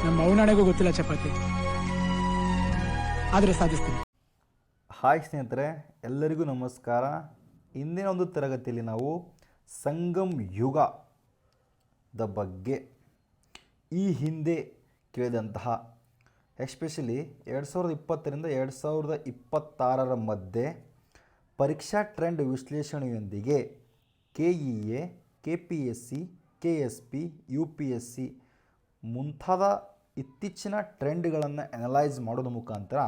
ನಮ್ಮ ಅವನಾಣೆಗೂ ಗೊತ್ತಿಲ್ಲ ಚಪಾತಿ, ಆದರೆ ಸಾಧಿಸ್ತೀನಿ. ಹಾಯ್ ಸ್ನೇಹಿತರೆ, ಎಲ್ಲರಿಗೂ ನಮಸ್ಕಾರ. ಇಂದಿನ ಒಂದು ತರಗತಿಯಲ್ಲಿ ನಾವು ಸಂಗಮ್ ಯುಗದ ಬಗ್ಗೆ ಈ ಹಿಂದೆ ಕೇಳಿದಂತಹ ಎಸ್ಪೆಷಲಿ 2020ರಿಂದ 2026 ಮಧ್ಯೆ ಪರೀಕ್ಷಾ trend ವಿಶ್ಲೇಷಣೆಯೊಂದಿಗೆ KEA, KPSC, KSP, UPSC ಮುಂತಾದ ಇತ್ತೀಚಿನ ಟ್ರೆಂಡ್ಗಳನ್ನು ಅನಲೈಸ್ ಮಾಡೋದ್ರ ಮುಖಾಂತರ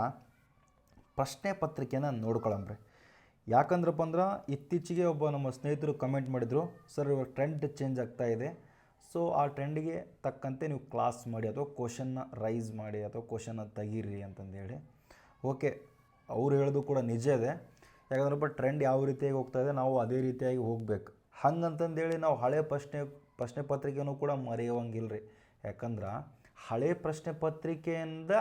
ಪ್ರಶ್ನೆ ಪತ್ರಿಕೆಯನ್ನು ನೋಡ್ಕೊಳ್ಳಂಬ್ರಿ. ಯಾಕಂದ್ರಪ್ಪ ಅಂದ್ರೆ ಇತ್ತೀಚೆಗೆ ಒಬ್ಬ ನಮ್ಮ ಸ್ನೇಹಿತರು ಕಮೆಂಟ್ ಮಾಡಿದರು, ಸರ್ ಇವಾಗ ಟ್ರೆಂಡ್ ಚೇಂಜ್ ಆಗ್ತಾ ಇದೆ, ಸೊ ಆ ಟ್ರೆಂಡಿಗೆ ತಕ್ಕಂತೆ ನೀವು ಕ್ಲಾಸ್ ಮಾಡಿ ಅಥವಾ ಕ್ವಶನ್ನ ರೈಸ್ ಮಾಡಿ ಅಥವಾ ಕ್ವಶನ್ನ ತೆಗೀರಿ ಅಂತಂದೇಳಿ. ಓಕೆ, ಅವ್ರು ಹೇಳೋದು ಕೂಡ ನಿಜ ಇದೆ. ಯಾಕಂದ್ರಪ್ಪ ಟ್ರೆಂಡ್ ಯಾವ ರೀತಿಯಾಗಿ ಹೋಗ್ತಾ ಇದೆ, ನಾವು ಅದೇ ರೀತಿಯಾಗಿ ಹೋಗ್ಬೇಕು. ಹಂಗಂತಂದೇಳಿ ನಾವು ಹಳೆ ಪ್ರಶ್ನೆ ಪತ್ರಿಕೆಯೂ ಕೂಡ ಮರೆಯುವಂಗಿಲ್ಲ ರೀ. ಯಾಕಂದ್ರೆ ಹಳೆ ಪ್ರಶ್ನೆ ಪತ್ರಿಕೆಯಿಂದ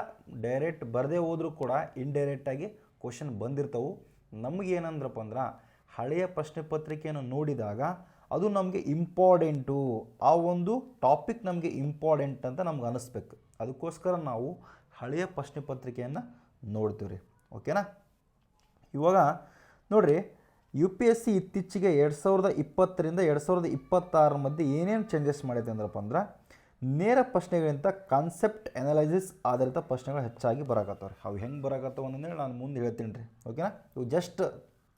ಡೈರೆಕ್ಟ್ ಬರದೇ ಹೋದರೂ ಕೂಡ ಇಂಡೈರೆಕ್ಟಾಗಿ ಕ್ವಶನ್ ಬಂದಿರ್ತವೆ. ನಮಗೇನಂದ್ರಪ್ಪ ಅಂದ್ರೆ ಹಳೆಯ ಪ್ರಶ್ನೆ ಪತ್ರಿಕೆಯನ್ನು ನೋಡಿದಾಗ ಅದು ನಮಗೆ ಇಂಪಾರ್ಟೆಂಟು, ಆ ಒಂದು ಟಾಪಿಕ್ ನಮಗೆ ಇಂಪಾರ್ಟೆಂಟ್ ಅಂತ ನಮ್ಗೆ ಅನ್ನಿಸ್ಬೇಕು. ಅದಕ್ಕೋಸ್ಕರ ನಾವು ಹಳೆಯ ಪ್ರಶ್ನೆ ಪತ್ರಿಕೆಯನ್ನು ನೋಡ್ತೀವಿ ರೀ. ಓಕೆನಾ? ಇವಾಗ ನೋಡಿರಿ, UPSC ಇತ್ತೀಚೆಗೆ 2020ರಿಂದ 2026 ಮಧ್ಯೆ ಏನೇನು ಚೇಂಜಸ್ ಮಾಡೈತೆ ಅಂದ್ರಪ್ಪ ಅಂದ್ರೆ, ನೇರ ಪ್ರಶ್ನೆಗಳಿಂದ ಕಾನ್ಸೆಪ್ಟ್ ಅನಲೈಸಿಸ್ ಆಧಾರಿತ ಪ್ರಶ್ನೆಗಳು ಹೆಚ್ಚಾಗಿ ಬರಾಕತ್ತವ್ರಿ. ಅವು ಹೆಂಗೆ ಬರಾಕತ್ತವ ಅಂತಂದೇಳಿ ನಾನು ಮುಂದೆ ಹೇಳ್ತೀನಿ ರೀ. ಓಕೆನಾ? ಇವು ಜಸ್ಟ್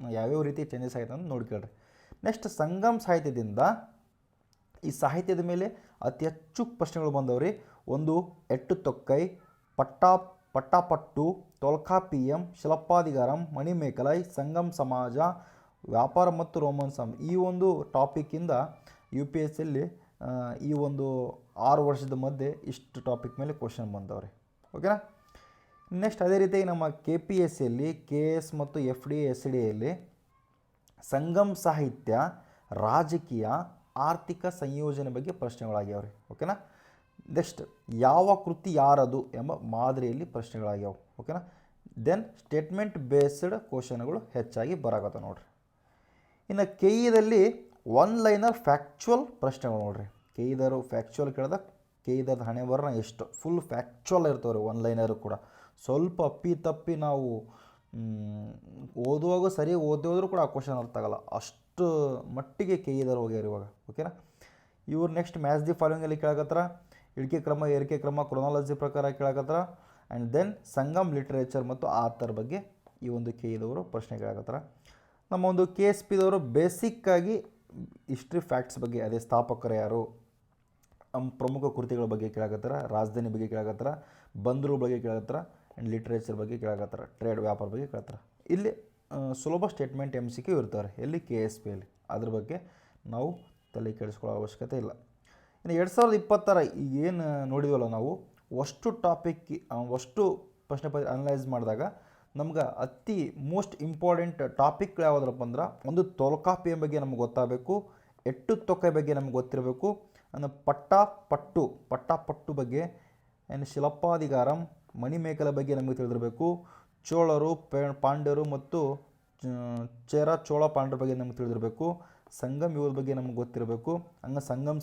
ಯಾವ್ಯಾವ ರೀತಿ ಚೇಂಜಸ್ ಆಯ್ತು ಅಂತ ನೋಡ್ಕೊಳ್ರಿ. ನೆಕ್ಸ್ಟ್, ಸಂಗಮ್ ಸಾಹಿತ್ಯದಿಂದ ಈ ಸಾಹಿತ್ಯದ ಮೇಲೆ ಅತಿ ಹೆಚ್ಚು ಪ್ರಶ್ನೆಗಳು ಬಂದವ್ರಿ. ಒಂದು ಎಟ್ಟು ತೊಕ್ಕೈ, ಪಟ್ಟಾಪಟ್ಟು, ತೊಲ್ಕಾಪಿಯಂ, ಶಿಲಪ್ಪಾಧಿಕಾರಂ, ಮಣಿಮೇಕಲೈ, ಸಂಗಮ್ ಸಮಾಜ, ವ್ಯಾಪಾರ ಮತ್ತು ರೋಮನ್ ಈ ಒಂದು ಟಾಪಿಕ್ಕಿಂದ UPSCಯಲ್ಲಿ ಈ ಒಂದು 6 ವರ್ಷದ ಮಧ್ಯೆ ಇಷ್ಟು ಟಾಪಿಕ್ ಮೇಲೆ ಕ್ವಶನ್ ಬಂದವ್ರಿ. ಓಕೆನಾ? ನೆಕ್ಸ್ಟ್ ಅದೇ ರೀತಿಯಾಗಿ ನಮ್ಮ KPSCಯಲ್ಲಿ KS ಮತ್ತು FD SDಯಲ್ಲಿ ಸಂಗಮ್ ಸಾಹಿತ್ಯ, ರಾಜಕೀಯ, ಆರ್ಥಿಕ ಸಂಯೋಜನೆ ಬಗ್ಗೆ ಪ್ರಶ್ನೆಗಳಾಗ್ಯಾವ್ರಿ. ಓಕೆನಾ? ನೆಕ್ಸ್ಟ್, ಯಾವ ಕೃತಿ ಯಾರದು ಎಂಬ ಮಾದರಿಯಲ್ಲಿ ಪ್ರಶ್ನೆಗಳಾಗ್ಯಾವ. ಓಕೆನಾ? ದೆನ್ ಸ್ಟೇಟ್ಮೆಂಟ್ ಬೇಸ್ಡ್ ಕ್ವಶನ್ಗಳು ಹೆಚ್ಚಾಗಿ ಬರಾಕತ್ತ ನೋಡ್ರಿ. ಇನ್ನು KEದಲ್ಲಿ ಒನ್ ಲೈನರ್ ಫ್ಯಾಕ್ಚುವಲ್ ಪ್ರಶ್ನೆಗಳು ನೋಡ್ರಿ. KEದವರು ಫ್ಯಾಕ್ಚುವಲ್ ಕೇಳಿದ KEದವ್ರದ್ದು ಹಣೆ ಬರೋಣ ಎಷ್ಟು ಫುಲ್ ಫ್ಯಾಕ್ಚುವಲ್ ಇರ್ತವೆ ರೀ. ಒನ್ ಲೈನರು ಕೂಡ ಸ್ವಲ್ಪ ಅಪ್ಪಿ ತಪ್ಪಿ ನಾವು ಓದುವಾಗ ಸರಿಯಾಗಿ ಓದೋದ್ರೂ ಕೂಡ ಆ ಕ್ವಶನ್ ಅರ್ಥ ಆಗಲ್ಲ, ಅಷ್ಟು ಮಟ್ಟಿಗೆ KEದವ್ರು ಹೋಗ್ಯಾರ ಇವಾಗ. ಓಕೆನಾ? ಇವ್ರು ನೆಕ್ಸ್ಟ್ ಮ್ಯಾಚ್ ದಿ ಫಾಲೋವಿಂಗಲ್ಲಿ ಕೇಳಕತ್ತಾರ, ಇಳಿಕೆ ಕ್ರಮ, ಏರಿಕೆ ಕ್ರಮ, ಕ್ರೊನಾಲಜಿ ಪ್ರಕಾರ ಕೇಳಕತ್ತಾರ. ಆ್ಯಂಡ್ ದೆನ್ ಸಂಗಮ್ ಲಿಟ್ರೇಚರ್ ಮತ್ತು ಆಥರ್ ಬಗ್ಗೆ ಈ ಒಂದು KEದವರು ಪ್ರಶ್ನೆ ಕೇಳಕತ್ತಾರ. ನಮ್ಮ ಒಂದು KSPದವರು ಬೇಸಿಕ್ಕಾಗಿ ಹಿಸ್ಟ್ರಿ ಫ್ಯಾಕ್ಟ್ಸ್ ಬಗ್ಗೆ, ಅದೇ ಸ್ಥಾಪಕರು ಯಾರು, ಪ್ರಮುಖ ಕೃತಿಗಳ ಬಗ್ಗೆ ಕೇಳಕತ್ತಾರ, ರಾಜಧಾನಿ ಬಗ್ಗೆ ಕೇಳಕತ್ತಾರ, ಬಂದರು ಬಗ್ಗೆ ಕೇಳಕತ್ತಾರ, ಆ್ಯಂಡ್ ಲಿಟ್ರೇಚರ್ ಬಗ್ಗೆ ಕೇಳಕತ್ತಾರ, ಟ್ರೇಡ್ ವ್ಯಾಪಾರ ಬಗ್ಗೆ ಕೇಳ್ತಾರೆ. ಇಲ್ಲಿ ಸುಲಭ ಸ್ಟೇಟ್ಮೆಂಟ್ MCQ ಇರ್ತಾರೆ ಎಲ್ಲಿ KSPಯಲ್ಲಿ. ಅದ್ರ ಬಗ್ಗೆ ನಾವು ತಲೆ ಕೆಡಿಸ್ಕೊಳ್ಳೋ ಅವಶ್ಯಕತೆ ಇಲ್ಲ. ಇನ್ನು 2026 ಏನು ನೋಡಿದ್ವಲ್ಲ ನಾವು, ಅಷ್ಟು ಪ್ರಶ್ನೆ ಪತ್ರಿಕೆ ಅನಲೈಸ್ ಮಾಡಿದಾಗ ನಮ್ಗೆ ಅತಿ ಮೋಸ್ಟ್ ಇಂಪಾರ್ಟೆಂಟ್ ಟಾಪಿಕ್ ಯಾವುದ್ರಪ್ಪ ಅಂದ್ರೆ, ಒಂದು ತೊಲ್ಕಾಪಿಯ ಬಗ್ಗೆ ನಮ್ಗೆ ಗೊತ್ತಾಗಬೇಕು, ಎಟ್ಟು ತೊಕ್ಕೈ ಬಗ್ಗೆ ನಮ್ಗೆ ಗೊತ್ತಿರಬೇಕು, ಅಂದರೆ ಪಟ್ಟಾಪಟ್ಟು ಬಗ್ಗೆ, ಆ್ಯಂಡ್ ಶಿಲಪ್ಪಾಧಿಕಾರಂ, ಮಣಿಮೇಕಲ ಬಗ್ಗೆ ನಮಗೆ ತಿಳಿದಿರಬೇಕು, ಚೋಳರು, ಪಾಂಡ್ಯರು ಮತ್ತು ಚೋಳ ಪಾಂಡ್ಯರ ಬಗ್ಗೆ ನಮಗೆ ತಿಳಿದಿರಬೇಕು, ಸಂಗಮ್ ಯುಗದ ಬಗ್ಗೆ ನಮಗೆ ಗೊತ್ತಿರಬೇಕು, ಹಂಗೆ ಸಂಗಮ್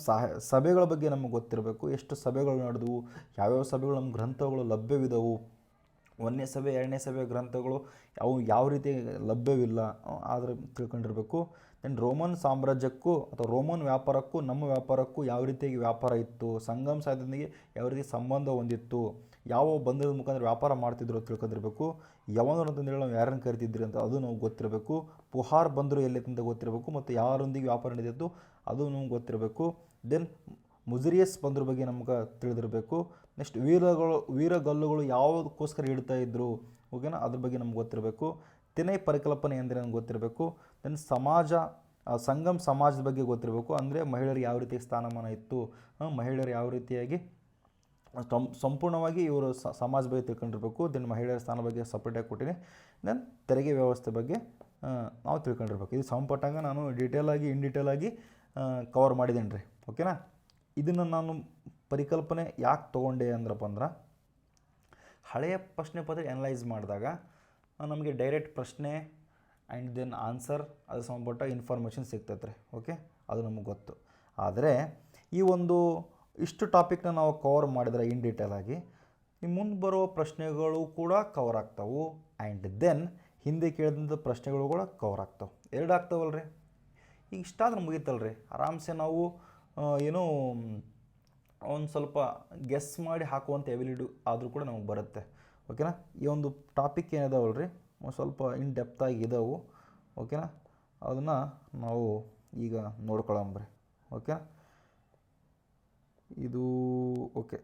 ಸಭೆಗಳ ಬಗ್ಗೆ ನಮಗೆ ಗೊತ್ತಿರಬೇಕು, ಎಷ್ಟು ಸಭೆಗಳು ನಡೆದವು, ಯಾವ್ಯಾವ ಸಭೆಗಳು ನಮ್ಮ ಗ್ರಂಥಗಳು ಲಭ್ಯವಿದವು, 1ನೇ ಸಭೆ 2ನೇ ಸಭೆ ಗ್ರಂಥಗಳು ಅವು ಯಾವ ರೀತಿ ಲಭ್ಯವಿಲ್ಲ ಆದರೆ ತಿಳ್ಕೊಂಡಿರಬೇಕು. ದೆನ್ ರೋಮನ್ ಸಾಮ್ರಾಜ್ಯಕ್ಕೂ ಅಥವಾ ರೋಮನ್ ವ್ಯಾಪಾರಕ್ಕೂ ನಮ್ಮ ವ್ಯಾಪಾರಕ್ಕೂ ಯಾವ ರೀತಿಯಾಗಿ ವ್ಯಾಪಾರ ಇತ್ತು, ಸಂಗಮ್ ಸಾಹಿತ್ಯದೊಂದಿಗೆ ಯಾವ ರೀತಿ ಸಂಬಂಧ ಹೊಂದಿತ್ತು, ಯಾವ ಬಂಧದ ಮುಖಾಂತರ ವ್ಯಾಪಾರ ಮಾಡ್ತಿದ್ರು ತಿಳ್ಕೊಂಡಿರಬೇಕು. ಯವನರು ಅಂತಂದೇಳಿ ನಾವು ಯಾರನ್ನು ಕರಿತಿದ್ರಿ ಅಂತ ಅದು ನಾವು ಗೊತ್ತಿರಬೇಕು. ಪುಹಾರ್ ಬಂದರು ಎಲ್ಲೈತೆ ಗೊತ್ತಿರಬೇಕು, ಮತ್ತು ಯಾರೊಂದಿಗೆ ವ್ಯಾಪಾರ ನಡೆದಿತ್ತು ಅದು ನಮ್ಗೆ ಗೊತ್ತಿರಬೇಕು. ದೆನ್ ಮುಜರಿಯಸ್ ಬಂದ್ರ ಬಗ್ಗೆ ನಮ್ಗೆ ತಿಳಿದಿರಬೇಕು. ನೆಕ್ಸ್ಟ್ ವೀರಗಲ್ಲುಗಳು ಯಾವುದಕ್ಕೋಸ್ಕರ ಇಡ್ತಾ ಇದ್ರು, ಓಕೆನಾ, ಅದ್ರ ಬಗ್ಗೆ ನಮ್ಗೆ ಗೊತ್ತಿರಬೇಕು. ತಿನೈ ಪರಿಕಲ್ಪನೆ ಅಂದರೆ ನಮ್ಗೆ ಗೊತ್ತಿರಬೇಕು. ದೆನ್ ಸಂಗಮ್ ಸಮಾಜದ ಬಗ್ಗೆ ಗೊತ್ತಿರಬೇಕು, ಅಂದರೆ ಮಹಿಳೆಯರಿಗೆ ಯಾವ ರೀತಿ ಸ್ಥಾನಮಾನ ಇತ್ತು, ಮಹಿಳೆಯರು ಯಾವ ರೀತಿಯಾಗಿ ಸಂಪೂರ್ಣವಾಗಿ ಇವರು ಸಮಾಜ ಬಗ್ಗೆ ತಿಳ್ಕೊಂಡಿರ್ಬೇಕು. ದೆನ್ ಮಹಿಳೆಯರ ಸ್ಥಾನ ಬಗ್ಗೆ ಸಪ್ರೇಟಾಗಿ ಕೊಟ್ಟಿನಿ. ದೆನ್ ತೆರಿಗೆ ವ್ಯವಸ್ಥೆ ಬಗ್ಗೆ ನಾವು ತಿಳ್ಕೊಂಡಿರ್ಬೇಕು. ಇದು ಸಂಪಟ್ಟಂಗೆ ನಾನು ಇನ್ ಡೀಟೇಲಾಗಿ ಕವರ್ ಮಾಡಿದ್ದೀನಿ ರೀ. ಓಕೆನಾ? ಇದನ್ನು ನಾನು ಪರಿಕಲ್ಪನೆ ಯಾಕೆ ತೊಗೊಂಡೆ ಅಂದ್ರಪ್ಪ ಅಂದ್ರೆ, ಹಳೆಯ ಪ್ರಶ್ನೆ ಪತ್ರಿಕೆ ಅನಲೈಸ್ ಮಾಡಿದಾಗ ನಮಗೆ ಡೈರೆಕ್ಟ್ ಪ್ರಶ್ನೆ ಆ್ಯಂಡ್ ದೆನ್ ಆನ್ಸರ್ ಅದು ಸಂಬಂಧಪಟ್ಟ ಇನ್ಫಾರ್ಮೇಷನ್ ಸಿಗ್ತೈತೆ ರೀ. ಓಕೆ, ಅದು ನಮಗೆ ಗೊತ್ತು. ಆದರೆ ಈ ಒಂದು ಇಷ್ಟು ಟಾಪಿಕ್ನ ನಾವು ಕವರ್ ಮಾಡಿದರೆ ಇನ್ ಡೀಟೇಲ್ ಆಗಿ ನಿಮ್ಮ ಮುಂದೆ ಬರೋ ಪ್ರಶ್ನೆಗಳು ಕೂಡ ಕವರ್ ಆಗ್ತಾವೆ. ಆ್ಯಂಡ್ ದೆನ್ ಹಿಂದೆ ಕೇಳಿದಂಥ ಪ್ರಶ್ನೆಗಳು ಕೂಡ ಕವರ್ ಆಗ್ತಾವೆ. ಎರಡು ಆಗ್ತಾವಲ್ರಿ. ಈಗ ಇಷ್ಟಾದ್ರೆ ಮುಗೀತಲ್ರಿ. ಆರಾಮ್ಸೆ ನಾವು ಏನೋ ಒಂದು ಸ್ವಲ್ಪ ಗೆಸ್ ಮಾಡಿ ಹಾಕುವಂಥ ಎಬಿಲಿಟಿ ಆದರೂ ಕೂಡ ನಮಗೆ ಬರುತ್ತೆ. ಓಕೆನಾ. ಈ ಒಂದು ಟಾಪಿಕ್ ಏನಿದಾವಲ್ರಿ ಒಂದು ಸ್ವಲ್ಪ ಇನ್ ಡೆಪ್ತಾಗಿ ಇದಾವೆ. ಓಕೆನಾ. ಅದನ್ನು ನಾವು ಈಗ ನೋಡ್ಕೊಳ್ಳಂಬ್ರಿ. ಓಕೆ. ಇದು ಓಕೆ.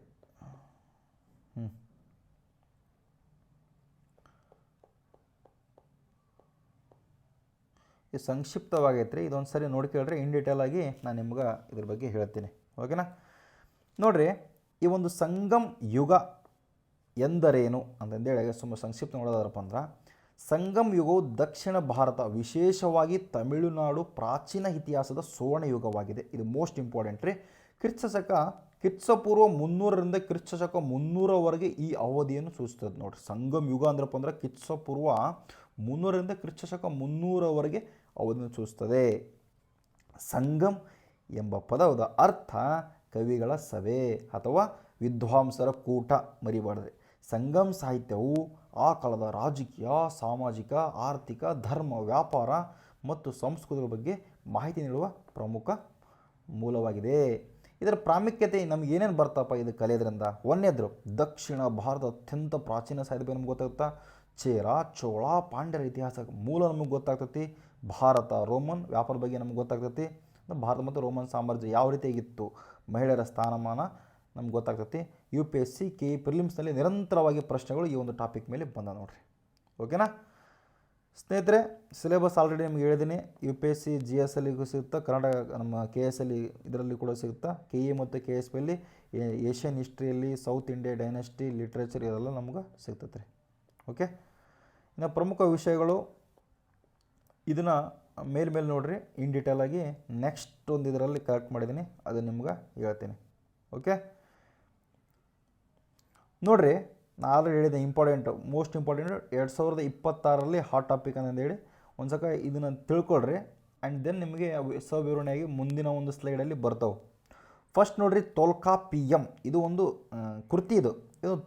ಇದು ಸಂಕ್ಷಿಪ್ತವಾಗೈತೆ ರೀ. ಇದೊಂದು ಸರಿ ನೋಡ್ಕೇಳ್ರಿ. ಇನ್ ಡೀಟೇಲ್ ಆಗಿ ನಾನು ನಿಮ್ಗೆ ಇದ್ರ ಬಗ್ಗೆ ಹೇಳ್ತೀನಿ. ಓಕೆನಾ. ನೋಡಿರಿ, ಈ ಒಂದು ಸಂಗಮ್ ಯುಗ ಎಂದರೇನು ಅಂತಂದೇಳಿ ಸಂಕ್ಷಿಪ್ತ ನೋಡೋದಾರಪ್ಪ ಅಂದ್ರೆ, ಸಂಗಮ್ ಯುಗವು ದಕ್ಷಿಣ ಭಾರತ, ವಿಶೇಷವಾಗಿ ತಮಿಳುನಾಡು ಪ್ರಾಚೀನ ಇತಿಹಾಸದ ಸುವರ್ಣ ಯುಗವಾಗಿದೆ. ಇದು ಮೋಸ್ಟ್ ಇಂಪಾರ್ಟೆಂಟ್ ರೀ. ಕ್ರಿಸ್ತಪೂರ್ವ 300ರಿಂದ ಕ್ರಿಸ್ತಶಕ 300ರವರೆಗೆ ಈ ಅವಧಿಯನ್ನು ಸೂಚಿಸ್ತದೆ ನೋಡಿರಿ. ಸಂಗಮ್ ಯುಗ ಅಂದ್ರಪ್ಪ ಅಂದ್ರೆ ಕ್ರಿಸ್ತಪೂರ್ವ 300ರಿಂದ ಕ್ರಿಸ್ತಶಕ 300ರವರೆಗೆ ಅವಧಿಯನ್ನು ಸೂಚಿಸ್ತದೆ. ಸಂಗಮ್ ಎಂಬ ಪದದ ಅರ್ಥ ಕವಿಗಳ ಸಭೆ ಅಥವಾ ವಿದ್ವಾಂಸರ ಕೂಟ. ಮರಿಬಾರ್ದು. ಸಂಗಮ್ ಸಾಹಿತ್ಯವು ಆ ಕಾಲದ ರಾಜಕೀಯ, ಸಾಮಾಜಿಕ, ಆರ್ಥಿಕ, ಧರ್ಮ, ವ್ಯಾಪಾರ ಮತ್ತು ಸಂಸ್ಕೃತಿಗಳ ಬಗ್ಗೆ ಮಾಹಿತಿ ನೀಡುವ ಪ್ರಮುಖ ಮೂಲವಾಗಿದೆ. ಇದರ ಪ್ರಾಮುಖ್ಯತೆ ನಮ್ಗೆ ಏನೇನು ಬರ್ತಪ್ಪ ಇದು ಕಲಿಯೋದ್ರಿಂದ? ಒಂದನೇದ್ರು, ದಕ್ಷಿಣ ಭಾರತ ಅತ್ಯಂತ ಪ್ರಾಚೀನ ಸಾಹಿತ್ಯ ಬಗ್ಗೆ ನಮ್ಗೆ ಗೊತ್ತಾಗುತ್ತಾ. ಚೇರ, ಚೋಳ, ಪಾಂಡ್ಯರ ಇತಿಹಾಸ ಮೂಲ ನಮಗೆ ಗೊತ್ತಾಗ್ತೈತಿ. ಭಾರತ, ರೋಮನ್ ವ್ಯಾಪಾರ ಬಗ್ಗೆ ನಮ್ಗೆ ಗೊತ್ತಾಗ್ತೈತಿ. ಭಾರತ ಮತ್ತು ರೋಮನ್ ಸಾಮ್ರಾಜ್ಯ ಯಾವ ರೀತಿಯಾಗಿತ್ತು, ಮಹಿಳೆಯರ ಸ್ಥಾನಮಾನ ನಮ್ಗೆ ಗೊತ್ತಾಗ್ತೈತಿ. UPSC KE ಪ್ರಿಲಿಮ್ಸ್ನಲ್ಲಿ ನಿರಂತರವಾಗಿ ಪ್ರಶ್ನೆಗಳು ಈ ಒಂದು ಟಾಪಿಕ್ ಮೇಲೆ ಬಂದ ನೋಡ್ರಿ. ಓಕೆನಾ ಸ್ನೇಹಿತರೆ? ಸಿಲೆಬಸ್ ಆಲ್ರೆಡಿ ನಿಮ್ಗೆ ಹೇಳಿದ್ದೀನಿ. UPSC GSLಗೂ ಸಿಗುತ್ತಾ, ಕರ್ನಾಟಕ ನಮ್ಮ KSL ಇದರಲ್ಲಿ ಕೂಡ ಸಿಗುತ್ತಾ. KE ಮತ್ತು KSPಯಲ್ಲಿ ಏಷ್ಯನ್ ಹಿಸ್ಟ್ರಿಯಲ್ಲಿ, ಸೌತ್ ಇಂಡಿಯಾ ಡೈನೆಸ್ಟಿ, ಲಿಟ್ರೇಚರ್ ಇದೆಲ್ಲ ನಮ್ಗೆ ಸಿಗ್ತೈತೆ ರೀ. ಓಕೆ. ಇನ್ನು ಪ್ರಮುಖ ವಿಷಯಗಳು ಇದನ್ನು ಮೇಲೆ ನೋಡಿರಿ ಇನ್ ಡೀಟೇಲಾಗಿ. ನೆಕ್ಸ್ಟ್ ಒಂದು ಇದರಲ್ಲಿ ಕರೆಕ್ಟ್ ಮಾಡಿದ್ದೀನಿ, ಅದನ್ನು ನಿಮ್ಗೆ ಹೇಳ್ತೀನಿ. ಓಕೆ. ನೋಡಿರಿ, ನಾನು ಆಲ್ರೆಡಿ ಹೇಳಿದೆ ಮೋಸ್ಟ್ ಇಂಪಾರ್ಟೆಂಟ್ 2026ರಲ್ಲಿ ಹಾಟ್ ಟಾಪಿಕ್ ಅಂತಂದೇಳಿ ಒಂದು ಸಕ ಇದನ್ನು ತಿಳ್ಕೊಳ್ರಿ. ಆ್ಯಂಡ್ ದೆನ್ ನಿಮಗೆ ಸವಿವರಣೆಯಾಗಿ ಮುಂದಿನ ಒಂದು ಸ್ಲೈಡಲ್ಲಿ ಬರ್ತಾವೆ. ಫಸ್ಟ್ ನೋಡಿರಿ, ತೊಲ್ಕಾಪಿಯಂ. ಇದು ಒಂದು ಕೃತಿ. ಇದು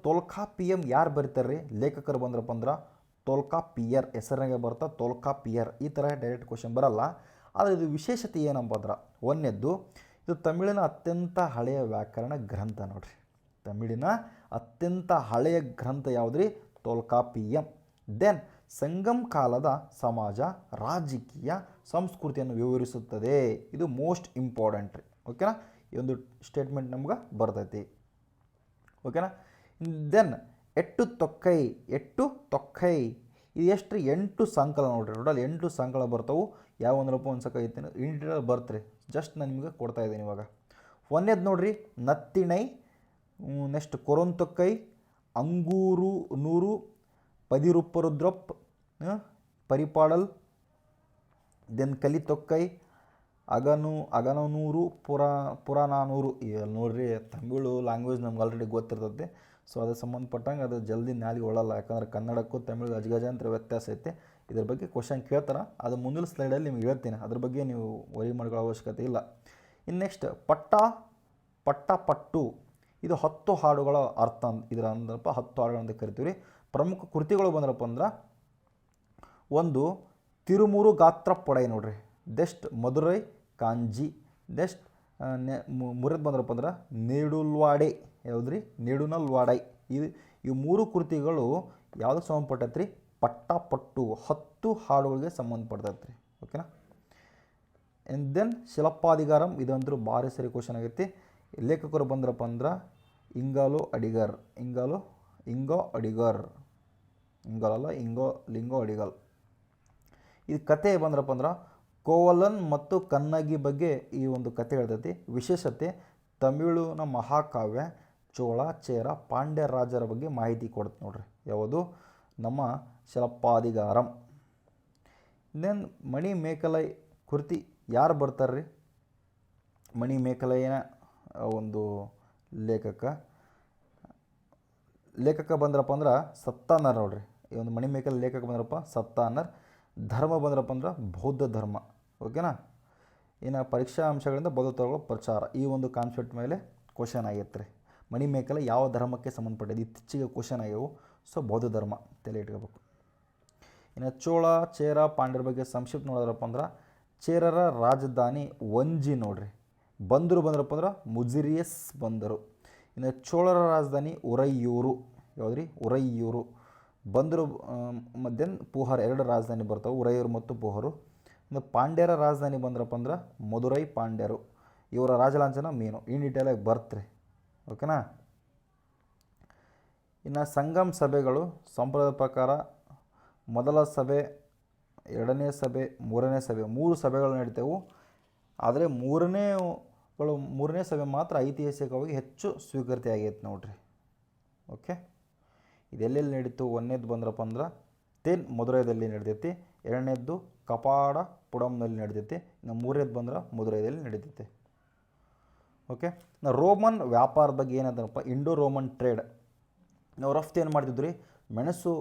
ತೊಲ್ಕಾಪಿಯಂ ಯಾರು ಬರೀತಾರೆ ರೀ? ಲೇಖಕರು ಬಂದ್ರಪ್ಪ ಅಂದ್ರೆ ತೊಲ್ಕಾಪಿಯರ್. ಹೆಸರಿನಾಗೆ ಬರ್ತಾ ತೊಲ್ಕಾಪಿಯರ್. ಈ ಥರ ಡೈರೆಕ್ಟ್ ಕ್ವಶನ್ ಬರಲ್ಲ. ಆದರೆ ಇದು ವಿಶೇಷತೆ ಏನಪ್ಪ ಅಂದ್ರೆ, ಒಂದನೇದ್ದು, ಇದು ತಮಿಳಿನ ಅತ್ಯಂತ ಹಳೆಯ ವ್ಯಾಕರಣ ಗ್ರಂಥ ನೋಡ್ರಿ. ತಮಿಳಿನ ಅತ್ಯಂತ ಹಳೆಯ ಗ್ರಂಥ ಯಾವುದ್ರಿ? ತೊಲ್ಕಾಪಿಯಂ. ದೆನ್ ಸಂಗಮ್ ಕಾಲದ ಸಮಾಜ, ರಾಜಕೀಯ, ಸಂಸ್ಕೃತಿಯನ್ನು ವಿವರಿಸುತ್ತದೆ. ಇದು ಮೋಸ್ಟ್ ಇಂಪಾರ್ಟೆಂಟ್ ರೀ. ಓಕೆನಾ. ಈ ಒಂದು ಸ್ಟೇಟ್ಮೆಂಟ್ ನಮ್ಗೆ ಬರ್ತೈತಿ. ಓಕೆನಾ. ದೆನ್ ಎಟ್ಟು ತೊಕ್ಕೈ. ಇದು ಎಷ್ಟು ರೀ? 8 ಸಂಕಲ ನೋಡ್ರಿ. ಟೋಟಲ್ 8 ಸಂಕಲ ಬರ್ತಾವೆ. ಯಾವ ಒಂದರಪ್ಪ ಒಂದು ಸಕ ಐತೀನಿ ಇಂಟೀರಿಯರ್ ಬರ್ತ್ರಿ. ಜಸ್ಟ್ ನಾನು ನಿಮಗೆ ಕೊಡ್ತಾ ಇದ್ದೀನಿ ಇವಾಗ. ಒಂದೇದು ನೋಡ್ರಿ, ನತ್ತಿಣೈ. ನೆಕ್ಸ್ಟ್ ಕೊರೊಂತೊಕ್ಕೈ, ಅಂಗೂರು ನೂರು, ಪದಿರುಪ್ಪರುದ್ರಪ್, ಪರಿಪಾಡಲ್. ದೆನ್ ಕಲಿತೊಕ್ಕೈ, ಅಗನನೂರು, ಪುರಾನಾನೂರು. ಇವೆಲ್ಲ ನೋಡ್ರಿ, ತಮಿಳು ಲ್ಯಾಂಗ್ವೇಜ್ ನಮ್ಗೆ ಆಲ್ರೆಡಿ ಗೊತ್ತಿರ್ತದೆ. ಸೊ ಅದಕ್ಕೆ ಸಂಬಂಧಪಟ್ಟಂಗೆ ಅದು ಜಲ್ದಿ ನಾಲಿಗೆ ಒಳ್ಳಲ್ಲ. ಯಾಕಂದ್ರೆ ಕನ್ನಡಕ್ಕೂ ತಮಿಳು ಗಜಗಜಾಂತರ ವ್ಯತ್ಯಾಸ ಐತೆ. ಇದ್ರ ಬಗ್ಗೆ ಕ್ವಶನ್ ಕೇಳ್ತಾರೆ. ಅದು ಮುಂದಿನ ಸ್ಲೈಡಲ್ಲಿ ನಿಮ್ಗೆ ಹೇಳ್ತೀನಿ. ಅದ್ರ ಬಗ್ಗೆ ನೀವು ವರಿ ಮಾಡ್ಕೊಳ್ಳೋ ಅವಶ್ಯಕತೆ ಇಲ್ಲ. ಇನ್ನು ನೆಕ್ಸ್ಟ್ ಪಟ್ಟು. ಇದು 10 ಹಾಡುಗಳ ಅರ್ಥ. ಇದರ ಅಂದ್ರಪ್ಪ 10 ಹಾಡುಗಳು ಅಂತ ಕರಿತೀವಿ. ಪ್ರಮುಖ ಕೃತಿಗಳು ಬಂದ್ರಪ್ಪ ಅಂದ್ರೆ, ಒಂದು ತಿರುಮೂರು ಗಾತ್ರ ಪೊಡೈ ನೋಡ್ರಿ. ದೆಸ್ಟ್ ಮಧುರೈ ಕಾಂಜಿ. ದೆಸ್ಟ್ ಮುರಿದು ಬಂದ್ರಪ್ಪ ಅಂದ್ರೆ ನೇಡುಲ್ವಾಡೆ. ಯಾವುದ್ರಿ? ನೇಡುನಲ್ವಾಡೈ. ಇವು 3 ಕೃತಿಗಳು ಯಾವುದಕ್ಕೆ ಸಂಬಂಧಪಟ್ಟೈತೆ ರೀ? ಪಟ್ಟು 10 ಹಾಡುಗಳಿಗೆ ಸಂಬಂಧಪಡ್ತೈತೆ ರೀ. ಓಕೆನಾ. And then ಶಿಲಪ್ಪಾಧಿಕಾರಂ. ಇದಂತರೂ ಭಾರಿ ಸರಿ ಕ್ವಶನ್ ಆಗೈತಿ. ಲೇಖಕರು ಬಂದ್ರಪ್ಪ ಅಂದ್ರೆ ಇಂಗಾಲೋ ಅಡಿಗರ್. ಲಿಂಗೋ ಅಡಿಗಲ್. ಇದು ಕತೆ ಬಂದ್ರಪ್ಪ ಅಂದ್ರೆ ಕೋವಲನ್ ಮತ್ತು ಕನ್ನಗಿ ಬಗ್ಗೆ ಈ ಒಂದು ಕತೆ ಹೇಳ್ತೈತಿ. ವಿಶೇಷತೆ ತಮಿಳಿನ ಮಹಾಕಾವ್ಯ ಚೋಳ, ಚೇರ, ಪಾಂಡ್ಯ ರಾಜರ ಬಗ್ಗೆ ಮಾಹಿತಿ ಕೊಡುತ್ತೆ ನೋಡ್ರಿ. ಯಾವುದು? ನಮ್ಮ ಶಿಲಪ್ಪಾಧಿಕಾರಂ. ದೆನ್ ಮಣಿ ಮೇಕಲೈ ಕೃತಿ ಯಾರು ಬರ್ತಾರ್ರಿ? ಮಣಿ ಮೇಕಲೈನ ಒಂದು ಲೇಖಕ ಬಂದ್ರಪ್ಪ ಅಂದ್ರೆ ಸತ್ತಾನರ್ ನೋಡ್ರಿ. ಈ ಒಂದು ಮಣಿ ಮೇಕಲ್ ಲೇಖಕ ಬಂದ್ರಪ್ಪ ಸತ್ತಾನರ್. ಧರ್ಮ ಬಂದ್ರಪ್ಪ ಅಂದ್ರೆ ಬೌದ್ಧ ಧರ್ಮ. ಓಕೆನಾ. ಇನ್ನು ಪರೀಕ್ಷಾ ಅಂಶಗಳಿಂದ ಬೌದ್ಧ ತತ್ವಗಳ ಪ್ರಚಾರ. ಈ ಒಂದು ಕಾನ್ಸೆಪ್ಟ್ ಮೇಲೆ ಕ್ವಶನ್ ಆಗೈತೆ ರೀ. ಮಣಿಮೇಕಲ ಯಾವ ಧರ್ಮಕ್ಕೆ ಸಂಬಂಧಪಟ್ಟಿದ್ದು ಇತ್ತೀಚೆಗೆ ಕ್ವಶನ್ ಆಗ್ಯಾವು. ಸೊ ಬೌದ್ಧ ಧರ್ಮ ತಲೆ ಇಟ್ಕೋಬೇಕು. ಇನ್ನು ಚೋಳ, ಚೇರ, ಪಾಂಡ್ಯರ ಬಗ್ಗೆ ಸಂಕ್ಷಿಪ್ತ ನೋಡಿದ್ರಪ್ಪ ಅಂದ್ರೆ ಚೇರರ ರಾಜಧಾನಿ ವಂಜಿ ನೋಡ್ರಿ. ಬಂದರು ಬಂದ್ರಪ್ಪ ಅಂದ್ರೆ ಮುಜಿರಿಯಸ್ ಬಂದರು. ಇನ್ನು ಚೋಳರ ರಾಜಧಾನಿ ಉರೈಯೂರು. ಯಾವುದ್ರಿ? ಉರೈಯೂರು. ಬಂದರು ಮಧ್ಯಾಹ್ನ ಪೂಹರ್, ಎರಡು ರಾಜಧಾನಿ ಬರ್ತಾವೆ, ಉರೈಯೂರು ಮತ್ತು ಪೂಹರು. ಇನ್ನು ಪಾಂಡ್ಯರ ರಾಜಧಾನಿ ಬಂದ್ರಪ್ಪ ಅಂದ್ರೆ ಮಧುರೈ ಪಾಂಡ್ಯರು. ಇವರ ರಾಜಲಾಂಛನ ಮೀನು. ಈ ಡೀಟೇಲಾಗಿ ಬರ್ತ್ರಿ. ಓಕೆನಾ? ಇನ್ನು ಸಂಗಮ್ ಸಭೆಗಳು ಸಂಪ್ರದಾಯದ ಪ್ರಕಾರ ಮೊದಲ ಸಭೆ, ಎರಡನೇ ಸಭೆ, ಮೂರನೇ ಸಭೆ, 3 ಸಭೆಗಳು ನಡೀತೇವೆ. ಆದರೆ ಮೂರನೇ ಸಭೆ ಮಾತ್ರ ಐತಿಹಾಸಿಕವಾಗಿ ಹೆಚ್ಚು ಸ್ವೀಕೃತಿ ಆಗೈತೆ ನೋಡ್ರಿ. ಓಕೆ, ಇದೆಲ್ಲೆಲ್ಲಿ ನಡೀತು? ಒಂದನೇದು ಬಂದ್ರಪ್ಪ ಅಂದ್ರೆ ಮಧುರೈದಲ್ಲಿ ನಡೀತೈತಿ, ಎರಡನೇದ್ದು ಕಪಾಡ ಪುಡಮ್ನಲ್ಲಿ ನಡೀತೈತಿ, ಇನ್ನು ಮೂರನೇದು ಬಂದ್ರೆ ಮಧುರೈದಲ್ಲಿ ನಡೀತೈತಿ. ಓಕೆ, ನಾವು ರೋಮನ್ ವ್ಯಾಪಾರದ ಬಗ್ಗೆ ಏನಂತಾರಪ್ಪ, ಇಂಡೋ ರೋಮನ್ ಟ್ರೇಡ್. ನಾವು ರಫ್ತು ಏನು ಮಾಡ್ತಿದ್ವಿ? ಮೆಣಸು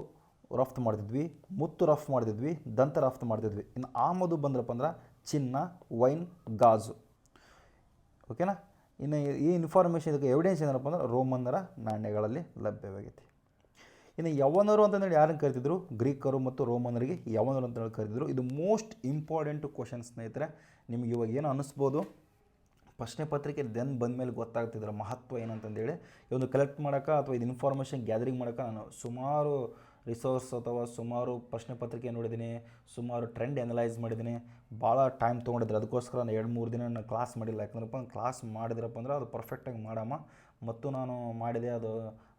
ರಫ್ತು ಮಾಡ್ತಿದ್ವಿ, ಮುತ್ತು ರಫ್ತು ಮಾಡ್ತಿದ್ವಿ, ದಂತ ರಫ್ತು ಮಾಡ್ತಿದ್ವಿ. ಇನ್ನು ಆಮದು ಬಂದ್ರಪ್ಪ ಅಂದ್ರೆ ಚಿನ್ನ, ವೈನ್, ಗಾಜು. ಓಕೆನಾ? ಇನ್ನು ಈ ಇನ್ಫಾರ್ಮೇಷನ್ ಇದಕ್ಕೆ ಎವಿಡೆನ್ಸ್ ಏನಪ್ಪ ಅಂದ್ರೆ ರೋಮನ್ನರ ನಾಣ್ಯಗಳಲ್ಲಿ ಲಭ್ಯವಾಗೈತಿ. ಇನ್ನು ಯವನರು ಅಂತಂದೇಳಿ ಯಾರನ್ನು ಕರಿತಿದ್ರು? ಗ್ರೀಕರು ಮತ್ತು ರೋಮನರಿಗೆ ಯವನರು ಅಂತೇಳಿ ಕರಿತಿದ್ರು. ಇದು ಮೋಸ್ಟ್ ಇಂಪಾರ್ಟೆಂಟ್ ಕ್ವಶನ್ ಸ್ನೇಹಿತರೆ. ನಿಮ್ಗೆ ಇವಾಗ ಏನು ಅನ್ನಿಸ್ಬೋದು, ಪ್ರಶ್ನೆ ಪತ್ರಿಕೆ ಬಂದ ಮೇಲೆ ಗೊತ್ತಾಗ್ತಿದ್ರ ಮಹತ್ವ ಏನಂತಂದೇಳಿ. ಇದೊಂದು ಕಲೆಕ್ಟ್ ಮಾಡೋಕೆ ಅಥವಾ ಇದು ಇನ್ಫಾರ್ಮೇಷನ್ ಗ್ಯಾದರಿಂಗ್ ಮಾಡೋಕೆ ನಾನು ಸುಮಾರು ರಿಸೋರ್ಸ್ ಅಥವಾ ಸುಮಾರು ಪ್ರಶ್ನೆ ಪತ್ರಿಕೆ ನೋಡಿದ್ದೀನಿ, ಸುಮಾರು ಟ್ರೆಂಡ್ ಅನಲೈಸ್ ಮಾಡಿದ್ದೀನಿ. ಭಾಳ ಟೈಮ್ ತೊಗೊಂಡಿದ್ರೆ ಅದಕ್ಕೋಸ್ಕರ ನಾನು 2-3 ದಿನ ನಾನು ಕ್ಲಾಸ್ ಮಾಡಿಲ್ಲ. ಯಾಕಂದ್ರಪ್ಪ ಕ್ಲಾಸ್ ಮಾಡಿದ್ರಪ್ಪ ಅಂದ್ರೆ ಅದು ಪರ್ಫೆಕ್ಟಾಗಿ ಮಾಡಮ್ಮ. ಮತ್ತು ನಾನು ಮಾಡಿದೆ,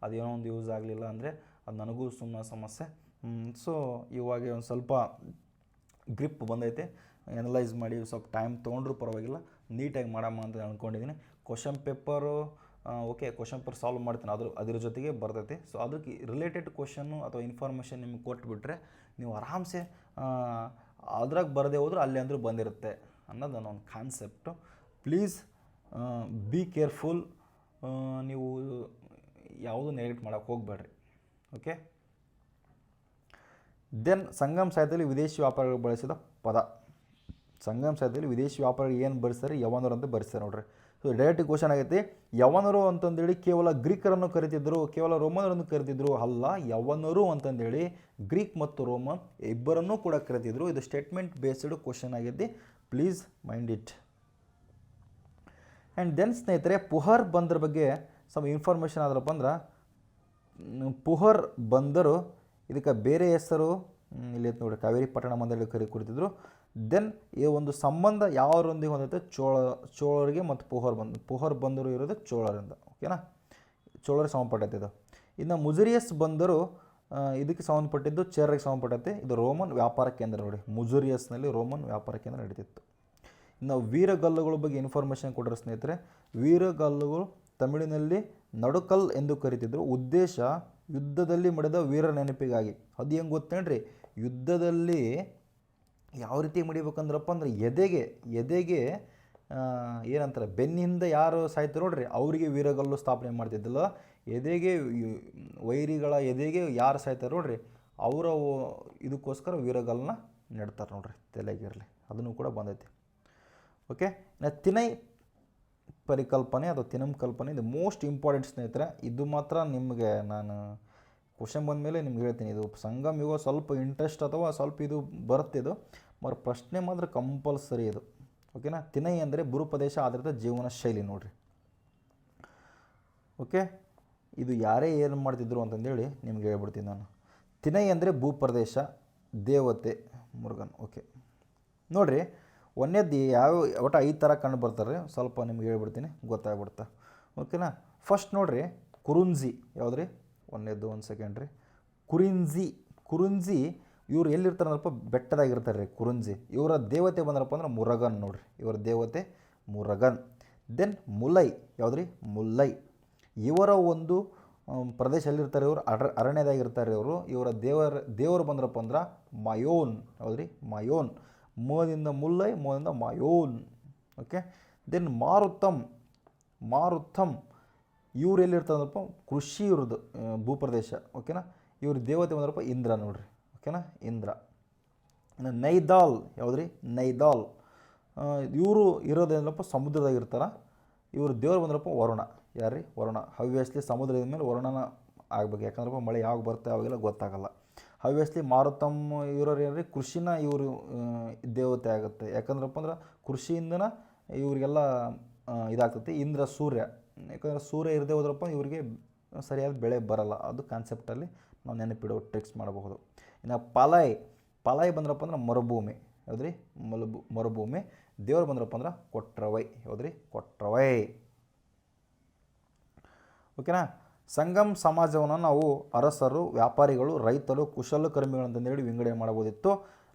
ಅದೇನೋ ಒಂದು ಯೂಸ್ ಆಗಲಿಲ್ಲ ಅಂದರೆ ಅದು ನನಗೂ ಸುಮ್ಮನೆ ಸಮಸ್ಯೆ. ಸೊ ಇವಾಗ ಒಂದು ಸ್ವಲ್ಪ ಗ್ರಿಪ್ ಬಂದೈತೆ. ಅನಲೈಸ್ ಮಾಡಿ ಸ್ವಲ್ಪ ಟೈಮ್ ತೊಗೊಂಡ್ರೂ ಪರವಾಗಿಲ್ಲ, ನೀಟಾಗಿ ಮಾಡಮ್ಮ ಅಂತ ಅಂದ್ಕೊಂಡಿದ್ದೀನಿ. Question paper okay, question paper solve ಮಾಡ್ತೀನಿ, ಅದ್ರ ಜೊತೆಗೆ ಬರ್ತೈತಿ. ಸೊ ಅದಕ್ಕೆ ರಿಲೇಟೆಡ್ ಕ್ವಶನ್ನು ಅಥವಾ ಇನ್ಫಾರ್ಮೇಷನ್ ನಿಮ್ಗೆ ಕೊಟ್ಬಿಟ್ರೆ ನೀವು ಆರಾಮ್ಸೆ ಅದ್ರಾಗ ಬರದೇ ಹೋದ್ರೆ ಅಲ್ಲಿ ಅಂದರೂ ಬಂದಿರುತ್ತೆ ಅನ್ನೋದು ನನ್ನೊಂದು ಕಾನ್ಸೆಪ್ಟು. Please be careful. ನೀವು ಯಾವುದೂ ನೆಗ್ಲೆಕ್ಟ್ ಮಾಡೋಕ್ಕೆ ಹೋಗಬೇಡ್ರಿ. ಓಕೆ, ದೆನ್ ಸಂಗಮ್ ಸಾಹಿತ್ಯದಲ್ಲಿ ವಿದೇಶಿ ವ್ಯಾಪಾರಿಗಳು ಬಳಸಿದ ಪದ. ಸಂಗಮ್ ಸಾಹಿತ್ಯದಲ್ಲಿ ವಿದೇಶಿ ವ್ಯಾಪಾರಿಗಳು ಏನು ಬಳಸ್ತಾರೆ? ಯವನರು ಅಂತ ಬಳಸ್ತಾರೆ ನೋಡ್ರಿ. ಸೊ ಡೈರೆಕ್ಟ್ ಕ್ವಶನ್ ಆಗೈತಿ. ಯವನರು ಅಂತಂದೇಳಿ ಕೇವಲ ಗ್ರೀಕರನ್ನು ಕರಿತಿದ್ರು, ಕೇವಲ ರೋಮನರನ್ನು ಕರಿತಿದ್ರು? ಅಲ್ಲ, ಯವನರು ಅಂತಂದೇಳಿ ಗ್ರೀಕ್ ಮತ್ತು ರೋಮನ್ ಇಬ್ಬರನ್ನೂ ಕೂಡ ಕರಿತಿದ್ರು. ಇದು ಸ್ಟೇಟ್ಮೆಂಟ್ ಬೇಸ್ಡ್ ಕ್ವಶನ್ ಆಗೈತಿ. Please mind it. And then ಸ್ನೇಹಿತರೆ, ಪುಹರ್ ಬಂದರ ಬಗ್ಗೆ ಸ್ವಲ್ಪ ಇನ್ಫಾರ್ಮೇಷನ್ ಆದ್ರಪ್ಪ ಅಂದ್ರೆ, ಪುಹರ್ ಬಂದರು ಇದಕ್ಕೆ ಬೇರೆ ಹೆಸರು ಇಲ್ಲಿ ನೋಡಿ, ಕಾವೇರಿ ಪಟ್ಟಣ ಮಂದಳಿ ಕುರಿತಿದ್ರು. ದೆನ್ ಈ ಒಂದು ಸಂಬಂಧ ಯಾವರೊಂದಿಗೆ ಹೊಂದೈತೆ? ಚೋಳರಿಗೆ ಮತ್ತು ಪುಹರ್ ಬಂದರು ಇರೋದು ಚೋಳರಿಂದ. ಓಕೆನಾ? ಚೋಳರಿಗೆ ಸಂಬಂಧಪಟ್ಟೈತೆ ಇದು. ಇನ್ನು ಮುಜುರಿಯಸ್ ಬಂದರು ಇದಕ್ಕೆ ಸಂಬಂಧಪಟ್ಟಿದ್ದು ಚೇರರಿಗೆ ಸಂಬಂಧಪಟ್ಟೈತೆ. ಇದು ರೋಮನ್ ವ್ಯಾಪಾರ ಕೇಂದ್ರ ನೋಡಿ, ಮುಜುರಿಯಸ್ನಲ್ಲಿ ರೋಮನ್ ವ್ಯಾಪಾರ ಕೇಂದ್ರ ನಡೀತಿತ್ತು. ಇನ್ನು ವೀರಗಲ್ಲುಗಳ ಬಗ್ಗೆ ಇನ್ಫಾರ್ಮೇಷನ್ ಕೊಟ್ಟರೆ ಸ್ನೇಹಿತರೆ, ವೀರಗಲ್ಲುಗಳು ತಮಿಳಿನಲ್ಲಿ ನಡುಕಲ್ ಎಂದು ಕರಿತಿದ್ರು. ಉದ್ದೇಶ ಯುದ್ಧದಲ್ಲಿ ಮಡಿದ ವೀರ ನೆನಪಿಗಾಗಿ. ಅದು ಹೆಂಗೆ ಗೊತ್ತೇನ್ರಿ? ಯುದ್ಧದಲ್ಲಿ ಯಾವ ರೀತಿ ಮಡಿಬೇಕಂದ್ರಪ್ಪ ಅಂದ್ರೆ ಎದೆಗೆ ಏನಂತಾರೆ, ಬೆನ್ನಿಂದ ಯಾರು ಸಾಯ್ತಾರೆ ನೋಡ್ರಿ, ಅವರಿಗೆ ವೀರಗಲ್ಲು ಸ್ಥಾಪನೆ ಮಾಡ್ತಿದ್ದಿಲ್ಲ. ಎದೆಗೆ ವೈರಿಗಳ ಎದೆಗೆ ಯಾರು ಸಾಯ್ತಾರೆ ನೋಡ್ರಿ, ಅವರ ಇದಕ್ಕೋಸ್ಕರ ವೀರಗಲ್ಲನ್ನ ನೆಡ್ತಾರೆ ನೋಡ್ರಿ, ತಲೆಗಿರಲಿ. ಅದನ್ನು ಕೂಡ ಬಂದೈತಿ. ಓಕೆ, ತಿನೈ ಪರಿಕಲ್ಪನೆ ಅಥವಾ ತಿನಂ ಕಲ್ಪನೆ ಇದು ಮೋಸ್ಟ್ ಇಂಪಾರ್ಟೆಂಟ್ ಸ್ನೇಹಿತರೆ. ಇದು ಮಾತ್ರ ನಿಮಗೆ ನಾನು ಕ್ವಶನ್ ಬಂದ ಮೇಲೆ ನಿಮ್ಗೆ ಹೇಳ್ತೀನಿ. ಇದು ಸಂಗಮ್ ಯುಗ ಸ್ವಲ್ಪ ಇಂಟ್ರೆಸ್ಟ್ ಅಥವಾ ಸ್ವಲ್ಪ ಇದು ಬರುತ್ತಿದ್ದು ಪ್ರಶ್ನೆ ಮಾತ್ರ ಕಂಪಲ್ಸರಿ ಇದು. ಓಕೆನಾ? ತಿನೈ ಅಂದರೆ ಭೂಪ್ರದೇಶ ಆಧಾರಿತ ಜೀವನ ಶೈಲಿ ನೋಡ್ರಿ. ಓಕೆ, ಇದು ಯಾರೇ ಏನು ಮಾಡ್ತಿದ್ರು ಅಂತಂದೇಳಿ ನಿಮ್ಗೆ ಹೇಳ್ಬಿಡ್ತೀನಿ ನಾನು. ತಿನೈ ಅಂದರೆ ಭೂಪ್ರದೇಶ, ದೇವತೆ ಮುರುಗನ್. ಓಕೆ ನೋಡಿರಿ, ಒಂದೇದ್ದು ಯಾವ ಒಟ್ಟು 5 ಥರ ಕಂಡು ಬರ್ತಾರೆ. ಸ್ವಲ್ಪ ನಿಮ್ಗೆ ಹೇಳ್ಬಿಡ್ತೀನಿ, ಗೊತ್ತಾಗ್ಬಿಡ್ತಾ. ಓಕೆನಾ? ಫಸ್ಟ್ ನೋಡಿರಿ, ಕುರುಂಜಿ. ಯಾವುದ್ರಿ? ಒಂದೇದ್ದು, ಒಂದು ಸೆಕೆಂಡ್ ರೀ. ಕುರುಂಜಿ ಇವ್ರು ಎಲ್ಲಿರ್ತಾರಪ್ಪ? ಬೆಟ್ಟದಾಗಿರ್ತಾರೆ ರೀ ಕುರುಂಜಿ. ಇವರ ದೇವತೆ ಬಂದ್ರಪ್ಪ ಅಂದ್ರೆ ಮುರಗನ್ ನೋಡ್ರಿ, ಇವರ ದೇವತೆ ಮುರಗನ್. ದೆನ್ ಮುಲೈ. ಯಾವುದ್ರಿ? ಮುಲ್ಲೈ. ಇವರ ಒಂದು ಪ್ರದೇಶ ಎಲ್ಲಿರ್ತಾರೆ? ಇವರು ಅರಣ್ಯದಾಗಿರ್ತಾರೆ ಇವರು. ಇವರ ದೇವರು ಬಂದ್ರಪ್ಪ ಅಂದ್ರೆ ಮಯೋನ್. ಯಾವುದ್ರಿ? ಮಯೋನ್. ಮೋದಿಂದ ಮುಲ್ಲೈ, ಮೋದಿಂದ ಮಯೋನ್. ಓಕೆ, ದೆನ್ ಮಾರುತ್ತಮ್ ಇವ್ರು ಎಲ್ಲಿರ್ತಾರಪ್ಪ? ಕೃಷಿ ಇವ್ರದ್ದು ಭೂಪ್ರದೇಶ. ಓಕೆನಾ? ಇವ್ರ ದೇವತೆ ಬಂದ್ರಪ್ಪ ಇಂದ್ರ ನೋಡ್ರಿ. ಓಕೆನಾ? ಇಂದ್ರ. ನೈದಾಲ್. ಯಾವುದ್ರಿ? ನೈದಾಲ್. ಇವರು ಇರೋದೇನಪ್ಪ? ಸಮುದ್ರದಾಗಿರ್ತಾರೆ. ಇವ್ರ ದೇವ್ರು ಬಂದ್ರಪ್ಪ ವರುಣ. ಯಾರ್ರಿ ವರುಣ. ಹವ್ಯಸ್ಲಿ ಸಮುದ್ರದ ಮೇಲೆ ವರುಣನ ಆಗ್ಬೇಕು, ಯಾಕಂದ್ರಪ್ಪ ಮಳೆ ಯಾವಾಗ ಬರುತ್ತೆ ಅವಾಗೆಲ್ಲ ಗೊತ್ತಾಗಲ್ಲ. ಹವ್ಯಸ್ಲಿ ಮಾರುತಮ್ ಇರೋರು ಏನ್ರಿ ಕೃಷಿನ ಇವರು ದೇವತೆ ಆಗುತ್ತೆ, ಯಾಕಂದ್ರಪ್ಪ ಅಂದ್ರೆ ಕೃಷಿಯಿಂದನ ಇವರಿಗೆಲ್ಲ ಇದಾಗ್ತೈತಿ. ಇಂದ್ರ ಸೂರ್ಯ, ಯಾಕಂದ್ರೆ ಸೂರ್ಯ ಇರದೇ ಹೋದ್ರಪ್ಪ ಇವರಿಗೆ ಸರಿಯಾದ ಬೆಳೆ ಬರಲ್ಲ. ಅದು ಕಾನ್ಸೆಪ್ಟಲ್ಲಿ ನಾವು ನೆನಪಿಡೋ ಟ್ರಿಕ್ಸ್ ಮಾಡಬಹುದು. ಇನ್ನು ಪಲಾಯ್ ಬಂದ್ರಪ್ಪ ಅಂದ್ರೆ ಮರುಭೂಮಿ, ಹೌದ್ರಿ ಮರುಭೂಮಿ. ದೇವ್ರು ಬಂದ್ರಪ್ಪ ಅಂದ್ರೆ ಕೊಟ್ರವೈ, ಹೌದ್ರಿ ಕೊಟ್ರವೈ. ಓಕೆನಾ. ಸಂಗಮ್ ಸಮಾಜವನ್ನು ನಾವು ಅರಸರು, ವ್ಯಾಪಾರಿಗಳು, ರೈತರು, ಕುಶಲಕರ್ಮಿಗಳಂತಂದೇಳಿ ವಿಂಗಡಣೆ ಮಾಡ್ಬೋದಿತ್ತು.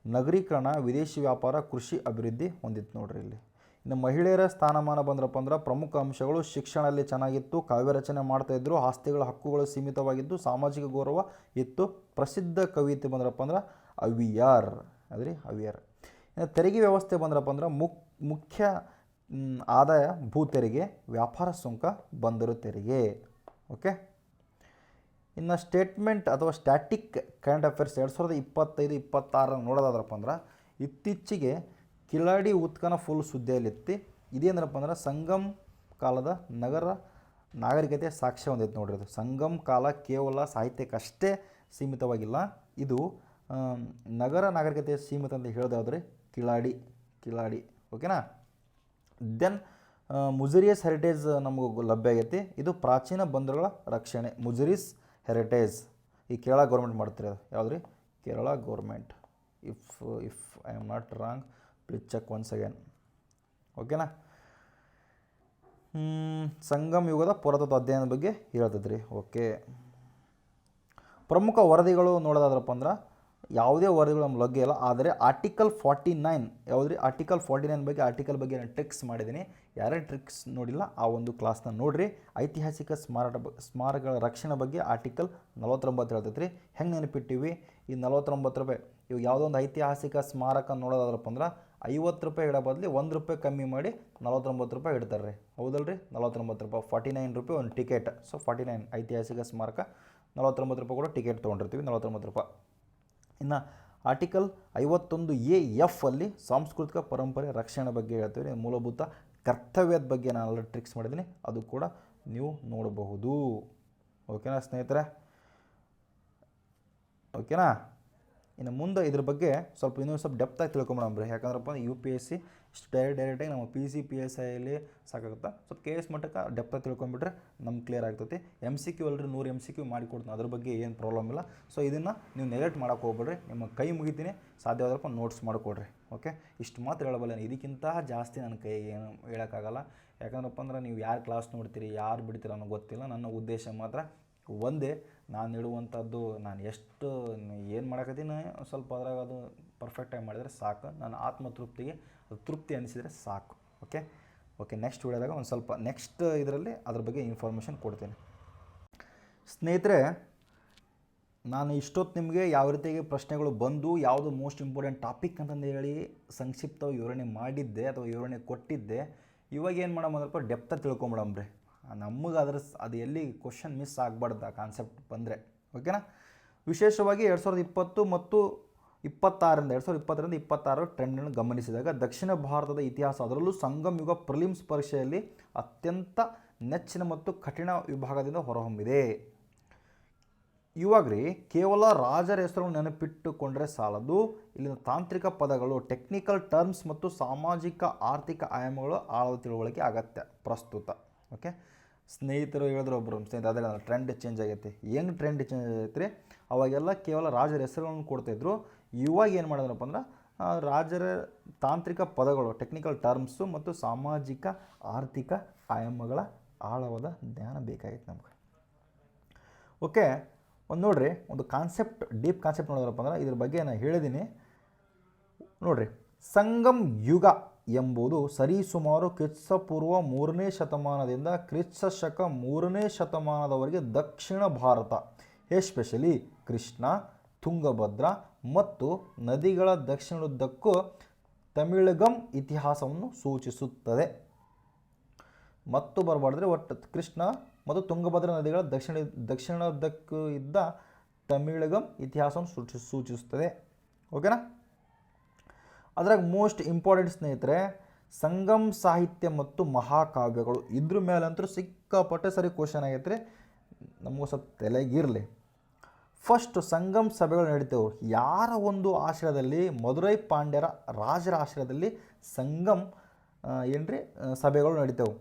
ನಗರೀಕರಣ, ವಿದೇಶಿ ವ್ಯಾಪಾರ, ಕೃಷಿ ಅಭಿವೃದ್ಧಿ ಹೊಂದಿತ್ತು ನೋಡ್ರಿ ಇಲ್ಲಿ. ಇನ್ನು ಮಹಿಳೆಯರ ಸ್ಥಾನಮಾನ ಬಂದ್ರಪ್ಪ ಅಂದ್ರೆ ಪ್ರಮುಖ ಅಂಶಗಳು ಶಿಕ್ಷಣದಲ್ಲಿ ಚೆನ್ನಾಗಿತ್ತು, ಕಾವ್ಯ ರಚನೆ ಮಾಡ್ತಾಯಿದ್ರು, ಆಸ್ತಿಗಳ ಹಕ್ಕುಗಳು ಸೀಮಿತವಾಗಿದ್ದು, ಸಾಮಾಜಿಕ ಗೌರವ ಇತ್ತು. ಪ್ರಸಿದ್ಧ ಕವಿತೆ ಬಂದ್ರಪ್ಪ ಅಂದ್ರೆ ಅವಿಯಾರ್, ಅದ್ರಿ ಅವಿಯಾರ್. ಇನ್ನು ತೆರಿಗೆ ವ್ಯವಸ್ಥೆ ಬಂದ್ರಪ್ಪ ಅಂದ್ರೆ ಮುಖ್ಯ ಆದಾಯ ಭೂ ತೆರಿಗೆ, ವ್ಯಾಪಾರ ಸುಂಕ, ಬಂದರು ತೆರಿಗೆ. ಓಕೆ. ಇನ್ನು ಸ್ಟೇಟ್ಮೆಂಟ್ ಅಥವಾ ಸ್ಟ್ಯಾಟಿಕ್ ಕರೆಂಟ್ ಅಫೇರ್ಸ್ 2025-26 ನೋಡೋದಾದ್ರಪ್ಪ ಅಂದ್ರೆ ಇತ್ತೀಚೆಗೆ ಕಿಲಾಡಿ ಉತ್ಖನನ ಫುಲ್ ಸುದ್ದಿಯಲ್ಲಿತ್ತು. ಇದೇನಪ್ಪ ಅಂದ್ರೆ ಸಂಗಮ್ ಕಾಲದ ನಾಗರಿಕತೆ ಸಾಕ್ಷ್ಯ ಹೊಂದೈತೆ ನೋಡ್ರಿ. ಅದು ಸಂಗಮ್ ಕಾಲ ಕೇವಲ ಸಾಹಿತ್ಯಕ್ಕಷ್ಟೇ ಸೀಮಿತವಾಗಿಲ್ಲ, ಇದು ನಗರ ನಾಗರಿಕತೆ ಸೀಮಿತ ಅಂತ ಹೇಳಿದಾದ್ರೆ ಕಿಲಾಡಿ. ಓಕೆನಾ. ದೆನ್ ಮುಜರಿಯಸ್ ಹೆರಿಟೇಜ್ ನಮಗೆ ಲಭ್ಯ ಆಗೈತಿ. ಇದು ಪ್ರಾಚೀನ ಬಂದರುಗಳ ರಕ್ಷಣೆ, ಮುಜರಿಸ್ ಹೆರಿಟೇಜ್. ಈ ಕೇರಳ ಗೌರ್ಮೆಂಟ್ ಮಾಡ್ತಿರೋದು, ಯಾವ್ದು ರೀ Kerala government. If I am not wrong, please check once again. ಓಕೆನಾ. ಸಂಗಮ್ ಯುಗದ ಪುರಾತತ್ವ ಅಧ್ಯಯನದ ಬಗ್ಗೆ ಹೇಳ್ತದ್ರಿ. ಓಕೆ. ಪ್ರಮುಖ ವರದಿಗಳು ನೋಡೋದಾದ್ರಪ್ಪ ಅಂದ್ರೆ ಯಾವುದೇ ವರದಿಗಳು ನಮ್ಮ ಲಗ್ಗೆ ಇಲ್ಲ, ಆದರೆ ಆರ್ಟಿಕಲ್ 49, ಯಾವುದ್ರಿ ಆರ್ಟಿಕಲ್ 49 ಆರ್ಟಿಕಲ್ ಬಗ್ಗೆ ನಾನು ಟ್ರಿಕ್ಸ್ ಮಾಡಿದ್ದೀನಿ. ಯಾರ್ಯಾರು ಟ್ರಿಕ್ಸ್ ನೋಡಿಲ್ಲ ಆ ಒಂದು ಕ್ಲಾಸ್ನ ನೋಡಿರಿ. ಐತಿಹಾಸಿಕ ಸ್ಮಾರಕಗಳ ರಕ್ಷಣೆ ಬಗ್ಗೆ ಆರ್ಟಿಕಲ್ 49 ಹೇಳ್ತೈತೆ ರೀ. ಹೆಂಗೆ ನೆನಪಿಟ್ಟಿವಿ ಈ 49 ರೂಪಾಯಿ. ಇವಾಗ ಯಾವುದೋ ಒಂದು ಐತಿಹಾಸಿಕ ಸ್ಮಾರಕ ನೋಡೋದಾದ್ರಪ್ಪ ಅಂದ್ರೆ 50 ರೂಪಾಯಿ ಇಡೋ ಬದಲು ₹1 ಕಮ್ಮಿ ಮಾಡಿ 49 ರೂಪಾಯಿ ಇಡ್ತಾರೆ ರೀ, ಹೌದಲ್ರಿ. 49 ರೂಪಾಯಿ, 49 ರೂಪಾಯಿ ಒಂದು ಟಿಕೆಟ್. ಸೊ 49 ಐತಿಹಾಸಿಕ ಸ್ಮಾರಕ, 49 ರೂಪಾಯಿ ಕೂಡ ಟಿಕೆಟ್ ತೊಗೊಂಡಿರ್ತೀವಿ, 49 ರೂಪಾಯಿ. ಇನ್ನು ಆರ್ಟಿಕಲ್ 51A(F) ಅಲ್ಲಿ ಸಾಂಸ್ಕೃತಿಕ ಪರಂಪರೆ ರಕ್ಷಣೆ ಬಗ್ಗೆ ಹೇಳ್ತೀವಿ. ಮೂಲಭೂತ ಕರ್ತವ್ಯದ ಬಗ್ಗೆ ನಾನು ಟ್ರಿಕ್ಸ್ ಮಾಡಿದ್ದೀನಿ, ಅದು ಕೂಡ ನೀವು ನೋಡಬಹುದು. ಓಕೆನಾ ಸ್ನೇಹಿತರೆ. ಓಕೆನಾ. ಇನ್ನು ಮುಂದೆ ಇದ್ರ ಬಗ್ಗೆ ಇನ್ನೂ ಸ್ವಲ್ಪ ಡೆಪ್ತಾಗಿ ತಿಳ್ಕೊಂಬಿಡಮ್ರಿ. ಯಾಕಂದ್ರಪ್ಪ UPSC ಇಷ್ಟು ಡೈರೆಕ್ಟಾಗಿ ನಮ್ಮ PCPSIಯಲ್ಲಿ ಸಾಕಾಗುತ್ತೆ. ಸ್ವಲ್ಪ KS ಮಟ್ಟಕ್ಕೆ ಡೆಪ್ತಾಗಿ ತಿಳ್ಕೊಂಬಿಟ್ರೆ ನಮ್ಗೆ ಕ್ಲಿಯರ್ ಆಗ್ತೈತಿ. MCQ ಅಲ್ರಿ 100 MCQ ಮಾಡಿಕೊಡ್ತೀನಿ, ಅದ್ರ ಬಗ್ಗೆ ಏನು ಪ್ರಾಬ್ಲಮ್ ಇಲ್ಲ. ಸೊ ಇದನ್ನು ನೀವು ನೆಗ್ಲೆಕ್ಟ್ ಮಾಡೋಕೆ ಹೋಗ್ಬೇಡ್ರಿ, ನಿಮ್ಮ ಕೈ ಮುಗಿತೀನಿ, ಸಾಧ್ಯವಾದ್ರಪ್ಪ ನೋಟ್ಸ್ ಮಾಡಿಕೊಡ್ರಿ. ಓಕೆ. ಇಷ್ಟು ಮಾತ್ರ ಹೇಳಬಲ್ಲ, ಇದಕ್ಕಿಂತ ಜಾಸ್ತಿ ನನ್ನ ಕೈ ಏನು ಹೇಳೋಕ್ಕಾಗಲ್ಲ. ಯಾಕಂದ್ರಪ್ಪ ಅಂದ್ರೆ ನೀವು ಯಾರು ಕ್ಲಾಸ್ ನೋಡ್ತೀರಿ, ಯಾರು ಬಿಡ್ತೀರ ಅನ್ನೋ ಗೊತ್ತಿಲ್ಲ. ನನ್ನ ಉದ್ದೇಶ ಮಾತ್ರ ಒಂದೇ, ನಾನು ಹೇಳುವಂಥದ್ದು ನಾನು ಎಷ್ಟು ಏನು ಮಾಡಕತ್ತೀನಿ ಸ್ವಲ್ಪ ಅದ್ರಾಗ ಅದು ಪರ್ಫೆಕ್ಟಾಗಿ ಮಾಡಿದರೆ ಸಾಕು. ನನ್ನ ಆತ್ಮತೃಪ್ತಿಗೆ ಅದು ತೃಪ್ತಿ ಅನಿಸಿದರೆ ಸಾಕು. ಓಕೆ. ನೆಕ್ಸ್ಟ್ ವಿಡಿಯೋದಾಗ ಒಂದು ಸ್ವಲ್ಪ ನೆಕ್ಸ್ಟ್ ಇದರಲ್ಲಿ ಅದ್ರ ಬಗ್ಗೆ ಇನ್ಫಾರ್ಮೇಷನ್ ಕೊಡ್ತೀನಿ. ಸ್ನೇಹಿತರೆ, ನಾನು ಇಷ್ಟೊತ್ತು ನಿಮಗೆ ಯಾವ ರೀತಿಯಾಗಿ ಪ್ರಶ್ನೆಗಳು ಬಂದು ಯಾವುದು ಮೋಸ್ಟ್ ಇಂಪಾರ್ಟೆಂಟ್ ಟಾಪಿಕ್ ಅಂತಂದು ಹೇಳಿ ಸಂಕ್ಷಿಪ್ತವಾಗಿ ವಿವರಣೆ ಮಾಡಿದ್ದೆ ಅಥವಾ ವಿವರಣೆ ಕೊಟ್ಟಿದ್ದೆ. ಇವಾಗ ಏನು ಮಾಡೋಮಂದ್ರಪ್ಪ ಡೆಪ್ತಾಗಿ ತಿಳ್ಕೊಂಬಿಡಮ್ರಿ. ನಮಗೆ ಅದು ಎಲ್ಲಿ ಕ್ವಶನ್ ಮಿಸ್ ಆಗಬಾರ್ದು ಆ ಕಾನ್ಸೆಪ್ಟ್ ಬಂದರೆ. ಓಕೆನಾ. ವಿಶೇಷವಾಗಿ 2020 ಮತ್ತು 2020-26 ಟ್ರೆಂಡನ್ನು ಗಮನಿಸಿದಾಗ ದಕ್ಷಿಣ ಭಾರತದ ಇತಿಹಾಸ, ಅದರಲ್ಲೂ ಸಂಗಮ್ ಯುಗ ಪ್ರಿಲಿಮ್ಸ್ ಪರೀಕ್ಷೆಯಲ್ಲಿ ಅತ್ಯಂತ ನೆಚ್ಚಿನ ಮತ್ತು ಕಠಿಣ ವಿಭಾಗದಿಂದ ಹೊರಹೊಮ್ಮಿದೆ. ಇವಾಗ್ರಿ ಕೇವಲ ರಾಜರ ಹೆಸರುಗಳನ್ನು ನೆನಪಿಟ್ಟುಕೊಂಡ್ರೆ ಸಾಲದು. ಇಲ್ಲಿನ ತಾಂತ್ರಿಕ ಪದಗಳು, ಟೆಕ್ನಿಕಲ್ ಟರ್ಮ್ಸ್ ಮತ್ತು ಸಾಮಾಜಿಕ ಆರ್ಥಿಕ ಆಯಾಮಗಳು ಆಳದ ತಿಳುವಳಿಕೆ ಅಗತ್ಯ ಪ್ರಸ್ತುತ. ಓಕೆ. ಸ್ನೇಹಿತರು ಹೇಳಿದ್ರು ಒಬ್ಬರು ಸ್ನೇಹಿತರು, ಅದೇ ಟ್ರೆಂಡ್ ಚೇಂಜ್ ಆಗೈತೆ. ಹೆಂಗೆ ಟ್ರೆಂಡ್ ಚೇಂಜ್ ಆಗೈತೆ ರೀ, ಅವಾಗೆಲ್ಲ ಕೇವಲ ರಾಜರ ಹೆಸರುಗಳನ್ನು ಕೊಡ್ತಾಯಿದ್ರು. ಇವಾಗ ಏನು ಮಾಡಿದ್ರಪ್ಪ ಅಂದ್ರೆ ರಾಜರ ತಾಂತ್ರಿಕ ಪದಗಳು, ಟೆಕ್ನಿಕಲ್ ಟರ್ಮ್ಸು ಮತ್ತು ಸಾಮಾಜಿಕ ಆರ್ಥಿಕ ಆಯಾಮಗಳ ಆಳವಾದ ಜ್ಞಾನ ಬೇಕಾಗಿತ್ತು ನಮ್ಗೆ. ಓಕೆ. ನೋಡ್ರಿ, ಒಂದು ಕಾನ್ಸೆಪ್ಟ್, ಡೀಪ್ ಕಾನ್ಸೆಪ್ಟ್ ನೋಡಿದ್ರಪ್ಪ ಅಂದ್ರೆ ಇದ್ರ ಬಗ್ಗೆ ನಾನು ಹೇಳಿದ್ದೀನಿ ನೋಡ್ರಿ. ಸಂಗಮ್ ಯುಗ ಎಂಬುದು ಸರಿಸುಮಾರು ಕ್ರಿಸ್ತಪೂರ್ವ 3ನೇ ಶತಮಾನದಿಂದ ಕ್ರಿಸ್ತಶಕ 3ನೇ ಶತಮಾನದವರೆಗೆ ದಕ್ಷಿಣ ಭಾರತ, ಎಸ್ಪೆಷಲಿ ಕೃಷ್ಣ, ತುಂಗಭದ್ರಾ ಮತ್ತು ನದಿಗಳ ದಕ್ಷಿಣದುದ್ದಕ್ಕೂ ತಮಿಳಗಂ ಇತಿಹಾಸವನ್ನು ಸೂಚಿಸುತ್ತದೆ. ಮತ್ತು ಬರಬಾರ್ದ್ರೆ ಒಟ್ಟು ಕೃಷ್ಣ ಮತ್ತು ತುಂಗಭದ್ರಾ ನದಿಗಳ ದಕ್ಷಿಣದಕ್ಕೂ ಇದ್ದ ತಮಿಳಗಂ ಇತಿಹಾಸವನ್ನು ಸೂಚಿಸುತ್ತದೆ. ಓಕೆನಾ. ಅದ್ರಾಗ ಮೋಸ್ಟ್ ಇಂಪಾರ್ಟೆಂಟ್ ಸ್ನೇಹಿತರೆ ಸಂಗಮ್ ಸಾಹಿತ್ಯ ಮತ್ತು ಮಹಾಕಾವ್ಯಗಳು. ಇದ್ರ ಮೇಲಂತೂ ಸಿಕ್ಕಾಪಟ್ಟೆ ಸರಿ ಕ್ವಶನ್ ಆಗೈತೆ ರೀ, ನಮಗೂ ಸ್ವಲ್ಪ ತಲೆಗಿರಲಿ. ಫಸ್ಟ್ ಸಂಗಮ್ ಸಭೆಗಳು ನಡೀತೇವೆ ಯಾರ ಒಂದು ಆಶ್ರಯದಲ್ಲಿ? ಮದುರೈ ಪಾಂಡ್ಯರ ರಾಜರ ಆಶ್ರಯದಲ್ಲಿ ಸಂಗಮ್ ಏನ್ರಿ ಸಭೆಗಳು ನಡೀತೇವೆ.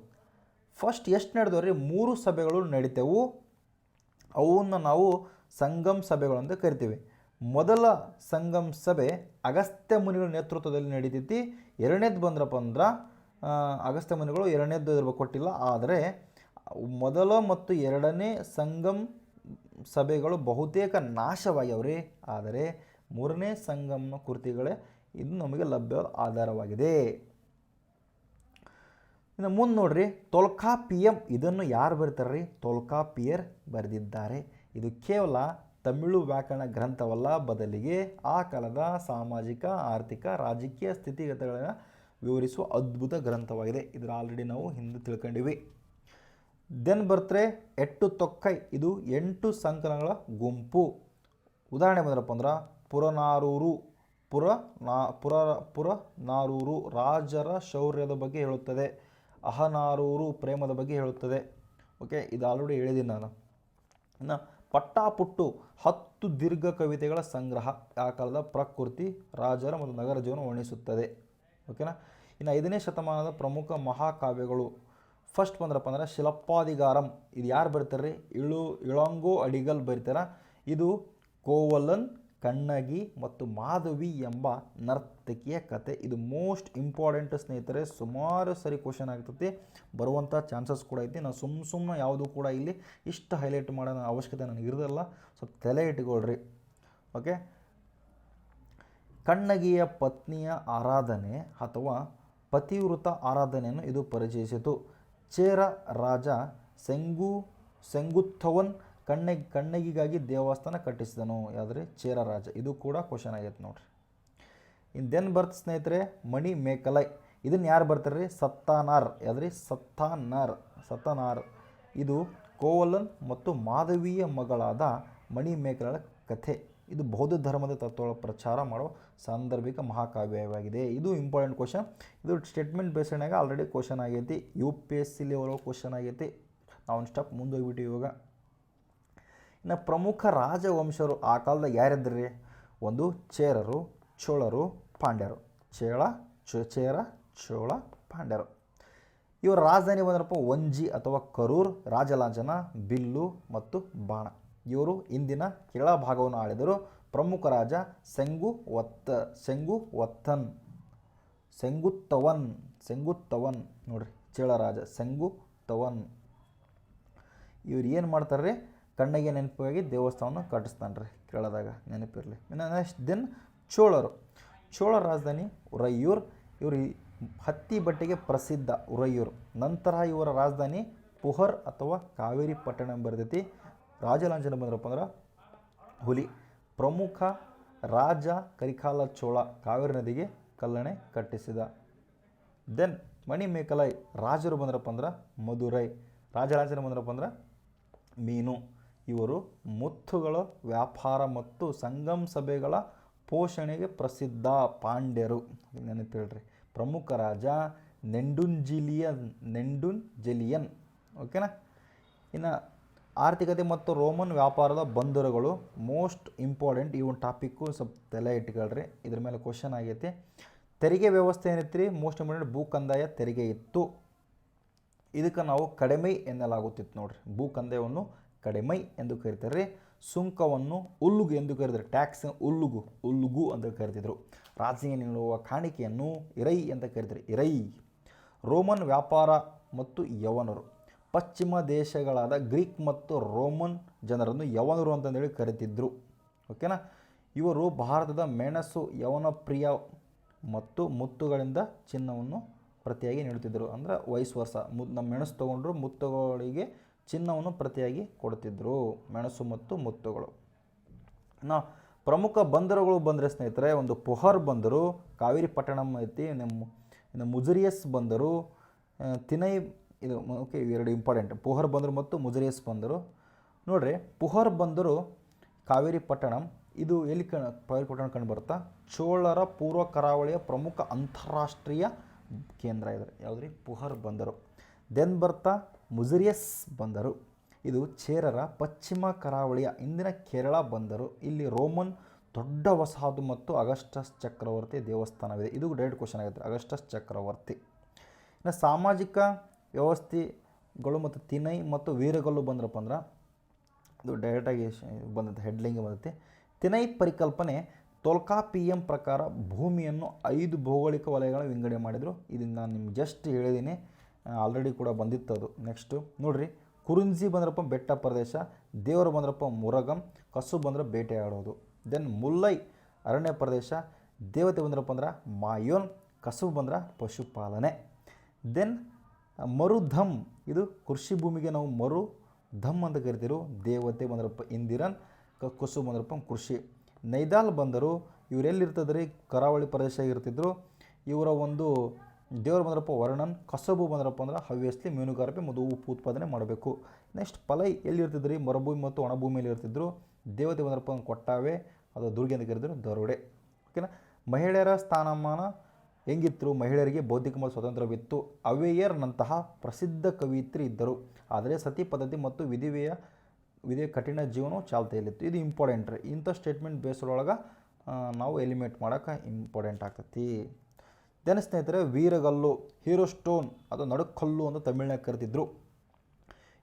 ಫಸ್ಟ್ ಎಷ್ಟು ನಡೆದವು ರೀ? 3 ಸಭೆಗಳು ನಡೀತೇವು. ಅವನ್ನ ನಾವು ಸಂಗಮ್ ಸಭೆಗಳು ಅಂತ ಕರಿತೀವಿ. ಮೊದಲ ಸಂಗಮ್ ಸಭೆ ಅಗಸ್ತ್ಯ ಮುನಿಗಳ ನೇತೃತ್ವದಲ್ಲಿ ನಡೀತೈತಿ. ಎರಡನೇದು ಬಂದ್ರಪ್ಪ ಅಂದ್ರೆ ಅಗಸ್ತ್ಯ ಮುನಿಗಳು ಎರಡನೇದು ಕೊಟ್ಟಿಲ್ಲ, ಆದರೆ ಮೊದಲ ಮತ್ತು ಎರಡನೇ ಸಂಗಮ್ ಸಭೆಗಳು ಬಹುತೇಕ ನಾಶವಾಗ್ಯವ್ರಿ. ಆದರೆ ಮೂರನೇ ಸಂಗಮ ಕೃತಿಗಳೇ ಇದು ನಮಗೆ ಲಭ್ಯವಾದ ಆಧಾರವಾಗಿದೆ. ಇನ್ನು ಮುಂದೆ ನೋಡ್ರಿ, ತೊಲ್ಕಾಪಿಯಂ. ಇದನ್ನು ಯಾರು ಬರೀತಾರೆ ರೀ? ತೊಲ್ಕಾಪಿಯರ್ ಬರೆದಿದ್ದಾರೆ. ಇದು ಕೇವಲ ತಮಿಳು ವ್ಯಾಕರಣ ಗ್ರಂಥವಲ್ಲ, ಬದಲಿಗೆ ಆ ಕಾಲದ ಸಾಮಾಜಿಕ, ಆರ್ಥಿಕ, ರಾಜಕೀಯ ಸ್ಥಿತಿಗತಿಗಳನ್ನು ವಿವರಿಸುವ ಅದ್ಭುತ ಗ್ರಂಥವಾಗಿದೆ. ಇದರ ಆಲ್ರೆಡಿ ನಾವು ಹಿಂದೆ ತಿಳ್ಕೊಂಡಿವಿ. ದೆನ್ ಬರ್ತಾರೆ ಎಟ್ಟು ತೊಕ್ಕೈ. ಇದು 8 ಸಂಕಲನಗಳ ಗುಂಪು. ಉದಾಹರಣೆ ಬಂದ್ರಪ್ಪ ಅಂದ್ರೆ ಪುರನಾರೂರು ರಾಜರ ಶೌರ್ಯದ ಬಗ್ಗೆ ಹೇಳುತ್ತದೆ. ಅಹನಾರೂರು ಪ್ರೇಮದ ಬಗ್ಗೆ ಹೇಳುತ್ತದೆ. ಓಕೆ, ಇದು ಆಲ್ರೆಡಿ ಹೇಳಿದ್ದೀನಿ ನಾನು. ಇನ್ನು ಪಟ್ಟಾಪುಟ್ಟು 10 ದೀರ್ಘ ಕವಿತೆಗಳ ಸಂಗ್ರಹ. ಆ ಕಾಲದ ಪ್ರಕೃತಿ, ರಾಜರ ಮತ್ತು ನಗರ ಜೀವನ ವರ್ಣಿಸುತ್ತದೆ. ಓಕೆನಾ. ಇನ್ನು 5ನೇ ಶತಮಾನದ ಪ್ರಮುಖ ಮಹಾಕಾವ್ಯಗಳು. ಫಸ್ಟ್ ಬಂದ್ರಪ್ಪ ಅಂದ್ರೆ ಶಿಲಪ್ಪಾದಿಗಾರಂ. ಇದು ಯಾರು ಬರೀತಾರೆ ರೀ? ಇಳಂಗೋ ಅಡಿಗಲ್ ಬರೀತಾರೆ. ಇದು ಕೋವಲನ್, ಕಣ್ಣಗಿ ಮತ್ತು ಮಾಧವಿ ಎಂಬ ನರ್ತಕಿಯ ಕತೆ. ಇದು ಮೋಸ್ಟ್ ಇಂಪಾರ್ಟೆಂಟ್ ಸ್ನೇಹಿತರೆ. ಸುಮಾರು ಸರಿ ಕ್ವಶನ್ ಆಗ್ತೈತಿ, ಬರುವಂಥ ಚಾನ್ಸಸ್ ಕೂಡ ಐತಿ. ನಾನು ಸುಮ್ಮನೆ ಯಾವುದೂ ಕೂಡ ಇಲ್ಲಿ ಇಷ್ಟು ಹೈಲೈಟ್ ಮಾಡೋ ಅವಶ್ಯಕತೆ ನನಗೆ ಇರೋದಲ್ಲ, ಸ್ವಲ್ಪ ತಲೆ ಇಟ್ಕೊಳ್ರಿ. ಓಕೆ. ಕಣ್ಣಗಿಯ ಪತ್ನಿಯ ಆರಾಧನೆ ಅಥವಾ ಪತಿವೃತ ಆರಾಧನೆಯನ್ನು ಇದು ಪರಿಚಯಿಸಿತು. ಚೇರ ರಾಜ ಸೆಂಗುತ್ತವನ್ ಕಣ್ಣಗಿಗಾಗಿ ದೇವಸ್ಥಾನ ಕಟ್ಟಿಸಿದನು. ಯಾವುದ್ರಿ? ಚೇರ ರಾಜ. ಇದು ಕೂಡ ಕ್ವಶನ್ ಆಗೈತೆ ನೋಡ್ರಿ. ಇನ್ನು ದೆನ್ ಬರ್ತ್ ಸ್ನೇಹಿತರೆ ಮಣಿ ಮೇಕಲೈ. ಇದನ್ನು ಯಾರು ಬರ್ತಾರೆ ರೀ? ಸತ್ತಾನಾರ್. ಯಾವುದ್ರಿ? ಸತ್ತಾನಾರ್. ಇದು ಕೋವಲನ್ ಮತ್ತು ಮಾಧವಿಯ ಮಗಳಾದ ಮಣಿ ಮೇಕಲಳ ಕಥೆ. ಇದು ಬೌದ್ಧ ಧರ್ಮದ ತತ್ವಗಳ ಪ್ರಚಾರ ಮಾಡೋ ಸಾಂದರ್ಭಿಕ ಮಹಾಕಾವ್ಯವಾಗಿದೆ. ಇದು ಇಂಪಾರ್ಟೆಂಟ್ ಕ್ವಶನ್. ಇದು ಸ್ಟೇಟ್ಮೆಂಟ್ ಬೇಸ್ಡ್ನಾಗ ಆಲ್ರೆಡಿ ಕ್ವಶನ್ ಆಗೈತಿ. UPSC ಲೆವೆಲ್ ಕ್ವಶನ್ ಆಗೈತಿ. ನಾವು ಒಂದು ಸ್ಟೆಪ್ ಮುಂದೆ ಹೋಗ್ಬಿಟ್ಟು ಇವಾಗ. ಇನ್ನು ಪ್ರಮುಖ ರಾಜವಂಶರು ಆ ಕಾಲದಾಗ ಯಾರಿದ್ರಿ? ಒಂದು ಚೇರರು, ಚೋಳರು, ಪಾಂಡ್ಯರು. ಚೇರ, ಚೋಳ, ಪಾಂಡ್ಯರು. ಇವರ ರಾಜಧಾನಿ ಬಂದ್ರಪ್ಪ ವಂಜಿ ಅಥವಾ ಕರೂರ್. ರಾಜಲಾಂಛನ ಬಿಲ್ಲು ಮತ್ತು ಬಾಣ. ಇವರು ಇಂದಿನ ಕೆಳಭಾಗವನ್ನು ಆಳಿದರು. ಪ್ರಮುಖ ರಾಜ ಸೆಂಗುತ್ತವನ್ ನೋಡ್ರಿ, ಚೇಳ ರಾಜ ಸೆಂಗುತ್ತವನ್. ಇವ್ರು ಏನು ಮಾಡ್ತಾರೆ ರೀ? ಕಣ್ಣಿಗೆ ನೆನಪಿಗಾಗಿ ದೇವಸ್ಥಾನವನ್ನು ಕಟ್ಟಿಸ್ತಾನೆ ರೀ, ಕೇಳದಾಗ ನೆನಪಿರಲಿ. ಇನ್ನು ನೆಕ್ಸ್ಟ್ ದೆನ್ ಚೋಳರು. ಚೋಳ ರಾಜಧಾನಿ ಉರಯ್ಯೂರ್. ಇವರು ಹತ್ತಿ ಬಟ್ಟೆಗೆ ಪ್ರಸಿದ್ಧ ಉರಯ್ಯೂರು. ನಂತರ ಇವರ ರಾಜಧಾನಿ ಪುಹರ್ ಅಥವಾ ಕಾವೇರಿ ಪಟ್ಟಣ ಬರ್ತೈತಿ. ರಾಜಲಾಂಛನ ಬಂದ್ರಪ್ಪ ಅಂದ್ರೆ ಹುಲಿ. ಪ್ರಮುಖ ರಾಜ ಕರಿಕಾಲ ಚೋಳ ಕಾವೇರಿ ನದಿಗೆ ಕಲ್ಲಣೆ ಕಟ್ಟಿಸಿದ. ದೆನ್ ಮಣಿ ಮೇಕಲೈ. ರಾಜರು ಬಂದ್ರಪ್ಪ ಅಂದ್ರೆ ಮದುರೈ. ರಾಜಲಾಂಛನ ಬಂದ್ರಪ್ಪ ಅಂದ್ರೆ ಮೀನು. ಇವರು ಮುತ್ತುಗಳ ವ್ಯಾಪಾರ ಮತ್ತು ಸಂಗಮ್ ಸಭೆಗಳ ಪೋಷಣೆಗೆ ಪ್ರಸಿದ್ಧ ಪಾಂಡ್ಯರು. ನೆನಪಿಳ್ರಿ. ಪ್ರಮುಖ ರಾಜ ನೆಂಡುಂಜೆಲಿಯನ್. ಓಕೆನಾ. ಇನ್ನು ಆರ್ಥಿಕತೆ ಮತ್ತು ರೋಮನ್ ವ್ಯಾಪಾರದ ಬಂದರುಗಳು ಮೋಸ್ಟ್ ಇಂಪಾರ್ಟೆಂಟ್. ಈ ಒಂದು ಟಾಪಿಕ್ಕು ಸ್ವಲ್ಪ ತಲೆ ಇಟ್ಕೊಳ್ರಿ, ಇದ್ರ ಮೇಲೆ ಕ್ವಶನ್ ಆಗೈತಿ. ತೆರಿಗೆ ವ್ಯವಸ್ಥೆ ಏನೈತಿ ರೀ? ಮೋಸ್ಟ್ ಇಂಪಾರ್ಟೆಂಟ್ ಭೂ ಕಂದಾಯ ತೆರಿಗೆ ಇತ್ತು. ಇದಕ್ಕೆ ನಾವು ಕಡಿಮೆ ಎನ್ನಲಾಗುತ್ತಿತ್ತು ನೋಡ್ರಿ. ಭೂ ಕಂದಾಯವನ್ನು ಕಡಿಮೆ ಎಂದು ಕರೀತಾರೆ ರೀ. ಸುಂಕವನ್ನು ಉಲ್ಲುಗು ಎಂದು ಕರೀತಾರೆ. ಟ್ಯಾಕ್ಸ್ ಉಲ್ಲುಗು ಅಂತ ಕರೀತಿದ್ರು. ರಾಜ್ಯ ನೀಡುವ ಕಾಣಿಕೆಯನ್ನು ಇರೈ ಅಂತ ಕರೀತಾರೆ, ಇರೈ. ರೋಮನ್ ವ್ಯಾಪಾರ ಮತ್ತು ಯವನರು. ಪಶ್ಚಿಮ ದೇಶಗಳಾದ ಗ್ರೀಕ್ ಮತ್ತು ರೋಮನ್ ಜನರನ್ನು ಯವನರು ಅಂತಂದೇಳಿ ಕರೀತಿದ್ರು. ಓಕೆನಾ. ಇವರು ಭಾರತದ ಮೆಣಸು, ಯವನ ಪ್ರಿಯ ಮತ್ತು ಮುತ್ತುಗಳಿಂದ ಚಿನ್ನವನ್ನು ಪ್ರತಿಯಾಗಿ ನೀಡುತ್ತಿದ್ದರು. ಅಂದರೆ ವೈಸ್ ವರ್ಷ. ನಮ್ಮ ಮೆಣಸು ತೊಗೊಂಡ್ರು, ಮುತ್ತುಗಳಿಗೆ ಚಿನ್ನವನ್ನು ಪ್ರತಿಯಾಗಿ ಕೊಡ್ತಿದ್ರು. ಮೆಣಸು ಮತ್ತು ಮುತ್ತುಗಳು. ಪ್ರಮುಖ ಬಂದರುಗಳು ಬಂದರೆ ಸ್ನೇಹಿತರೆ, ಒಂದು ಪುಹರ್ ಬಂದರು, ಕಾವೇರಿ ಪಟ್ಟಣಂ ಐತಿ. ಇನ್ನು ಮುಜರಿಯಸ್ ಬಂದರು, ತಿನೈ. ಇದು ಓಕೆ, ಇವೆರಡು ಇಂಪಾರ್ಟೆಂಟ್. ಪುಹರ್ ಬಂದರು ಮತ್ತು ಮುಜರಿಯಸ್ ಬಂದರು. ನೋಡ್ರಿ, ಪುಹರ್ ಬಂದರು ಕಾವೇರಿ ಪಟ್ಟಣಂ. ಇದು ಎಲ್ಲಿ ಕಾವೇರಿ ಪಟ್ಟಣ ಕಂಡು ಬರುತ್ತಾ? ಚೋಳರ ಪೂರ್ವ ಕರಾವಳಿಯ ಪ್ರಮುಖ ಅಂತಾರಾಷ್ಟ್ರೀಯ ಕೇಂದ್ರ ಇದೆ. ಯಾವುದ್ರಿ? ಪುಹರ್ ಬಂದರು. ದೆನ್ ಬರ್ತಾ ಮುಜಿರಿಯಸ್ ಬಂದರು. ಇದು ಚೇರರ ಪಶ್ಚಿಮ ಕರಾವಳಿಯ ಇಂದಿನ ಕೇರಳ ಬಂದರು. ಇಲ್ಲಿ ರೋಮನ್ ದೊಡ್ಡ ವಸಾಹತು ಮತ್ತು ಅಗಸ್ಟಸ್ ಚಕ್ರವರ್ತಿ ದೇವಸ್ಥಾನವಿದೆ. ಇದು ಡೈರೆಕ್ಟ್ ಕ್ವಶನ್ ಆಗುತ್ತೆ, ಅಗಸ್ಟಸ್ ಚಕ್ರವರ್ತಿ. ಇನ್ನು ಸಾಮಾಜಿಕ ವ್ಯವಸ್ಥೆಗಳು ಮತ್ತು ತಿನೈ ಮತ್ತು ವೀರಗಲ್ಲು ಬಂದ್ರಪ್ಪ ಅಂದ್ರೆ ಇದು ಡೈರೆಕ್ಟಾಗಿ ಬಂದೈತೆ, ಹೆಡ್ಲಿಂಗ್ ಬಂದೈತೆ. ತಿನೈ ಪರಿಕಲ್ಪನೆ ತೊಲ್ಕಾಪಿಯಂ ಪ್ರಕಾರ ಭೂಮಿಯನ್ನು 5 ಭೌಗೋಳಿಕ ವಲಯಗಳ ವಿಂಗಡಣೆ ಮಾಡಿದರು. ಇದನ್ನು ನಾನು ನಿಮ್ಗೆ ಜಸ್ಟ್ ಹೇಳಿದ್ದೀನಿ, ಆಲ್ರೆಡಿ ಕೂಡ ಬಂದಿತ್ತು ಅದು. ನೆಕ್ಸ್ಟು ನೋಡಿರಿ, ಕುರುಂಜಿ ಬಂದ್ರಪ್ಪ ಬೆಟ್ಟ ಪ್ರದೇಶ, ದೇವರು ಬಂದ್ರಪ್ಪ ಮುರಗಂ, ಕಸು ಬಂದ್ರೆ ಬೇಟೆಯಾಡೋದು. ದೆನ್ ಮುಲ್ಲೈ ಅರಣ್ಯ ಪ್ರದೇಶ, ದೇವತೆ ಬಂದ್ರಪ್ಪ ಅಂದ್ರೆ ಮಾಯೋನ್, ಕಸು ಬಂದ್ರೆ ಪಶುಪಾಲನೆ. ದೆನ್ ಮರುಧಮ್, ಇದು ಕೃಷಿ ಭೂಮಿಗೆ ನಾವು ಮರುಧಮ್ ಅಂತ ಕರಿತೀರು. ದೇವತೆ ಬಂದ್ರಪ್ಪ ಇಂದಿರನ್, ಕಸು ಬಂದ್ರಪ್ಪ ಕೃಷಿ. ನೈದಾಲ್ ಬಂದರು, ಇವರೆಲ್ಲಿರ್ತದ್ರಿ ಕರಾವಳಿ ಪ್ರದೇಶ ಇರ್ತಿದ್ರು. ಇವರ ಒಂದು ದೇವರು ಬಂದ್ರಪ್ಪ ವರ್ಣನ್, ಕಸಬು ಬಂದ್ರಪ್ಪ ಅಂದ್ರೆ ಹವ್ಯಸ್ಲಿ ಮೀನುಗಾರಿಕೆ ಮತ್ತು ಉಪ್ಪು ಉತ್ಪಾದನೆ ಮಾಡಬೇಕು. ನೆಕ್ಸ್ಟ್ ಪಲೈ ಎಲ್ಲಿರ್ತಿದ್ರಿ ಮರುಭೂಮಿ ಮತ್ತು ಒಣಭೂಮಿಯಲ್ಲಿ ಇರ್ತಿದ್ರು. ದೇವತೆ ಬಂದ್ರಪ್ಪ ಕೊಟ್ಟಾವೆ, ಅದು ದುರ್ಗೆ ಅಂತ ಕರೆದ್ರು ದರೋಡೆ. ಓಕೆನಾ. ಮಹಿಳೆಯರ ಸ್ಥಾನಮಾನ ಹೆಂಗಿತ್ತು, ಮಹಿಳೆಯರಿಗೆ ಬೌದ್ಧಿಕ ಮತ್ತು ಸ್ವತಂತ್ರವಿತ್ತು. ಅವೇಯರ್ನಂತಹ ಪ್ರಸಿದ್ಧ ಕವಿಯತ್ರಿ ಇದ್ದರು, ಆದರೆ ಸತಿ ಪದ್ಧತಿ ಮತ್ತು ವಿಧಿಯ ಕಠಿಣ ಜೀವನವು ಚಾಲ್ತಿಯಲ್ಲಿತ್ತು. ಇದು ಇಂಪಾರ್ಟೆಂಟ್ ರೀ, ಇಂಥ ಸ್ಟೇಟ್ಮೆಂಟ್ ಬೇಸ್ರೊಳಗೆ ನಾವು ಎಲಿಮಿನೇಟ್ ಮಾಡೋಕೆ ಇಂಪಾರ್ಟೆಂಟ್ ಆಗ್ತೈತಿ. ದೆನ್ ಸ್ನೇಹಿತರೆ, ವೀರಗಲ್ಲು ಹೀರೋ ಸ್ಟೋನ್, ಅದು ನಡುಕಲ್ಲು ಅಂತ ತಮಿಳಿನಾಗ ಕರೆದಿದ್ರು.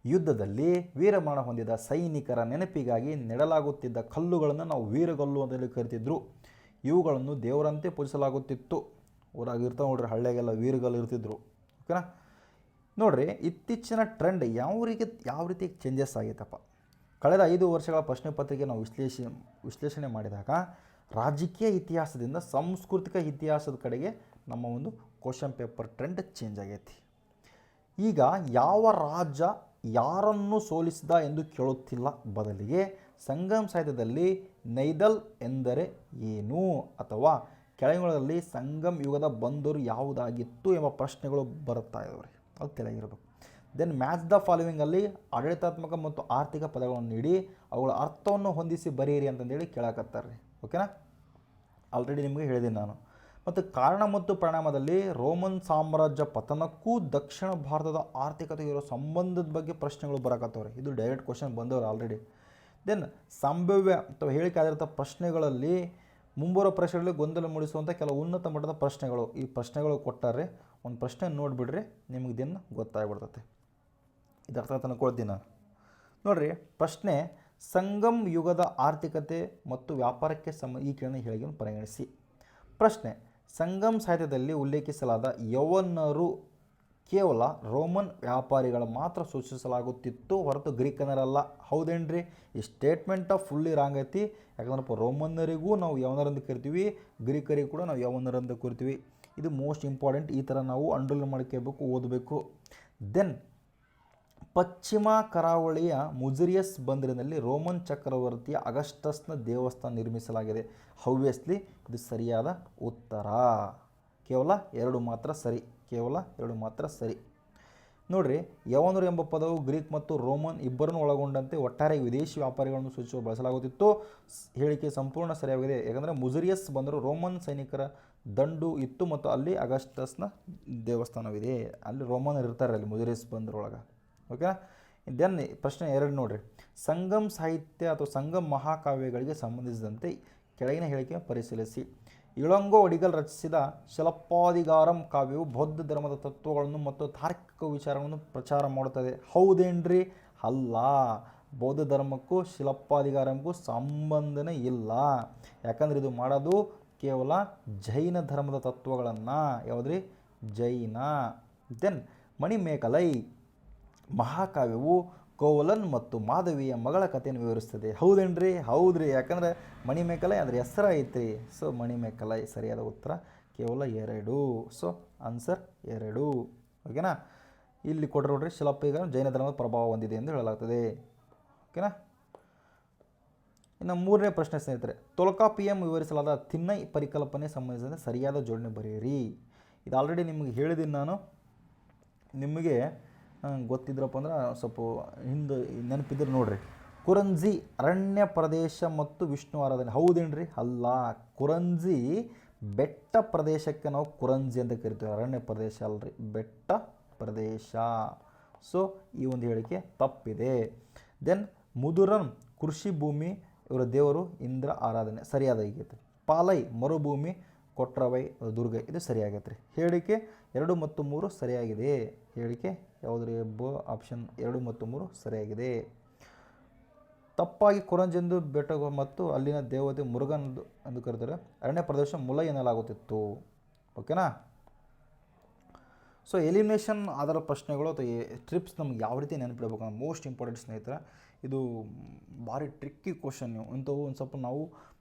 ಯುದ್ಧದಲ್ಲಿ ವೀರಮರಣ ಹೊಂದಿದ ಸೈನಿಕರ ನೆನಪಿಗಾಗಿ ನೆಡಲಾಗುತ್ತಿದ್ದ ಕಲ್ಲುಗಳನ್ನು ನಾವು ವೀರಗಲ್ಲು ಅಂತೇಳಿ ಕರಿತಿದ್ರು. ಇವುಗಳನ್ನು ದೇವರಂತೆ ಪೂಜಿಸಲಾಗುತ್ತಿತ್ತು. ಊರಾಗಿರ್ತಾವೆ ನೋಡ್ರಿ, ಹಳ್ಳಿಯಾಗೆಲ್ಲ ವೀರಗಲ್ಲು ಇರ್ತಿದ್ರು. ಓಕೆನಾ. ನೋಡಿರಿ, ಇತ್ತೀಚಿನ ಟ್ರೆಂಡ್ ಯಾವ ರೀತಿ ಚೇಂಜಸ್ ಆಗೈತಪ್ಪ. ಕಳೆದ 5 ವರ್ಷಗಳ ಪ್ರಶ್ನೆ ಪತ್ರಿಕೆ ನಾವು ವಿಶ್ಲೇಷಣೆ ಮಾಡಿದಾಗ ರಾಜಕೀಯ ಇತಿಹಾಸದಿಂದ ಸಾಂಸ್ಕೃತಿಕ ಇತಿಹಾಸದ ಕಡೆಗೆ ನಮ್ಮ ಒಂದು ಕ್ವಶನ್ ಪೇಪರ್ ಟ್ರೆಂಡ್ ಚೇಂಜ್ ಆಗೈತಿ. ಈಗ ಯಾವ ರಾಜ ಯಾರನ್ನು ಸೋಲಿಸಿದ ಎಂದು ಕೇಳುತ್ತಿಲ್ಲ, ಬದಲಿಗೆ ಸಂಗಮ್ ಸಾಹಿತ್ಯದಲ್ಲಿ ನೈದಲ್ ಎಂದರೆ ಏನು ಅಥವಾ ಕೆಳಗಿನಗಳಲ್ಲಿ ಸಂಗಮ್ ಯುಗದ ಬಂದರು ಯಾವುದಾಗಿತ್ತು ಎಂಬ ಪ್ರಶ್ನೆಗಳು ಬರುತ್ತಾ ಇದಾವೆ. ಅದು ತಿಳಿಗಿರಬೇಕು. ದೆನ್ ಮ್ಯಾಚ್ ದ ಫಾಲೋವಿಂಗಲ್ಲಿ ಆಡಳಿತಾತ್ಮಕ ಮತ್ತು ಆರ್ಥಿಕ ಪದಗಳನ್ನು ನೀಡಿ ಅವುಗಳ ಅರ್ಥವನ್ನು ಹೊಂದಿಸಿ ಬರೆಯಿರಿ ಅಂತಂದೇಳಿ ಕೇಳಕತ್ತಾರೆ. ಓಕೆನಾ. ಆಲ್ರೆಡಿ ನಿಮಗೆ ಹೇಳಿದ್ದೀನಿ ನಾನು. ಮತ್ತು ಕಾರಣ ಮತ್ತು ಪರಿಣಾಮದಲ್ಲಿ ರೋಮನ್ ಸಾಮ್ರಾಜ್ಯ ಪತನಕ್ಕೂ ದಕ್ಷಿಣ ಭಾರತದ ಆರ್ಥಿಕತೆ ಇರೋ ಸಂಬಂಧದ ಬಗ್ಗೆ ಪ್ರಶ್ನೆಗಳು ಬರಕತ್ತವ್ರೆ. ಇದು ಡೈರೆಕ್ಟ್ ಕ್ವಶನ್ ಬಂದವ್ರು ಆಲ್ರೆಡಿ. ದೆನ್ ಸಂಭಾವ್ಯ ಅಥವಾ ಹೇಳಿಕೆ ಆಧಾರಿತ ಪ್ರಶ್ನೆಗಳಲ್ಲಿ ಮುಂಬರುವ ಪರೀಕ್ಷೆಗಳಲ್ಲಿ ಗೊಂದಲ ಮೂಡಿಸುವಂಥ ಕೆಲವು ಉನ್ನತ ಮಟ್ಟದ ಪ್ರಶ್ನೆಗಳು, ಈ ಪ್ರಶ್ನೆಗಳು ಕೊಟ್ಟಾರೆ. ಒಂದು ಪ್ರಶ್ನೆ ನೋಡಿಬಿಡ್ರಿ, ನಿಮಗೆ ಇದನ್ನು ಗೊತ್ತಾಗ್ಬಿಡ್ತೈತೆ. ಇದು ಅರ್ಥ ತಂದ್ಕೊಳ್ತೀನಿ ನಾನು. ನೋಡಿರಿ, ಪ್ರಶ್ನೆ ಸಂಗಮ್ ಯುಗದ ಆರ್ಥಿಕತೆ ಮತ್ತು ವ್ಯಾಪಾರಕ್ಕೆ ಈ ಕೆಳಗಿನ ಹೇಳಿಕೆಯನ್ನು ಪರಿಗಣಿಸಿ. ಪ್ರಶ್ನೆ, ಸಂಗಮ್ ಸಾಹಿತ್ಯದಲ್ಲಿ ಉಲ್ಲೇಖಿಸಲಾದ ಯವನರು ಕೇವಲ ರೋಮನ್ ವ್ಯಾಪಾರಿಗಳ ಮಾತ್ರ ಸೂಚಿಸಲಾಗುತ್ತಿತ್ತು, ಹೊರತು ಗ್ರೀಕನರಲ್ಲ. ಹೌದೇನ್ರಿ? ಈ ಸ್ಟೇಟ್ಮೆಂಟ ಫುಲ್ಲಿ ರಾಂಗ್ ಐತಿ. ಯಾಕಂದ್ರಪ್ಪ ರೋಮನ್ನರಿಗೂ ನಾವು ಯವನರಂತ ಕರಿತೀವಿ, ಗ್ರೀಕರಿಗೂ ಕೂಡ ನಾವು ಯವನರಂತ ಕರಿತೀವಿ. ಇದು ಮೋಸ್ಟ್ ಇಂಪಾರ್ಟೆಂಟ್. ಈ ಥರ ನಾವು ಅಂಡರ್ಲೈನ್ ಮಾಡ್ಕೋಬೇಕು, ಓದಬೇಕು. ದೆನ್ ಪಶ್ಚಿಮ ಕರಾವಳಿಯ ಮುಜಿರಿಯಸ್ ಬಂದರಿನಲ್ಲಿ ರೋಮನ್ ಚಕ್ರವರ್ತಿಯ ಅಗಸ್ಟಸ್ನ ದೇವಸ್ಥಾನ ನಿರ್ಮಿಸಲಾಗಿದೆ. ಹವ್ಯಸ್ಲಿ ಇದು ಸರಿಯಾದ ಉತ್ತರ. ಕೇವಲ 2 ಮಾತ್ರ ಸರಿ, ಕೇವಲ 2 ಮಾತ್ರ ಸರಿ. ನೋಡಿರಿ, ಯವನರು ಎಂಬ ಪದವು ಗ್ರೀಕ್ ಮತ್ತು ರೋಮನ್ ಇಬ್ಬರನ್ನು ಒಳಗೊಂಡಂತೆ ಒಟ್ಟಾರೆ ವಿದೇಶಿ ವ್ಯಾಪಾರಿಗಳನ್ನು ಸೂಚಿಸುವ ಬಳಸಲಾಗುತ್ತಿತ್ತು. ಹೇಳಿಕೆ ಸಂಪೂರ್ಣ ಸರಿಯಾಗಿದೆ. ಯಾಕಂದರೆ ಮುಜಿರಿಯಸ್ ಬಂದರು ರೋಮನ್ ಸೈನಿಕರ ದಂಡು ಇತ್ತು ಮತ್ತು ಅಲ್ಲಿ ಅಗಸ್ಟಸ್ನ ದೇವಸ್ಥಾನವಿದೆ. ಅಲ್ಲಿ ರೋಮನ್ ಇರ್ತಾರೆ ಅಲ್ಲಿ ಮುಜಿರಿಯಸ್ ಬಂದರೊಳಗೆ. ಓಕೆನಾ. ದೆನ್ ಪ್ರಶ್ನೆ 2 ನೋಡಿರಿ, ಸಂಗಮ್ ಸಾಹಿತ್ಯ ಅಥವಾ ಸಂಗಮ್ ಮಹಾಕಾವ್ಯಗಳಿಗೆ ಸಂಬಂಧಿಸಿದಂತೆ ಕೆಳಗಿನ ಹೇಳಿಕೆ ಪರಿಶೀಲಿಸಿ. ಇಳಂಗೋ ಅಡಿಗಲ್ ರಚಿಸಿದ ಶಿಲಪ್ಪಾಧಿಗಾರಂ ಕಾವ್ಯವು ಬೌದ್ಧ ಧರ್ಮದ ತತ್ವಗಳನ್ನು ಮತ್ತು ತಾರ್ಕಿಕ ವಿಚಾರಗಳನ್ನು ಪ್ರಚಾರ ಮಾಡುತ್ತದೆ. ಹೌದೇನ್ರಿ? ಅಲ್ಲ. ಬೌದ್ಧ ಧರ್ಮಕ್ಕೂ ಶಿಲಪ್ಪಾಧಿಗಾರಕ್ಕೂ ಸಂಬಂಧನೇ ಇಲ್ಲ. ಯಾಕಂದರೆ ಇದು ಮಾಡೋದು ಕೇವಲ ಜೈನ ಧರ್ಮದ ತತ್ವಗಳನ್ನು. ಯಾವುದ್ರಿ? ಜೈನ. ದೆನ್ ಮಣಿಮೇಕಲೈ ಮಹಾಕಾವ್ಯವು ಕೋವಲನ್ ಮತ್ತು ಮಾಧವಿಯ ಮಗಳ ಕಥೆಯನ್ನು ವಿವರಿಸ್ತದೆ. ಹೌದೇನ್ರಿ? ಹೌದ್ರಿ. ಯಾಕಂದರೆ ಮಣಿಮೇಕಲೈ ಅಂದರೆ ಹೆಸರು ಐತ್ರಿ. ಸೊ ಮಣಿಮೇಕಲೈ ಸರಿಯಾದ ಉತ್ತರ ಕೇವಲ 2. So answer 2. ಓಕೆನಾ. ಇಲ್ಲಿ ಕೊಟ್ಟರೆ ನೋಡ್ರಿ, ಶಿಲಪ್ಪಾಧಿಗಾರ ಜೈನ ಧರ್ಮದ ಪ್ರಭಾವ ಹೊಂದಿದೆ ಎಂದು ಹೇಳಲಾಗ್ತದೆ. ಓಕೆನಾ. ಇನ್ನು 3ನೇ ಪ್ರಶ್ನೆ ಸ್ನೇಹಿತರೆ, ತೊಲ್ಕಾಪಿಯಂ ವಿವರಿಸಲಾದ ತಿನ್ನೈ ಪರಿಕಲ್ಪನೆ ಸಂಬಂಧಿಸಿದ ಸರಿಯಾದ ಜೋಡಣೆ ಬರೆಯಿರಿ. ಇದು ಆಲ್ರೆಡಿ ನಿಮಗೆ ಹೇಳಿದ್ದೀನಿ ನಾನು. ನಿಮಗೆ ಗೊತ್ತಿದ್ರಪ್ಪ ಅಂದ್ರೆ ಸ್ವಲ್ಪ ಹಿಂದೆ ನೆನಪಿದ್ರೆ ನೋಡ್ರಿ. ಕುರಂಜಿ ಅರಣ್ಯ ಪ್ರದೇಶ ಮತ್ತು ವಿಷ್ಣು ಆರಾಧನೆ. ಹೌದೇನ್ರಿ? ಅಲ್ಲ. ಕುರಂಜಿ ಬೆಟ್ಟ ಪ್ರದೇಶಕ್ಕೆ ನಾವು ಕುರಂಜಿ ಅಂತ ಕರಿತೀವಿ, ಅರಣ್ಯ ಪ್ರದೇಶ ಅಲ್ರಿ, ಬೆಟ್ಟ ಪ್ರದೇಶ. ಸೊ ಈ ಒಂದು ಹೇಳಿಕೆ ತಪ್ಪಿದೆ. ದೆನ್ ಮುದುರನ್ ಕೃಷಿ ಭೂಮಿ ಇವರ ದೇವರು ಇಂದ್ರ ಆರಾಧನೆ ಸರಿಯಾದ ಆಗೈತೆ. ಪಾಲೈ ಮರುಭೂಮಿ ಕೊಟ್ರವೈ ದುರ್ಗೈ ಇದು ಸರಿಯಾಗೈತೆ ರೀ. ಹೇಳಿಕೆ 2 ಮತ್ತು 3 ಸರಿಯಾಗಿದೆ. ಹೇಳಿಕೆ ಯಾವುದ್ರಿ ಆಪ್ಷನ್ 2 ಮತ್ತು 3 ಸರಿಯಾಗಿದೆ. ತಪ್ಪಾಗಿ ಕುರಂಜೆಂದು ಬೆಟ್ಟ ಮತ್ತು ಅಲ್ಲಿನ ದೇವತೆ ಮುರುಗನ್ ಎಂದು ಕರೀತಾರೆ. ಅರಣ್ಯ ಪ್ರದೇಶ ಮುಲ ಎನ್ನಲಾಗುತ್ತಿತ್ತು. ಓಕೆನಾ. ಸೊ ಎಲಿಮಿನೇಷನ್ ಅದರ ಪ್ರಶ್ನೆಗಳು ಅಥವಾ ಟ್ರಿಪ್ಸ್ ನಮ್ಗೆ ಯಾವ ರೀತಿ ನೆನಪಿಡಬೇಕಂದ್ರೆ ಮೋಸ್ಟ್ ಇಂಪಾರ್ಟೆಂಟ್ ಸ್ನೇಹಿತರೆ, ಇದು ಭಾರಿ ಟ್ರಿಕ್ಕಿ ಕ್ವಶನ್. ಇಂಥವು ಒಂದು ಸ್ವಲ್ಪ ನಾವು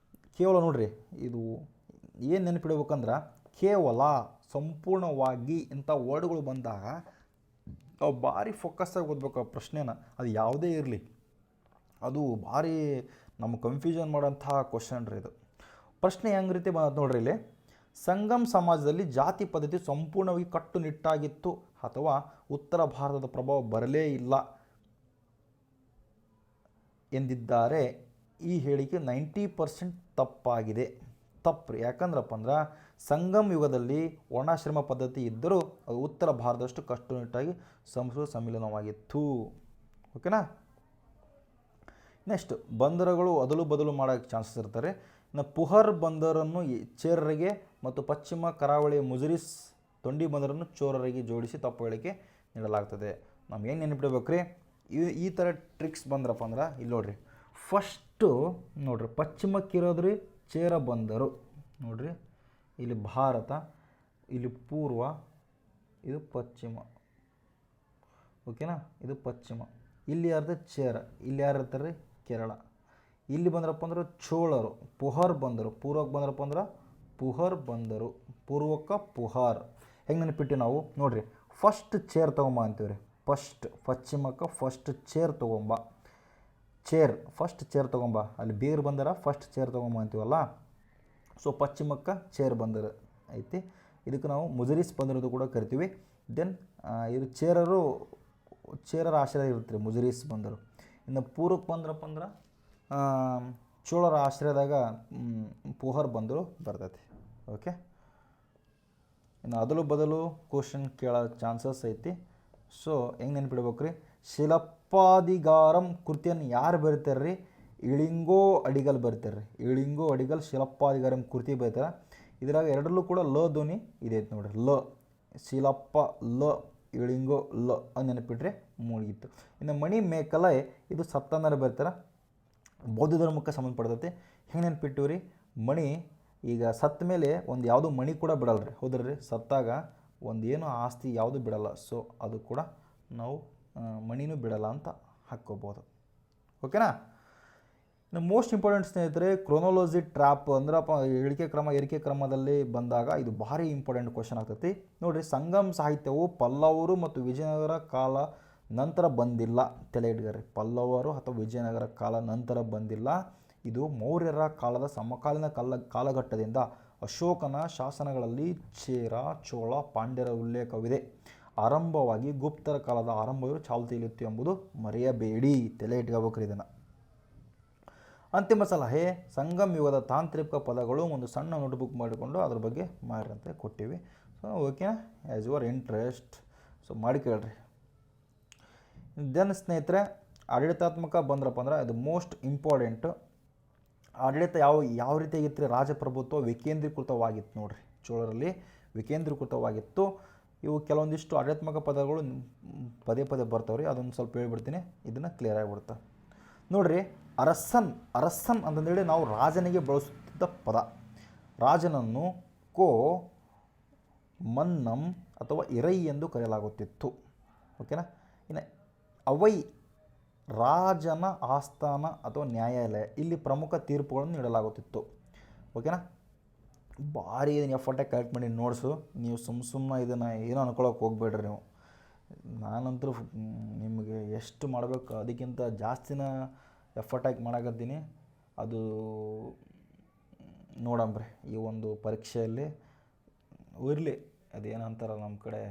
ಕೇವಲ ನೋಡ್ರಿ, ಇದು ಏನು ನೆನಪಿಡಬೇಕಂದ್ರೆ ಕೇವಲ ಸಂಪೂರ್ಣವಾಗಿ ಇಂಥ ವರ್ಡ್ಗಳು ಬಂದಾಗ ನಾವು ಭಾರಿ ಫೋಕಸ್ಸಾಗಿ ಓದ್ಬೇಕು ಆ ಪ್ರಶ್ನೆನ. ಅದು ಯಾವುದೇ ಇರಲಿ, ಅದು ಭಾರಿ ನಮ್ಗೆ ಕನ್ಫ್ಯೂಷನ್ ಮಾಡೋಂಥ ಕ್ವಶನ್ ರೀ ಇದು. ಪ್ರಶ್ನೆ ಹೆಂಗೆ ರೀತಿ ಬಂದ ನೋಡ್ರಿ ಇಲ್ಲಿ, ಸಂಗಮ್ ಸಮಾಜದಲ್ಲಿ ಜಾತಿ ಪದ್ಧತಿ ಸಂಪೂರ್ಣವಾಗಿ ಕಟ್ಟುನಿಟ್ಟಾಗಿತ್ತು ಅಥವಾ ಉತ್ತರ ಭಾರತದ ಪ್ರಭಾವ ಬರಲೇ ಇಲ್ಲ ಎಂದಿದ್ದಾರೆ. ಈ ಹೇಳಿಕೆ 90% ತಪ್ಪಾಗಿದೆ. ತಪ್ಪು ರೀ. ಯಾಕಂದ್ರಪ್ಪ ಅಂದ್ರೆ ಸಂಗಮ್ ಯುಗದಲ್ಲಿ ವರ್ಣಾಶ್ರಮ ಪದ್ಧತಿ ಇದ್ದರೂ ಅದು ಉತ್ತರ ಭಾರತದಷ್ಟು ಕಟ್ಟುನಿಟ್ಟಾಗಿ ಸಂಸ್ಕೃತ ಸಮ್ಮಿಲನವಾಗಿತ್ತು. ಓಕೆನಾ. ನೆಕ್ಸ್ಟ್, ಬಂದರುಗಳು ಅದಲು ಬದಲು ಮಾಡೋಕ್ಕೆ ಚಾನ್ಸಸ್ ಇರ್ತಾರೆ. ಇನ್ನು ಪುಹರ್ ಬಂದರನ್ನು ಚೇರರಿಗೆ ಮತ್ತು ಪಶ್ಚಿಮ ಕರಾವಳಿಯ ಮುಜರಿಸ್ ತೊಂಡಿ ಬಂದರನ್ನು ಚೋರರಿಗೆ ಜೋಡಿಸಿ ತಪ್ಪು ಹೇಳಿಕೆ ನೀಡಲಾಗ್ತದೆ. ನಾವು ಏನು ನೆನಪಿಡ್ಬೇಕು ರೀ, ಈ ಥರ ಟ್ರಿಕ್ಸ್ ಬಂದ್ರಪ್ಪ ಅಂದ್ರೆ ಇಲ್ಲಿ ನೋಡ್ರಿ, ಫಸ್ಟು ನೋಡ್ರಿ ಪಶ್ಚಿಮಕ್ಕಿರೋದ್ರಿ ಚೇರ ಬಂದರು ನೋಡ್ರಿ, ಇಲ್ಲಿ ಭಾರತ, ಇಲ್ಲಿ ಪೂರ್ವ, ಇದು ಪಶ್ಚಿಮ. ಓಕೆನಾ, ಇದು ಪಶ್ಚಿಮ. ಇಲ್ಲಿ ಯಾರ್ದು ಚೇರ, ಇಲ್ಲಿ ಯಾರು ಇರ್ತಾರೆ ರೀ ಕೇರಳ. ಇಲ್ಲಿ ಬಂದ್ರಪ್ಪ ಅಂದ್ರೆ ಚೋಳರು, ಪುಹರ್ ಬಂದರು. ಪೂರ್ವಕ್ಕೆ ಬಂದ್ರಪ್ಪ ಅಂದ್ರೆ ಪುಹರ್ ಬಂದರು, ಪೂರ್ವಕ್ಕೆ ಪುಹಾರ್. ಹೆಂಗೆ ನೆನಪಿಟ್ಟು ನಾವು ನೋಡ್ರಿ, ಫಸ್ಟ್ ಚೇರ್ ತೊಗೊಂಬ ಅಂತೀವಿ ರೀ. ಪಶ್ಚಿಮಕ್ಕೆ ಫಸ್ಟ್ ಚೇರ್ ತೊಗೊಂಬ, ಫಸ್ಟ್ ಚೇರ್ ತೊಗೊಂಬ. ಅಲ್ಲಿ ಬೀರ್ ಬಂದರ ಫಸ್ಟ್ ಚೇರ್ ತೊಗೊಂಬ ಅಂತೀವಲ್ಲ. ಸೊ ಪಶ್ಚಿಮಕ್ಕೆ ಚೇರ್ ಬಂದರು ಐತಿ. ಇದಕ್ಕೆ ನಾವು ಮುಜರಿಸ್ ಬಂದಿರೋದು ಕೂಡ ಕರಿತೀವಿ. ದೆನ್ ಇದು ಚೇರರ ಆಶ್ರಯ ಇರುತ್ತೆ ರೀ, ಮುಜರಿಸ್ ಬಂದರು. ಇನ್ನು ಪೂರ್ವಕ್ಕೆ ಬಂದ್ರಪ್ಪ ಅಂದ್ರೆ ಚೋಳರ ಆಶ್ರಯದಾಗ ಪುಹರ್ ಬಂದರು ಬರ್ತೈತಿ. ಓಕೆ. ಇನ್ನು ಅದಲು ಬದಲು ಕ್ವಶನ್ ಕೇಳೋ ಚಾನ್ಸಸ್ ಐತಿ. ಸೊ ಹೆಂಗೆ ನೆನಪಿಡ್ಬೇಕು ರೀ, ಶಿಲಪ್ಪಾದಿಗಾರಂ ಕೃತಿಯನ್ನು ಯಾರು ಬರೀತಾರೆ ರೀ, ಇಳಿಂಗೋ ಅಡಿಗಲ್ ಬರೀತಾರೆ ರೀ. ಇಳಿಂಗೋ ಅಡಿಗಲ್ ಶಿಲಪ್ಪಾದಿಗಾರಂ ಕೃತಿ ಬರೀತಾರೆ. ಇದ್ರಾಗ ಎರಡರಲ್ಲೂ ಕೂಡ ಲ ಧ್ವನಿ ಇದೆ ನೋಡ್ರಿ, ಲ. ಶಿಲಪ್ಪ ಲ, ಇಳಿಂಗೋ ಲ ಅದು ನೆನಪಿಟ್ರೆ ಮುಗಿತು. ಇನ್ನು ಮಣಿ ಮೇಕಲೈ ಇದು ಸತ್ತಂದರೆ ಬರ್ತಾರೆ, ಬೌದ್ಧ ಧರ್ಮಕ್ಕೆ ಸಂಬಂಧಪಡ್ತೈತಿ. ಹೆಂಗೆ ನೆನಪಿಟ್ಟಿವಿ ರೀ, ಮಣಿ ಈಗ ಸತ್ತ ಮೇಲೆ ಒಂದು ಯಾವುದೂ ಮಣಿ ಕೂಡ ಬಿಡಲ್ಲ ರೀ, ಹೌದ್ರಿ. ಸತ್ತಾಗ ಒಂದು ಏನು ಆಸ್ತಿ ಯಾವುದು ಬಿಡಲ್ಲ. ಸೊ ಅದು ಕೂಡ ನಾವು ಮಣಿನೂ ಬಿಡಲ್ಲ ಅಂತ ಹಾಕ್ಕೋಬೋದು. ಓಕೆನಾ. ಇನ್ನು ಮೋಸ್ಟ್ ಇಂಪಾರ್ಟೆಂಟ್ ಸ್ನೇಹಿತರೆ, ಕ್ರೊನಾಲಜಿ ಟ್ರ್ಯಾಪ್ ಅಂದ್ರಪ್ಪ ಇಳಿಕೆ ಕ್ರಮ ಏರಿಕೆ ಕ್ರಮದಲ್ಲಿ ಬಂದಾಗ ಇದು ಭಾರಿ ಇಂಪಾರ್ಟೆಂಟ್ ಕ್ವಶನ್ ಆಗ್ತೈತಿ. ನೋಡಿರಿ, ಸಂಗಮ್ ಸಾಹಿತ್ಯವು ಪಲ್ಲವರು ಮತ್ತು ವಿಜಯನಗರ ಕಾಲ ನಂತರ ಬಂದಿಲ್ಲ. ತಲೆ ಇಟ್ಕೊರಿ, ಪಲ್ಲವರು ಅಥವಾ ವಿಜಯನಗರ ಕಾಲ ನಂತರ ಬಂದಿಲ್ಲ. ಇದು ಮೌರ್ಯರ ಕಾಲದ ಸಮಕಾಲೀನ ಕಾಲಘಟ್ಟದಿಂದ ಅಶೋಕನ ಶಾಸನಗಳಲ್ಲಿ ಚೇರ, ಚೋಳ, ಪಾಂಡ್ಯರ ಉಲ್ಲೇಖವಿದೆ. ಆರಂಭವಾಗಿ ಗುಪ್ತರ ಕಾಲದ ಆರಂಭವು ಚಾಲ್ತಿಯಲ್ಲಿತ್ತು ಎಂಬುದು ಮರೆಯಬೇಡಿ. ತಲೆ ಇಟ್ಕೋಬೇಕ್ರಿ ಇದನ್ನು. ಅಂತಿಮ ಸಲಹೆ, ಸಂಗಮ್ ಯುಗದ ತಾಂತ್ರಿಕ ಪದಗಳು ಒಂದು ಸಣ್ಣ ನೋಟ್ಬುಕ್ ಮಾಡಿಕೊಂಡು ಅದ್ರ ಬಗ್ಗೆ ಮಾಡಿರಂತೆ ಕೊಟ್ಟಿವಿ. ಸೊ ಓಕೆನಾ, ಆ್ಯಸ್ ಯುವರ್ ಇಂಟ್ರೆಸ್ಟ್. ಸೊ ಮಾಡಿ ಕೇಳ್ರಿ. ದೆನ್ ಸ್ನೇಹಿತರೆ, ಆಡಳಿತಾತ್ಮಕ ಬಂದ್ರಪ್ಪ ಅಂದ್ರೆ ಅದು ಮೋಸ್ಟ್ ಇಂಪಾರ್ಟೆಂಟು. ಆಡಳಿತ ಯಾವ ರೀತಿಯಾಗಿತ್ತು ರೀ, ರಾಜಪ್ರಭುತ್ವ ವಿಕೇಂದ್ರೀಕೃತವಾಗಿತ್ತು ನೋಡಿರಿ. ಚೋಳರಲ್ಲಿ ವಿಕೇಂದ್ರೀಕೃತವಾಗಿತ್ತು. ಇವು ಕೆಲವೊಂದಿಷ್ಟು ಆಡಳಿತಾತ್ಮಕ ಪದಗಳು ಪದೇ ಪದೇ ಬರ್ತಾವ್ರಿ, ಅದನ್ನು ಸ್ವಲ್ಪ ಹೇಳ್ಬಿಡ್ತೀನಿ, ಇದನ್ನು ಕ್ಲಿಯರ್ ಆಗಿಬಿಡ್ತಾ ನೋಡಿರಿ. ಅರಸನ್ ಅಂತಂದೇಳಿ ನಾವು ರಾಜನಿಗೆ ಬಳಸುತ್ತಿದ್ದ ಪದ. ರಾಜನನ್ನು ಕೋ ಮನ್ನಂ ಅಥವಾ ಇರೈ ಎಂದು ಕರೆಯಲಾಗುತ್ತಿತ್ತು. ಓಕೆನಾ. ಇನ್ನು ಅವೈ ರಾಜನ ಆಸ್ಥಾನ ಅಥವಾ ನ್ಯಾಯಾಲಯ, ಇಲ್ಲಿ ಪ್ರಮುಖ ತೀರ್ಪುಗಳನ್ನು ನೀಡಲಾಗುತ್ತಿತ್ತು. ಓಕೆನಾ. ಭಾರಿ ಇದನ್ನು ಎಫರ್ಟಾಗಿ ಕಲೆಕ್ಟ್ ಮಾಡಿ ನೋಟ್ಸು. ನೀವು ಸುಮ್ಮನೆ ಇದನ್ನು ಏನೋ ಅನ್ಕೊಳ್ಳೋಕೆ ಹೋಗ್ಬೇಡ್ರಿ ನೀವು. ನಾನಂತರೂ ನಿಮಗೆ ಎಷ್ಟು ಮಾಡಬೇಕು ಅದಕ್ಕಿಂತ ಜಾಸ್ತಿನ ಎಫರ್ಟಾಗಿ ಮಾಡಕತ್ತೀನಿ. ಅದು ನೋಡಂಬ್ರಿ ಈ ಒಂದು ಪರೀಕ್ಷೆಯಲ್ಲಿ ಇರಲಿ. ಅದೇನಂತಾರ ನಮ್ಮ ಕಡೆ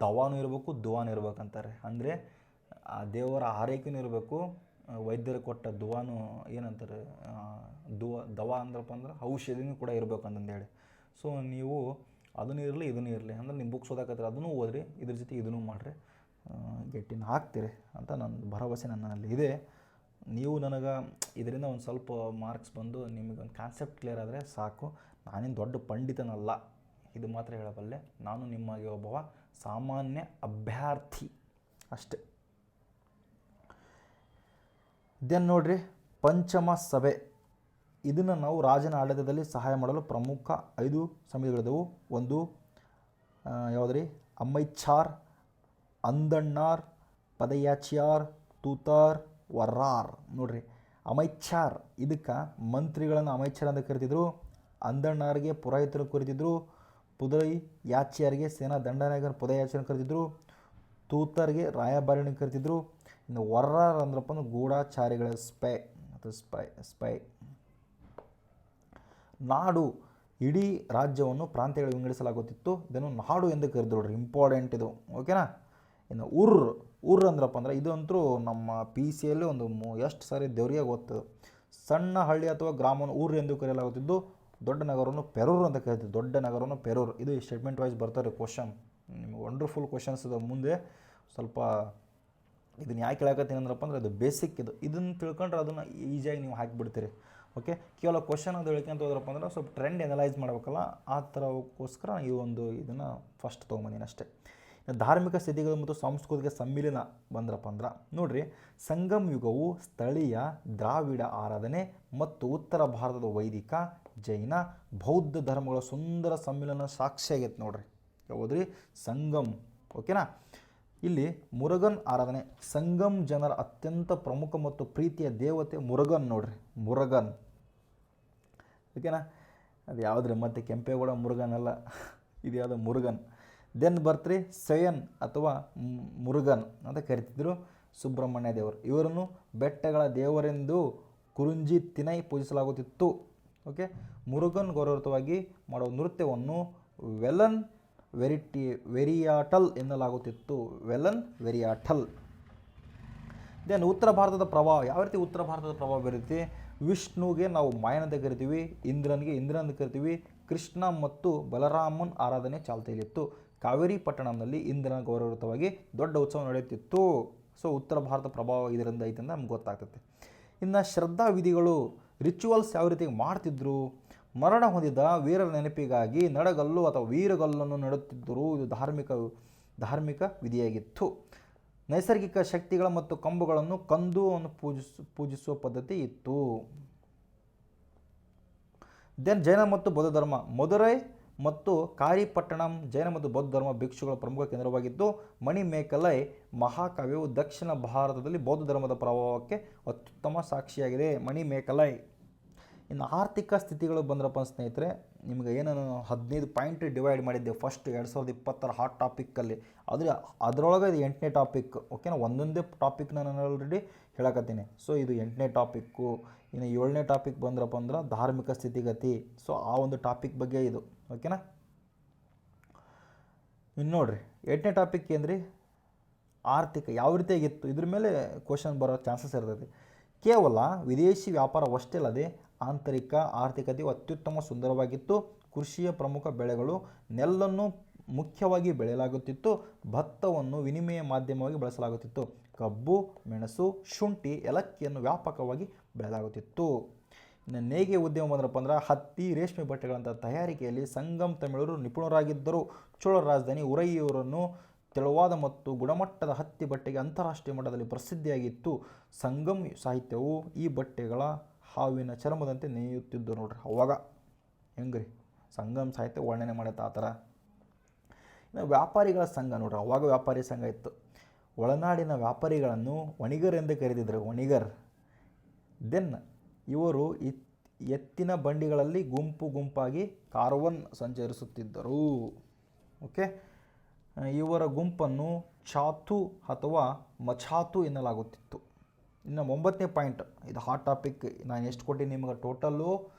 ದವಾನೂ ಇರಬೇಕು, ದುವಾನೂ ಇರ್ಬೇಕಂತಾರೆ. ಅಂದರೆ ಆ ದೇವರ ಆರೈಕೆನೂ ಇರಬೇಕು, ವೈದ್ಯರು ಕೊಟ್ಟ ದುವಾನು ಏನಂತಾರೆ, ದವಾ ಅಂದ್ರಪ್ಪ ಅಂದ್ರೆ ಔಷಧಿನೂ ಕೂಡ ಇರಬೇಕು ಅಂತಂದೇಳಿ. ಸೊ ನೀವು ಅದನ್ನು ಇರಲಿ ಇದನ್ನೂ ಇರಲಿ ಅಂದ್ರೆ ನಿಮ್ಮ ಬುಕ್ಸ್ ಓದಾಕತ್ತಾರೆ ಅದನ್ನು ಓದ್ರಿ, ಇದ್ರ ಜೊತೆ ಇದನ್ನು ಮಾಡಿರಿ. ಗೆಟ್ಟಿನ ಹಾಕ್ತೀರಿ ಅಂತ ನನ್ನ ಭರವಸೆ ನನ್ನಲ್ಲಿ ಇದೆ. ನೀವು ನನಗೆ ಇದರಿಂದ ಒಂದು ಸ್ವಲ್ಪ ಮಾರ್ಕ್ಸ್ ಬಂದು ನಿಮಗೊಂದು ಕಾನ್ಸೆಪ್ಟ್ ಕ್ಲಿಯರ್ ಆದರೆ ಸಾಕು. ನಾನೇನು ದೊಡ್ಡ ಪಂಡಿತನಲ್ಲ, ಇದು ಮಾತ್ರ ಹೇಳಬಲ್ಲೆ. ನಾನು ನಿಮಗೆ ಒಬ್ಬವ ಸಾಮಾನ್ಯ ಅಭ್ಯರ್ಥಿ ಅಷ್ಟೆ. ದೆನ್ ನೋಡ್ರಿ, ಪಂಚಮ ಸಭೆ. ಇದನ್ನು ನಾವು ರಾಜನ ಆಡಳಿತದಲ್ಲಿ ಸಹಾಯ ಮಾಡಲು ಪ್ರಮುಖ 5 ಸಮಿತಿಗಳಿದ್ದವು. ಒಂದು ಯಾವುದ್ರಿ, ಅಮ್ಮೈಚಾರ್, ಅಂದಣ್ಣಾರ್, ಪದಯಾಚಿಯಾರ್, ತೂತಾರ್, ವರ್ರಾರ್. ನೋಡ್ರಿ, ಅಮೈಚಾರ್ ಇದಕ್ಕೆ ಮಂತ್ರಿಗಳನ್ನು ಅಮೈಚಾರ್ ಅಂತ ಕರಿತಿದ್ರು. ಅಂದಣ್ಣಾರಿಗೆ ಪುರೋಹಿತರು ಕರಿತಿದ್ರು. ಪುದೈ ಯಾಚಿಯಾರಿಗೆ ಸೇನಾ ದಂಡನಾಯಕರು ಪುದಯಾಚಿಯನ್ನು ಕರಿತಿದ್ರು. ತೂತರ್ಗೆ ರಾಯಭಾರಿನ ಕರಿತಿದ್ರು. ಇನ್ನು ವರ್ರಾರ್ ಅಂದ್ರಪ್ಪ ಅಂದ್ರೆ ಗೂಢಾಚಾರಿಗಳ ಸ್ಪೈ. ನಾಡು, ಇಡೀ ರಾಜ್ಯವನ್ನು ಪ್ರಾಂತ್ಯಗಳಿಗೆ ವಿಂಗಡಿಸಲಾಗುತ್ತಿತ್ತು. ಇದನ್ನು ನಾಡು ಎಂದು ಕರೆದ್ರು. ಇಂಪಾರ್ಟೆಂಟ್ ಇದು, ಓಕೆನಾ. ಇನ್ನು ಉರ್ ಅಂದ್ರಪ್ಪ ಅಂದ್ರೆ ಇದಂತೂ ನಮ್ಮ PCಯಲ್ಲಿ ಒಂದು ಎಷ್ಟು ಸಾರಿ ದೇವರಿಗೆ ಗೊತ್ತದು. ಸಣ್ಣ ಹಳ್ಳಿ ಅಥವಾ ಗ್ರಾಮವನ್ನು ಊರು ಎಂದು ಕರೆಯಲಾಗುತ್ತಿದ್ದು. ದೊಡ್ಡ ನಗರವನ್ನು ಪೆರೂರು ಅಂತ ಕರಿತಿದ್ದು. ದೊಡ್ಡ ನಗರವನ್ನು ಪೆರೂರು. ಇದು ಸ್ಟೇಟ್ಮೆಂಟ್ ವೈಸ್ ಬರ್ತಾರೆ ಕ್ವಶನ್. ನಿಮ್ಗೆ ವಂಡರ್ಫುಲ್ ಕ್ವಶನ್ಸ್ ಇದು. ಮುಂದೆ ಸ್ವಲ್ಪ ಇದನ್ನು ಯಾಕೆ ಹೇಳಕತ್ತೀನಿ ಅಂದ್ರಪ್ಪ ಅಂದ್ರೆ ಅದು ಬೇಸಿಕ್ ಇದು. ಇದನ್ನು ತಿಳ್ಕೊಂಡ್ರೆ ಅದನ್ನು ಈಸಿಯಾಗಿ ನೀವು ಹಾಕಿಬಿಡ್ತೀರಿ. ಓಕೆ, ಕೇವಲ ಕ್ವಶನ್ ಅದು ಹೇಳ್ಕೊಂತ ಹೋದ್ರಪ್ಪ ಅಂದ್ರೆ ಸ್ವಲ್ಪ ಟ್ರೆಂಡ್ ಎನಲೈಸ್ ಮಾಡಬೇಕಲ್ಲ, ಆ ಥರಕ್ಕೋಸ್ಕರ ಈ ಒಂದು ಇದನ್ನು ಫಸ್ಟ್ ತೊಗೊಂಬಂದಿನಿ ಅಷ್ಟೇ. ಧಾರ್ಮಿಕ ಸ್ಥಿತಿಗಳು ಮತ್ತು ಸಾಂಸ್ಕೃತಿಕ ಸಮ್ಮಿಲನ ಬಂದ್ರಪ್ಪ ಅಂದ್ರೆ ನೋಡ್ರಿ, ಸಂಗಮ್ ಯುಗವು ಸ್ಥಳೀಯ ದ್ರಾವಿಡ ಆರಾಧನೆ ಮತ್ತು ಉತ್ತರ ಭಾರತದ ವೈದಿಕ, ಜೈನ, ಬೌದ್ಧ ಧರ್ಮಗಳ ಸುಂದರ ಸಮ್ಮಿಲನ ಸಾಕ್ಷಿ ಆಗೈತೆ ನೋಡ್ರಿ. ಯಾವುದ್ರಿ, ಸಂಗಮ್. ಓಕೆನಾ. ಇಲ್ಲಿ ಮುರುಗನ್ ಆರಾಧನೆ. ಸಂಗಮ್ ಜನರ ಅತ್ಯಂತ ಪ್ರಮುಖ ಮತ್ತು ಪ್ರೀತಿಯ ದೇವತೆ ಮುರುಗನ್ ನೋಡ್ರಿ, ಮುರುಗನ್. ಓಕೆನಾ. ಅದು ಯಾವುದ್ರಿ, ಮತ್ತು ಕೆಂಪೇಗೌಡ ಮುರುಗನ್ ಅಲ್ಲ, ಇದು ಯಾವುದೋ ಮುರುಗನ್. ದೆನ್ ಬರ್ತ್ರಿ ಸಯನ್ ಅಥವಾ ಮುರುಗನ್ ಅಂತ ಕರಿತಿದ್ರು. ಸುಬ್ರಹ್ಮಣ್ಯ ದೇವರು. ಇವರನ್ನು ಬೆಟ್ಟಗಳ ದೇವರೆಂದು ಕುರುಂಜಿ ತಿನೈ ಪೂಜಿಸಲಾಗುತ್ತಿತ್ತು. ಓಕೆ, ಮುರುಗನ್ ಗೌರವಯುತವಾಗಿ ಮಾಡುವ ನೃತ್ಯವನ್ನು ವೆರಿಯಾಟಲ್ ಎನ್ನಲಾಗುತ್ತಿತ್ತು. ವೆರಿಯಾಟಲ್. ದೆನ್ ಉತ್ತರ ಭಾರತದ ಪ್ರಭಾವ. ಯಾವ ರೀತಿ ಉತ್ತರ ಭಾರತದ ಪ್ರಭಾವ ಬರುತ್ತೆ? ವಿಷ್ಣುಗೆ ನಾವು ಮಾಯನ್ ಅಂತ ಕರಿತೀವಿ, ಇಂದ್ರನಿಗೆ ಇಂದ್ರನ್ ಅಂತ ಕರಿತೀವಿ. ಕೃಷ್ಣ ಮತ್ತು ಬಲರಾಮನ್ ಆರಾಧನೆ ಚಾಲ್ತಿಯಲ್ಲಿತ್ತು. ಕಾವೇರಿ ಪಟ್ಟಣಂನಲ್ಲಿ ಇಂದ್ರನ ಗೌರವಯುತವಾಗಿ ದೊಡ್ಡ ಉತ್ಸವ ನಡೆಯುತ್ತಿತ್ತು. ಸೊ ಉತ್ತರ ಭಾರತ ಪ್ರಭಾವ ಇದರಿಂದ ಐತೆ ಅಂತ ನಮ್ಗೆ ಗೊತ್ತಾಗ್ತದೆ. ಇನ್ನು ಶ್ರದ್ಧಾ ವಿಧಿಗಳು, ರಿಚುವಲ್ಸ್ ಯಾವ ರೀತಿ ಮಾಡ್ತಿದ್ರು? ಮರಣ ಹೊಂದಿದ ವೀರರ ನೆನಪಿಗಾಗಿ ನಡಗಲ್ಲು ಅಥವಾ ವೀರಗಲ್ಲನ್ನು ನೆಡುತ್ತಿದ್ದರು. ಇದು ಧಾರ್ಮಿಕ ವಿಧಿಯಾಗಿತ್ತು. ನೈಸರ್ಗಿಕ ಶಕ್ತಿಗಳ ಮತ್ತು ಕಂಬಗಳನ್ನು ಕಂದುವನ್ನು ಪೂಜಿಸುವ ಪದ್ಧತಿ ಇತ್ತು. ದೆನ್ ಜೈನ ಮತ್ತು ಬೌದ್ಧ ಧರ್ಮ. ಮಧುರೈ ಮತ್ತು ಕಾರಿಪಟ್ಟಣಂ ಜೈನ ಮತ್ತು ಬೌದ್ಧ ಧರ್ಮ ಭಿಕ್ಷುಗಳ ಪ್ರಮುಖ ಕೇಂದ್ರವಾಗಿದ್ದು. ಮಣಿಮೇಕಲೈ ಮಹಾಕಾವ್ಯವು ದಕ್ಷಿಣ ಭಾರತದಲ್ಲಿ ಬೌದ್ಧ ಧರ್ಮದ ಪ್ರಭಾವಕ್ಕೆ ಅತ್ಯುತ್ತಮ ಸಾಕ್ಷಿಯಾಗಿದೆ. ಮಣಿಮೇಕಲೈ. ಇನ್ನು ಆರ್ಥಿಕ ಸ್ಥಿತಿಗಳು ಬಂದ್ರಪ್ಪ ಸ್ನೇಹಿತರೆ, ನಿಮಗೆ ಏನನ್ನು 15 ಪಾಯಿಂಟ್ ಡಿವೈಡ್ ಮಾಡಿದ್ದೆ ಫಸ್ಟ್ 2020 ಹಾಟ್ ಟಾಪಿಕ್ಕಲ್ಲಿ. ಅದರೊಳಗೆ ಇದು 8ನೇ ಟಾಪಿಕ್. ಓಕೆನಾ. ಒಂದೊಂದೇ ಟಾಪಿಕ್ ನಾನು ಆಲ್ರೆಡಿ ಹೇಳಕತ್ತೀನಿ. ಸೊ ಇದು 8ನೇ ಟಾಪಿಕ್ಕು. ಇನ್ನು 7ನೇ ಟಾಪಿಕ್ ಬಂದ್ರಪ್ಪ ಅಂದ್ರೆ ಧಾರ್ಮಿಕ ಸ್ಥಿತಿಗತಿ. ಸೊ ಆ ಒಂದು ಟಾಪಿಕ್ ಬಗ್ಗೆ ಇದು. ಓಕೆನಾ. ಇನ್ನು ನೋಡಿರಿ 8ನೇ ಟಾಪಿಕ್ ಏನ್ರಿ, ಆರ್ಥಿಕ ಯಾವ ರೀತಿಯಾಗಿತ್ತು, ಇದ್ರ ಮೇಲೆ ಕ್ವಶನ್ ಬರೋ ಚಾನ್ಸಸ್ ಇರ್ತದೆ. ಕೇವಲ ವಿದೇಶಿ ವ್ಯಾಪಾರವಷ್ಟೇ ಅಲ್ಲದೆ ಆಂತರಿಕ ಆರ್ಥಿಕತೆಯು ಅತ್ಯುತ್ತಮ ಸುಂದರವಾಗಿತ್ತು. ಕೃಷಿಯ ಪ್ರಮುಖ ಬೆಳೆಗಳು ನೆಲ್ಲನ್ನು ಮುಖ್ಯವಾಗಿ ಬೆಳೆಯಲಾಗುತ್ತಿತ್ತು. ಭತ್ತವನ್ನು ವಿನಿಮಯ ಮಾಧ್ಯಮವಾಗಿ ಬಳಸಲಾಗುತ್ತಿತ್ತು. ಕಬ್ಬು, ಮೆಣಸು, ಶುಂಠಿ, ಏಲಕ್ಕಿಯನ್ನು ವ್ಯಾಪಕವಾಗಿ ಬೆಳೆಯಲಾಗುತ್ತಿತ್ತು. ಇನ್ನು ನೇಯ್ಗೆ ಉದ್ಯಮ ಬಂದ್ರಪ್ಪ ಅಂದ್ರೆ ಹತ್ತಿ, ರೇಷ್ಮೆ ಬಟ್ಟೆಗಳಂಥ ತಯಾರಿಕೆಯಲ್ಲಿ ಸಂಗಮ್ ತಮಿಳರು ನಿಪುಣರಾಗಿದ್ದರು. ಚೋಳರ ರಾಜಧಾನಿ ಉರೈಯೂರನ್ನು ತೆಳುವಾದ ಮತ್ತು ಗುಣಮಟ್ಟದ ಹತ್ತಿ ಬಟ್ಟೆಗೆ ಅಂತಾರಾಷ್ಟ್ರೀಯ ಮಟ್ಟದಲ್ಲಿ ಪ್ರಸಿದ್ಧಿಯಾಗಿತ್ತು. ಸಂಗಮ್ ಸಾಹಿತ್ಯವು ಈ ಬಟ್ಟೆಗಳ ಹಾವಿನ ಚರ್ಮದಂತೆ ನೇಯುತ್ತಿದ್ದು ನೋಡ್ರಿ. ಅವಾಗ ಹೆಂಗ್ರಿ ಸಂಗಮ್ ಸಾಹಿತ್ಯ ವರ್ಣನೆ ಮಾಡುತ್ತೆ ಆ ಥರ. ಇನ್ನು ವ್ಯಾಪಾರಿಗಳ ಸಂಘ ನೋಡ್ರಿ, ಅವಾಗ ವ್ಯಾಪಾರಿ ಸಂಘ ಇತ್ತು. ಒಳನಾಡಿನ ವ್ಯಾಪಾರಿಗಳನ್ನು ವಣಿಗರ್ ಎಂದು ಕರೆದಿದ್ದರು. ವಣಿಗರ್. ದೆನ್ ಇವರು ಎತ್ತಿನ ಬಂಡಿಗಳಲ್ಲಿ ಗುಂಪಾಗಿ ಕಾರ್ವನ್ ಸಂಚರಿಸುತ್ತಿದ್ದರು. ಓಕೆ, ಇವರ ಗುಂಪನ್ನು ಚಾತು ಅಥವಾ ಮಚಾತು ಎನ್ನಲಾಗುತ್ತಿತ್ತು. ಇನ್ನು 9ನೇ ಪಾಯಿಂಟ್, ಇದು ಹಾಟ್ ಟಾಪಿಕ್. ನಾನು ಎಷ್ಟು ಕೊಟ್ಟೀನಿ ನಿಮಗೆ? ಟೋಟಲ್ಲು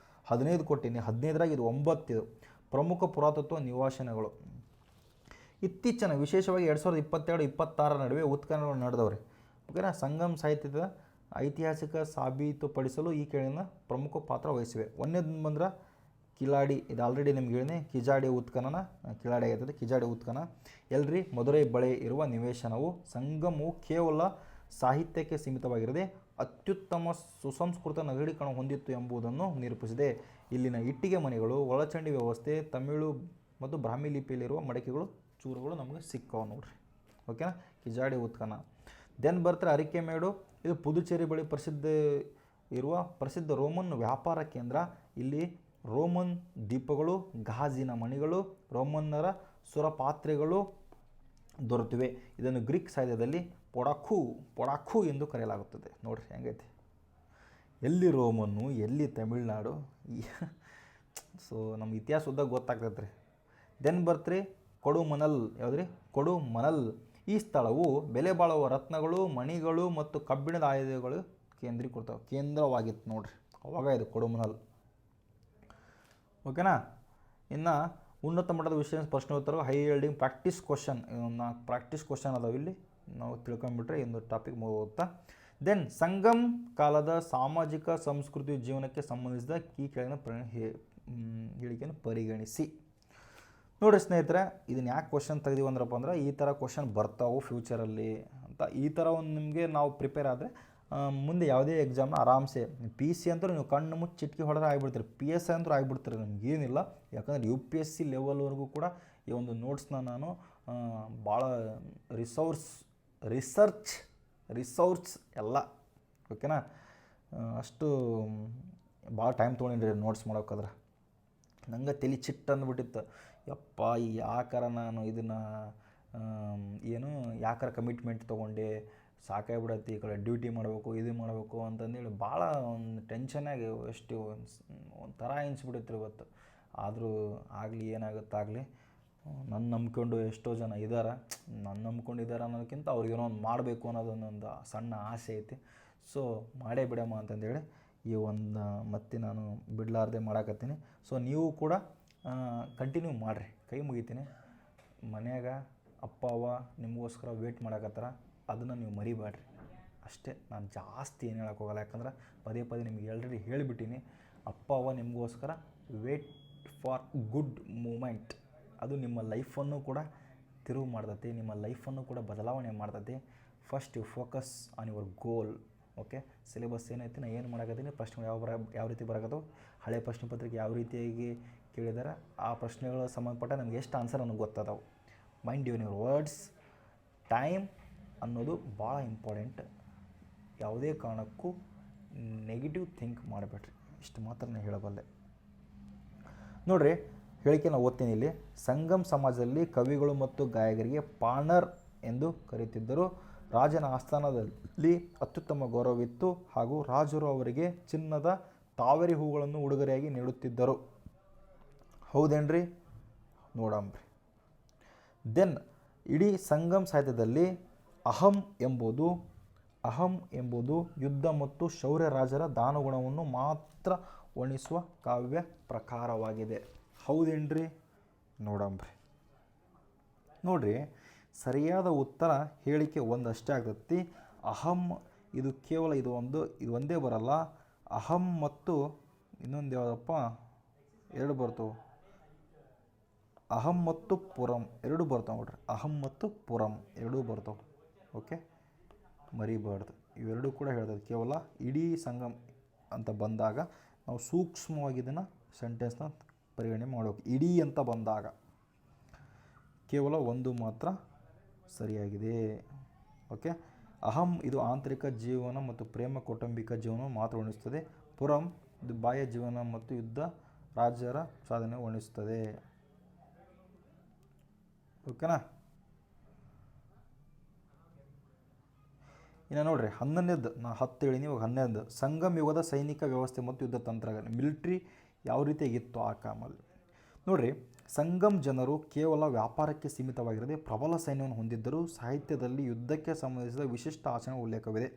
15 ಕೊಟ್ಟೀನಿ. 15ರಾಗ ಇದು 9 ಇದು. ಪ್ರಮುಖ ಪುರಾತತ್ವ ನಿವಾಸನೆಗಳು. ಇತ್ತೀಚಿನ ವಿಶೇಷವಾಗಿ 2022-26 ನಡುವೆ ಉತ್ಖನನಗಳು ನಡೆದವ್ರೆ. ಓಕೆನಾ. ಸಂಗಮ್ ಸಾಹಿತ್ಯದ ಐತಿಹಾಸಿಕ ಸಾಬೀತುಪಡಿಸಲು ಈ ಕೆಳಗಿನ ಪ್ರಮುಖ ಪಾತ್ರ ವಹಿಸಿವೆ. ಒಂದನೇದು ಬಂದ್ರೆ ಕಿಲಾಡಿ, ಇದು ಆಲ್ರೆಡಿ ನಿಮ್ಗೆ ಹೇಳಿದೆ. ಕಿಜಾಡಿ ಉತ್ಖನನ, ಕಿಲಾಡಿ ಆಗಿರ್ತದೆ, ಕಿಜಾಡಿ ಉತ್ಖನ. ಎಲ್ರಿ ಮದುರೈ ಬಳಿ ಇರುವ ನಿವೇಶನವು ಸಂಗಮವು ಕೇವಲ ಸಾಹಿತ್ಯಕ್ಕೆ ಸೀಮಿತವಾಗಿರದೆ ಅತ್ಯುತ್ತಮ ಸುಸಂಸ್ಕೃತ ನಗರೀಕರಣ ಹೊಂದಿತ್ತು ಎಂಬುದನ್ನು ನಿರೂಪಿಸಿದೆ. ಇಲ್ಲಿನ ಇಟ್ಟಿಗೆ ಮನೆಗಳು, ಒಳಚಂಡಿ ವ್ಯವಸ್ಥೆ, ತಮಿಳು ಮತ್ತು ಬ್ರಾಹ್ಮಿ ಲಿಪಿಯಲ್ಲಿರುವ ಮಡಕೆಗಳು, ಚೂರುಗಳು ನಮಗೆ ಸಿಕ್ಕವು ನೋಡ್ರಿ. ಓಕೆನಾ, ಕಿಜಾಡಿ ಉತ್ಖನ. ದೆನ್ ಬರ್ತಾರೆ ಅರಿಕೆಮೇಡು. ಇದು ಪುದುಚೇರಿ ಬಳಿ ಪ್ರಸಿದ್ಧ ರೋಮನ್ ವ್ಯಾಪಾರ ಕೇಂದ್ರ. ಇಲ್ಲಿ ರೋಮನ್ ದೀಪಗಳು, ಗಾಜಿನ ಮಣಿಗಳು, ರೋಮನ್ನರ ಸುರಪಾತ್ರೆಗಳು ದೊರೆತಿವೆ. ಇದನ್ನು ಗ್ರೀಕ್ ಸಾಹಿತ್ಯದಲ್ಲಿ ಪೊಡಾಖು ಎಂದು ಕರೆಯಲಾಗುತ್ತದೆ. ನೋಡ್ರಿ ಹೆಂಗೈತೆ, ಎಲ್ಲಿ ರೋಮನ್ನು, ಎಲ್ಲಿ ತಮಿಳ್ನಾಡು. ಸೊ ನಮ್ಮ ಇತಿಹಾಸ ಉದ್ದಾಗ ಗೊತ್ತಾಗ್ತೈತೆ ರೀ. ದೆನ್ ಬರ್ತ್ರಿ ಕೊಡುಮನಲ್. ಯಾವುದ್ರಿ? ಕೊಡುಮನಲ್. ಈ ಸ್ಥಳವು ಬೆಲೆ ಬಾಳುವ ರತ್ನಗಳು, ಮಣಿಗಳು ಮತ್ತು ಕಬ್ಬಿಣದ ಆಯುಧಗಳು ಕೇಂದ್ರವಾಗಿತ್ತು ನೋಡ್ರಿ. ಅವಾಗ ಇದು ಕೊಡುಮನಲ್. ಓಕೆನಾ. ಇನ್ನು ಉನ್ನತ ಮಟ್ಟದ ವಿಷಯ ಪ್ರಶ್ನೋತ್ತರ, high ಯೀಲ್ಡಿಂಗ್ practice question. Practice question ಅದಾವೆ ಇಲ್ಲಿ, ನಾವು ತಿಳ್ಕೊಂಬಿಟ್ರೆ ಒಂದು ಟಾಪಿಕ್ ಮುಗಿಯುತ್ತಾ. ದೆನ್ ಸಂಗಮ್ ಕಾಲದ ಸಾಮಾಜಿಕ ಸಂಸ್ಕೃತಿ ಜೀವನಕ್ಕೆ ಸಂಬಂಧಿಸಿದ ಈ ಕೆಳಗಿನ ಹೇಳಿಕೆಯನ್ನು ಪರಿಗಣಿಸಿ. ನೋಡಿರಿ ಸ್ನೇಹಿತರೆ, ಇದನ್ನು ಯಾಕೆ ಕ್ವಶನ್ ತೆಗೆದೀವಂದ್ರಪ್ಪ ಅಂದ್ರೆ ಈ ಥರ ಕ್ವಶನ್ ಬರ್ತಾವೆ ಫ್ಯೂಚರಲ್ಲಿ ಅಂತ. ಈ ಥರ ಒಂದು ನಿಮಗೆ ನಾವು ಪ್ರಿಪೇರ್ ಆದರೆ ಮುಂದೆ ಯಾವುದೇ ಎಕ್ಸಾಮ್ನ ಆರಾಮ್ಸೆ PC ಅಂತೂ ನೀವು ಕಣ್ಣು ಮುಚ್ಚಿ ಚಿಟ್ಕಿ ಹೊಡೆದ್ರೆ ಆಗಿಬಿಡ್ತೀರಿ. PSI ಅಂತೂ ಆಗಿಬಿಡ್ತೀರಿ, ನಿಮಗೇನಿಲ್ಲ. ಯಾಕಂದರೆ UPSC ಲೆವೆಲ್ವರೆಗೂ ಕೂಡ ಈ ಒಂದು ನೋಟ್ಸ್ನ ನಾನು ಭಾಳ ರಿಸರ್ಚ್ ಎಲ್ಲ ಓಕೆನಾ, ಅಷ್ಟು ಭಾಳ ಟೈಮ್ ತೊಗೊಂಡಿರಿ ನೋಟ್ಸ್ ಮಾಡೋಕ್ಕಾದ್ರೆ. ನಂಗೆ ತಲೆ ಚಿಟ್ಟು ಅಂದ್ಬಿಟ್ಟಿತ್ತು, ಯಪ್ಪ ಯಾಕಾರ ನಾನು ಇದನ್ನು ಯಾಕಾರ ಕಮಿಟ್ಮೆಂಟ್ ತೊಗೊಂಡೆ, ಸಾಕಾಗ್ಬಿಡತ್ತೆ, ಈ ಕಡೆ ಡ್ಯೂಟಿ ಮಾಡಬೇಕು, ಇದು ಮಾಡಬೇಕು ಅಂತಂದೇಳಿ ಭಾಳ ಒಂದು ಟೆನ್ಷನ್ನಾಗಿ ಎಷ್ಟು ಒಂಥರ ಎನಿಸ್ಬಿಡುತ್ತೆ ಇವತ್ತು. ಆದರೂ ಆಗಲಿ, ಏನಾಗುತ್ತಾಗಲಿ, ನನ್ನ ನಂಬ್ಕೊಂಡು ಎಷ್ಟೋ ಜನ ಇದ್ದಾರೆ. ಅನ್ನೋದಕ್ಕಿಂತ ಅವ್ರಿಗೇನೋ ಒಂದು ಮಾಡಬೇಕು ಅನ್ನೋದೊಂದೊಂದು ಸಣ್ಣ ಆಸೆ ಐತಿ. ಸೊ ಮಾಡೇ ಬಿಡಮ್ಮ ಅಂತಂದೇಳಿ ಈ ಒಂದು ಮತ್ತೆ ನಾನು ಬಿಡಲಾರ್ದೆ ಮಾಡಾಕತ್ತೀನಿ. ಸೊ ನೀವು ಕೂಡ ಕಂಟಿನ್ಯೂ ಮಾಡಿರಿ, ಕೈ ಮುಗಿತೀನಿ. ಮನ್ಯಾಗ ಅಪ್ಪ ಅವ್ವ ನಿಮಗೋಸ್ಕರ ವೇಟ್ ಮಾಡಾಕತ್ತಾರ, ಅದನ್ನು ನೀವು ಮರಿಬೇಡ್ರಿ ಅಷ್ಟೇ. ನಾನು ಜಾಸ್ತಿ ಏನು ಹೇಳೋಕ್ಕೋಗಲ್ಲ, ಯಾಕಂದ್ರೆ ಪದೇ ನಿಮ್ಗೆ ಆಲ್ರೆಡಿ ಹೇಳಿಬಿಟ್ಟಿನಿ. ಅಪ್ಪ ಅವ್ವ ನಿಮಗೋಸ್ಕರ ವೇಟ್ ಫಾರ್ ಗುಡ್ ಮೂಮೆಂಟ್. ಅದು ನಿಮ್ಮ ಲೈಫನ್ನು ಕೂಡ ತಿರುವು ಮಾಡ್ತೈತಿ, ನಿಮ್ಮ ಲೈಫನ್ನು ಕೂಡ ಬದಲಾವಣೆ ಮಾಡ್ತೈತಿ. First you focus on your goal. Okay, syllabus ಏನೈತಿ, ನಾನು ಏನು ಮಾಡಕತ್ತೀನಿ, ಪ್ರಶ್ನೆಗಳು ಯಾವ ರೀತಿ ಬರಕತ್ತವು, ಹಳೆ ಪ್ರಶ್ನೆ ಪತ್ರಿಕೆ ಯಾವ ರೀತಿಯಾಗಿ ಕೇಳಿದಾರೆ, ಆ ಪ್ರಶ್ನೆಗಳ ಸಂಬಂಧಪಟ್ಟ ನನಗೆ ಎಷ್ಟು ಆನ್ಸರ್ ನನಗೆ ಗೊತ್ತದಾವೆ. Mind your words. ಟೈಮ್ ಅನ್ನೋದು ಭಾಳ ಇಂಪಾರ್ಟೆಂಟ್. ಯಾವುದೇ ಕಾರಣಕ್ಕೂ ನೆಗೆಟಿವ್ ಥಿಂಕ್ ಮಾಡಬೇಡ್ರಿ, ಇಷ್ಟು ಮಾತ್ರ ನಾನು ಹೇಳಬಲ್ಲೆ. ನೋಡಿರಿ, ಹೇಳಿಕೆ ನಾವು ಓದ್ತೀನಿ ಇಲ್ಲಿ. ಸಂಗಮ್ ಸಮಾಜದಲ್ಲಿ ಕವಿಗಳು ಮತ್ತು ಗಾಯಕರಿಗೆ ಪಾಣರ್ ಎಂದು ಕರೆಯುತ್ತಿದ್ದರು. ರಾಜನ ಆಸ್ಥಾನದಲ್ಲಿ ಅತ್ಯುತ್ತಮ ಗೌರವವಿತ್ತು ಹಾಗೂ ರಾಜರು ಅವರಿಗೆ ಚಿನ್ನದ ತಾವರೆ ಹೂಗಳನ್ನು ಉಡುಗೊರೆಯಾಗಿ ನೀಡುತ್ತಿದ್ದರು. ಹೌದೇನ್ರಿ? ನೋಡಂಬ್ರಿ. ದೆನ್ ಇಡೀ ಸಂಗಮ್ ಸಾಹಿತ್ಯದಲ್ಲಿ ಅಹಂ ಎಂಬುದು ಯುದ್ಧ ಮತ್ತು ಶೌರ್ಯ ರಾಜರ ದಾನಗುಣವನ್ನು ಮಾತ್ರ ವರ್ಣಿಸುವ ಕಾವ್ಯ ಪ್ರಕಾರವಾಗಿದೆ. ಹೌದೇನ್ರಿ? ನೋಡಂಬ್ರಿ. ನೋಡ್ರಿ, ಸರಿಯಾದ ಉತ್ತರ ಹೇಳಿಕೆ ಒಂದಷ್ಟೇ ಆಗ್ತೈತಿ. ಅಹಂ ಇದು ಕೇವಲ ಇದು ಒಂದೇ ಬರಲ್ಲ. ಅಹಂ ಮತ್ತು ಇನ್ನೊಂದು ಯಾವುದಪ್ಪ, ಎರಡು ಬರ್ತವೆ. ಅಹಂ ಮತ್ತು ಪುರಂ ಎರಡು ಬರ್ತಾವೆ ನೋಡ್ರಿ. ಅಹಂ ಮತ್ತು ಪುರಂ ಎರಡೂ ಬರ್ತಾವೆ. ಓಕೆ, ಮರಿಬಾರ್ದು. ಇವೆರಡೂ ಕೂಡ ಹೇಳ್ತದೆ. ಕೇವಲ ಇಡೀ ಸಂಗಮ್ ಅಂತ ಬಂದಾಗ ನಾವು ಸೂಕ್ಷ್ಮವಾಗಿ ಇದನ್ನು ಸೆಂಟೆನ್ಸ್ನ ಪರಿಗಣನೆ ಮಾಡಬೇಕು. ಇಡೀ ಅಂತ ಬಂದಾಗ ಕೇವಲ ಒಂದು ಮಾತ್ರ ಸರಿಯಾಗಿದೆ. ಓಕೆ, ಅಹಂ ಇದು ಆಂತರಿಕ ಜೀವನ ಮತ್ತು ಪ್ರೇಮ ಕೌಟುಂಬಿಕ ಜೀವನವನ್ನು ಮಾತ್ರ ವರ್ಣಿಸುತ್ತದೆ. ಪುರಂ ಇದು ಬಾಹ್ಯ ಜೀವನ ಮತ್ತು ಯುದ್ಧ ರಾಜರ ಸಾಧನೆ ವರ್ಣಿಸುತ್ತದೆ. ಓಕೆನಾ. ಇನ್ನು ನೋಡ್ರಿ 11ನೇದು, ನಾ 10 ಹೇಳಿನಿ, ಇವಾಗ 11ನೇದು. ಸಂಗಮ್ ಯುಗದ ಸೈನಿಕ ವ್ಯವಸ್ಥೆ ಮತ್ತು ಯುದ್ಧ ತಂತ್ರಗಳು, ಮಿಲಿಟ್ರಿ ಯಾವ ರೀತಿಯಾಗಿತ್ತು ಆ ಕಾಲದಲ್ಲಿ. ನೋಡ್ರಿ, ಸಂಗಮ್ ಜನರು ಕೇವಲ ವ್ಯಾಪಾರಕ್ಕೆ ಸೀಮಿತವಾಗಿರದೆ ಪ್ರಬಲ ಸೈನ್ಯವನ್ನು ಹೊಂದಿದ್ದರು. ಸಾಹಿತ್ಯದಲ್ಲಿ ಯುದ್ಧಕ್ಕೆ ಸಂಬಂಧಿಸಿದ ವಿಶಿಷ್ಟ ಆಚರಣೆ ಉಲ್ಲೇಖವಿದೆ.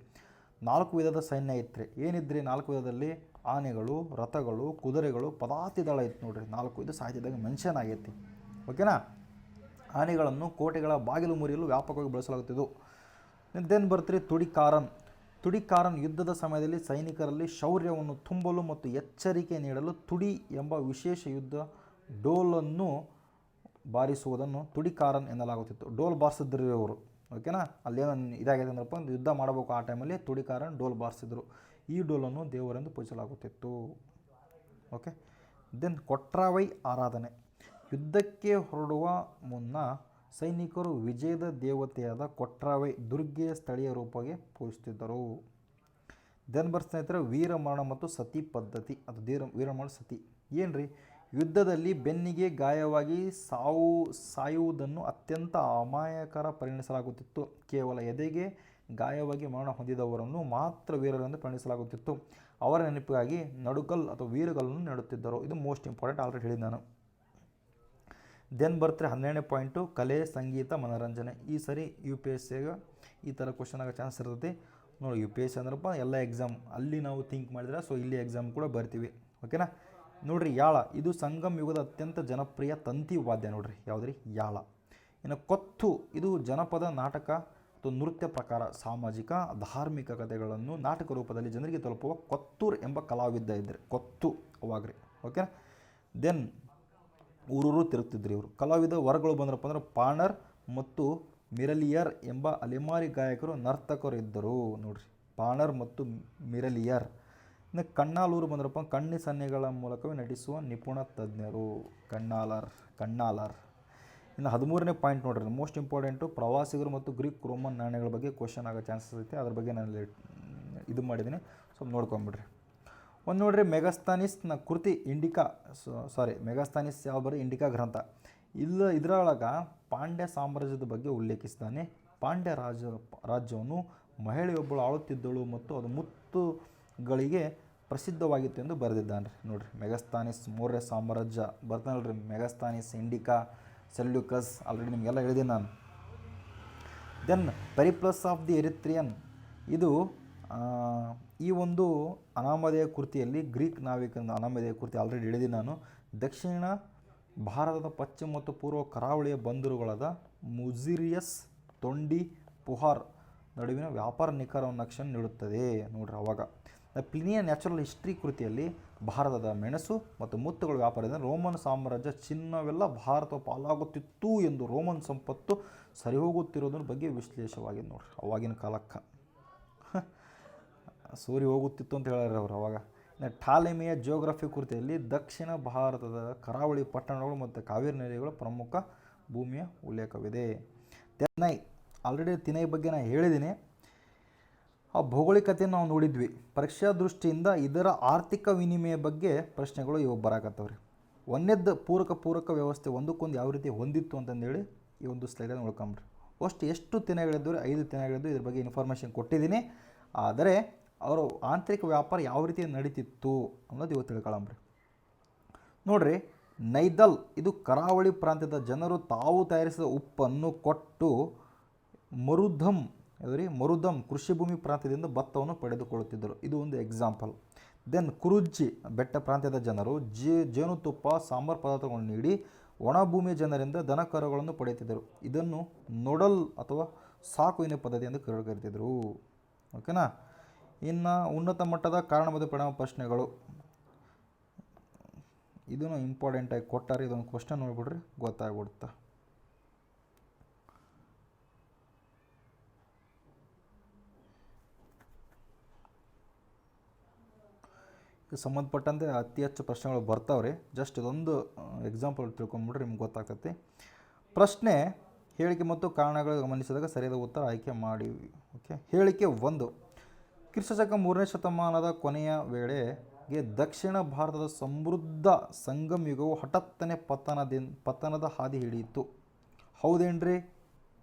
4 ವಿಧದ ಸೈನ್ಯ ಇತ್ತು. ಏನಿದ್ರಿ 4 ವಿಧದಲ್ಲಿ? ಆನೆಗಳು, ರಥಗಳು, ಕುದುರೆಗಳು, ಪದಾತಿ ದಳ ಇತ್ತು ನೋಡ್ರಿ. 4 ಇದು ಸಾಹಿತ್ಯದಾಗ ಮೆನ್ಷನ್ ಆಗೈತಿ. ಓಕೆನಾ. ಆನೆಗಳನ್ನು ಕೋಟೆಗಳ ಬಾಗಿಲು ಮುರಿಯಲು ವ್ಯಾಪಕವಾಗಿ ಬಳಸಲಾಗುತ್ತಿದ್ದು. ದೆನ್ ಬರ್ತೀರಿ ತುಡಿಕಾರನ್. ತುಡಿಕಾರನ್ ಯುದ್ಧದ ಸಮಯದಲ್ಲಿ ಸೈನಿಕರಲ್ಲಿ ಶೌರ್ಯವನ್ನು ತುಂಬಲು ಮತ್ತು ಎಚ್ಚರಿಕೆ ನೀಡಲು ತುಡಿ ಎಂಬ ವಿಶೇಷ ಯುದ್ಧ ಡೋಲನ್ನು ಬಾರಿಸುವುದನ್ನು ತುಡಿಕಾರನ್ ಎನ್ನಲಾಗುತ್ತಿತ್ತು. ಡೋಲ್ ಬಾರಿಸಿದ್ರು ಇವರು, ಓಕೆನಾ. ಅಲ್ಲೇನೋ ಇದಾಗಿದೆ ಅಂದ್ರಪ್ಪ, ಒಂದು ಯುದ್ಧ ಮಾಡಬೇಕು ಆ ಟೈಮಲ್ಲಿ ತುಡಿಕಾರನ್ ಡೋಲ್ ಬಾರಿಸಿದ್ರು. ಈ ಡೋಲನ್ನು ದೇವರೆಂದು ಪೂಜಿಸಲಾಗುತ್ತಿತ್ತು. ಓಕೆ. ದೆನ್ ಕೊಟ್ರಾವೈ ಆರಾಧನೆ. ಯುದ್ಧಕ್ಕೆ ಹೊರಡುವ ಮುನ್ನ ಸೈನಿಕರು ವಿಜಯದ ದೇವತೆಯಾದ ಕೊಟ್ರಾವೈ ದುರ್ಗೆಯ ಸ್ಥಳೀಯ ರೂಪಕ್ಕೆ ಪೂಜಿಸುತ್ತಿದ್ದರು. ದೆನ್ ಸ್ನೇಹಿತರೆ ವೀರಮರಣ ಮತ್ತು ಸತಿ ಪದ್ಧತಿ, ಅದು ವೀರಮರಣ ಸತಿ ಏನ್ರಿ? ಯುದ್ಧದಲ್ಲಿ ಬೆನ್ನಿಗೆ ಗಾಯವಾಗಿ ಸಾಯುವುದನ್ನು ಅತ್ಯಂತ ಅಮಾಯಕರ ಪರಿಗಣಿಸಲಾಗುತ್ತಿತ್ತು. ಕೇವಲ ಎದೆಗೆ ಗಾಯವಾಗಿ ಮರಣ ಹೊಂದಿದವರನ್ನು ಮಾತ್ರ ವೀರರೆಂದು ಪರಿಗಣಿಸಲಾಗುತ್ತಿತ್ತು. ಅವರ ನೆನಪಿಗಾಗಿ ನಡುಗಲ್ ಅಥವಾ ವೀರಗಲ್ಲನ್ನು ನೆಡುತ್ತಿದ್ದರು. ಇದು ಮೋಸ್ಟ್ ಇಂಪಾರ್ಟೆಂಟ್, ಆಲ್ರೆಡಿ ಹೇಳಿದ ನಾನು. ದೆನ್ 12ನೇ ಪಾಯಿಂಟು ಕಲೆ, ಸಂಗೀತ, ಮನೋರಂಜನೆ. ಈ ಸರಿ UPSCಗೆ ಈ ಥರ ಕ್ವಶನ್ ಆಗೋ ಚಾನ್ಸ್ ಇರ್ತೈತಿ ನೋಡಿ. UPSC ಅಂದ್ರಪ್ಪ ಎಲ್ಲ ಎಕ್ಸಾಮ್ ಅಲ್ಲಿ ನಾವು ಥಿಂಕ್ ಮಾಡಿದ್ರೆ, ಸೊ ಇಲ್ಲಿ ಎಕ್ಸಾಮ್ ಕೂಡ ಬರ್ತೀವಿ, ಓಕೆನಾ. ನೋಡಿರಿ ಯಾಳ, ಇದು ಸಂಗಮ್ ಯುಗದ ಅತ್ಯಂತ ಜನಪ್ರಿಯ ತಂತಿ ವಾದ್ಯ ನೋಡಿರಿ. ಯಾವುದ್ರಿ? ಯಾಳ. ಇನ್ನು ಕೊತ್ತು, ಇದು ಜನಪದ ನಾಟಕ ಅಥವಾ ನೃತ್ಯ ಪ್ರಕಾರ. ಸಾಮಾಜಿಕ ಧಾರ್ಮಿಕ ಕಥೆಗಳನ್ನು ನಾಟಕ ರೂಪದಲ್ಲಿ ಜನರಿಗೆ ತಲುಪುವ ಕೊತ್ತೂರು ಎಂಬ ಕಲಾವಿದ ಇದ್ದರೆ ಕೊತ್ತು ಅವಾಗ್ರಿ, ಓಕೆನಾ. ದೆನ್ ಊರೂರು ತಿರುಗ್ತಿದ್ರಿ ಇವರು. ಕಲಾವಿದ ವರ್ಗಗಳು ಬಂದ್ರಪ್ಪ ಅಂದ್ರೆ ಪಾಣರ್ ಮತ್ತು ಮಿರಲಿಯರ್ ಎಂಬ ಅಲೆಮಾರಿ ಗಾಯಕರು, ನರ್ತಕರು ಇದ್ದರು ನೋಡ್ರಿ. ಪಾಣರ್ ಮತ್ತು ಮಿರಲಿಯರ್. ಇನ್ನು ಕಣ್ಣಾಲೂರು ಬಂದ್ರಪ್ಪ, ಕಣ್ಣಿ ಸನ್ನೆಗಳ ಮೂಲಕವೇ ನಟಿಸುವ ನಿಪುಣ ತಜ್ಞರು, ಕಣ್ಣಾಲರ್. ಇನ್ನು 13ನೇ ಪಾಯಿಂಟ್ ನೋಡ್ರಿ, ಮೋಸ್ಟ್ ಇಂಪಾರ್ಟೆಂಟು ಪ್ರವಾಸಿಗರು ಮತ್ತು ಗ್ರೀಕ್ ರೋಮನ್ ನಾಣ್ಯಗಳ ಬಗ್ಗೆ ಕ್ವಶನ್ ಆಗೋ ಚಾನ್ಸಸ್ ಐತೆ. ಅದ್ರ ಬಗ್ಗೆ ನಾನು ಇದು ಮಾಡಿದ್ದೀನಿ, ಸ್ವಲ್ಪ ನೋಡ್ಕೊಂಬಿಡ್ರಿ. ಒಂದು ನೋಡ್ರಿ ಮೆಗಸ್ತಾನಿಸ್ನ ಕೃತಿ ಇಂಡಿಕಾ, ಮೆಗಸ್ತಾನಿಸ್ ಯಾವ ಬರೀ ಇಂಡಿಕಾ ಗ್ರಂಥ. ಇದರೊಳಗೆ ಪಾಂಡ್ಯ ಸಾಮ್ರಾಜ್ಯದ ಬಗ್ಗೆ ಉಲ್ಲೇಖಿಸಿದ್ದಾನೆ. ಪಾಂಡ್ಯ ರಾಜ್ಯವನ್ನು ಮಹಿಳೆಯೊಬ್ಬಳು ಆಳುತ್ತಿದ್ದಳು ಮತ್ತು ಅದು ಮುತ್ತುಗಳಿಗೆ ಪ್ರಸಿದ್ಧವಾಗಿತ್ತು ಎಂದು ಬರೆದಿದ್ದಾನೆ ನೋಡ್ರಿ. ಮೆಗಸ್ತಾನಿಸ್ ಮೌರ್ಯ ಸಾಮ್ರಾಜ್ಯ ಬರ್ತಾನಲ್ರಿ. ಮೆಗಸ್ತಾನಿಸ್, ಇಂಡಿಕಾ, ಸೆಲ್ಯೂಕಸ್ ಆಲ್ರೆಡಿ ನಿಮಗೆಲ್ಲ ಹೇಳಿದ್ದೀನಿ ನಾನು. ದೆನ್ ಪೆರಿಪ್ಲಸ್ ಆಫ್ ದಿ ಎರಿತ್ರಿಯನ್, ಇದು ಈ ಒಂದು ಅನಾಮಧೇಯ ಕೃತಿಯಲ್ಲಿ ಗ್ರೀಕ್ ನಾವಿಕನ ಅನಾಮಧೇಯ ಕೃತಿ ಆಲ್ರೆಡಿ ಹೇಳಿದ್ದೀನಿ ನಾನು. ದಕ್ಷಿಣ ಭಾರತದ ಪಶ್ಚಿಮ ಮತ್ತು ಪೂರ್ವ ಕರಾವಳಿಯ ಬಂದರುಗಳಾದ ಮುಜಿರಿಯಸ್, ತೊಂಡಿ, ಪುಹಾರ್ ನಡುವಿನ ವ್ಯಾಪಾರ ನಿಖರ ನಕ್ಷೆಯನ್ನು ನೀಡುತ್ತದೆ ನೋಡ್ರಿ. ಅವಾಗ ಪ್ಲಿನಿಯ ನ್ಯಾಚುರಲ್ ಹಿಸ್ಟ್ರಿ ಕೃತಿಯಲ್ಲಿ ಭಾರತದ ಮೆಣಸು ಮತ್ತು ಮುತ್ತುಗಳ ವ್ಯಾಪಾರದಿಂದ ರೋಮನ್ ಸಾಮ್ರಾಜ್ಯ ಚಿನ್ನವೆಲ್ಲ ಭಾರತ ಪಾಲಾಗುತ್ತಿತ್ತು ಎಂದು ರೋಮನ್ ಸಂಪತ್ತು ಸರಿಹೋಗುತ್ತಿರೋದ್ರ ಬಗ್ಗೆ ವಿಶ್ಲೇಷವಾಗಿದೆ ನೋಡ್ರಿ. ಅವಾಗಿನ ಕಾಲಕ್ಕೆ ಸೂರಿ ಹೋಗುತ್ತಿತ್ತು ಅಂತ ಹೇಳ್ಯಾರ ಅವರು ಅವಾಗ. ಟಾಲೆಮಿಯ ಜಿಯೋಗ್ರಫಿ ಕೃತಿಯಲ್ಲಿ ದಕ್ಷಿಣ ಭಾರತದ ಕರಾವಳಿ ಪಟ್ಟಣಗಳು ಮತ್ತು ಕಾವೇರಿ ನದಿಗಳ ಪ್ರಮುಖ ಭೂಮಿಯ ಉಲ್ಲೇಖವಿದೆ. ತಿನೈ, ಆಲ್ರೆಡಿ ತಿನೈ ಬಗ್ಗೆ ನಾನು ಹೇಳಿದ್ದೀನಿ. ಆ ಭೌಗೋಳಿಕತೆಯನ್ನು ನಾವು ನೋಡಿದ್ವಿ. ಪರೀಕ್ಷಾ ದೃಷ್ಟಿಯಿಂದ ಇದರ ಆರ್ಥಿಕ ವಿನಿಮಯ ಬಗ್ಗೆ ಪ್ರಶ್ನೆಗಳು ಇವು ಬರಾಕತ್ತವ್ರಿ. ಒಂದೇದ್ದು ಪೂರಕ ವ್ಯವಸ್ಥೆ ಒಂದಕ್ಕೊಂದು ಯಾವ ರೀತಿ ಹೊಂದಿತ್ತು ಅಂತಂದೇಳಿ ಈ ಒಂದು ಸ್ಲೈಡನ್ನು ನೋಡ್ಕೊಂಬ್ರಿ. ಎಷ್ಟು ತಿನೈಗಳಿದ್ದವು? 5 ತಿನೈಗಳಿದ್ದು. ಇದ್ರ ಬಗ್ಗೆ ಇನ್ಫಾರ್ಮೇಷನ್ ಕೊಟ್ಟಿದ್ದೀನಿ. ಆದರೆ ಅವರು ಆಂತರಿಕ ವ್ಯಾಪಾರ ಯಾವ ರೀತಿ ನಡೀತಿತ್ತು ಅನ್ನೋದು ಇವತ್ತು ತಿಳ್ಕೊಳ್ಳಂಬ್ರಿ. ನೋಡ್ರಿ, ನೈದಲ್, ಇದು ಕರಾವಳಿ ಪ್ರಾಂತ್ಯದ ಜನರು ತಾವು ತಯಾರಿಸಿದ ಉಪ್ಪನ್ನು ಕೊಟ್ಟು ಮರುಧಮ್ ಕೃಷಿ ಭೂಮಿ ಪ್ರಾಂತ್ಯದಿಂದ ಭತ್ತವನ್ನು ಪಡೆದುಕೊಳ್ಳುತ್ತಿದ್ದರು. ಇದು ಒಂದು ಎಕ್ಸಾಂಪಲ್. ದೆನ್ ಕುರುಜ್ಜಿ ಬೆಟ್ಟ ಪ್ರಾಂತ್ಯದ ಜನರು ಜೇನುತುಪ್ಪ, ಸಾಂಬಾರು ಪದಾರ್ಥಗಳನ್ನು ನೀಡಿ ಒಣಭೂಮಿಯ ಜನರಿಂದ ದನಕರುಗಳನ್ನು ಪಡೆಯುತ್ತಿದ್ದರು. ಇದನ್ನು ನೊಡಲ್ ಅಥವಾ ಸಾಕುವಿನ ಪದ್ಧತಿ ಎಂದು ಕರೀತಿದ್ರು, ಓಕೆನಾ. ಇನ್ನು ಉನ್ನತ ಮಟ್ಟದ ಕಾರಣ ಮತ್ತು ಪರಿಣಾಮ ಪ್ರಶ್ನೆಗಳು, ಇದನ್ನು ಇಂಪಾರ್ಟೆಂಟಾಗಿ ಕೊಟ್ಟಾರೆ. ಇದೊಂದು ಕ್ವಶನ್ ನೋಡ್ಬಿಡ್ರಿ, ಗೊತ್ತಾಗ್ಬಿಡುತ್ತೆ. ಸಂಬಂಧಪಟ್ಟಂತೆ ಅತಿ ಹೆಚ್ಚು ಪ್ರಶ್ನೆಗಳು ಬರ್ತಾವ್ರಿ. ಜಸ್ಟ್ ಇದೊಂದು ಎಕ್ಸಾಂಪಲ್ ತಿಳ್ಕೊಂಬಿಟ್ರೆ ನಿಮ್ಗೆ ಗೊತ್ತಾಗ್ತೈತಿ. ಪ್ರಶ್ನೆ: ಹೇಳಿಕೆ ಮತ್ತು ಕಾರಣಗಳು ಗಮನಿಸಿದಾಗ ಸರಿಯಾದ ಉತ್ತರ ಆಯ್ಕೆ ಮಾಡಿ. ಓಕೆ. ಹೇಳಿಕೆ 1: ಕ್ರಿಸ್ತಶಕ 3ನೇ ಶತಮಾನದ ಕೊನೆಯ ವೇಳೆಗೆ ದಕ್ಷಿಣ ಭಾರತದ ಸಮೃದ್ಧ ಸಂಗಮ್ ಯುಗವು ಹಠಾತ್ತನೆ ಪತನದ ಹಾದಿ ಹಿಡಿಯಿತು. ಹೌದೇನ್ರಿ?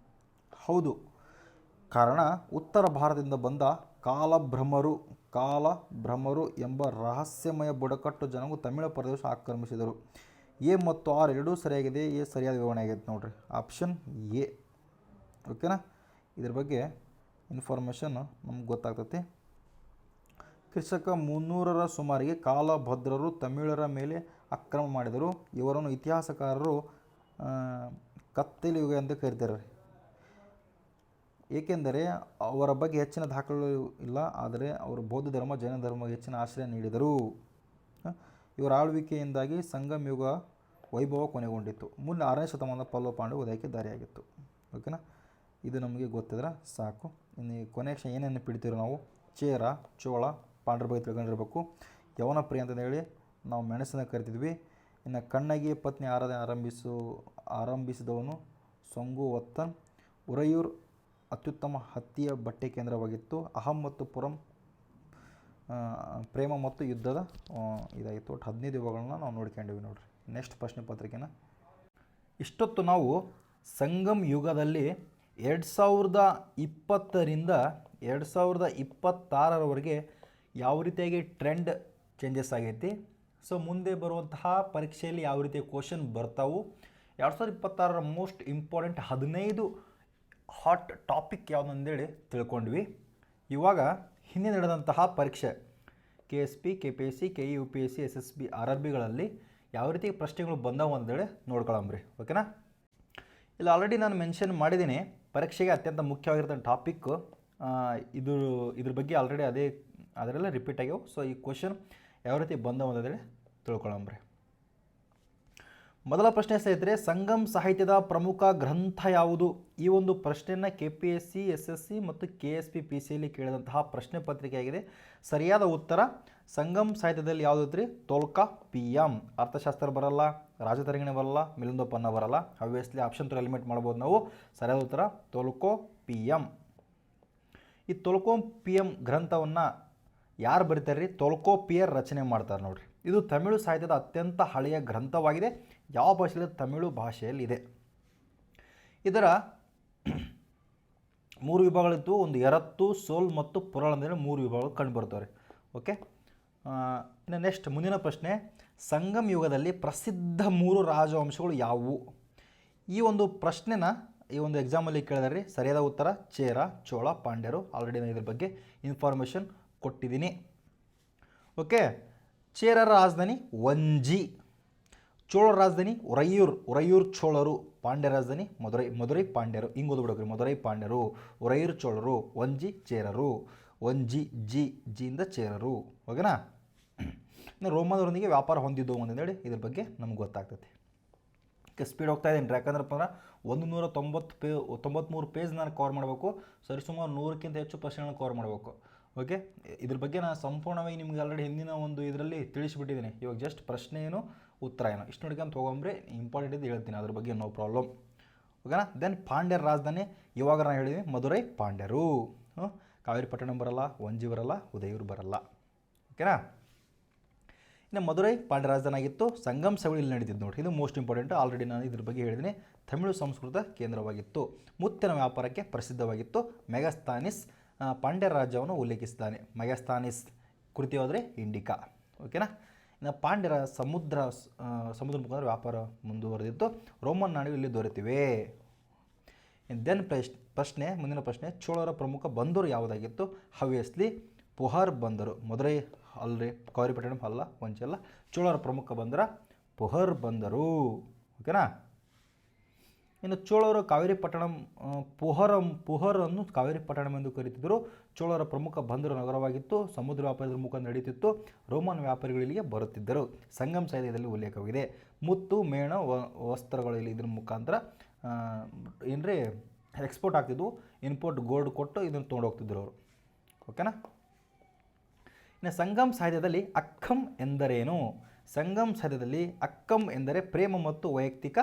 ಹೌದು. ಕಾರಣ ಉತ್ತರ ಭಾರತದಿಂದ ಬಂದ ಕಾಲಭ್ರಮರು ಎಂಬ ರಹಸ್ಯಮಯ ಬುಡಕಟ್ಟು ಜನವು ತಮಿಳು ಪ್ರದೇಶ ಆಕ್ರಮಿಸಿದರು. ಎ ಮತ್ತು ಆರ್ ಎರಡೂ ಸರಿಯಾಗಿದೆ. ಎ ಸರಿಯಾದ ವಿವರಣೆ ಆಗೈತೆ ನೋಡ್ರಿ, ಆಪ್ಷನ್ ಎ, ಓಕೆನಾ. ಇದ್ರ ಬಗ್ಗೆ ಇನ್ಫಾರ್ಮೇಷನ್ ನಮ್ಗೆ ಗೊತ್ತಾಗ್ತೈತಿ. ಕ್ರಿಸ್ತಕ 300ರ ಸುಮಾರಿಗೆ ಕಾಲಭದ್ರರು ತಮಿಳರ ಮೇಲೆ ಆಕ್ರಮಣ ಮಾಡಿದರು. ಇವರನ್ನು ಇತಿಹಾಸಕಾರರು ಕತ್ತಲೆ ಯುಗ ಎಂದು ಕರೀತಾರೆ. ಏಕೆಂದರೆ ಅವರ ಬಗ್ಗೆ ಹೆಚ್ಚಿನ ದಾಖಲೆಗಳು ಇಲ್ಲ, ಆದರೆ ಅವರು ಬೌದ್ಧ ಧರ್ಮ ಜೈನ ಧರ್ಮಕ್ಕೆ ಹೆಚ್ಚಿನ ಆಶ್ರಯ ನೀಡಿದರು. ಇವರ ಆಳ್ವಿಕೆಯಿಂದಾಗಿ ಸಂಗಮ್ ಯುಗ ವೈಭವ ಕೊನೆಗೊಂಡಿತ್ತು. ಮುಂದೆ 6ನೇ ಶತಮಾನದ ಪಲ್ಲವ ಪಾಂಡ್ಯ ಉದಯಕ್ಕೆ ದಾರಿಯಾಗಿತ್ತು. ಓಕೆನಾ, ಇದು ನಮಗೆ ಗೊತ್ತಿದ್ರೆ ಸಾಕು. ಇನ್ನು ಕೊನೆಯ ಕ್ಷಣ ಏನೇನು ಬಿಡ್ತೀರೋ ನಾವು ಚೇರ, ಚೋಳ, ಪಾಂಡ್ಯರ ಬಗ್ಗೆ ತಿಳ್ಕೊಂಡಿರ್ಬೇಕು. ಯವನ ಪ್ರಿಯ ಅಂತ ಹೇಳಿ ನಾವು ಮೆಣಸನ್ನು ಕರಿತಿದ್ವಿ. ಇನ್ನು ಕಣ್ಣಗಿ ಪತ್ನಿ ಆರಾಧನೆ ಆರಂಭಿಸಿದವನು ಸೊಂಗುವತ್ತನ್. ಉರಯೂರು ಅತ್ಯುತ್ತಮ ಹತ್ತಿಯ ಬಟ್ಟೆ ಕೇಂದ್ರವಾಗಿತ್ತು. ಅಹಂ ಮತ್ತು ಪುರಂ ಪ್ರೇಮ ಮತ್ತು ಯುದ್ಧದ ಇದಾಗಿತ್ತು. ಒಟ್ಟು 15 ಯುಗಗಳನ್ನ ನಾವು ನೋಡ್ಕೊಂಡಿವಿ ನೋಡ್ರಿ. ನೆಕ್ಸ್ಟ್ ಪ್ರಶ್ನೆ ಪತ್ರಿಕೆನ ಇಷ್ಟೊತ್ತು ನಾವು ಸಂಗಮ್ ಯುಗದಲ್ಲಿ 2020ರಿಂದ 2026ರವರೆಗೆ ಯಾವ ರೀತಿಯಾಗಿ ಟ್ರೆಂಡ್ ಚೇಂಜಸ್ ಆಗೈತಿ, ಸೊ ಮುಂದೆ ಬರುವಂತಹ ಪರೀಕ್ಷೆಯಲ್ಲಿ ಯಾವ ರೀತಿಯ ಕ್ವಶನ್ ಬರ್ತಾವು, 2026ರ ಮೋಸ್ಟ್ ಇಂಪಾರ್ಟೆಂಟ್ 15 ಹಾಟ್ ಟಾಪಿಕ್ ಯಾವುದಂದೇಳಿ ತಿಳ್ಕೊಂಡ್ವಿ. ಇವಾಗ ಹಿಂದೆ ನಡೆದಂತಹ ಪರೀಕ್ಷೆ KSP, KPSC, KE, UPSC, SSB, RRBಗಳಲ್ಲಿ ಯಾವ ರೀತಿ ಪ್ರಶ್ನೆಗಳು ಬಂದವು ಅಂತೇಳಿ ನೋಡ್ಕೊಳ್ಳಂಬ್ರಿ. ಓಕೆನಾ, ಇಲ್ಲಿ ಆಲ್ರೆಡಿ ನಾನು ಮೆನ್ಷನ್ ಮಾಡಿದ್ದೀನಿ ಪರೀಕ್ಷೆಗೆ ಅತ್ಯಂತ ಮುಖ್ಯವಾಗಿರ್ತಂಥ ಟಾಪಿಕ್ಕು ಇದ್ರ ಬಗ್ಗೆ ಆಲ್ರೆಡಿ ಅದರೆಲ್ಲ ರಿಪೀಟ್ ಆಗ್ಯಾವ. ಸೊ ಈ ಕ್ವಶನ್ ಯಾವ ರೀತಿ ಬಂದವು ಅಂತೇಳಿ ತಿಳ್ಕೊಳ್ಳಂಬ್ರಿ. ಮೊದಲ ಪ್ರಶ್ನೆ ಸ್ನೇಹಿತರೆ, ಸಂಗಮ್ ಸಾಹಿತ್ಯದ ಪ್ರಮುಖ ಗ್ರಂಥ ಯಾವುದು? ಈ ಒಂದು ಪ್ರಶ್ನೆಯನ್ನು KPSC, SSC ಮತ್ತು KSP PCಯಲ್ಲಿ ಕೇಳಿದಂತಹ ಪ್ರಶ್ನೆ ಪತ್ರಿಕೆಯಾಗಿದೆ. ಸರಿಯಾದ ಉತ್ತರ ಸಂಗಮ್ ಸಾಹಿತ್ಯದಲ್ಲಿ ಯಾವುದಿತ್ರಿ? ತೊಲ್ಕಾಪಿಯಂ. ಅರ್ಥಶಾಸ್ತ್ರ ಬರಲ್ಲ, ರಾಜತರಂಗಿಣಿ ಬರಲ್ಲ, ಮಿಲಿಂದೋಪನ್ನ ಬರಲ್ಲ. ಆಬ್ವಿಯಸ್ಲಿ ಆಪ್ಷನ್ 3 ಎಲಿಮಿನೇಟ್ ಮಾಡ್ಬೋದು ನಾವು. ಸರಿಯಾದ ಉತ್ತರ ತೊಲ್ಕಾಪಿಯಂ. ಈ ತೊಲ್ಕಾಪಿಯಂ ಗ್ರಂಥವನ್ನು ಯಾರು ಬರೀತಾರೆ ರೀ? ತೊಲ್ಕಾಪಿಯರ್ ರಚನೆ ಮಾಡ್ತಾರೆ ನೋಡ್ರಿ. ಇದು ತಮಿಳು ಸಾಹಿತ್ಯದ ಅತ್ಯಂತ ಹಳೆಯ ಗ್ರಂಥವಾಗಿದೆ. ಯಾವ ಭಾಷೆಯಲ್ಲಿ? ತಮಿಳು ಭಾಷೆಯಲ್ಲಿದೆ. ಇದರ 3 ವಿಭಾಗಗಳಿತ್ತು. ಒಂದು ಎರತ್ತು, ಸೋಲ್ ಮತ್ತು ಪುರಾಣ ಅಂದರೆ 3 ವಿಭಾಗಗಳು ಕಂಡು ಬರ್ತವೆ. ಓಕೆ, ಇನ್ನು ನೆಕ್ಸ್ಟ್ ಮುಂದಿನ ಪ್ರಶ್ನೆ, ಸಂಗಮ್ ಯುಗದಲ್ಲಿ ಪ್ರಸಿದ್ಧ 3 ರಾಜವಂಶಗಳು ಯಾವುವು? ಈ ಒಂದು ಪ್ರಶ್ನೆನ ಈ ಒಂದು ಎಕ್ಸಾಮಲ್ಲಿ ಕೇಳಿದಾರೆ ರೀ. ಸರಿಯಾದ ಉತ್ತರ ಚೇರ, ಚೋಳ, ಪಾಂಡ್ಯರು. ಆಲ್ರೆಡಿ ನಾನು ಇದ್ರ ಬಗ್ಗೆ ಇನ್ಫಾರ್ಮೇಷನ್ ಕೊಟ್ಟಿದ್ದೀನಿ. ಓಕೆ, ಚೇರರ ರಾಜಧಾನಿ ವಂಜಿ, ಚೋಳರ ರಾಜಧಾನಿ ಉರಯೂರು ಚೋಳರು, ಪಾಂಡ್ಯ ರಾಜಧಾನಿ ಮಧುರೈ ಪಾಂಡ್ಯರು. ಹಿಂಗೆ ಓದ್ಬಿಡೋಕ್ರಿ, ಮಧುರೈ ಪಾಂಡ್ಯರು, ಉರಯೂರು ಚೋಳರು, ವಂಜಿ ಚೇರರು. ವಂಜಿ ಜಿಯಿಂದ ಚೇರರು. ಓಕೆನಾ, ಇನ್ನು ರೋಮನರೊಂದಿಗೆ ವ್ಯಾಪಾರ ಹೊಂದಿದ್ದು ಅಂತಂದೇಳಿ ಇದ್ರ ಬಗ್ಗೆ ನಮ್ಗೆ ಗೊತ್ತಾಗ್ತೈತಿ. ಸ್ಪೀಡ್ ಹೋಗ್ತಾ ಇದ್ದೀನಿ, ಯಾಕಂದ್ರೆ 193 ಪೇಜ್ ನಾನು ಕವರ್ ಮಾಡಬೇಕು. ಸರಿಸುಮಾರು 100ಕ್ಕಿಂತ ಹೆಚ್ಚು ಪ್ರಶ್ನೆಗಳನ್ನು ಕವರ್ ಮಾಡಬೇಕು. ಓಕೆ, ಇದ್ರ ಬಗ್ಗೆ ನಾನು ಸಂಪೂರ್ಣವಾಗಿ ನಿಮ್ಗೆ ಆಲ್ರೆಡಿ ಹಿಂದಿನ ಒಂದು ಇದರಲ್ಲಿ ತಿಳಿಸಿಬಿಟ್ಟಿದ್ದೀನಿ. ಇವಾಗ ಜಸ್ಟ್ ಪ್ರಶ್ನೆ ಏನು ಉತ್ತರ ಏನು ಇಷ್ಟು ನೋಡ್ಕೊಂಡು ತೊಗೊಂಬ್ರೆ ಇಂಪಾರ್ಟೆಂಟ್ ಇದು ಹೇಳ್ತೀನಿ, ಅದ್ರ ಬಗ್ಗೆ ನೋ ಪ್ರಾಬ್ಲಮ್. ಓಕೆನಾ, ದೆನ್ ಪಾಂಡ್ಯರ ರಾಜಧಾನಿ ಇವಾಗ ನಾನು ಹೇಳಿದ್ದೀನಿ ಮಧುರೈ ಪಾಂಡ್ಯರು. ಕಾವೇರಿ ಪಟ್ಟಣಂ ಬರಲ್ಲ, ವಂಜಿ ಬರಲ್ಲ, ಉದಯೂರು ಬರಲ್ಲ. ಓಕೆನಾ, ಇನ್ನು ಮಧುರೈ ಪಾಂಡ್ಯ ರಾಜಧಾನಿ ಆಗಿತ್ತು. ಸಂಗಮ್ ಸವಳಿಯಲ್ಲಿ ನಡೀತಿದ್ದು ನೋಡಿ, ಇದು ಮೋಸ್ಟ್ ಇಂಪಾರ್ಟೆಂಟ್. ಆಲ್ರೆಡಿ ನಾನು ಇದ್ರ ಬಗ್ಗೆ ಹೇಳಿದ್ದೀನಿ. ತಮಿಳು ಸಂಸ್ಕೃತ ಕೇಂದ್ರವಾಗಿತ್ತು. ಮುತ್ತಿನ ವ್ಯಾಪಾರಕ್ಕೆ ಪ್ರಸಿದ್ಧವಾಗಿತ್ತು. ಮೆಗಾಸ್ತಾನಿಸ್ ಪಾಂಡ್ಯ ರಾಜ್ಯವನ್ನು ಉಲ್ಲೇಖಿಸಿದ್ದಾನೆ. ಮೆಗಾಸ್ತಾನಿಸ್ ಕೃತಿ ಹೋದರೆ ಇಂಡಿಕಾ. ಓಕೆನಾ, ಇನ್ನು ಪಾಂಡ್ಯರ ಸಮುದ್ರ ಮುಖಾಂತರ ವ್ಯಾಪಾರ ಮುಂದುವರೆದಿತ್ತು. ರೋಮನ್ ನಾಡು ಇಲ್ಲಿ ದೊರೆತಿವೆ. ದೆನ್ ಪ್ರಶ್ನೆ, ಮುಂದಿನ ಪ್ರಶ್ನೆ, ಚೋಳರ ಪ್ರಮುಖ ಬಂದರು ಯಾವುದಾಗಿತ್ತು? ಆಬ್ವಿಯಸ್ಲಿ ಪುಹಾರ್ ಬಂದರು. ಮಧುರೈ ಅಲ್ರಿ, ಕಾವೇರಿಪಟ್ಟಣಂ ಅಲ್ಲ, ವಂಚಿ ಅಲ್ಲ. ಚೋಳರ ಪ್ರಮುಖ ಬಂದರ ಪುಹರ್ ಬಂದರು. ಓಕೆನಾ, ಇನ್ನು ಚೋಳರು ಕಾವೇರಿಪಟ್ಟಣಂ ಪುಹರನ್ನು ಕಾವೇರಿಪಟ್ಟಣಂ ಎಂದು ಕರೀತಿದ್ದರು. ಚೋಳರ ಪ್ರಮುಖ ಬಂದರು ನಗರವಾಗಿತ್ತು. ಸಮುದ್ರ ವ್ಯಾಪಾರದ ಮುಖಾಂತರ ನಡೀತಿತ್ತು. ರೋಮನ್ ವ್ಯಾಪಾರಿಗಳು ಇಲ್ಲಿಗೆ ಬರುತ್ತಿದ್ದರು. ಸಂಗಮ್ ಸಾಹಿತ್ಯದಲ್ಲಿ ಉಲ್ಲೇಖವಿದೆ. ಮುತ್ತು, ಮೇಣ, ವಸ್ತ್ರಗಳು ಇಲ್ಲಿ ಇದ್ರ ಮುಖಾಂತರ ಏನ್ರಿ ಎಕ್ಸ್ಪೋರ್ಟ್ ಆಗ್ತಿದ್ವು. ಇಂಪೋರ್ಟ್ ಗೋಲ್ಡ್ ಕೊಟ್ಟು ಇದನ್ನು ತೊಗೊಂಡೋಗ್ತಿದ್ರು ಅವರು. ಓಕೆನಾ, ಇನ್ನು ಸಂಗಮ್ ಸಾಹಿತ್ಯದಲ್ಲಿ ಅಕ್ಕಂ ಎಂದರೇನು? ಸಂಗಮ್ ಸಾಹಿತ್ಯದಲ್ಲಿ ಅಕ್ಕಂ ಎಂದರೆ ಪ್ರೇಮ ಮತ್ತು ವೈಯಕ್ತಿಕ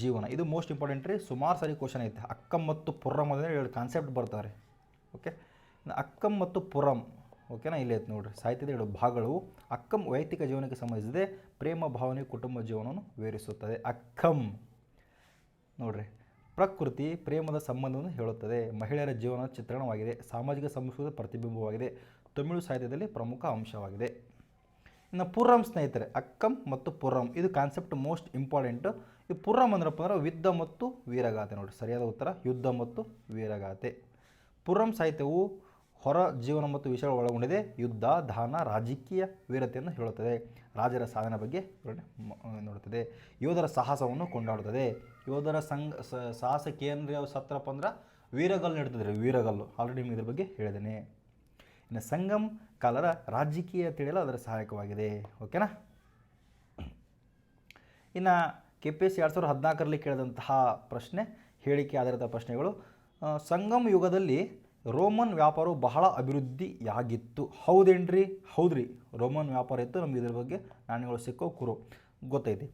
ಜೀವನ. ಇದು ಮೋಸ್ಟ್ ಇಂಪಾರ್ಟೆಂಟ್ ರೀ. ಸುಮಾರು ಸಾರಿ ಕ್ವಶನ್ ಐತೆ. ಅಕ್ಕಂ ಮತ್ತು ಪುರಂ ಅಂದರೆ 2 ಕಾನ್ಸೆಪ್ಟ್ ಬರ್ತಾರೆ. ಓಕೆ, ಇನ್ನು ಅಕ್ಕಂ ಮತ್ತು ಪುರಂ. ಓಕೆನಾ, ಇಲ್ಲಿ ಐತೆ ನೋಡಿರಿ, ಸಾಹಿತ್ಯದ 2 ಭಾಗಗಳು. ಅಕ್ಕಂ ವೈಯಕ್ತಿಕ ಜೀವನಕ್ಕೆ ಸಂಬಂಧಿಸಿದೆ. ಪ್ರೇಮ ಭಾವನೆ ಕುಟುಂಬ ಜೀವನವನ್ನು ವಿವರಿಸುತ್ತದೆ. ಅಕ್ಕಂ ನೋಡಿರಿ, ಪ್ರಕೃತಿ ಪ್ರೇಮದ ಸಂಬಂಧವನ್ನು ಹೇಳುತ್ತದೆ. ಮಹಿಳೆಯರ ಜೀವನದ ಚಿತ್ರಣವಾಗಿದೆ. ಸಾಮಾಜಿಕ ಸಂಸ್ಕೃತಿಯ ಪ್ರತಿಬಿಂಬವಾಗಿದೆ. ತಮಿಳು ಸಾಹಿತ್ಯದಲ್ಲಿ ಪ್ರಮುಖ ಅಂಶವಾಗಿದೆ. ಇನ್ನು ಪುರಂ ಸ್ನೇಹಿತರೆ, ಅಕ್ಕಂ ಮತ್ತು ಪುರಂ ಇದು ಕಾನ್ಸೆಪ್ಟ್ ಮೋಸ್ಟ್ ಇಂಪಾರ್ಟೆಂಟು. ಈ ಪುರಂ ಅಂದ್ರಪ್ಪ ಅಂದ್ರೆ ಯುದ್ಧ ಮತ್ತು ವೀರಗಾಥೆ ನೋಡಿ. ಸರಿಯಾದ ಉತ್ತರ ಯುದ್ಧ ಮತ್ತು ವೀರಗಾಥೆ. ಪುರಂ ಸಾಹಿತ್ಯವು ಹೊರ ಜೀವನ ಮತ್ತು ವಿಷಯಗಳು ಒಳಗೊಂಡಿದೆ. ಯುದ್ಧ, ದಾನ, ರಾಜಕೀಯ ವೀರತೆಯನ್ನು ಹೇಳುತ್ತದೆ. ರಾಜರ ಸಾಧನೆ ಬಗ್ಗೆ ನೋಡುತ್ತದೆ. ಯೋಧರ ಸಾಹಸವನ್ನು ಕೊಂಡಾಡುತ್ತದೆ. ಯೋಧರ ಸಾಹಸಕ್ಕೆ ಏನು ಸತ್ರಪ್ಪ ಅಂದ್ರೆ ವೀರಗಲ್ಲು ನಡೀತಿದ್ರೆ ವೀರಗಲ್ಲು ಆಲ್ರೆಡಿ ನಿಮಗೆ ಇದ್ರ ಬಗ್ಗೆ ಹೇಳಿದ್ದೇನೆ. ಇನ್ನು ಸಂಗಮ್ ಕಾಲದ ರಾಜಕೀಯ ತಿಳಿಯಲು ಅದರ ಸಹಾಯಕವಾಗಿದೆ. ಓಕೆನಾ. ಇನ್ನು KPSC 2014ರಲ್ಲಿ ಕೇಳಿದಂತಹ ಪ್ರಶ್ನೆ, ಹೇಳಿಕೆ ಆಧಾರಿತ ಪ್ರಶ್ನೆಗಳು. ಸಂಗಮ್ ಯುಗದಲ್ಲಿ ರೋಮನ್ ವ್ಯಾಪಾರವು ಬಹಳ ಅಭಿವೃದ್ಧಿಯಾಗಿತ್ತು. ಹೌದೇನ್ರಿ? ಹೌದ್ರಿ, ರೋಮನ್ ವ್ಯಾಪಾರ ಇತ್ತು. ನಮಗೆ ಇದ್ರ ಬಗ್ಗೆ ನಾಣ್ಯಗಳು ಸಿಕ್ಕೋ ಗೊತ್ತೈತಿ.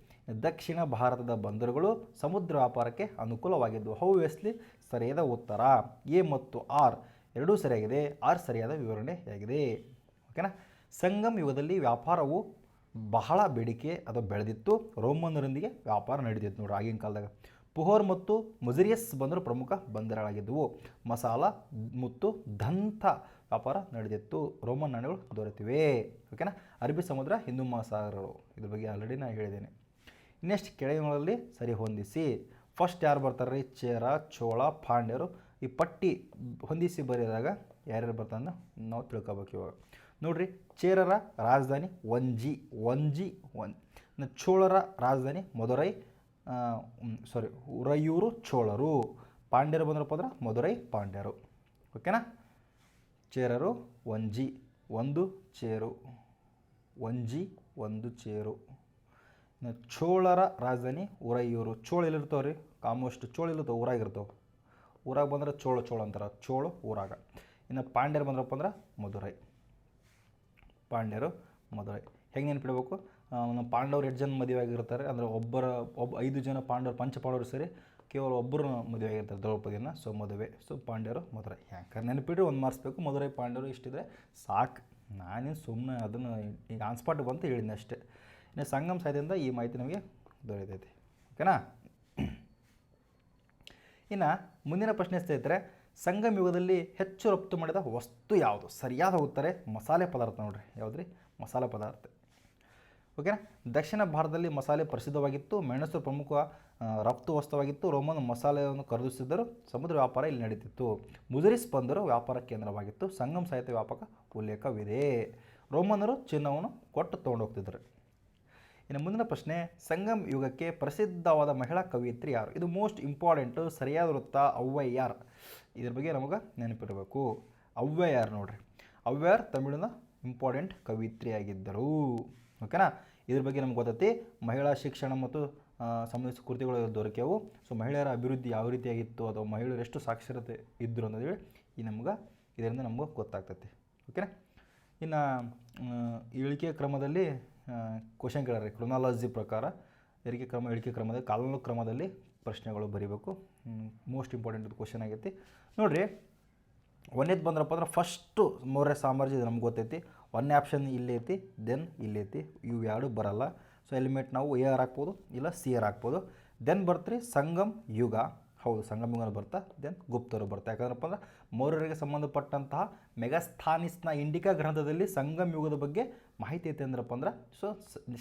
ದಕ್ಷಿಣ ಭಾರತದ ಬಂದರುಗಳು ಸಮುದ್ರ ವ್ಯಾಪಾರಕ್ಕೆ ಅನುಕೂಲವಾಗಿದ್ದವು. ಹೌವೆಸ್ಲಿ ಸರಿಯಾದ ಉತ್ತರ. ಎ ಮತ್ತು ಆರ್ ಎರಡೂ ಸರಿಯಾಗಿದೆ. ಆರ್ ಸರಿಯಾದ ವಿವರಣೆಯಾಗಿದೆ. ಓಕೆನಾ. ಸಂಗಮ್ ಯುಗದಲ್ಲಿ ವ್ಯಾಪಾರವು ಬಹಳ ಬೇಡಿಕೆ ಅದು ಬೆಳೆದಿತ್ತು. ರೋಮನ್ನರೊಂದಿಗೆ ವ್ಯಾಪಾರ ನಡೀತಿತ್ತು ನೋಡ್ರಿ ಆಗಿನ ಕಾಲದಾಗ. ಪುಹೋರ್ ಮತ್ತು ಮುಜರಿಯಸ್ ಬಂದರು ಪ್ರಮುಖ ಬಂದರುಗಳಾಗಿದ್ದವು. ಮಸಾಲ ಮತ್ತು ದಂತ ವ್ಯಾಪಾರ ನಡೆದಿತ್ತು. ರೋಮನ್ ನಾಣ್ಯಗಳು ದೊರೆತಿವೆ. ಓಕೆನಾ. ಅರಬ್ಬಿ ಸಮುದ್ರ, ಹಿಂದೂ ಮಹಾಸಾಗರಗಳು, ಇದ್ರ ಬಗ್ಗೆ ಆಲ್ರೆಡಿ ನಾನು ಹೇಳಿದ್ದೇನೆ. ನೆಕ್ಸ್ಟ್ ಕೆಳಗಿನಲ್ಲಿ ಸರಿ ಹೊಂದಿಸಿ. ಫಸ್ಟ್ ಯಾರು ಬರ್ತಾರೆ? ಚೇರ, ಚೋಳ, ಪಾಂಡ್ಯರು. ಈ ಪಟ್ಟಿ ಹೊಂದಿಸಿ ಬರೆದಾಗ ಯಾರ್ಯಾರು ಬರ್ತಾರನ್ನ ನಾವು ತಿಳ್ಕೊಬೇಕು ಇವಾಗ. ನೋಡಿರಿ, ಚೇರರ ರಾಜಧಾನಿ ವಂಜಿ. ಚೋಳರ ರಾಜಧಾನಿ ಮಧುರೈ, ಉರಯೂರು ಚೋಳರು. ಪಾಂಡ್ಯರು ಬಂದ್ರಪ್ಪ ಅಂದ್ರೆ ಮಧುರೈ ಪಾಂಡ್ಯರು. ಓಕೆನಾ. ಚೇರರು ವಂಜಿ, ಒಂದು ಚೇರು, ವಂಜಿ ಒಂದು ಚೇರು. ಚೋಳರ ರಾಜಧಾನಿ ಉರಯೂರು. ಚೋಳ ಎಲ್ಲಿರ್ತಾವೆ ರೀ? ಆಲ್ಮೋಸ್ಟ್ ಚೋಳ ಇಲ್ಲಿರ್ತಾವೆ, ಊರಾಗಿರ್ತಾವೆ. ಊರಾಗ ಬಂದ್ರೆ ಚೋಳ ಅಂತಾರೆ, ಚೋಳು ಊರಾಗ. ಇನ್ನು ಪಾಂಡ್ಯರು ಬಂದ್ರಪ್ಪ ಅಂದ್ರೆ ಮಧುರೈ. ಪಾಂಡ್ಯರು ಮಧುರೈ. ಹೆಂಗೆ ನೆನಪಿಡಬೇಕು? ನಮ್ಮ ಪಾಂಡವರು 8 ಜನ ಮದುವೆ ಆಗಿರ್ತಾರೆ. ಅಂದರೆ 5 ಜನ ಪಾಂಡವರು, ಪಂಚಪಾಂಡವರು ಸೇರಿ ಕೇವಲ ಒಬ್ಬರು ಮದುವೆ ಆಗಿರ್ತಾರೆ, ದ್ರೌಪದಿಯನ್ನು. ಸೊ ಮದುವೆ. ಸೊ ಪಾಂಡ್ಯರು ಮಧುರೈ. ಯಾಕಂದ್ರೆ ನೆನಪಿಡ್ರಿ, 1 ಮಾರ್ಕ್ಸ್ ಬೇಕು. ಮಧುರೈ ಪಾಂಡ್ಯರು ಇಷ್ಟಿದ್ರೆ ಸಾಕು. ನಾನೇನು ಸುಮ್ಮನೆ ಅದನ್ನು ಈಗ ಆನ್ಸ್ಪಾಟ್ ಬಂತು ಹೇಳಿದ್ದೆ ಅಷ್ಟೇ. ಇನ್ನು ಸಂಗಮ್ ಸಾಹಿತ್ಯದಿಂದ ಈ ಮಾಹಿತಿ ನಮಗೆ ದೊರೆತೈತಿ. ಓಕೆನಾ. ಇನ್ನು ಮುಂದಿನ ಪ್ರಶ್ನೆ ಸ್ನೇಹಿತರೆ, ಸಂಗಮ್ ಯುಗದಲ್ಲಿ ಹೆಚ್ಚು ರಫ್ತು ಮಾಡಿದ ವಸ್ತು ಯಾವುದು? ಸರಿಯಾದ ಉತ್ತರ ಮಸಾಲೆ ಪದಾರ್ಥ. ನೋಡ್ರಿ, ಯಾವುದ್ರಿ? ಮಸಾಲೆ ಪದಾರ್ಥ. ಓಕೆನಾ. ದಕ್ಷಿಣ ಭಾರತದಲ್ಲಿ ಮಸಾಲೆ ಪ್ರಸಿದ್ಧವಾಗಿತ್ತು. ಮೆಣಸು ಪ್ರಮುಖ ರಫ್ತು ವಸ್ತುವಾಗಿತ್ತು. ರೋಮನ್ ಮಸಾಲೆಯನ್ನು ಖರೀದಿಸಿದ್ದರು. ಸಮುದ್ರ ವ್ಯಾಪಾರ ಇಲ್ಲಿ ನಡೀತಿತ್ತು. ಮುಜರಿಸ್ ಬಂದರು ವ್ಯಾಪಾರ ಕೇಂದ್ರವಾಗಿತ್ತು. ಸಂಗಮ್ ಸಾಹಿತ್ಯ ವ್ಯಾಪಕ ಉಲ್ಲೇಖವಿದೆ. ರೋಮನರು ಚಿನ್ನವನ್ನು ಕೊಟ್ಟು ತೊಗೊಂಡೋಗ್ತಿದ್ರು. ಇನ್ನು ಮುಂದಿನ ಪ್ರಶ್ನೆ, ಸಂಗಮ್ ಯುಗಕ್ಕೆ ಪ್ರಸಿದ್ಧವಾದ ಮಹಿಳಾ ಕವಿಯತ್ರಿ ಯಾರು? ಇದು ಮೋಸ್ಟ್ ಇಂಪಾರ್ಟೆಂಟು. ಸರಿಯಾದ ವೃತ್ತ ಔವಯ್ಯಾರ್. ಇದ್ರ ಬಗ್ಗೆ ನಮಗೆ ನೆನಪಿರಬೇಕು. ಔವಯ್ಯಾರ್ ನೋಡ್ರಿ. ಔವಯ್ಯಾರ್ ತಮಿಳಿನ ಇಂಪಾರ್ಟೆಂಟ್ ಕವಿಯತ್ರಿಯಾಗಿದ್ದರು. ಓಕೆನಾ. ಇದ್ರ ಬಗ್ಗೆ ನಮ್ಗೆ ಗೊತ್ತೈತಿ. ಮಹಿಳಾ ಶಿಕ್ಷಣ ಮತ್ತು ಸಂಬಂಧಿಸಿದ ಕೃತಿಗಳು ದೊರಕ್ಯವು. ಸೊ ಮಹಿಳೆಯರ ಅಭಿವೃದ್ಧಿ ಯಾವ ರೀತಿಯಾಗಿತ್ತು, ಅಥವಾ ಮಹಿಳೆಯರು ಎಷ್ಟು ಸಾಕ್ಷರತೆ ಇದ್ದರು ಅನ್ನೋದು ಇದರಿಂದ ನಮ್ಗೆ ಗೊತ್ತಾಗ್ತೈತಿ. ಓಕೆನಾ. ಇನ್ನು ಇಳಿಕೆ ಕ್ರಮದಲ್ಲಿ ಕ್ವಶನ್ ಕೇಳಾರೆ. ಕ್ರೊನಾಲಜಿ ಪ್ರಕಾರ ಇಳಿಕೆ ಕ್ರಮದಲ್ಲಿ ಕಾಲಾನುಕ್ರಮದಲ್ಲಿ ಪ್ರಶ್ನೆಗಳು ಬರೀಬೇಕು. ಮೋಸ್ಟ್ ಇಂಪಾರ್ಟೆಂಟ್ ಕ್ವಶನ್ ಆಗೈತಿ ನೋಡಿರಿ. ಒಂದೇದು ಬಂದ್ರಪ್ಪ ಅಂದ್ರೆ ಫಸ್ಟು ಮೌರ್ಯ ಸಾಮ್ರಾಜ್ಯ, ಇದು ನಮ್ಗೆ ಗೊತ್ತೈತಿ. 1 ಆಪ್ಷನ್ ಇಲ್ಲಿ ಐತಿ, ದೆನ್ ಇಲ್ಲಿ ಐತಿ. ಇವು ಎರಡು ಬರಲ್ಲ. ಸೊ ಎಲಿಮೆಂಟ್ ನಾವು ಎ ಆರ್ ಹಾಕ್ಬೋದು, ಇಲ್ಲ ಸಿ ಆರ್ ಹಾಕ್ಬೋದು. ದೆನ್ ಬರ್ತ್ರಿ ಸಂಗಮ್ ಯುಗ. ಹೌದು, ಸಂಗಮ್ ಯುಗ ಬರ್ತಾ. ದೆನ್ ಗುಪ್ತರು ಬರ್ತಾ. ಯಾಕಂದ್ರಪ್ಪ ಅಂದ್ರೆ ಮೌರ್ಯರಿಗೆ ಸಂಬಂಧಪಟ್ಟಂತಹ ಮೆಗಾಸ್ಥಾನಿಸ್ನ ಇಂಡಿಕಾ ಗ್ರಂಥದಲ್ಲಿ ಸಂಗಮ್ ಯುಗದ ಬಗ್ಗೆ ಮಾಹಿತಿ ಐತೆ ಅಂದ್ರಪ್ಪ ಅಂದ್ರೆ. ಸೊ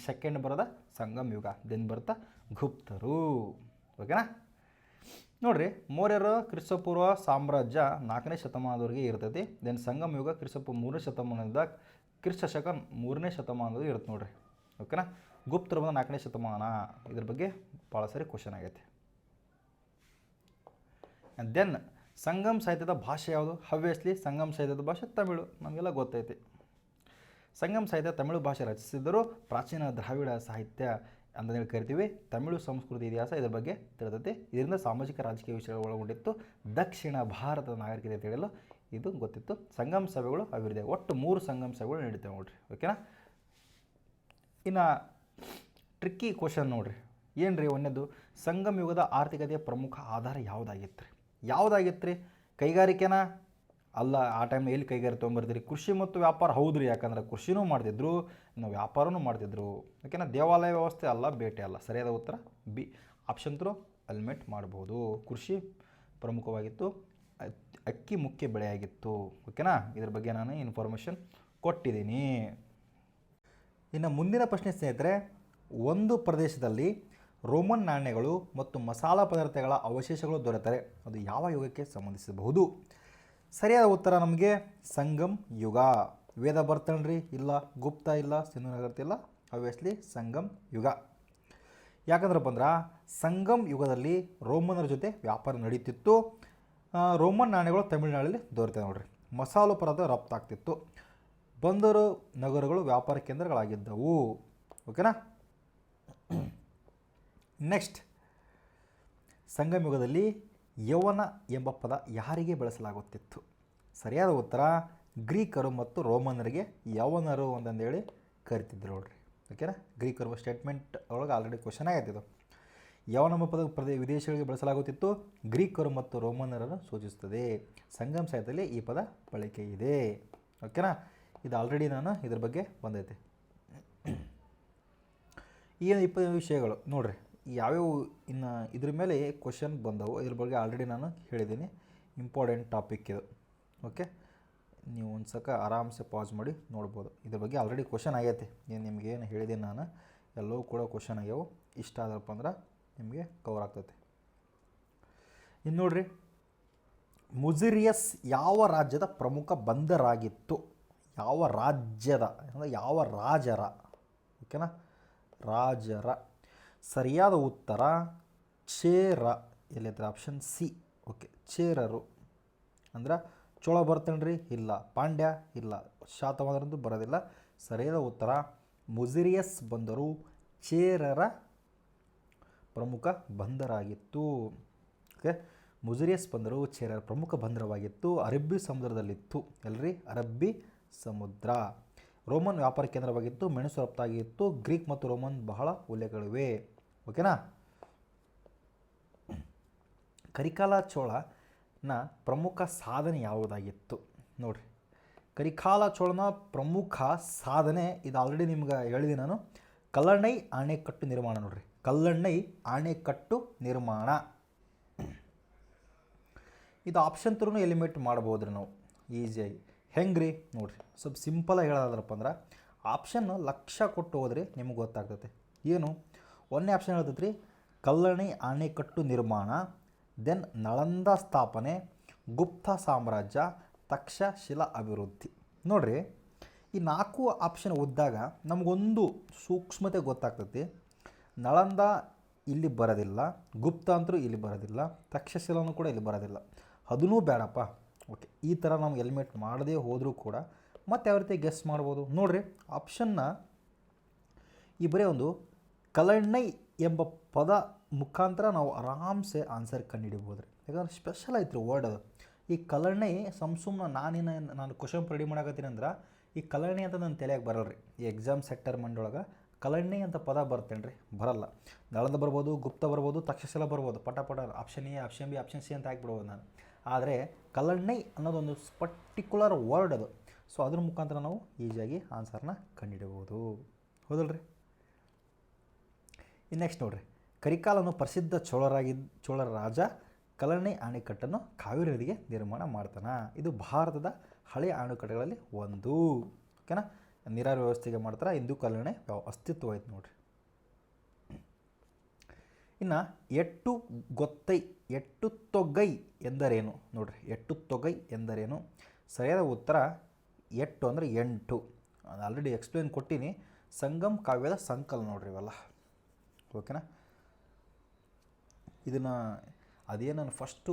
ಸೆಕೆಂಡ್ ಬರೋದ ಸಂಗಮ್ ಯುಗ. ದೆನ್ ಬರ್ತಾ ಗುಪ್ತರು. ಓಕೆನಾ. ನೋಡಿರಿ, ಮೌರ್ಯರ ಕ್ರಿಸ್ತಪೂರ್ವ ಸಾಮ್ರಾಜ್ಯ 4ನೇ ಶತಮಾನದವರೆಗೆ ಇರ್ತೈತಿ. ದೆನ್ ಸಂಗಮ್ ಯುಗ ಕ್ರಿಸ್ತಪೂರ್ವ 3ನೇ ಶತಮಾನದಿಂದ ಕ್ರಿಸ್ತಶಕ 3ನೇ ಶತಮಾನದಲ್ಲಿ ಇರುತ್ತೆ ನೋಡಿರಿ. ಓಕೆನಾ. ಗುಪ್ತರು ಬಂದ 4ನೇ ಶತಮಾನ. ಇದ್ರ ಬಗ್ಗೆ ಭಾಳ ಸರಿ ಕ್ವಶನ್ ಆಗೈತೆ. ಆ್ಯಂಡ್ ದೆನ್ ಸಂಗಮ್ ಸಾಹಿತ್ಯದ ಭಾಷೆ ಯಾವುದು? ಹವ್ಯಸ್ಲಿ ಸಂಗಮ್ ಸಾಹಿತ್ಯದ ಭಾಷೆ ತಮಿಳು. ನಮಗೆಲ್ಲ ಗೊತ್ತೈತಿ. ಸಂಗಮ್ ಸಾಹಿತ್ಯ ತಮಿಳು ಭಾಷೆ ರಚಿಸಿದ್ದರೂ ಪ್ರಾಚೀನ ದ್ರಾವಿಡ ಸಾಹಿತ್ಯ ಅಂತೇಳಿ ಕರಿತೀವಿ. ತಮಿಳು ಸಂಸ್ಕೃತಿ ಇತಿಹಾಸ ಇದ್ರ ಬಗ್ಗೆ ತಿಳಿದೈತಿ. ಇದರಿಂದ ಸಾಮಾಜಿಕ ರಾಜಕೀಯ ವಿಷಯಗಳು ಒಳಗೊಂಡಿತ್ತು. ದಕ್ಷಿಣ ಭಾರತದ ನಾಗರಿಕತೆ ತಿಳಿಯಲು ಇದು ಗೊತ್ತಿತ್ತು. ಸಂಗಮ ಸಭೆಗಳು ಅಭಿವೃದ್ಧಿ. ಒಟ್ಟು 3 ಸಂಗಮ ಸಭೆಗಳು ನಡೀತವೆ ನೋಡಿರಿ. ಓಕೆನಾ. ಇನ್ನು ಟ್ರಿಕ್ಕಿ ಕ್ವಶನ್ ನೋಡಿರಿ. ಏನು ರೀ ಒಂದೇದು, ಸಂಗಮ ಯುಗದ ಆರ್ಥಿಕತೆಯ ಪ್ರಮುಖ ಆಧಾರ ಯಾವುದಾಗಿತ್ತು ರೀ? ಕೈಗಾರಿಕೆನಾ? ಅಲ್ಲ. ಆ ಟೈಮ್ ಎಲ್ಲಿ ಕೈಗಾರಿಕೆ ತೊಗೊಂಬರ್ತೀರಿ? ಕೃಷಿ ಮತ್ತು ವ್ಯಾಪಾರ. ಹೌದು ರೀ. ಯಾಕಂದ್ರೆ ಕೃಷಿನೂ ಮಾಡ್ತಿದ್ರು, ಇನ್ನು ವ್ಯಾಪಾರನೂ ಮಾಡ್ತಿದ್ರು. ಓಕೆನಾ. ದೇವಾಲಯ ವ್ಯವಸ್ಥೆ ಅಲ್ಲ, ಬೇಟೆ ಅಲ್ಲ. ಸರಿಯಾದ ಉತ್ತರ ಬಿ ಆಪ್ಷನ್ ಥ್ರೂ ಎಲಿಮಿನೇಟ್ ಮಾಡ್ಬೋದು. ಕೃಷಿ ಪ್ರಮುಖವಾಗಿತ್ತು, ಅಕ್ಕಿ ಮುಖ್ಯ ಬೆಳೆಯಾಗಿತ್ತು. ಓಕೆನಾ. ಇದ್ರ ಬಗ್ಗೆ ನಾನು ಇನ್ಫಾರ್ಮೇಷನ್ ಕೊಟ್ಟಿದ್ದೀನಿ. ಇನ್ನು ಮುಂದಿನ ಪ್ರಶ್ನೆ ಸ್ನೇಹಿತರೆ, ಒಂದು ಪ್ರದೇಶದಲ್ಲಿ ರೋಮನ್ ನಾಣ್ಯಗಳು ಮತ್ತು ಮಸಾಲ ಪದಾರ್ಥಗಳ ಅವಶೇಷಗಳು ದೊರೆತರೆ ಅದು ಯಾವ ಯುಗಕ್ಕೆ ಸಂಬಂಧಿಸಬಹುದು? ಸರಿಯಾದ ಉತ್ತರ ನಮಗೆ ಸಂಗಮ್ ಯುಗ. ವೇದ ಬರ್ತಣ್ರಿ? ಇಲ್ಲ. ಗುಪ್ತ ಇಲ್ಲ. ಸಿಂಧು ನಾಗರಿಕತೆ ಇಲ್ಲ. ಆಬ್ವಿಯಸ್ಲಿ ಸಂಗಮ್ ಯುಗ. ಯಾಕಂದ್ರಪ್ಪ ಅಂದ್ರೆ ಸಂಗಮ್ ಯುಗದಲ್ಲಿ ರೋಮನರ ಜೊತೆ ವ್ಯಾಪಾರ ನಡೀತಿತ್ತು. ರೋಮನ್ ನಾಣ್ಯಗಳು ತಮಿಳುನಾಡಲ್ಲಿ ದೊರೆತಿದೆ ನೋಡ್ರಿ. ಮಸಾಲು ಪದಾರ್ಥ ರಫ್ತಾಗ್ತಿತ್ತು. ಬಂದರು ನಗರಗಳು ವ್ಯಾಪಾರ ಕೇಂದ್ರಗಳಾಗಿದ್ದವು. ಓಕೆನಾ. ನೆಕ್ಸ್ಟ್, ಸಂಗಮ ಯುಗದಲ್ಲಿ ಯೌವನ ಎಂಬ ಪದ ಯಾರಿಗೆ ಬಳಸಲಾಗುತ್ತಿತ್ತು? ಸರಿಯಾದ ಉತ್ತರ ಗ್ರೀಕರು ಮತ್ತು ರೋಮನರಿಗೆ ಯೌವನರು ಅಂತಂದೇಳಿ ಕರಿತಿದ್ರು ನೋಡ್ರಿ. ಓಕೆನಾ. ಗ್ರೀಕರು ಸ್ಟೇಟ್ಮೆಂಟ್ ಒಳಗೆ ಆಲ್ರೆಡಿ ಕ್ವಶನ್ ಆಗತ್ತಿದ್ದು. ಯೌವನ ಎಂಬ ಪದ ವಿದೇಶಗಳಿಗೆ ಬಳಸಲಾಗುತ್ತಿತ್ತು. ಗ್ರೀಕರು ಮತ್ತು ರೋಮನರನ್ನು ಸೂಚಿಸುತ್ತದೆ. ಸಂಗಮ ಸಾಹಿತ್ಯದಲ್ಲಿ ಈ ಪದ ಬಳಕೆ ಇದೆ. ಓಕೆನಾ. ಇದು ಆಲ್ರೆಡಿ ನಾನು ಇದ್ರ ಬಗ್ಗೆ ಬಂದೈತೆ. ಈ 20 ವಿಷಯಗಳು ನೋಡ್ರಿ ಯಾವ್ಯಾವ ಇನ್ನು ಇದ್ರ ಮೇಲೆ ಕ್ವಶನ್ ಬಂದವು. ಇದ್ರ ಬಗ್ಗೆ ಆಲ್ರೆಡಿ ನಾನು ಹೇಳಿದ್ದೀನಿ. ಇಂಪಾರ್ಟೆಂಟ್ ಟಾಪಿಕ್ ಇದು. ಓಕೆ, ನೀವು ಒಂದು ಸಕ ಆರಾಮ್ಸೆ ಪಾಸ್ ಮಾಡಿ ನೋಡ್ಬೋದು. ಇದ್ರ ಬಗ್ಗೆ ಆಲ್ರೆಡಿ ಕ್ವಶನ್ ಆಗೈತೆ. ಏನು ನಿಮ್ಗೇನು ಹೇಳಿದ್ದೀನಿ ನಾನು ಎಲ್ಲವೂ ಕೂಡ ಕ್ವಶನ್ ಆಗ್ಯಾವು. ಇಷ್ಟ ಆದಪ್ಪ ಅಂದ್ರೆ ನಿಮಗೆ ಕವರ್ ಆಗ್ತೈತೆ. ಇನ್ನು ನೋಡ್ರಿ, ಮುಜಿರಿಯಸ್ ಯಾವ ರಾಜ್ಯದ ಪ್ರಮುಖ ಬಂದರಾಗಿತ್ತು? ಯಾವ ರಾಜ್ಯದ ಅಂದರೆ ಯಾವ ರಾಜರ? ಓಕೆನಾ, ರಾಜರ. ಸರಿಯಾದ ಉತ್ತರ ಚೇರ. ಎಲ್ಲಿದ್ರೆ ಆಪ್ಷನ್ ಸಿ. ಓಕೆ, ಚೇರರು ಅಂದ್ರೆ ಚೋಳ ಬರ್ತೇನ್ರಿ? ಇಲ್ಲ. ಪಾಂಡ್ಯ? ಇಲ್ಲ. ಶಾತವಾಹನರಂತೂ ಬರೋದಿಲ್ಲ. ಸರಿಯಾದ ಉತ್ತರ ಮುಜಿರಿಯಸ್ ಬಂದರು ಚೇರರ ಪ್ರಮುಖ ಬಂದರಾಗಿತ್ತು. ಓಕೆ, ಮುಜಿರಿಯಸ್ ಬಂದರು ಚೇರರ ಪ್ರಮುಖ ಬಂದರವಾಗಿತ್ತು. ಅರಬ್ಬಿ ಸಮುದ್ರದಲ್ಲಿತ್ತು. ಎಲ್ರಿ? ಅರಬ್ಬಿ ಸಮುದ್ರ. ರೋಮನ್ ವ್ಯಾಪಾರ ಕೇಂದ್ರವಾಗಿತ್ತು. ಮೆಣಸು ರಫ್ತಾಗಿತ್ತು. ಗ್ರೀಕ್ ಮತ್ತು ರೋಮನ್ ಬಹಳ ಉಲ್ಲೇಖಗಳಿವೆ. ಓಕೆನಾ. ಕರಿಕಾಲ ಚೋಳನ ಪ್ರಮುಖ ಸಾಧನೆ ಯಾವುದಾಗಿತ್ತು? ನೋಡಿರಿ, ಕರಿಕಾಲ ಚೋಳನ ಪ್ರಮುಖ ಸಾಧನೆ ಇದು ಆಲ್ರೆಡಿ ನಿಮ್ಗೆ ಹೇಳಿದೆ ನಾನು. ಕಲ್ಲಣ್ಣೈ ಆಣೆಕಟ್ಟು ನಿರ್ಮಾಣ. ನೋಡ್ರಿ, ಕಲ್ಲಣ್ಣೈ ಆಣೆಕಟ್ಟು ನಿರ್ಮಾಣ. ಇದು ಆಪ್ಷನ್ ಥ್ರೂ ಎಲಿಮಿನೇಟ್ ಮಾಡ್ಬೋದ್ರಿ ನಾವು ಈಸಿಯಾಗಿ. ಹೆಂಗ್ರಿ? ನೋಡಿರಿ, ಸ್ವಲ್ಪ ಸಿಂಪಲಾಗಿ ಹೇಳೋದ್ರಪ್ಪ ಅಂದ್ರೆ ಆಪ್ಷನ್ ಲಕ್ಷ ಕೊಟ್ಟು ಹೋದ್ರಿ ನಿಮ್ಗೆ ಗೊತ್ತಾಗ್ತೈತೆ. ಏನು? ಒಂದನೇ ಆಪ್ಷನ್ ಹೇಳ್ತೈತೆ ರೀ, ಕಲ್ಲಣಿ ಆಣೆಕಟ್ಟು ನಿರ್ಮಾಣ, ದೆನ್ ನಳಂದ ಸ್ಥಾಪನೆ, ಗುಪ್ತ ಸಾಮ್ರಾಜ್ಯ, ತಕ್ಷಶಿಲಾ ಅಭಿವೃದ್ಧಿ. ನೋಡಿರಿ, ಈ 4 ಆಪ್ಷನ್ ಓದಿದಾಗ ನಮಗೊಂದು ಸೂಕ್ಷ್ಮತೆ ಗೊತ್ತಾಗ್ತೈತಿ. ನಳಂದ ಇಲ್ಲಿ ಬರೋದಿಲ್ಲ, ಗುಪ್ತ ಅಂತರೂ ಇಲ್ಲಿ ಬರೋದಿಲ್ಲ, ತಕ್ಷಶಿಲಾನು ಕೂಡ ಇಲ್ಲಿ ಬರೋದಿಲ್ಲ. ಅದನ್ನೂ ಬೇಡಪ್ಪ. ಓಕೆ, ಈ ಥರ ನಾವು ಎಲಿಮಿನೇಟ್ ಮಾಡದೇ ಹೋದರೂ ಕೂಡ ಮತ್ತೆ ಯಾವ ರೀತಿ ಗೆಸ್ ಮಾಡ್ಬೋದು? ನೋಡಿರಿ, ಆಪ್ಷನ್ನ ಈ ಬರೀ ಒಂದು ಕಲ್ಲಣ್ಣೈ ಎಂಬ ಪದ ಮುಖಾಂತರ ನಾವು ಆರಾಮ್ಸೆ ಆನ್ಸರ್ ಕಂಡುಹಿಡಿಬೋದು ರೀ. ಯಾಕಂದ್ರೆ ಸ್ಪೆಷಲ್ ಐತ್ರಿ ವರ್ಡ್ ಅದು. ಈ ಕಲ್ಲಣ್ಣೈ ಸುಮ್ಮನೆ ನಾನು ಕ್ವಶನ್ ರೆಡಿ ಮಾಡಾಕತ್ತೀನಿ ಅಂದ್ರೆ ಈ ಕಲ್ಲಣ್ಣೈ ಅಂತ ನನ್ನ ತಲೆಯಾಗಿ ಬರಲ್ಲ ರೀ. ಈ ಎಕ್ಸಾಮ್ ಸೆಕ್ಟರ್ ಮಂಡೊಳಗೆ ಕಲ್ಲಣ್ಣೈ ಅಂತ ಪದ ಬರ್ತೇನೆ ರೀ, ಬರಲ್ಲ. ನಳಂದ ಬರ್ಬೋದು, ಗುಪ್ತ ಬರ್ಬೋದು, ತಕ್ಷಶಿಲಾ ಬರ್ಬೋದು. ಪಟ option A, option B, option C ಅಂತ ಹಾಕ್ಬಿಡ್ಬೋದು ನಾನು. ಆದರೆ ಕಲ್ಲಣ್ಣೈ ಅನ್ನೋದೊಂದು ಪರ್ಟಿಕ್ಯುಲರ್ ವರ್ಡ್ ಅದು. ಸೊ ಅದ್ರ ಮುಖಾಂತರ ನಾವು ಈಸಿಯಾಗಿ ಆನ್ಸರ್ನ ಕಂಡುಹಿಡಬಹುದು. ಹೌದಲ್ರಿ? ಇನ್ನು ನೆಕ್ಸ್ಟ್ ನೋಡಿರಿ, ಕರಿಕಾಲನು ಪ್ರಸಿದ್ಧ ಚೋಳರ ರಾಜ ಕಲ್ಲಣ್ಣೈ ಅಣೆಕಟ್ಟನ್ನು ಕಾವೇರಿ ನದಿಗೆ ನಿರ್ಮಾಣ ಮಾಡ್ತಾನೆ. ಇದು ಭಾರತದ ಹಳೆಯ ಅಣೆಕಟ್ಟುಗಳಲ್ಲಿ ಒಂದು. ಓಕೆನಾ. ನೀರಾವರಿ ವ್ಯವಸ್ಥೆಗೆ ಮಾಡ್ತಾರೆ. ಇಂದು ಕಲ್ಲಣ್ಣೈ ಅಸ್ತಿತ್ವ ಐತೆ ನೋಡಿರಿ. ಇನ್ನು ಎಟ್ಟುತ್ತೊಗೈ ಎಂದರೇನು? ನೋಡಿರಿ, ಎಟ್ಟುತ್ತೊಗೈ ಎಂದರೇನು? ಸರಿಯಾದ ಉತ್ತರ ಎಟ್ಟು ಅಂದರೆ 8. ಅದು ಆಲ್ರೆಡಿ ಎಕ್ಸ್ಪ್ಲೇನ್ ಕೊಟ್ಟೀನಿ. ಸಂಗಮ್ ಕಾವ್ಯದ ಸಂಕಲನ ನೋಡ್ರಿ ಇವೆಲ್ಲ. ಓಕೆನಾ. ಇದನ್ನು ಅದೇನು ನಾನು ಫಸ್ಟು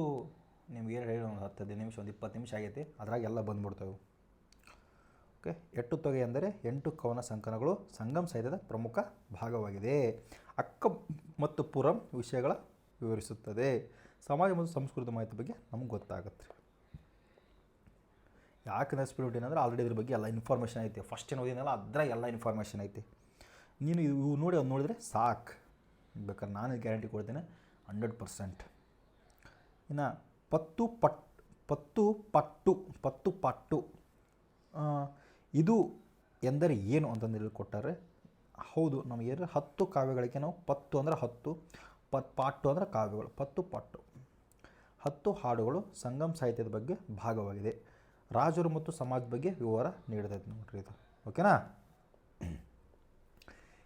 ನಿಮ್ಗೆ ಏನು ಹೇಳಿ ಒಂದು 10-15 ನಿಮಿಷ, ಒಂದು 20 ನಿಮಿಷ ಆಗೈತಿ. ಅದ್ರಾಗ ಎಲ್ಲ ಬಂದ್ಬಿಡ್ತವೆ. ಓಕೆ, ಎಟ್ಟುತ್ತೊಗೈ ಎಂದರೆ 8 ಕವನ ಸಂಕಲನಗಳು ಸಂಗಮ್ ಸಾಹಿತ್ಯದ ಪ್ರಮುಖ ಭಾಗವಾಗಿದೆ. ಅಕ್ಕ ಮತ್ತು ಪುರಂ ವಿಷಯಗಳ ವಿವರಿಸುತ್ತದೆ. ಸಮಾಜ ಮತ್ತು ಸಂಸ್ಕೃತಿ ಮಾಹಿತಿ ಬಗ್ಗೆ ನಮ್ಗೆ ಗೊತ್ತಾಗುತ್ತೆ. ಯಾಕೆ ನೆನಪಿಬಿಟ್ಟಿನ ಅಂದರೆ ಆಲ್ರೆಡಿ ಇದ್ರ ಬಗ್ಗೆ ಎಲ್ಲ ಇನ್ಫಾರ್ಮೇಷನ್ ಐತಿ. ಫಸ್ಟ್ ಏನು ಓದಿನಲ್ಲ ಅದ್ರಾಗ ಎಲ್ಲ ಇನ್ಫಾರ್ಮೇಷನ್ ಐತಿ. ನೀನು ಇವು ನೋಡಿದ್ರೆ ಸಾಕು. ಬೇಕಾದ್ರೆ ನಾನು ಗ್ಯಾರಂಟಿ ಕೊಡ್ತೇನೆ 100%. ಇನ್ನು ಪತ್ತು ಪಟ್ಟು ಇದು ಎಂದರೆ ಏನು ಅಂತಂದು ಕೊಟ್ಟಾರೆ. ಹೌದು, ನಮಗೆ 10 ಕಾವ್ಯಗಳಿಗೆ ನಾವು ಪತ್ತು ಅಂದರೆ 10, ಪಾಟ್ಟು ಅಂದರೆ ಕಾವ್ಯಗಳು. ಪಟ್ಟು 10 ಹಾಡುಗಳು ಸಂಗಮ್ ಸಾಹಿತ್ಯದ ಬಗ್ಗೆ ಭಾಗವಾಗಿದೆ. ರಾಜರು ಮತ್ತು ಸಮಾಜದ ಬಗ್ಗೆ ವಿವರ ನೀಡಿದೈತೆ ನೋಡ್ರಿ ಇದು. ಓಕೆನಾ.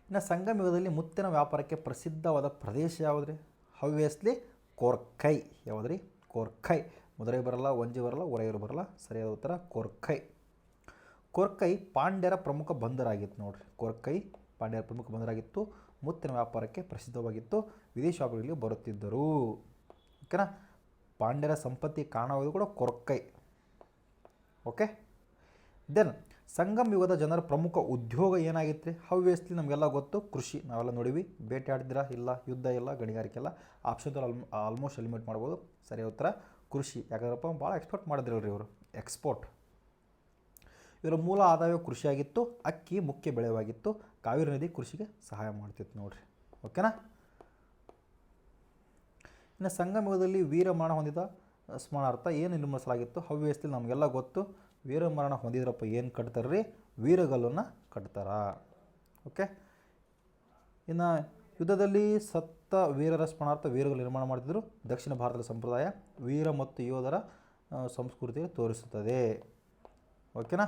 ಇನ್ನು ಸಂಗಮ ಯುಗದಲ್ಲಿ ಮುತ್ತಿನ ವ್ಯಾಪಾರಕ್ಕೆ ಪ್ರಸಿದ್ಧವಾದ ಪ್ರದೇಶ ಯಾವುದ್ರಿ? ಹವ್ಯಸ್ಲಿ ಕೋರ್ಕೈ. ಯಾವುದ್ರಿ? ಕೋರ್ಕೈ. ಮದುರೈ ಬರಲ್ಲ, ವಂಜಿ ಬರಲ್ಲ, ಒರೆಯೂರು ಬರಲ್ಲ. ಸರಿಯಾದ ಉತ್ತರ ಕೋರ್ಕೈ. ಕೋರ್ಕೈ ಪಾಂಡ್ಯರ ಪ್ರಮುಖ ಬಂದರಾಗಿತ್ತು ನೋಡ್ರಿ. ಕೋರ್ಕೈ ಪಾಂಡ್ಯರ ಪ್ರಮುಖ ಬಂದರಾಗಿತ್ತು. ಮುತ್ತಿನ ವ್ಯಾಪಾರಕ್ಕೆ ಪ್ರಸಿದ್ಧವಾಗಿತ್ತು. ವಿದೇಶಿ ವ್ಯಾಪಾರಿಗಳಿಗೆ ಬರುತ್ತಿದ್ದರು. ಓಕೆನಾ. ಪಾಂಡ್ಯರ ಸಂಪತ್ತಿ ಕಾರಣವಾಗೋದು ಕೂಡ ಕೊರಕ್ಕೈ. ಓಕೆ. ದೆನ್ ಸಂಗಮ್ ಯುಗದ ಜನರ ಪ್ರಮುಖ ಉದ್ಯೋಗ ಏನಾಗಿತ್ತು ರೀ? ಹವ್ಯಸ್ಲಿ ನಮಗೆಲ್ಲ ಗೊತ್ತು, ಕೃಷಿ ನಾವೆಲ್ಲ ನೋಡಿವಿ. ಬೇಟೆ ಆಡಿದ್ರ ಇಲ್ಲ, ಯುದ್ಧ ಇಲ್ಲ, ಗಣಿಗಾರಿಕೆ ಇಲ್ಲ. ಆಪ್ಷನ್ ಆಲ್ಮೋಸ್ಟ್ ಎಲಿಮಿನೇಟ್ ಮಾಡ್ಬೋದು. ಸರಿ ಉತ್ತರ ಕೃಷಿ. ಯಾಕಂದ್ರಪ್ಪ ಭಾಳ ಎಕ್ಸ್ಪೋರ್ಟ್ ಮಾಡಿದ್ರಲ್ರಿ ಇವರು, ಎಕ್ಸ್ಪೋರ್ಟ್. ಇವರ ಮೂಲ ಆದಾಯ ಕೃಷಿಯಾಗಿತ್ತು. ಅಕ್ಕಿ ಮುಖ್ಯ ಬೆಳೆವಾಗಿತ್ತು. ಕಾವೇರಿ ನದಿ ಕೃಷಿಗೆ ಸಹಾಯ ಮಾಡ್ತಿತ್ತು ನೋಡ್ರಿ. ಓಕೆನಾ. ಇನ್ನು ಸಂಗಮ ಯುಗದಲ್ಲಿ ವೀರಮರಣ ಹೊಂದಿದ ಸ್ಮರಣಾರ್ಥ ಏನು ನಿರ್ಮಿಸಲಾಗಿತ್ತು? ಹವ್ಯಸ್ಲಿ ನಮಗೆಲ್ಲ ಗೊತ್ತು. ವೀರಮರಣ ಹೊಂದಿದ್ರಪ್ಪ ಏನು ಕಟ್ತಾರೆ ರೀ? ವೀರಗಲ್ಲನ್ನು ಕಟ್ತಾರ. ಓಕೆ. ಇನ್ನು ಯುದ್ಧದಲ್ಲಿ ಸತ್ತ ವೀರರ ಸ್ಮರಣಾರ್ಥ ವೀರಗಲ್ಲು ನಿರ್ಮಾಣ ಮಾಡ್ತಿದ್ರು. ದಕ್ಷಿಣ ಭಾರತದ ಸಂಪ್ರದಾಯ ವೀರ ಮತ್ತು ಯೋಧರ ಸಂಸ್ಕೃತಿ ತೋರಿಸುತ್ತದೆ. ಓಕೆನಾ.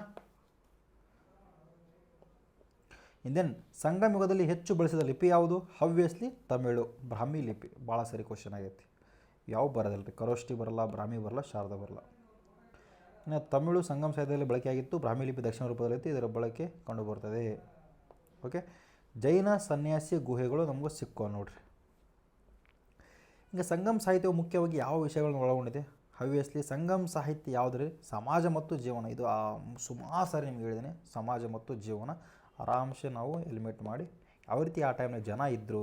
ಇಂದೆನ್ ಸಂಗಮ ಯುಗದಲ್ಲಿ ಹೆಚ್ಚು ಬಳಸಿದ ಲಿಪಿ ಯಾವುದು? ಹವ್ಯಸ್ಲಿ ತಮಿಳು, ಬ್ರಾಹ್ಮಿ ಲಿಪಿ. ಭಾಳ ಸರಿ ಕ್ವಶನ್ ಆಗೈತಿ. ಯಾವ ಬರೋದಿಲ್ಲ ರೀ, ಖರೋಷ್ಠಿ ಬರಲ್ಲ, ಬ್ರಾಹ್ಮಿ ಬರಲ್ಲ, ಶಾರದಾ ಬರಲ್ಲ. ಇನ್ನು ತಮಿಳು ಸಂಗಮ ಸಾಹಿತ್ಯದಲ್ಲಿ ಬಳಕೆಯಾಗಿತ್ತು. ಬ್ರಾಹ್ಮಿ ಲಿಪಿ ದಕ್ಷಿಣ ರೂಪದಲ್ಲಿತ್ತು. ಇದರ ಬಳಕೆ ಕಂಡುಬರ್ತದೆ. ಓಕೆ. ಜೈನ ಸನ್ಯಾಸಿ ಗುಹೆಗಳು ನಮಗೂ ಸಿಕ್ಕೋ ನೋಡ್ರಿ. ಈಗ ಸಂಗಮ ಸಾಹಿತ್ಯವು ಮುಖ್ಯವಾಗಿ ಯಾವ ವಿಷಯಗಳನ್ನು ಒಳಗೊಂಡಿದೆ? ಹವ್ಯಸ್ಲಿ ಸಂಗಮ ಸಾಹಿತ್ಯ ಯಾವುದ್ರಿ? ಸಮಾಜ ಮತ್ತು ಜೀವನ. ಇದು ಸುಮಾರು ಸಾರಿ ನಿಮ್ಗೆ ಹೇಳಿದ್ದೇನೆ, ಸಮಾಜ ಮತ್ತು ಜೀವನ. ಆರಾಮ್ಸೆ ನಾವು ಎಲಿಮಿನೇಟ್ ಮಾಡಿ ಯಾವ ರೀತಿ ಆ ಟೈಮ್ನಾಗ ಜನ ಇದ್ದರು,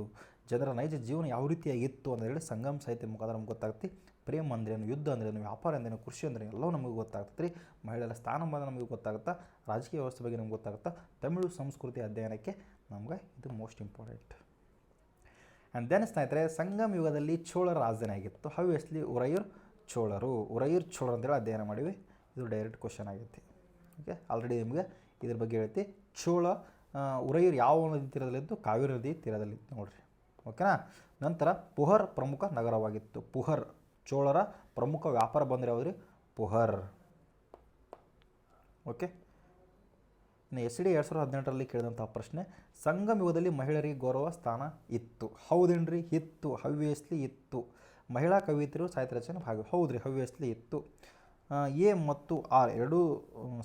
ಜನರ ನೈಜ ಜೀವನ ಯಾವ ರೀತಿಯಾಗಿತ್ತು ಅಂತ ಹೇಳಿ ಸಂಗಮ ಸಾಹಿತ್ಯ ಮುಖಾಂತರ ನಮ್ಗೆ ಗೊತ್ತಾಗ್ತಿ. ಪ್ರೇಮ ಅಂದ್ರೇನು, ಯುದ್ಧ ಅಂದ್ರೇನು, ವ್ಯಾಪಾರ ಅಂದ್ರೇನು, ಕೃಷಿ ಅಂದ್ರೇನು ಎಲ್ಲವೂ ನಮಗೆ ಗೊತ್ತಾಗ್ತದೆ ರೀ. ಮಹಿಳೆಯರ ಸ್ಥಾನಮಾನ ನಮಗೆ ಗೊತ್ತಾಗುತ್ತಾ, ರಾಜಕೀಯ ವ್ಯವಸ್ಥೆ ಬಗ್ಗೆ ನಮ್ಗೆ ಗೊತ್ತಾಗುತ್ತಾ. ತಮಿಳು ಸಂಸ್ಕೃತಿ ಅಧ್ಯಯನಕ್ಕೆ ನಮ್ಗೆ ಇದು ಮೋಸ್ಟ್ ಇಂಪಾರ್ಟೆಂಟ್. ಆ್ಯಂಡ್ ದೆನ್ ಸ್ನೇಹಿತರೆ, ಸಂಗಮ ಯುಗದಲ್ಲಿ ಚೋಳರ ರಾಜಧಾನಿ ಆಗಿತ್ತು. ಹವ್ಯಸ್ಲಿ ಉರೈಯೂರು ಚೋಳರು. ಉರೈಯೂರು ಚೋಳರು ಅಂತೇಳಿ ಅಧ್ಯಯನ ಮಾಡಿವಿ. ಇದು ಡೈರೆಕ್ಟ್ ಕ್ವಶನ್ ಆಗೈತಿ. ಓಕೆ. ಆಲ್ರೆಡಿ ನಿಮಗೆ ಇದ್ರ ಬಗ್ಗೆ ಹೇಳ್ತಿ. ಚೋಳ ಉರೈಯೂರು ಯಾವ ನದಿ ತೀರದಲ್ಲಿತ್ತು? ಕಾವೇರಿ ನದಿ ತೀರದಲ್ಲಿತ್ತು ನೋಡ್ರಿ. ಓಕೆನಾ. ನಂತರ ಪುಹರ್ ಪ್ರಮುಖ ನಗರವಾಗಿತ್ತು. ಪುಹರ್ ಚೋಳರ ಪ್ರಮುಖ ವ್ಯಾಪಾರ ಬಂದರೆ ಯಾವುದ್ರಿ? ಪುಹರ್. ಓಕೆ. ಇನ್ನು SD 2018ರಲ್ಲಿ ಕೇಳಿದಂಥ ಪ್ರಶ್ನೆ, ಸಂಗಮ ಯುಗದಲ್ಲಿ ಮಹಿಳೆಯರಿಗೆ ಗೌರವ ಸ್ಥಾನ ಇತ್ತು. ಹೌದೇನ್ರಿ? ಇತ್ತು. ಹವ್ಯಸ್ಲಿ ಇತ್ತು. ಮಹಿಳಾ ಕವಿಯತ್ರಿಯರು ಸಾಹಿತ್ಯ ರಚನೆ ಭಾಗ. ಹೌದ್ರಿ, ಹವ್ಯಸ್ಲಿ ಇತ್ತು. ಎ ಮತ್ತು ಆರ್ ಎರಡೂ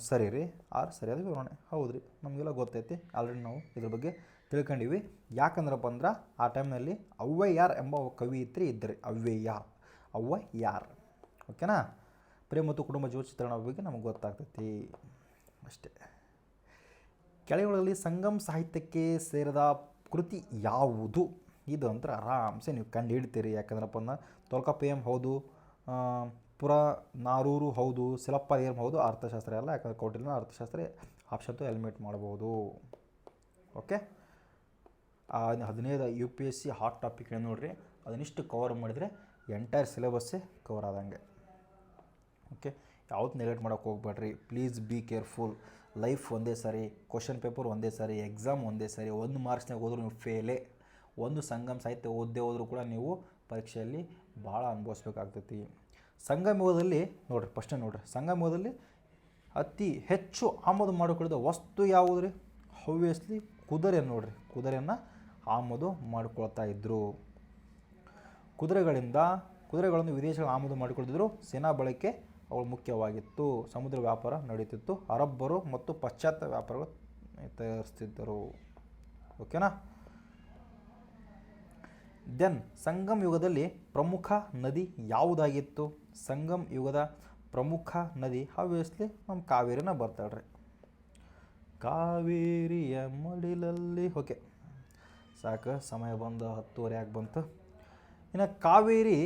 ಸರಿ ರೀ. ಆರ್ ಸರಿಯಾದ ವಿವರಣೆ. ಹೌದ್ರಿ, ನಮಗೆಲ್ಲ ಗೊತ್ತೈತಿ. ಆಲ್ರೆಡಿ ನಾವು ಇದ್ರ ಬಗ್ಗೆ ತಿಳ್ಕೊಂಡಿವಿ. ಯಾಕಂದ್ರಪ್ಪ ಅಂದ್ರೆ ಆ ಟೈಮ್ನಲ್ಲಿ ಅವ್ವಯ್ಯಾರ್ ಎಂಬ ಕವಿಯತ್ರಿ ಇದ್ದರು. ಅವ್ವಯ್ಯಾರ್. ಓಕೆನಾ. ಪ್ರೇಮ ಮತ್ತು ಕುಟುಂಬ ಜೀವನ ಚಿತ್ರಣ ಬಗ್ಗೆ ನಮಗೆ ಗೊತ್ತಾಗ್ತೈತಿ ಅಷ್ಟೇ. ಕೆಳಗಳಲ್ಲಿ ಸಂಗಮ ಸಾಹಿತ್ಯಕ್ಕೆ ಸೇರಿದ ಕೃತಿ ಯಾವುದು? ಇದು ಅಂತ ಆರಾಮ್ಸೆ ನೀವು ಕಂಡು ಹಿಡ್ತೀರಿ. ಯಾಕಂದ್ರಪ್ಪ ಅಂದ್ರೆ ತೊಲ್ಕಾಪ್ಪಿಯಂ ಹೌದು, ಪುರನಾರೂರು ಹೌದು, ಶಿಲಪ್ಪಾದಿಗಂ ಹೌದು. ಅರ್ಥಶಾಸ್ತ್ರ ಎಲ್ಲ, ಯಾಕಂದ್ರೆ ಕೌಟಿಲ್ಯನ ಅರ್ಥಶಾಸ್ತ್ರ ಆಪ್ಷನ್ ಎಲಿಮಿನೇಟ್ ಮಾಡ್ಬೋದು. ಓಕೆ. 15 UPSC ಹಾಟ್ ಟಾಪಿಕ್ ನೋಡಿರಿ, ಅದನ್ನಿಷ್ಟು ಕವರ್ ಮಾಡಿದರೆ ಎಂಟೈರ್ ಸಿಲೆಬಸ್ಸೇ ಕವರ್ ಆದಂಗೆ. ಓಕೆ. ಯಾವ್ದು ನೆಗ್ಲೆಕ್ಟ್ ಮಾಡೋಕ್ಕೆ ಹೋಗ್ಬೇಡ್ರಿ. Please be careful. ಲೈಫ್ ಒಂದೇ ಸಾರಿ, ಕ್ವಶನ್ ಪೇಪರ್ ಒಂದೇ ಸಾರಿ, ಎಕ್ಸಾಮ್ ಒಂದೇ ಸಾರಿ. 1 ಮಾರ್ಕ್ಸ್ನಾಗ ಹೋದ್ರೂ ನೀವು ಫೇಲೇ. ಒಂದು ಸಂಗಮ ಸಾಹಿತ್ಯ ಓದದೇ ಹೋದರೂ ಕೂಡ ನೀವು ಪರೀಕ್ಷೆಯಲ್ಲಿ ಭಾಳ ಅನುಭವಿಸ್ಬೇಕಾಗ್ತೈತಿ. ಸಂಗಮ ಯುಗದಲ್ಲಿ ನೋಡಿರಿ, ಫಸ್ಟೇ ನೋಡಿರಿ, ಸಂಗಮ ಯುಗದಲ್ಲಿ ಅತಿ ಹೆಚ್ಚು ಆಮದು ಮಾಡಿಕೊಳ್ಳಿದ ವಸ್ತು ಯಾವುದು ರೀ? ಹವ್ಯಸ್ಲಿ ಕುದುರೆ ನೋಡಿರಿ. ಕುದುರೆಯನ್ನು ಆಮದು ಮಾಡಿಕೊಳ್ತಾ ಇದ್ದರು. ಕುದುರೆಗಳನ್ನು ವಿದೇಶಗಳ ಆಮದು ಮಾಡಿಕೊಳ್ತಿದ್ರು. ಸೇನಾ ಬಳಕೆ ಅವು ಮುಖ್ಯವಾಗಿತ್ತು. ಸಮುದ್ರ ವ್ಯಾಪಾರ ನಡೀತಿತ್ತು. ಅರಬ್ಬರು ಮತ್ತು ಪಾಶ್ಚಾತ್ಯ ವ್ಯಾಪಾರಗಳು ತಯಾರಿಸ್ತಿದ್ದರು. ಓಕೆನಾ. ದೆನ್ ಸಂಗಮ ಯುಗದಲ್ಲಿ ಪ್ರಮುಖ ನದಿ ಯಾವುದಾಗಿತ್ತು? ಸಂಗಮ ಯುಗದ ಪ್ರಮುಖ ನದಿ ಹವ್ಯಸ್ಲಿ ನಮ್ಮ ಕಾವೇರಿನ ಬರ್ತಾಳ್ರಿ. ಕಾವೇರಿಯ ಮಡಿಲಲ್ಲಿ. ಓಕೆ, ಸಾಕು, ಸಮಯ ಬಂದು 10:30 ಆಗಿ ಬಂತು. ಇನ್ನು ಕಾವೇರಿ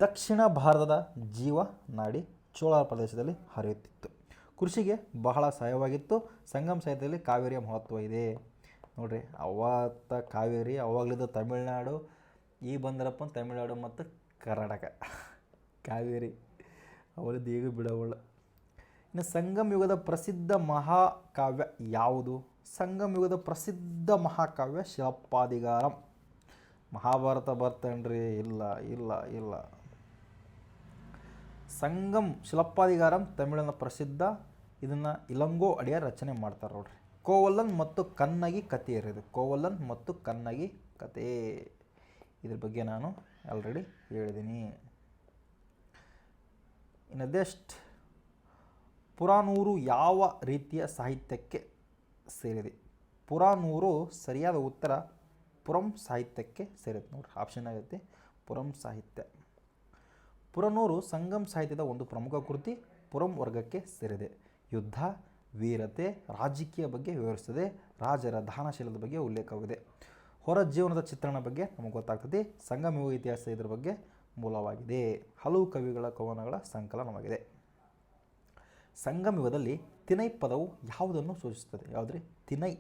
ದಕ್ಷಿಣ ಭಾರತದ ಜೀವನಾಡಿ. ಚೋಳ ಪ್ರದೇಶದಲ್ಲಿ ಹರಿಯುತ್ತಿತ್ತು. ಕೃಷಿಗೆ ಬಹಳ ಸಹಾಯವಾಗಿತ್ತು. ಸಂಗಮ ಸಾಹಿತ್ಯದಲ್ಲಿ ಕಾವೇರಿಯ ಮಹತ್ವ ಇದೆ ನೋಡಿರಿ. ಅವತ್ತ ಕಾವೇರಿ ಅವಾಗಲಿದ್ದ ತಮಿಳುನಾಡು, ಈ ಬಂದರಪ್ಪ ತಮಿಳುನಾಡು ಮತ್ತು ಕರ್ನಾಟಕ. ಕಾವೇರಿ ಅವಳಿದ್ದು ಈಗ ಬಿಡೋವಳ. ಇನ್ನು ಸಂಗಮ ಯುಗದ ಪ್ರಸಿದ್ಧ ಮಹಾಕಾವ್ಯ ಯಾವುದು? ಸಂಗಮ ಯುಗದ ಪ್ರಸಿದ್ಧ ಮಹಾಕಾವ್ಯ ಶಿಲಪ್ಪಾದಿಗಾರಂ. ಮಹಾಭಾರತ ಬರ್ತೇನ್ರಿ? ಇಲ್ಲ ಇಲ್ಲ ಇಲ್ಲ. ಸಂಗಮ್ ಶಿಲಪ್ಪಾದಿಗಾರಂ ತಮಿಳಿನ ಪ್ರಸಿದ್ಧ. ಇದನ್ನು ಇಲಂಗೋ ಅಡಿಯಾರ್ ರಚನೆ ಮಾಡ್ತಾರೆ ನೋಡ್ರಿ. ಕೋವಲನ್ ಮತ್ತು ಕನ್ನಗಿ ಕಥೆ ಇರೋದು. ಕೋವಲನ್ ಮತ್ತು ಕನ್ನಗಿ ಕಥೆ, ಇದ್ರ ಬಗ್ಗೆ ನಾನು ಆಲ್ರೆಡಿ ಹೇಳಿದ್ದೀನಿ. ಇನ್ನು ಅದೆಷ್ಟು ಪುರಾನೂರು ಯಾವ ರೀತಿಯ ಸಾಹಿತ್ಯಕ್ಕೆ ಸೇರಿದೆ? ಪುರಾನೂರು ಸರಿಯಾದ ಉತ್ತರ ಪುರಂ ಸಾಹಿತ್ಯಕ್ಕೆ ಸೇರಿದೆ ನೋಡ್ರಿ. ಆಪ್ಷನ್ ಆಗುತ್ತೆ ಪುರಂ ಸಾಹಿತ್ಯ. ಪುರನೂರು ಸಂಗಮ್ ಸಾಹಿತ್ಯದ ಒಂದು ಪ್ರಮುಖ ಕೃತಿ. ಪುರಂ ವರ್ಗಕ್ಕೆ ಸೇರಿದೆ. ಯುದ್ಧ, ವೀರತೆ, ರಾಜಕೀಯ ಬಗ್ಗೆ ವಿವರಿಸುತ್ತದೆ. ರಾಜರ ದಾನಶೀಲದ ಬಗ್ಗೆ ಉಲ್ಲೇಖವಿದೆ. ಹೊರ ಜೀವನದ ಚಿತ್ರಣ ಬಗ್ಗೆ ನಮಗೆ ಗೊತ್ತಾಗ್ತದೆ. ಸಂಗಮ ಯುಗ ಇತಿಹಾಸ ಇದರ ಬಗ್ಗೆ ಮೂಲವಾಗಿದೆ. ಹಲವು ಕವಿಗಳ ಕವನಗಳ ಸಂಕಲನವಾಗಿದೆ. ಸಂಗಮ ಯುಗದಲ್ಲಿ ತಿನೈ ಪದವು ಯಾವುದನ್ನು ಸೂಚಿಸುತ್ತದೆ? ಯಾವುದ್ರಿ? ತಿನೈ.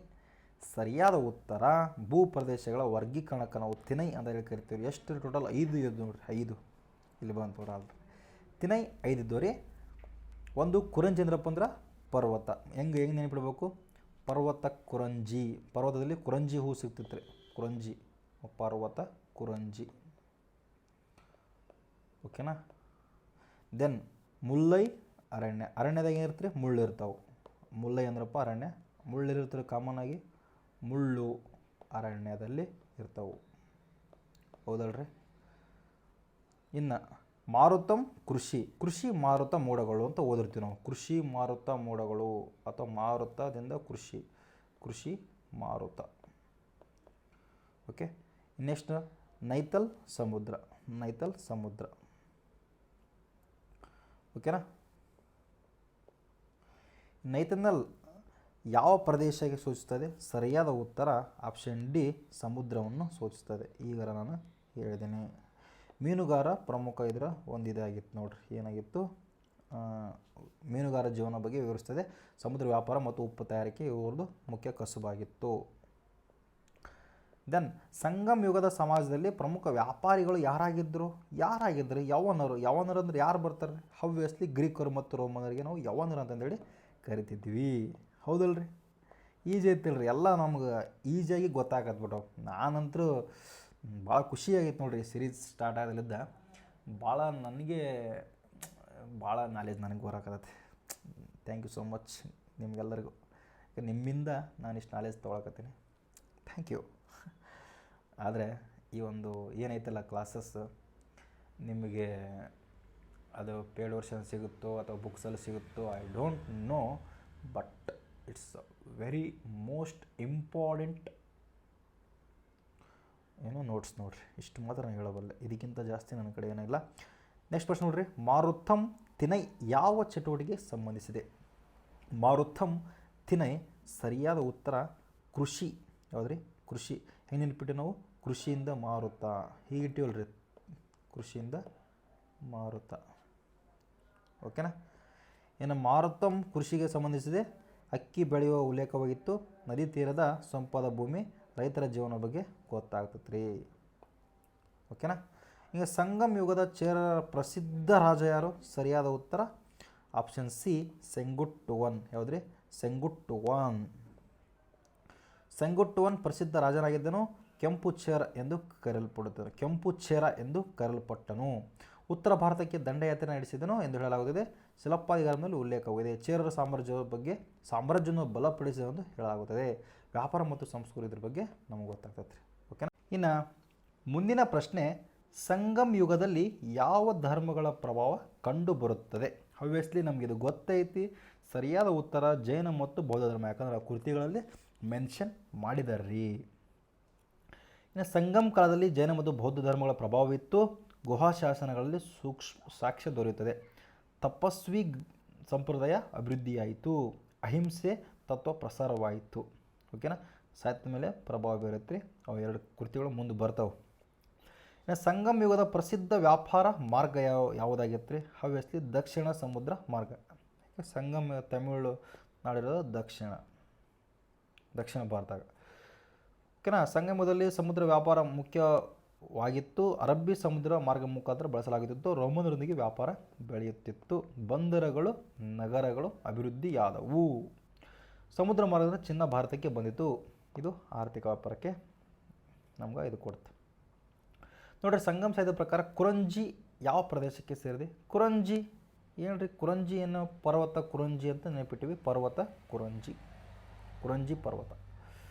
ಸರಿಯಾದ ಉತ್ತರ ಭೂ ಪ್ರದೇಶಗಳ ವರ್ಗೀಕರಣಕ್ಕೆ ನಾವು ತಿನೈ ಅಂತ ಹೇಳಿ ಕರಿತೀವಿ. ಎಷ್ಟು ಟೋಟಲ್? 5 ಇದ್ದು ನೋಡ್ರಿ, 5 ಇಲ್ಲಿ ಬಂತು ಅಲ್ರಿ. ತಿನೈ 5 ಇದ್ದವು ರೀ. ಒಂದು ಕುರಂಜಿ ಅಂದ್ರಪ್ಪ ಅಂದ್ರೆ ಪರ್ವತ. ಹೆಂಗೆ ನೆನಪಿಡ್ಬೇಕು? ಪರ್ವತ ಕುರಂಜಿ. ಪರ್ವತದಲ್ಲಿ ಕುರಂಜಿ ಹೂ ಸಿಗ್ತಿತ್ತು ರೀ. ಕುರಂಜಿ ಪರ್ವತ ಕುರಂಜಿ. ಓಕೆನಾ? ದೆನ್ ಮುಲ್ಲೈ ಅರಣ್ಯ. ಅರಣ್ಯದಾಗ ಏನಿರ್ತೀರಿ? ಮುಳ್ಳು ಇರ್ತಾವೆ. ಮುಲ್ಲೈ ಅಂದ್ರಪ್ಪ ಅರಣ್ಯ. ಮುಳ್ಳಿರ್ತಾರೆ ಕಾಮನ್ ಆಗಿ. ಮುಳ್ಳು ಅರಣ್ಯದಲ್ಲಿ ಇರ್ತಾವೆ. ಹೌದಲ್ರಿ? ಇನ್ನು ಮಾರುತಂ ಕೃಷಿ. ಕೃಷಿ ಮಾರುತ ಮೋಡಗಳು ಅಂತ ಓದಿರ್ತೀವಿ ನಾವು. ಕೃಷಿ ಮಾರುತ ಮೋಡಗಳು ಅಥವಾ ಮಾರುತದಿಂದ ಕೃಷಿ. ಕೃಷಿ ಮಾರುತ. ಓಕೆ. ನೆಕ್ಸ್ಟ್ ನೈತಲ್ ಸಮುದ್ರ. ನೈತಲ್ ಸಮುದ್ರ. ಓಕೆನಾ? ನೈತನಲ್ ಯಾವ ಪ್ರದೇಶಕ್ಕೆ ಸೂಚಿಸುತ್ತದೆ? ಸರಿಯಾದ ಉತ್ತರ ಆಪ್ಷನ್ ಡಿ, ಸಮುದ್ರವನ್ನು ಸೂಚಿಸುತ್ತದೆ. ಈಗ ನಾನು ಹೇಳಿದ್ದೇನೆ. ಮೀನುಗಾರ ಪ್ರಮುಖ ಇದರ ಒಂದು ಇದಾಗಿತ್ತು ನೋಡ್ರಿ. ಏನಾಗಿತ್ತು? ಮೀನುಗಾರ ಜೀವನ ಬಗ್ಗೆ ವಿವರಿಸ್ತದೆ. ಸಮುದ್ರ ವ್ಯಾಪಾರ ಮತ್ತು ಉಪ್ಪು ತಯಾರಿಕೆ ಇವ್ರದ್ದು ಮುಖ್ಯ ಕಸುಬಾಗಿತ್ತು. ದೆನ್ ಸಂಗಮ್ ಯುಗದ ಸಮಾಜದಲ್ಲಿ ಪ್ರಮುಖ ವ್ಯಾಪಾರಿಗಳು ಯಾರಾಗಿದ್ದರು? ಯವನರು. ಯವನರು ಅಂದರೆ ಯಾರು ಬರ್ತಾರೆ? ಹವ್ಯಸ್ಲಿ ಗ್ರೀಕರು ಮತ್ತು ರೋಮನರಿಗೆ ನಾವು ಯವನರು ಅಂತಂದೇಳಿ ಕರಿತಿದ್ವಿ. ಹೌದಲ್ರಿ? ಈಜಿ ಐತಿಲ್ರಿ. ಎಲ್ಲ ನಮ್ಗೆ ಈಜಿಯಾಗಿ ಗೊತ್ತಾಗತ್ಬಿಟ್ಟು. ನಾನಂತರೂ ಭಾಳ ಖುಷಿಯಾಗಿತ್ತು ನೋಡ್ರಿ ಸೀರೀಸ್ ಸ್ಟಾರ್ಟ್ ಆದಲ್ಲಿದ್ದ. ನನಗೆ ಭಾಳ ನಾಲೆಜ್ ನನಗೆ ಬರೋಕತ್ತೈತಿ. ಥ್ಯಾಂಕ್ ಯು ಸೋ ಮಚ್ ನಿಮಗೆಲ್ಲರಿಗೂ. ನಿಮ್ಮಿಂದ ನಾನು ಇಷ್ಟು ನಾಲೆಜ್ ತೊಗೊಳಕತ್ತೀನಿ. Thank you. ಆದರೆ ಈ ಒಂದು ಏನೈತಲ್ಲ ಕ್ಲಾಸಸ್ ನಿಮಗೆ ಅದು ಪೇಯ್ಡ್ ವರ್ಷನ್ ಸಿಗುತ್ತೋ ಅಥವಾ ಬುಕ್ಸಲ್ಲಿ ಸಿಗುತ್ತೋ I don't know. But it's very most important notes ನೋಡ್ರಿ. ಇಷ್ಟು ಮಾತ್ರ ನಾನು ಹೇಳಬಲ್ಲೆ. ಇದಕ್ಕಿಂತ ಜಾಸ್ತಿ ನನ್ನ ಕಡೆ ಏನಿಲ್ಲ. ನೆಕ್ಸ್ಟ್ ಪ್ರಶ್ನೆ ನೋಡ್ರಿ. ಮಾರುಥಮ್ ತಿನೈ ಯಾವ ಚಟುವಟಿಕೆಗೆ ಸಂಬಂಧಿಸಿದೆ? ಮಾರುಥಮ್ ತಿನೈ ಸರಿಯಾದ ಉತ್ತರ ಕೃಷಿ. ಯಾವುದ್ರಿ? ಕೃಷಿ. ಹೆಂಗೆ ನೆನ್ಪಿಟ್ಟು ನಾವು? ಕೃಷಿಯಿಂದ ಮಾರುತ ಹೀಗಿಟ್ಟಿವಲ್ರಿ. ಕೃಷಿಯಿಂದ ಮಾರುತ. ಓಕೆನಾ? ಇನ್ನು ಮಾರುತಮ್ ಕೃಷಿಗೆ ಸಂಬಂಧಿಸಿದೆ. ಅಕ್ಕಿ ಬೆಳೆಯುವ ಉಲ್ಲೇಖವಾಗಿತ್ತು. ನದಿ ತೀರದ ಸೊಂಪಾದ ಭೂಮಿ. ರೈತರ ಜೀವನ ಬಗ್ಗೆ ಗೊತ್ತಾಗ್ತದೆ ರೀ. ಓಕೆನಾ? ಈಗ ಸಂಗಮ್ ಯುಗದ ಚೇರ ಪ್ರಸಿದ್ಧ ರಾಜ ಯಾರು? ಸರಿಯಾದ ಉತ್ತರ ಆಪ್ಷನ್ ಸಿ, ಸೆಂಗುಟ್ಟುವನ್. ಯಾವುದ್ರಿ? ಸೆಂಗುಟ್ಟುವನ್. ಸೆಂಗುಟ್ಟುವನ್ ಪ್ರಸಿದ್ಧ ರಾಜನಾಗಿದ್ದನು. ಕೆಂಪು ಚೇರ ಎಂದು ಕರೆಯಲ್ಪಡುತ್ತದೆ. ಕೆಂಪು ಚೇರ ಎಂದು ಕರೆಯಲ್ಪಟ್ಟನು. ಉತ್ತರ ಭಾರತಕ್ಕೆ ದಂಡಯಾತ್ರೆ ನಡೆಸಿದನು ಎಂದು ಹೇಳಲಾಗುತ್ತದೆ. ಶಿಲಪ್ಪಾದಿಗಾರನಲ್ಲಿ ಉಲ್ಲೇಖವಿದೆ. ಚೇರರ ಸಾಮ್ರಾಜ್ಯವನ್ನು ಬಲಪಡಿಸಿದ ಎಂದು ಹೇಳಲಾಗುತ್ತದೆ. ವ್ಯಾಪಾರ ಮತ್ತು ಸಂಸ್ಕೃತಿ ಇದ್ರ ಬಗ್ಗೆ ನಮಗೆ ಗೊತ್ತಾಗ್ತದೆ ರೀ. ಓಕೆನಾ? ಇನ್ನು ಮುಂದಿನ ಪ್ರಶ್ನೆ, ಸಂಗಮ್ ಯುಗದಲ್ಲಿ ಯಾವ ಧರ್ಮಗಳ ಪ್ರಭಾವ ಕಂಡು ಬರುತ್ತದೆ? ಆಬ್ವಿಯಸ್ಲಿ ನಮಗಿದು ಗೊತ್ತೈತಿ. ಸರಿಯಾದ ಉತ್ತರ ಜೈನ ಮತ್ತು ಬೌದ್ಧ ಧರ್ಮ. ಯಾಕಂದ್ರೆ ಆ ಕೃತಿಗಳಲ್ಲಿ ಮೆನ್ಷನ್ ಮಾಡಿದ್ದಾರೆ ರೀ. ಇನ್ನು ಸಂಗಮ್ ಕಾಲದಲ್ಲಿ ಜೈನ ಮತ್ತು ಬೌದ್ಧ ಧರ್ಮಗಳ ಪ್ರಭಾವವಿತ್ತು. ಗುಹಾಶಾಸನಗಳಲ್ಲಿ ಸಾಕ್ಷ್ಯ ದೊರೆಯುತ್ತದೆ. ತಪಸ್ವಿ ಸಂಪ್ರದಾಯ ಅಭಿವೃದ್ಧಿಯಾಯಿತು. ಅಹಿಂಸೆ ತತ್ವ ಪ್ರಸಾರವಾಯಿತು. ಓಕೆನಾ? ಸಾಹಿತ್ಯದ ಮೇಲೆ ಪ್ರಭಾವ ಬೀರುತ್ತೆ. ಅವು 2 ಕೃತಿಗಳು ಮುಂದೆ ಬರ್ತಾವೆ. ಇನ್ನು ಸಂಗಮ್ ಯುಗದ ಪ್ರಸಿದ್ಧ ವ್ಯಾಪಾರ ಮಾರ್ಗ ಯಾವುದಾಗಿತ್ತು ರೀ? ಆಬ್ವಿಯಸ್ಲಿ ದಕ್ಷಿಣ ಸಮುದ್ರ ಮಾರ್ಗ. ಸಂಗಮ್ ತಮಿಳು ನಾಡಿರೋದು ದಕ್ಷಿಣ ಭಾರತ. ಓಕೆನಾ? ಸಂಗಮದಲ್ಲಿ ಸಮುದ್ರ ವ್ಯಾಪಾರ ಮುಖ್ಯವಾಗಿತ್ತು. ಅರಬ್ಬಿ ಸಮುದ್ರ ಮಾರ್ಗ ಮುಖಾಂತರ ಬಳಸಲಾಗುತ್ತಿತ್ತು. ರೋಮನರೊಂದಿಗೆ ವ್ಯಾಪಾರ ಬೆಳೆಯುತ್ತಿತ್ತು. ಬಂದರುಗಳು, ನಗರಗಳು ಅಭಿವೃದ್ಧಿಯಾದವು. ಸಮುದ್ರ ಮಾರ್ಗದಿಂದ ಚಿನ್ನ ಭಾರತಕ್ಕೆ ಬಂದಿತು. ಇದು ಆರ್ಥಿಕ ವ್ಯಾಪಾರಕ್ಕೆ ನಮ್ಗೆ ಇದು ಕೊಡುತ್ತೆ ನೋಡಿರಿ. ಸಂಗಮ್ ಸಾಹಿತ್ಯದ ಪ್ರಕಾರ ಕುರಂಜಿ ಯಾವ ಪ್ರದೇಶಕ್ಕೆ ಸೇರಿದೆ? ಕುರಂಜಿ ಏನ್ರಿ? ಕುರಂಜಿ ಅನ್ನೋ ಪರ್ವತ ಕುರಂಜಿ ಅಂತ ನೆನಪಿಟ್ಟಿವಿ. ಪರ್ವತ ಕುರಂಜಿ ಪರ್ವತ.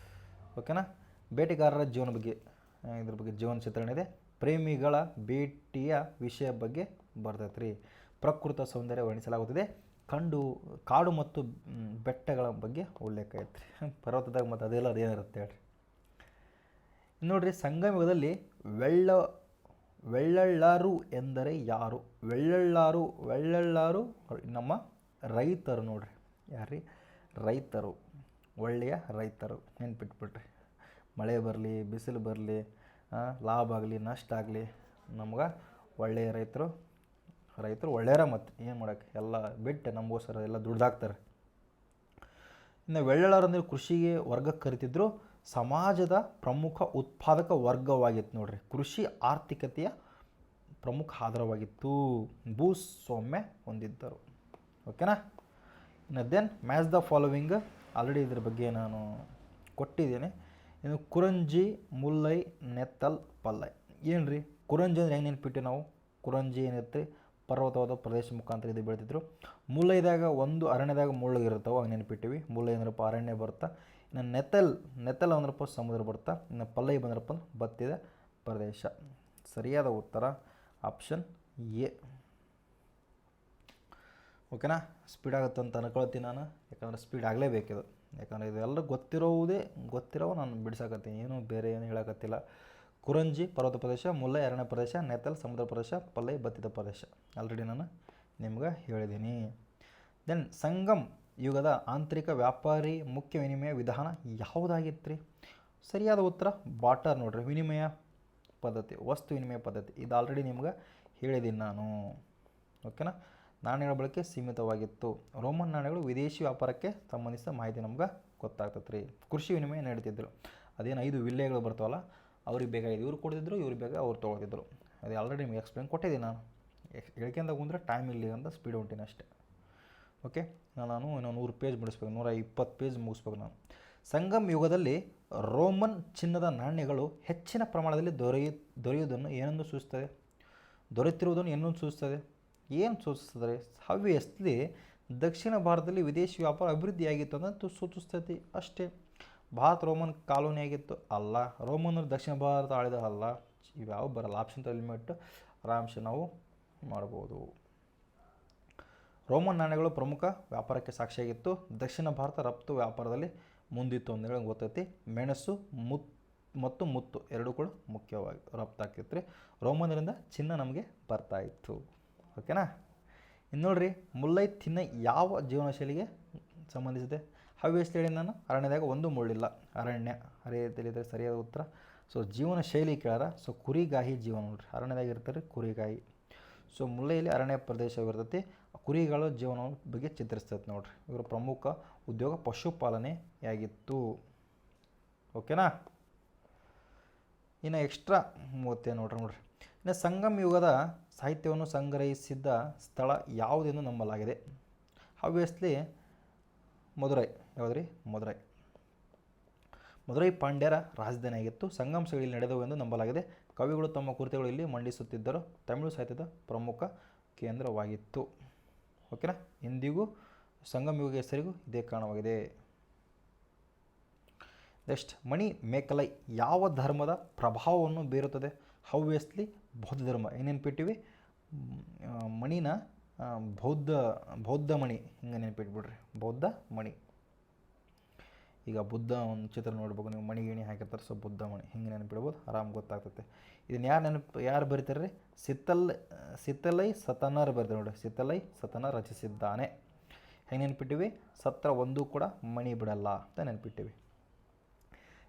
ಓಕೆನಾ? ಬೇಟೆಗಾರರ ಜೀವನ ಬಗ್ಗೆ ಇದ್ರ ಬಗ್ಗೆ ಜೀವನ ಚಿತ್ರಣ ಇದೆ. ಪ್ರೇಮಿಗಳ ಭೇಟಿಯ ವಿಷಯ ಬಗ್ಗೆ ಬರ್ತೈತೆ ರೀ. ಪ್ರಕೃತ ಸೌಂದರ್ಯ ವರ್ಣಿಸಲಾಗುತ್ತದೆ. ಕಾಡು ಮತ್ತು ಬೆಟ್ಟಗಳ ಬಗ್ಗೆ ಉಲ್ಲೇಖ ಐತೆ ರೀ. ಪರ್ವತದಾಗ ಮತ್ತು ಅದೇನಿರುತ್ತೆ ಹೇಳ್ರಿ. ನೋಡಿರಿ, ಸಂಗಮ ಯುಗದಲ್ಲಿ ವೆಳ್ಳಳ್ಳಾರು ಎಂದರೆ ಯಾರು? ವೆಳ್ಳಳ್ಳಾರು ವೆಳ್ಳಳ್ಳಾರು ನಮ್ಮ ರೈತರು ನೋಡ್ರಿ. ಯಾರ್ರಿ? ರೈತರು, ಒಳ್ಳೆಯ ರೈತರು. ನೆನ್ಪಿಟ್ಬಿಟ್ರಿ. ಮಳೆ ಬರಲಿ, ಬಿಸಿಲು ಬರಲಿ, ಲಾಭ ಆಗಲಿ, ನಷ್ಟ ಆಗಲಿ, ನಮ್ಗೆ ಒಳ್ಳೆಯ ರೈತರು ಒಳ್ಳೆಯರ. ಮತ್ತು ಏನು ಮಾಡೋಕ್ಕೆ, ಎಲ್ಲ ಬಿಟ್ಟು ನಮಗೋಸ್ಕರ ಎಲ್ಲ ದುಡ್ದಾಕ್ತಾರೆ. ಇನ್ನು ವೆಳ್ಳಳ್ಳಾರು ಅಂದರೆ ಕೃಷಿಗೆ ವರ್ಗಕ್ಕೆ ಕರಿತಿದ್ರು. ಸಮಾಜದ ಪ್ರಮುಖ ಉತ್ಪಾದಕ ವರ್ಗವಾಗಿತ್ತು ನೋಡ್ರಿ. ಕೃಷಿ ಆರ್ಥಿಕತೆಯ ಪ್ರಮುಖ ಆಧಾರವಾಗಿತ್ತು. ಭೂಸ್ವಾಮ್ಯ ಹೊಂದಿದ್ದರು. ಓಕೆನಾ? ಇನ್ನು then match the following. Already ಇದ್ರ ಬಗ್ಗೆ ನಾನು ಕೊಟ್ಟಿದ್ದೇನೆ. ಇನ್ನು ಕುರಂಜಿ, ಮುಲ್ಲೈ, ನೆತ್ತಲ್, ಪಲ್ಲೈ. ಏನು ರೀ ಕುರಂಜಿ ಅಂದರೆ ಹೆಂಗೆ ನೆನ್ಪಿಟ್ಟು ನಾವು? ಕುರಂಜಿ ಏನಿರುತ್ತೆ, ಪರ್ವತವಾದ ಪ್ರದೇಶ ಮುಖಾಂತರ ಇದು ಬೆಳೆದಿದ್ರು. ಮುಲ್ಲೈದಾಗ ಒಂದು ಅರಣ್ಯದಾಗ ಮುಳ್ಳಿಗಿರ್ತಾವೆ, ಹಂಗೆ ನೆನ್ಪಿಟ್ಟಿವಿ. ಮುಲ್ಲೈ ಅಂದ್ರಪ್ಪ ಅರಣ್ಯ ಬರ್ತಾ. ಇನ್ನು ನೆತ್ತಲ್ ಅಂದ್ರಪ್ಪ ಸಮುದ್ರ ಬರ್ತಾ. ಇನ್ನು ಪಲ್ಲೈ ಬಂದ್ರಪ್ಪ ಬತ್ತಿದ ಪ್ರದೇಶ. ಸರಿಯಾದ ಉತ್ತರ ಆಪ್ಷನ್ ಎ. ಓಕೆನಾ? ಸ್ಪೀಡ್ ಆಗುತ್ತೆ ಅಂತ ಅನ್ಕೊಳ್ತೀನಿ ನಾನು, ಯಾಕಂದರೆ ಸ್ಪೀಡ್ ಆಗಲೇಬೇಕಿದು. ಯಾಕಂದರೆ ಇದೆಲ್ಲ ಗೊತ್ತಿರೋ ನಾನು ಬಿಡಿಸಾಕತ್ತೀನಿ, ಏನು ಬೇರೆ ಏನು ಹೇಳಕತ್ತಿಲ್ಲ. ಕುರಂಜಿ ಪರ್ವತ ಪ್ರದೇಶ, ಮುಲ್ಲೈ ಅರಣ್ಯ ಪ್ರದೇಶ, ನೆತ್ತಲ್ ಸಮುದ್ರ ಪ್ರದೇಶ, ಪಲ್ಲೈ ಬತ್ತಿದ ಪ್ರದೇಶ. ಆಲ್ರೆಡಿ ನಾನು ನಿಮ್ಗೆ ಹೇಳಿದ್ದೀನಿ. ದೆನ್ ಸಂಗಮ್ ಯುಗದ ಆಂತರಿಕ ವ್ಯಾಪಾರಿ ಮುಖ್ಯ ವಿನಿಮಯ ವಿಧಾನ ಯಾವುದಾಗಿತ್ತು ರೀ? ಸರಿಯಾದ ಉತ್ತರ ಬಾಟರ್ ನೋಡ್ರಿ. ವಿನಿಮಯ ಪದ್ಧತಿ, ವಸ್ತು ವಿನಿಮಯ ಪದ್ಧತಿ. ಇದು ಆಲ್ರೆಡಿ ನಿಮ್ಗೆ ಹೇಳಿದ್ದೀನಿ ನಾನು. ಓಕೆನಾ? ನಾಣ್ಯಗಳ ಬಳಕೆ ಸೀಮಿತವಾಗಿತ್ತು. ರೋಮನ್ ನಾಣ್ಯಗಳು ವಿದೇಶಿ ವ್ಯಾಪಾರಕ್ಕೆ ಸಂಬಂಧಿಸಿದ ಮಾಹಿತಿ ನಮ್ಗೆ ಗೊತ್ತಾಗ್ತದೆ ರೀ. ಕೃಷಿ ವಿನಿಮಯ ನಡೀತಿದ್ರು. ಅದೇನು 5 ವಿಲೇಜ್ಗಳು ಬರ್ತಾವಲ್ಲ, ಅವ್ರಿಗೆ ಬೇಕಾಗಿದೆ ಇವ್ರು ಕೊಡ್ತಿದ್ರು, ಇವ್ರಿಗೆ ಬೇಗ ಅವ್ರು ತೊಗೊಳ್ತಿದ್ರು. ಅದು ಆಲ್ರೆಡಿ ನಿಮ್ಗೆ ಎಕ್ಸ್ಪ್ಲೇನ್ ಕೊಟ್ಟಿದ್ದೀನಿ ನಾನು. ಹೇಳ್ಕೊಂಡ ಕುಂದ್ರೆ ಟೈಮ್ ಇಲ್ಲಿ ಅಂತ ಸ್ಪೀಡ್ ಹೊಂಟೀನಿ ಅಷ್ಟೇ. ಓಕೆ, ನಾನು ಇನ್ನೊಂದು 100 ಪೇಜ್ ಮುಗಿಸ್ಬೇಕು, 120 ಪೇಜ್ ಮುಗಿಸ್ಬೇಕು ನಾನು. ಸಂಗಮ್ ಯುಗದಲ್ಲಿ ರೋಮನ್ ಚಿನ್ನದ ನಾಣ್ಯಗಳು ಹೆಚ್ಚಿನ ಪ್ರಮಾಣದಲ್ಲಿ ದೊರೆಯುವುದನ್ನು ಏನೊಂದು ಸೂಚಿಸ್ತದೆ? ದೊರೆತಿರುವುದನ್ನು ಏನೊಂದು ಸೂಚಿಸ್ತದೆ? ಏನು ಸೂಚಿಸ್ತದೆ? ಹವ್ಯಸ್ಲಿ ದಕ್ಷಿಣ ಭಾರತದಲ್ಲಿ ವಿದೇಶಿ ವ್ಯಾಪಾರ ಅಭಿವೃದ್ಧಿಯಾಗಿತ್ತು ಅಂತ ಸೂಚಿಸ್ತೈತಿ ಅಷ್ಟೇ. ಭಾರತ ರೋಮನ್ ಕಾಲೋನಿ ಆಗಿತ್ತು ಅಲ್ಲ. ರೋಮನ್ನರು ದಕ್ಷಿಣ ಭಾರತ ಆಳಿದ ಅಲ್ಲ. ಇವ್ಯಾವ ಬರಲ್ಲ. ಆಪ್ಷನ್ ಲಿಮಿಟ್ ಆರಾಮ್ಸೆ ನಾವು ಮಾಡ್ಬೋದು. ರೋಮನ್ ನಾಣ್ಯಗಳು ಪ್ರಮುಖ ವ್ಯಾಪಾರಕ್ಕೆ ಸಾಕ್ಷಿಯಾಗಿತ್ತು. ದಕ್ಷಿಣ ಭಾರತ ರಫ್ತು ವ್ಯಾಪಾರದಲ್ಲಿ ಮುಂದಿತ್ತು ಅಂತ ಹೇಳಿ ಗೊತ್ತೈತಿ. ಮೆಣಸು ಮತ್ತು ಮುತ್ತು ಎರಡೂ ಕೂಡ ಮುಖ್ಯವಾಗಿ ರಫ್ತಾಗ್ತಿತ್ತು ರೀ. ರೋಮನರಿಂದ ಚಿನ್ನ ನಮಗೆ ಬರ್ತಾಯಿತ್ತು. ಓಕೆನಾ? ಇನ್ನು ನೋಡ್ರಿ, ಮುಲ್ಲೈ ತಿನ್ನ ಯಾವ ಜೀವನ ಶೈಲಿಗೆ ಸಂಬಂಧಿಸಿದೆ? ಹವ್ಯಸ್ಲಿ ಹೇಳಿ ನಾನು, ಅರಣ್ಯದಾಗ ಒಂದು ಮುಳ್ಳಿಲ್ಲ. ಅರಣ್ಯ ತಿಳಿದರೆ ಸರಿಯಾದ ಉತ್ತರ. ಸೊ ಜೀವನ ಶೈಲಿ ಕೇಳಾರ. ಸೊ ಕುರಿಗಾಹಿ ಜೀವನ ನೋಡ್ರಿ, ಅರಣ್ಯದಾಗ ಇರ್ತಾರೆ ಕುರಿಗಾಹಿ. ಸೊ ಮುಲ್ಲೈಯಲ್ಲಿ ಅರಣ್ಯ ಪ್ರದೇಶವಿರ್ತೈತಿ. ಕುರಿಗಳ ಜೀವನ ಬಗ್ಗೆ ಚಿತ್ರಿಸ್ತೈತೆ ನೋಡ್ರಿ. ಇವರ ಪ್ರಮುಖ ಉದ್ಯೋಗ ಪಶುಪಾಲನೆಯಾಗಿತ್ತು. ಓಕೆನಾ? ಇನ್ನು ಎಕ್ಸ್ಟ್ರಾ 30 ನೋಡ್ರಿ. ಇನ್ನು ಸಂಗಮ್ ಯುಗದ ಸಾಹಿತ್ಯವನ್ನು ಸಂಗ್ರಹಿಸಿದ ಸ್ಥಳ ಯಾವುದೆಂದು ನಂಬಲಾಗಿದೆ? ಹವ್ಯಸ್ಲಿ ಮದುರೈ. ಯಾವುದ್ರಿ? ಮದುರೈ ಪಾಂಡ್ಯರ ರಾಜಧಾನಿಯಾಗಿತ್ತು. ಸಂಗಮ್ ಶೈಲಿಯಲ್ಲಿ ನಡೆದವು ಎಂದು ನಂಬಲಾಗಿದೆ. ಕವಿಗಳು ತಮ್ಮ ಕೃತಿಗಳು ಇಲ್ಲಿ ಮಂಡಿಸುತ್ತಿದ್ದರು. ತಮಿಳು ಸಾಹಿತ್ಯದ ಪ್ರಮುಖ ಕೇಂದ್ರವಾಗಿತ್ತು. ಓಕೆನಾ? ಇಂದಿಗೂ ಸಂಗಮ್ ಯುಗ ಹೆಸರಿಗೂ ಇದೇ ಕಾರಣವಾಗಿದೆ. ನೆಕ್ಸ್ಟ್, ಮಣಿ ಮೇಕಲೈ ಯಾವ ಧರ್ಮದ ಪ್ರಭಾವವನ್ನು ಬೀರುತ್ತದೆ? ಹವ್ಯಸ್ಲಿ ಬೌದ್ಧ ಧರ್ಮ. ಏನು ನೆನ್ಪಿಟ್ಟಿವಿ? ಮಣಿನ ಬೌದ್ಧ ಮಣಿ ಹಿಂಗೆ ನೆನ್ಪಿಟ್ಬಿಡ್ರಿ. ಬೌದ್ಧ ಮಣಿ. ಈಗ ಬುದ್ಧ ಒಂದು ಚಿತ್ರ ನೋಡ್ಬೇಕು ನೀವು, ಮಣಿ ಗಿಣಿ ಹಾಕಿರ್ತಾರೆ. ಸೊ ಬುದ್ಧ ಮಣಿ ಹಿಂಗೆ ನೆನಪಿಡ್ಬೋದು, ಆರಾಮ್ ಗೊತ್ತಾಗ್ತೈತೆ. ಇದನ್ನು ಯಾರು ಬರೀತಾರೆ ರೀ? ಸಿತ್ತಲೈ ಸತನರ್ ಬರೀತಾರೆ ನೋಡಿ. ಸಿತ್ತಲೈ ಸತನ ರಚಿಸಿದ್ದಾನೆ. ಹೆಂಗೆ ನೆನ್ಪಿಟ್ಟಿವಿ? ಸತ್ರ ಒಂದು ಕೂಡ ಮಣಿ ಬಿಡಲ್ಲ ಅಂತ ನೆನ್ಪಿಟ್ಟಿವಿ.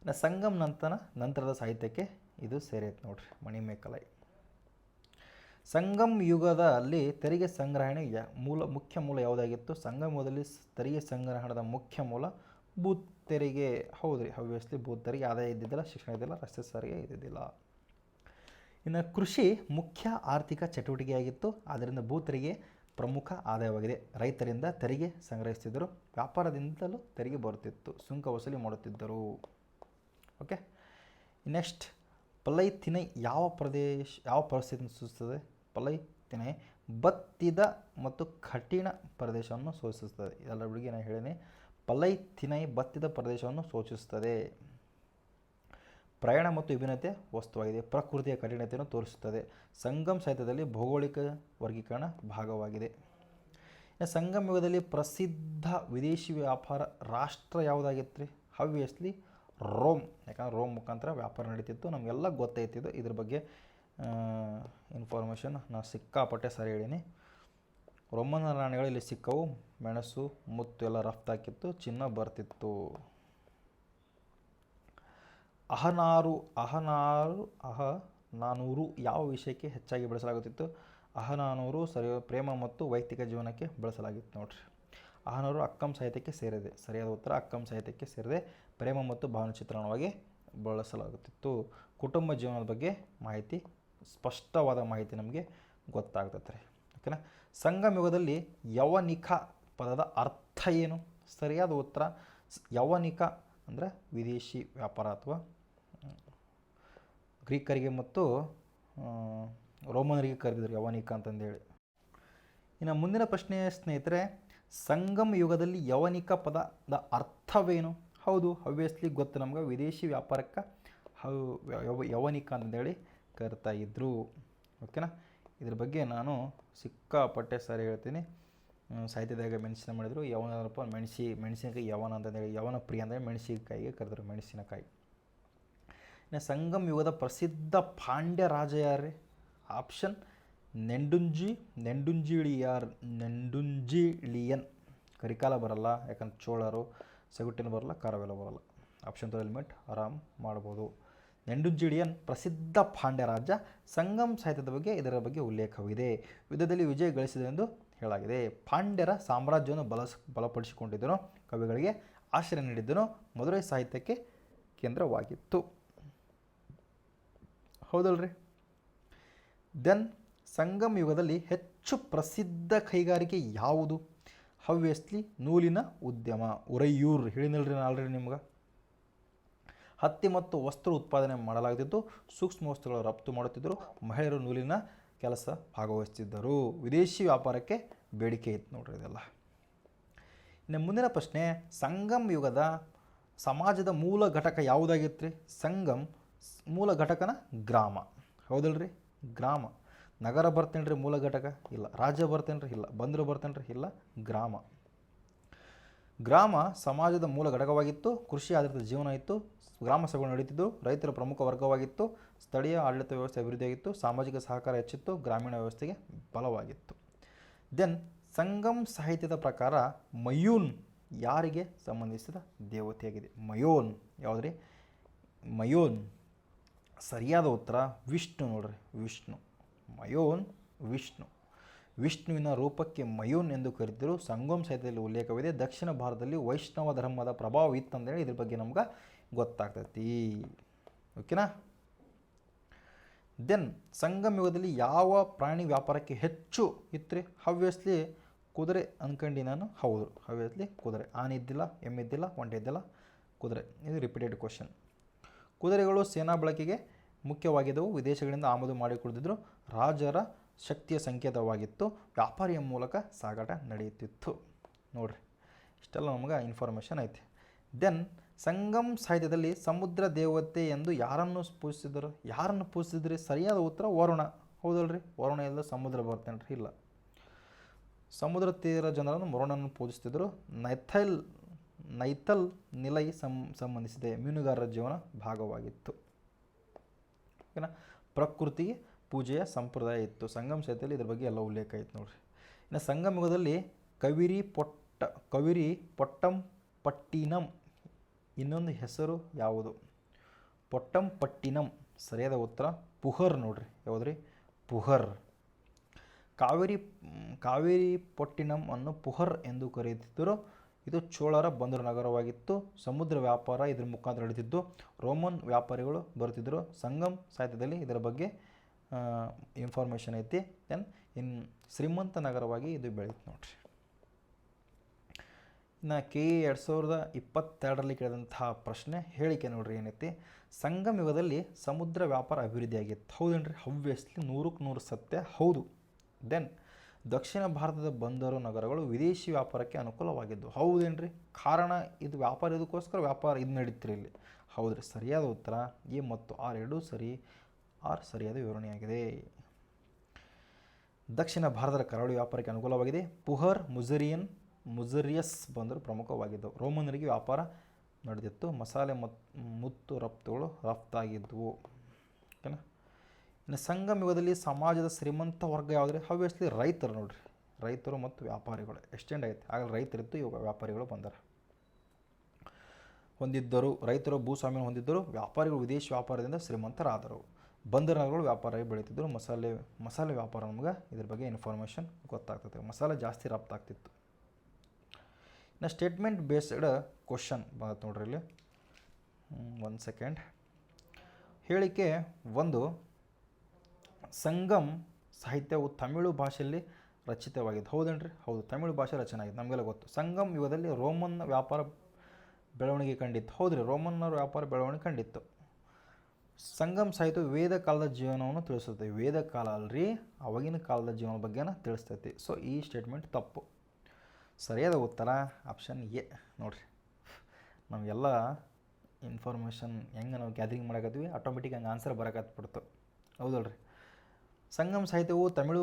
ಇನ್ನು ಸಂಗಮ್ ನಂತರದ ಸಾಹಿತ್ಯಕ್ಕೆ ಇದು ಸೇರೈತೆ ನೋಡ್ರಿ, ಮಣಿ ಮೇಕಲೈ. ಸಂಗಮ್ ಯುಗದಲ್ಲಿ ತೆರಿಗೆ ಸಂಗ್ರಹಣೆ ಮುಖ್ಯ ಮೂಲ ಯಾವುದಾಗಿತ್ತು? ಸಂಗಮ್ ಯುಗದಲ್ಲಿ ತೆರಿಗೆ ಸಂಗ್ರಹಣದ ಮುಖ್ಯ ಮೂಲ ಭೂತ್ ತೆರಿಗೆ. ಹೌದ್ರಿ, ಹವ್ಯಸ್ಲಿ ಭೂತ್ ತೆರಿಗೆ. ಆದಾಯ ಇದ್ದಿದ್ದಿಲ್ಲ, ಶಿಕ್ಷಣ ಇದ್ದಿಲ್ಲ, ರಸ್ತೆ ಸಾರಿಗೆ ಇದ್ದಿದ್ದಿಲ್ಲ. ಇನ್ನು ಕೃಷಿ ಮುಖ್ಯ ಆರ್ಥಿಕ ಚಟುವಟಿಕೆಯಾಗಿತ್ತು. ಆದ್ದರಿಂದ ಭೂ ತೆರಿಗೆ ಪ್ರಮುಖ ಆದಾಯವಾಗಿದೆ. ರೈತರಿಂದ ತೆರಿಗೆ ಸಂಗ್ರಹಿಸ್ತಿದ್ದರು. ವ್ಯಾಪಾರದಿಂದಲೂ ತೆರಿಗೆ ಬರುತ್ತಿತ್ತು. ಸುಂಕ ವಸೂಲಿ ಮಾಡುತ್ತಿದ್ದರು. ಓಕೆ, ನೆಕ್ಸ್ಟ್, ಪಲ್ಲೈ ತಿನೈ ಯಾವ ಪರಿಸ್ಥಿತಿಯನ್ನು ಸೂಚಿಸುತ್ತದೆ? ಪಲ್ಲೈ ತಿನೈ ಬತ್ತಿದ ಮತ್ತು ಕಠಿಣ ಪ್ರದೇಶವನ್ನು ಸೂಚಿಸುತ್ತದೆ. ಇದೆಲ್ಲ ಹುಡುಗಿ ನಾನು ಹೇಳಿನಿ. ಪಲ್ಲೈ ತಿನೈ ಬತ್ತಿದ ಪ್ರದೇಶವನ್ನು ಸೂಚಿಸುತ್ತದೆ. ಪ್ರಯಾಣ ಮತ್ತು ವಿಭಿನ್ನತೆ ವಸ್ತುವಾಗಿದೆ. ಪ್ರಕೃತಿಯ ಕಠಿಣತೆಯನ್ನು ತೋರಿಸುತ್ತದೆ. ಸಂಗಮ್ ಸಾಹಿತ್ಯದಲ್ಲಿ ಭೌಗೋಳಿಕ ವರ್ಗೀಕರಣ ಭಾಗವಾಗಿದೆ. ಸಂಗಮ್ ಯುಗದಲ್ಲಿ ಪ್ರಸಿದ್ಧ ವಿದೇಶಿ ವ್ಯಾಪಾರ ರಾಷ್ಟ್ರ ಯಾವುದಾಗಿತ್ತು ರೀ? ಹವ್ಯಸ್ಲಿ ರೋಮ್. ಯಾಕಂದ್ರೆ ರೋಮ್ ಮುಖಾಂತರ ವ್ಯಾಪಾರ ನಡೀತಿತ್ತು. ನಮಗೆಲ್ಲ ಗೊತ್ತೈತಿದ್ದು ಇದ್ರ ಬಗ್ಗೆ. ಇನ್ಫಾರ್ಮೇಷನ್ ನಾನು ಸಿಕ್ಕಾಪಟ್ಟೆ ಸರಿ ಹೇಳೀನಿ. ರೋಮನ್ ರಾಣಿಗಳು ಇಲ್ಲಿ ಸಿಕ್ಕವು. ಮೆಣಸು, ಮುತ್ತು ಎಲ್ಲ ರಫ್ತಾಕಿತ್ತು, ಚಿನ್ನ ಬರ್ತಿತ್ತು. ಅಹನಾನೂರು ಯಾವ ವಿಷಯಕ್ಕೆ ಹೆಚ್ಚಾಗಿ ಬಳಸಲಾಗುತ್ತಿತ್ತು? ಅಹನಾನೂರು ಪ್ರೇಮ ಮತ್ತು ವೈಯಕ್ತಿಕ ಜೀವನಕ್ಕೆ ಬಳಸಲಾಗಿತ್ತು ನೋಡ್ರಿ. ಅಹನಾನೂರು ಅಕ್ಕಂ ಸಾಹಿತ್ಯಕ್ಕೆ ಸೇರಿದೆ. ಸರಿಯಾದ ಉತ್ತರ ಅಕ್ಕಂ ಸಾಹಿತ್ಯಕ್ಕೆ ಸೇರಿದೆ. ಪ್ರೇಮ ಮತ್ತು ಭಾವಚಿತ್ರಣವಾಗಿ ಬಳಸಲಾಗುತ್ತಿತ್ತು. ಕುಟುಂಬ ಜೀವನದ ಬಗ್ಗೆ ಮಾಹಿತಿ, ಸ್ಪಷ್ಟವಾದ ಮಾಹಿತಿ ನಮಗೆ ಗೊತ್ತಾಗ್ತದೆ ರೀ. ಓಕೆನಾ. ಸಂಗಮ ಯುಗದಲ್ಲಿ ಯವನಿಕ ಪದದ ಅರ್ಥ ಏನು? ಸರಿಯಾದ ಉತ್ತರ ಯವನಿಕ ಅಂದರೆ ವಿದೇಶಿ ವ್ಯಾಪಾರ ಅಥವಾ ಗ್ರೀಕರಿಗೆ ಮತ್ತು ರೋಮನರಿಗೆ ಕರೆದಿದ್ರು ಯವನಿಕ ಅಂತಂದೇಳಿ. ಇನ್ನು ಮುಂದಿನ ಪ್ರಶ್ನೆ ಸ್ನೇಹಿತರೆ, ಸಂಗಮ ಯುಗದಲ್ಲಿ ಯವನಿಕ ಪದದ ಅರ್ಥವೇನು? ಹೌದು, ಆಬ್ವಿಯಸ್ಲಿ ಗೊತ್ತು ನಮ್ಗೆ, ವಿದೇಶಿ ವ್ಯಾಪಾರಕ್ಕೆ ಯವನಿಕ ಅಂತಂದೇಳಿ ಕರಿತಾ ಇದ್ದರು. ಓಕೆನಾ. ಇದ್ರ ಬಗ್ಗೆ ನಾನು ಸಿಕ್ಕಾಪಟ್ಟೆ ಸರಿ ಹೇಳ್ತೀನಿ. ಸಾಹಿತ್ಯದಾಗ ಮೆಣಸಿನ ಮಾಡಿದರು. ಯವನಪ್ಪ ಮೆಣಸಿನಕಾಯಿ ಯವನ ಅಂತಂದೇಳಿ, ಯವನ ಪ್ರಿಯ ಅಂದರೆ ಮೆಣಸಿನಕಾಯಿಗೆ ಕರೆದರು, ಮೆಣಸಿನಕಾಯಿ. ಇನ್ನು ಸಂಗಮ ಯುಗದ ಪ್ರಸಿದ್ಧ ಪಾಂಡ್ಯ ರಾಜ ಯಾರೇ? ಆಪ್ಷನ್ ನೆಂಡುಂಜಿಳಿಯನ್. ಕರಿಕಾಲ ಬರಲ್ಲ, ಯಾಕಂದ್ರೆ ಚೋಳರು, ಸೆಗುಟ್ಟಿನ ಬರಲ್ಲ, ಕಾರವೆಲ್ಲ ಬರಲ್ಲ. ಆಪ್ಷನ್ 2 ಎಲಿಮೆಂಟ್ ಆರಾಮ್ ಮಾಡ್ಬೋದು. ನೆಂಡುಂಜಿಳಿಯನ್ ಪ್ರಸಿದ್ಧ ಪಾಂಡ್ಯ ರಾಜ. ಸಂಗಮ ಸಾಹಿತ್ಯದ ಬಗ್ಗೆ ಇದರ ಬಗ್ಗೆ ಉಲ್ಲೇಖವಿದೆ. ಯುದ್ಧದಲ್ಲಿ ವಿಜಯ ಗಳಿಸಿದೆಂದು ಹೇಳಲಾಗಿದೆ. ಪಾಂಡ್ಯರ ಸಾಮ್ರಾಜ್ಯವನ್ನು ಬಲಪಡಿಸಿಕೊಂಡಿದ್ದನು. ಕವಿಗಳಿಗೆ ಆಶ್ರಯ ನೀಡಿದ್ದನು. ಮಧುರೈ ಸಾಹಿತ್ಯಕ್ಕೆ ಕೇಂದ್ರವಾಗಿತ್ತು. ಹೌದಲ್ರಿ? ದೆನ್ ಸಂಗಮ ಯುಗದಲ್ಲಿ ಹೆಚ್ಚು ಪ್ರಸಿದ್ಧ ಕೈಗಾರಿಕೆ ಯಾವುದು? ಆಬ್ವಿಯಸ್ಲಿ ನೂಲಿನ ಉದ್ಯಮ. ಉರೈಯೂರು ಹೇಳಿನಲ್ರಿ ಆಲ್ರೆಡಿ ನಿಮ್ಗೆ. ಹತ್ತಿ ಮತ್ತು ವಸ್ತ್ರ ಉತ್ಪಾದನೆ ಮಾಡಲಾಗುತ್ತಿತ್ತು. ಸೂಕ್ಷ್ಮ ವಸ್ತುಗಳು ರಫ್ತು ಮಾಡುತ್ತಿದ್ದರು. ಮಹಿಳೆಯರು ನೂಲಿನ ಕೆಲಸ ಭಾಗವಹಿಸುತ್ತಿದ್ದರು. ವಿದೇಶಿ ವ್ಯಾಪಾರಕ್ಕೆ ಬೇಡಿಕೆ ಇತ್ತು ನೋಡ್ರಿ ಇದೆಲ್ಲ. ಇನ್ನು ಮುಂದಿನ ಪ್ರಶ್ನೆ, ಸಂಗಮ ಯುಗದ ಸಮಾಜದ ಮೂಲ ಘಟಕ ಯಾವುದಾಗಿತ್ತು ರೀ? ಸಂಗಮ್ ಮೂಲ ಘಟಕನ ಗ್ರಾಮ. ಹೌದಲ್ರಿ? ಗ್ರಾಮ. ನಗರ ಬರ್ತೇನೆ ರೀ ಮೂಲ ಘಟಕ? ಇಲ್ಲ. ರಾಜ್ಯ ಬರ್ತೇನೆ ರೀ? ಇಲ್ಲ. ಬಂದರು ಬರ್ತೇನೆ ರೀ? ಇಲ್ಲ. ಗ್ರಾಮ. ಗ್ರಾಮ ಸಮಾಜದ ಮೂಲ ಘಟಕವಾಗಿತ್ತು. ಕೃಷಿ ಆಧಾರಿತ ಜೀವನ ಇತ್ತು. ಗ್ರಾಮ ಸಭೆಗಳು ನಡೀತಿದ್ದು. ರೈತರ ಪ್ರಮುಖ ವರ್ಗವಾಗಿತ್ತು. ಸ್ಥಳೀಯ ಆಡಳಿತ ವ್ಯವಸ್ಥೆ ಅಭಿವೃದ್ಧಿಯಾಗಿತ್ತು. ಸಾಮಾಜಿಕ ಸಹಕಾರ ಹೆಚ್ಚಿತ್ತು. ಗ್ರಾಮೀಣ ವ್ಯವಸ್ಥೆಗೆ ಬಲವಾಗಿತ್ತು. ದೆನ್ ಸಂಗಮ್ ಸಾಹಿತ್ಯದ ಪ್ರಕಾರ ಮಯೂನ್ ಯಾರಿಗೆ ಸಂಬಂಧಿಸಿದ ದೇವತೆಯಾಗಿದೆ? ಮಯೋನ್ ಯಾವುದ್ರಿ? ಮಯೋನ್. ಸರಿಯಾದ ಉತ್ತರ ವಿಷ್ಣು ನೋಡ್ರಿ. ವಿಷ್ಣು. ಮಯೋನ್ ವಿಷ್ಣು. ವಿಷ್ಣುವಿನ ರೂಪಕ್ಕೆ ಮಯೂನ್ ಎಂದು ಕರೆದಿದ್ದರು. ಸಂಗಮ ಸಾಹಿತ್ಯದಲ್ಲಿ ಉಲ್ಲೇಖವಿದೆ. ದಕ್ಷಿಣ ಭಾರತದಲ್ಲಿ ವೈಷ್ಣವ ಧರ್ಮದ ಪ್ರಭಾವ ಇತ್ತಂದೇಳಿ ಇದ್ರ ಬಗ್ಗೆ ನಮ್ಗೆ ಗೊತ್ತಾಗ್ತೈತಿ. ಓಕೆನಾ. ದೆನ್ ಸಂಗಮ ಯುಗದಲ್ಲಿ ಯಾವ ಪ್ರಾಣಿ ವ್ಯಾಪಾರಕ್ಕೆ ಹೆಚ್ಚು ಇತ್ತು? ಆಬ್ವಿಯಸ್ಲಿ ಕುದುರೆ ಅನ್ಕಂಡು ನಾನು. ಹೌದು, ಆಬ್ವಿಯಸ್ಲಿ ಕುದುರೆ. ಆನೆ ಇದ್ದಿಲ್ಲ, ಎಮ್ಮೆ ಇದ್ದಿಲ್ಲ, ಒಂಟೆ ಇದ್ದಿಲ್ಲ, ಕುದುರೆ. ಇದು ರಿಪೀಟೆಡ್ ಕ್ವಶನ್. ಕುದುರೆಗಳು ಸೇನಾ ಬಳಕೆಗೆ ಮುಖ್ಯವಾಗಿದ್ದವು. ವಿದೇಶಗಳಿಂದ ಆಮದು ಮಾಡಿಕೊಳ್ಳುತ್ತಿದ್ದರು. ರಾಜರ ಶಕ್ತಿಯ ಸಂಕೇತವಾಗಿತ್ತು. ವ್ಯಾಪಾರಿಯ ಮೂಲಕ ಸಾಗಾಟ ನಡೆಯುತ್ತಿತ್ತು. ನೋಡ್ರಿ, ಇಷ್ಟೆಲ್ಲ ನಮ್ಗೆ ಇನ್ಫಾರ್ಮೇಷನ್ ಐತಿ. ದೆನ್ ಸಂಗಮ್ ಸಾಹಿತ್ಯದಲ್ಲಿ ಸಮುದ್ರ ದೇವತೆ ಎಂದು ಯಾರನ್ನು ಪೂಜಿಸಿದರು? ಯಾರನ್ನು ಪೂಜಿಸಿದ್ರಿ? ಸರಿಯಾದ ಉತ್ತರ ವರುಣ. ಹೌದಲ್ರಿ? ವರುಣ ಎಲ್ಲ ಸಮುದ್ರ ಬರ್ತೇನೆ ರೀ? ಇಲ್ಲ. ಸಮುದ್ರ ತೀರ ಜನರನ್ನು ವರುಣನನ್ನು ಪೂಜಿಸ್ತಿದ್ರು. ನೈತಲ್ ನಿಲೈ ಸಂಬಂಧಿಸಿದೆ. ಮೀನುಗಾರರ ಜೀವನ ಭಾಗವಾಗಿತ್ತು. ಓಕೆನಾ. ಪ್ರಕೃತಿಗೆ ಪೂಜೆಯ ಸಂಪ್ರದಾಯ ಇತ್ತು. ಸಂಗಮ ಸಾಹಿತ್ಯದಲ್ಲಿ ಇದ್ರ ಬಗ್ಗೆ ಎಲ್ಲ ಉಲ್ಲೇಖ ಐತೆ ನೋಡ್ರಿ. ಇನ್ನು ಸಂಗಮ ಯುಗದಲ್ಲಿ ಕವಿರಿ ಪೊಟ್ಟಂಪಟ್ಟಿನಂ ಇನ್ನೊಂದು ಹೆಸರು ಯಾವುದು? ಪೊಟ್ಟಂಪಟ್ಟಿನಂ. ಸರಿಯಾದ ಉತ್ತರ ಪುಹರ್ ನೋಡ್ರಿ. ಯಾವುದ್ರಿ? ಪುಹರ್. ಕಾವೇರಿ ಪೊಟ್ಟಿನಂ ಅನ್ನು ಪುಹರ್ ಎಂದು ಕರೆಯುತ್ತಿದ್ದರು. ಇದು ಚೋಳರ ಬಂದರು ನಗರವಾಗಿತ್ತು. ಸಮುದ್ರ ವ್ಯಾಪಾರ ಇದ್ರ ಮುಖಾಂತರ ನಡೀತಿದ್ದು. ರೋಮನ್ ವ್ಯಾಪಾರಿಗಳು ಬರುತ್ತಿದ್ದರು. ಸಂಗಮ್ ಸಾಹಿತ್ಯದಲ್ಲಿ ಇದರ ಬಗ್ಗೆ ಇನ್ಫಾರ್ಮೇಷನ್ ಐತಿ. ದೆನ್ ಶ್ರೀಮಂತ ನಗರವಾಗಿ ಇದು ಬೆಳೀತು ನೋಡ್ರಿ. ಇನ್ನು KE 2022ರಲ್ಲಿ ಕೇಳಿದಂತಹ ಪ್ರಶ್ನೆ ಹೇಳಿಕೆ ನೋಡ್ರಿ ಏನೈತಿ. ಸಂಗಮ ಯುಗದಲ್ಲಿ ಸಮುದ್ರ ವ್ಯಾಪಾರ ಅಭಿವೃದ್ಧಿಯಾಗಿತ್ತು. ಹೌದೇನ್ರಿ? ಆಬ್ವಿಯಸ್ಲಿ 100ಕ್ಕೆ 100 ಸತ್ಯ. ಹೌದು. ದೆನ್ ದಕ್ಷಿಣ ಭಾರತದ ಬಂದರು ನಗರಗಳು ವಿದೇಶಿ ವ್ಯಾಪಾರಕ್ಕೆ ಅನುಕೂಲವಾಗಿದ್ದು. ಹೌದೇನ್ರಿ? ಕಾರಣ ಇದು ವ್ಯಾಪಾರ, ಇದಕ್ಕೋಸ್ಕರ ವ್ಯಾಪಾರ ಇದು ನಡೀತಿರಿ ಇಲ್ಲಿ. ಹೌದ್ರಿ. ಸರಿಯಾದ ಉತ್ತರ ಎ ಮತ್ತು ಆರ್ ಎರಡೂ ಸರಿ. ಆರ್ ಸರಿಯಾದ ವಿವರಣೆಯಾಗಿದೆ. ದಕ್ಷಿಣ ಭಾರತದ ಕರಾವಳಿ ವ್ಯಾಪಾರಕ್ಕೆ ಅನುಕೂಲವಾಗಿದೆ. ಪುಹರ್, ಮುಜರಿಯಸ್ ಬಂದರು ಪ್ರಮುಖವಾಗಿದ್ದವು. ರೋಮನರಿಗೆ ವ್ಯಾಪಾರ ನಡೆದಿತ್ತು. ಮಸಾಲೆ ಮುತ್ತು ರಫ್ತುಗಳು ರಫ್ತಾಗಿದ್ದವು. ಓಕೆನಾ. ಇನ್ನು ಸಂಗಮ ಯುಗದಲ್ಲಿ ಸಮಾಜದ ಶ್ರೀಮಂತ ವರ್ಗ ಯಾವುದ್ರಿ? ಆಬ್ವಿಯಸ್ಲಿ ರೈತರು ನೋಡ್ರಿ, ರೈತರು ಮತ್ತು ವ್ಯಾಪಾರಿಗಳು ಎಕ್ಸ್ಟೆಂಡ್ ಐತೆ. ಆಗ ರೈತರಿತ್ತು, ಇವಾಗ ವ್ಯಾಪಾರಿಗಳು ಬಂದಾರ. ಹೊಂದಿದ್ದರು ರೈತರು ಭೂಸ್ವಾಮ್ಯ ಹೊಂದಿದ್ದರು, ವ್ಯಾಪಾರಿಗಳು ವಿದೇಶಿ ವ್ಯಾಪಾರದಿಂದ ಶ್ರೀಮಂತರಾದರು. ಬಂದರುಗಳು ವ್ಯಾಪಾರ ಬೆಳೀತಿದ್ದರು. ಮಸಾಲೆ ವ್ಯಾಪಾರ ನಮ್ಗೆ ಇದ್ರ ಬಗ್ಗೆ ಇನ್ಫಾರ್ಮೇಷನ್ ಗೊತ್ತಾಗ್ತದೆ. ಮಸಾಲೆ ಜಾಸ್ತಿ ರಫ್ತಾಗ್ತಿತ್ತು. ಇನ್ನು ಸ್ಟೇಟ್ಮೆಂಟ್ ಬೇಸ್ಡ್ ಕ್ವಶನ್ ಬಂದತ್ತೆ ನೋಡ್ರಿ ಇಲ್ಲಿ. ಒಂದು ಸೆಕೆಂಡ್. ಹೇಳಿಕೆ 1, ಸಂಗಮ್ ಸಾಹಿತ್ಯವು ತಮಿಳು ಭಾಷೆಯಲ್ಲಿ ರಚಿತವಾಗಿದೆ. ಹೌದೇನ್ರಿ? ಹೌದು, ತಮಿಳು ಭಾಷೆ ರಚನೆ ಆಗಿದೆ, ನಮಗೆಲ್ಲ ಗೊತ್ತು. ಸಂಗಮ್ ಯುಗದಲ್ಲಿ ರೋಮನ್ ವ್ಯಾಪಾರ ಬೆಳವಣಿಗೆ ಕಂಡಿತ್ತು. ಹೌದ್ರಿ, ರೋಮನ್ನರ ವ್ಯಾಪಾರ ಬೆಳವಣಿಗೆ ಕಂಡಿತ್ತು. ಸಂಗಮ್ ಸಾಹಿತ್ಯವು ವೇದ ಕಾಲದ ಜೀವನವನ್ನು ತಿಳಿಸುತ್ತೆ. ವೇದ ಕಾಲ ಅಲ್ರಿ, ಅವಾಗಿನ ಕಾಲದ ಜೀವನದ ಬಗ್ಗೆನ ತಿಳಿಸ್ತೈತಿ. ಸೊ ಈ ಸ್ಟೇಟ್ಮೆಂಟ್ ತಪ್ಪು. ಸರಿಯಾದ ಉತ್ತರ ಆಪ್ಷನ್ ಎ ನೋಡಿರಿ. ನಮಗೆಲ್ಲ ಇನ್ಫಾರ್ಮೇಷನ್ ಹೆಂಗೆ ನಾವು ಗ್ಯಾದರಿಂಗ್ ಮಾಡಕತ್ತೀವಿ, ಆಟೋಮೆಟಿಕ್ ಹಂಗೆ ಆನ್ಸರ್ ಬರಕತ್ಬಿಡ್ತು. ಹೌದಲ್ರಿ? ಸಂಗಮ್ ಸಾಹಿತ್ಯವು ತಮಿಳು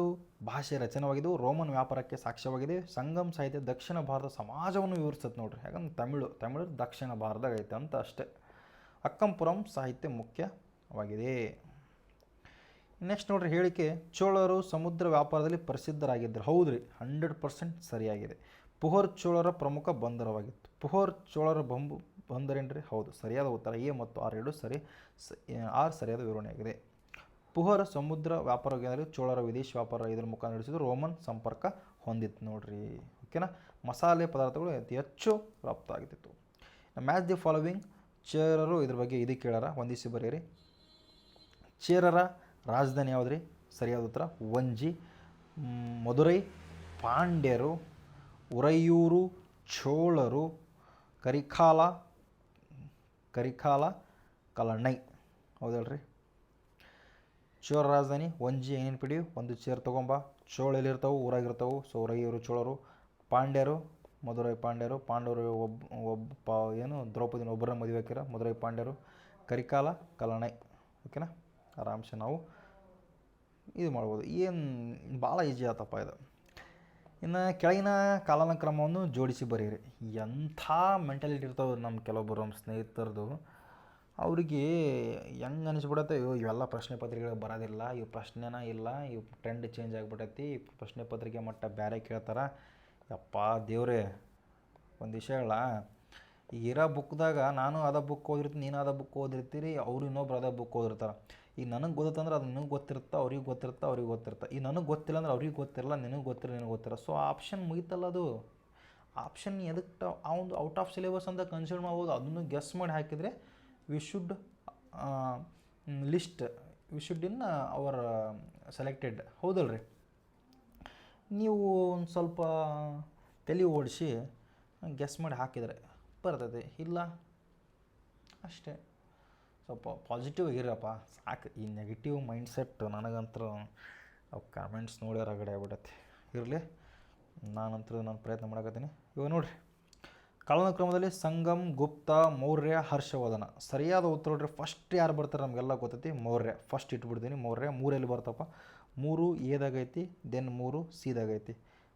ಭಾಷೆ ರಚನೆವಾಗಿದ್ದು ರೋಮನ್ ವ್ಯಾಪಾರಕ್ಕೆ ಸಾಕ್ಷ್ಯವಾಗಿದೆ. ಸಂಗಮ್ ಸಾಹಿತ್ಯ ದಕ್ಷಿಣ ಭಾರತ ಸಮಾಜವನ್ನು ವಿವರಿಸುತ್ತೆ ನೋಡ್ರಿ. ಯಾಕಂದ್ರೆ ತಮಿಳು ದಕ್ಷಿಣ ಭಾರತದಾಗ ಐತೆ ಅಂತ ಅಷ್ಟೇ. ಅಕ್ಕಂಪುರಂ ಸಾಹಿತ್ಯ ಮುಖ್ಯವಾಗಿದೆ. ನೆಕ್ಸ್ಟ್ ನೋಡ್ರಿ, ಹೇಳಿಕೆ ಚೋಳರು ಸಮುದ್ರ ವ್ಯಾಪಾರದಲ್ಲಿ ಪ್ರಸಿದ್ಧರಾಗಿದ್ದರು. ಹೌದ್ರಿ, 100% ಸರಿಯಾಗಿದೆ. ಪುಹರ್ ಚೋಳರ ಪ್ರಮುಖ ಬಂದರವಾಗಿತ್ತು. ಪುಹರ್ ಚೋಳರ ಬಂದರೇನ್ರಿ? ಹೌದು, ಸರಿಯಾದ ಉತ್ತರ ಎ ಮತ್ತು ಆರ್ ಎರಡು ಸರಿ. ಆರ್ ಸರಿಯಾದ ವಿವರಣೆಯಾಗಿದೆ. ಪುಹರ್ ಸಮುದ್ರ ವ್ಯಾಪಾರದಲ್ಲಿ ಚೋಳರ ವಿದೇಶಿ ವ್ಯಾಪಾರ ಇದರ ಮುಖ ನಡೆಸಿದ್ರು. ರೋಮನ್ ಸಂಪರ್ಕ ಹೊಂದಿತ್ತು ನೋಡ್ರಿ. ಓಕೆನಾ? ಮಸಾಲೆ ಪದಾರ್ಥಗಳು ಅತಿ ಹೆಚ್ಚು ರಫ್ತಾಗ್ತಿತ್ತು. Match the following. ಚೇರರು ಇದ್ರ ಬಗ್ಗೆ ಇದು ಕೇಳಾರ, ಹೊಂದಿಸಿ ಬರೆಯಿರಿ. ಚೇರರ ರಾಜಧಾನಿ ಯಾವುದ್ರಿ? ಸರಿಯಾದ ಉತ್ತರ ವಂಜಿ. ಮದುರೈ ಪಾಂಡ್ಯರು. ಉರೈಯೂರು ಚೋಳರು. ಕರಿಕಾಲ ಕಲಣ್ಣೈ. ಹೌದಲ್ರಿ? ಚೋಳ ರಾಜಧಾನಿ ವಂಜಿ. ಏನೇನು ಪಿಡಿ ಒಂದು ಚೇರ್ ತೊಗೊಂಬ. ಚೋಳಲ್ಲಿರ್ತಾವೆ, ಊರಾಗಿರ್ತಾವೆ. ಸೊ ಉರೈಯೂರು ಚೋಳರು. ಪಾಂಡ್ಯರು ಮಧುರೈ ಪಾಂಡ್ಯರು. ಪಾಂಡವರು ಏನು ದ್ರೌಪದಿನ ಒಬ್ಬರನ್ನ ಮದುವೆ ಹಾಕಿರ, ಮಧುರೈ ಪಾಂಡ್ಯರು. ಕರಿಕಾಲ ಕಲಣ್ಣೈ. ಓಕೆನಾ? ಆರಾಮ್ಸೆ ನಾವು ಇದು ಮಾಡ್ಬೋದು. ಏನು ಭಾಳ ಈಜಿ ಆತಪ್ಪ ಇದು. ಇನ್ನು ಕೆಳಗಿನ ಕಾಲಾನುಕ್ರಮವನ್ನು ಜೋಡಿಸಿ ಬರೀರಿ. ಎಂಥ ಮೆಂಟಾಲಿಟಿ ಇರ್ತಾವೆ ನಮ್ಮ ಕೆಲವೊಬ್ಬರು ನಮ್ಮ ಸ್ನೇಹಿತರದು. ಅವ್ರಿಗೆ ಹೆಂಗೆ ಅನಿಸ್ಬಿಡತ್ತೆ, ಇವೆಲ್ಲ ಪ್ರಶ್ನೆ ಪತ್ರಿಕೆಗಳು ಬರೋದಿಲ್ಲ, ಇವು ಪ್ರಶ್ನೆನ ಇಲ್ಲ, ಇವು ಟ್ರೆಂಡ್ ಚೇಂಜ್ ಆಗಿಬಿಟ್ಟೈತಿ, ಪ್ರಶ್ನೆ ಪತ್ರಿಕೆ ಮಟ್ಟ ಬೇರೆ ಕೇಳ್ತಾರೆ. ಯಪ್ಪ ದೇವ್ರೇ, ಒಂದು ವಿಷಯ ಹೇಳ, ಇರೋ ಬುಕ್ದಾಗ ನಾನು ಅದ ಬುಕ್ ಓದಿರ್ತೀನಿ, ನೀನು ಅದ ಬುಕ್ ಓದಿರ್ತೀರಿ, ಅವ್ರು ಇನ್ನೊಬ್ರು ಅದ ಬುಕ್ ಓದಿರ್ತಾರೆ. ಈಗ ನನಗೆ ಗೊತ್ತಂದ್ರೆ ಅದು ನಿನಗೆ ಗೊತ್ತಿರುತ್ತೆ, ಅವ್ರಿಗೆ ಗೊತ್ತಿರುತ್ತೆ. ಈಗ ನನಗೆ ಗೊತ್ತಿಲ್ಲ ಅಂದ್ರೆ ಅವ್ರಿಗೆ ಗೊತ್ತಿರಲ್ಲ, ನಿನಗೆ ಗೊತ್ತಿರಲ್ಲ. ಸೊ ಆಪ್ಷನ್ ಮುಗಿತಲ್ಲ ಅದು. ಆಪ್ಷನ್ ಎದಕ್ಕೆ ಒಂದು ಔಟ್ ಆಫ್ ಸಿಲೆಬಸ್ ಅಂತ ಕನ್ಸಿಡರ್ ಮಾಡ್ಬೋದು. ಅದನ್ನು ಗೆಸ್ ಮಾಡಿ ಹಾಕಿದರೆ we should in our selected. ಹೌದಲ್ರಿ? ನೀವು ಒಂದು ಸ್ವಲ್ಪ ತಲೆ ಓಡಿಸಿ ಗೆಸ್ ಮಾಡಿ ಹಾಕಿದರೆ ಬರ್ತದೆ, ಇಲ್ಲ ಅಷ್ಟೇ. ಸ್ವಲ್ಪ ಪಾಸಿಟಿವ್ ಆಗಿರಪ್ಪ ಸಾಕು. ಈ ನೆಗೆಟಿವ್ ಮೈಂಡ್ಸೆಟ್ ನನಗಂತೂ ಅವು ಕಾಮೆಂಟ್ಸ್ ನೋಡಿ ಹೊರಗಡೆ ಆಗ್ಬಿಡತ್ತೆ. ಇರಲಿ, ನಾನಂತೂ ನಾನು ಪ್ರಯತ್ನ ಮಾಡಕತ್ತೀನಿ. ಇವಾಗ ನೋಡಿರಿ, ಕಾಲಾನುಕ್ರಮದಲ್ಲಿ ಸಂಗಮ್, ಗುಪ್ತ, ಮೌರ್ಯ, ಹರ್ಷವರ್ಧನ. ಸರಿಯಾದ ಉತ್ತರ ನೋಡ್ರಿ. ಫಸ್ಟ್ ಯಾರು ಬರ್ತಾರೆ ನಮಗೆಲ್ಲ ಗೊತ್ತೈತಿ, ಮೌರ್ಯ. ಫಸ್ಟ್ ಇಟ್ಬಿಡ್ತೀನಿ ಮೌರ್ಯ. 3 ಎಲ್ಲಿ ಬರ್ತಪ್ಪ? 3 ಎದಾಗೈತಿ, ದೆನ್ 3 ಸಿದಾಗೈತಿ.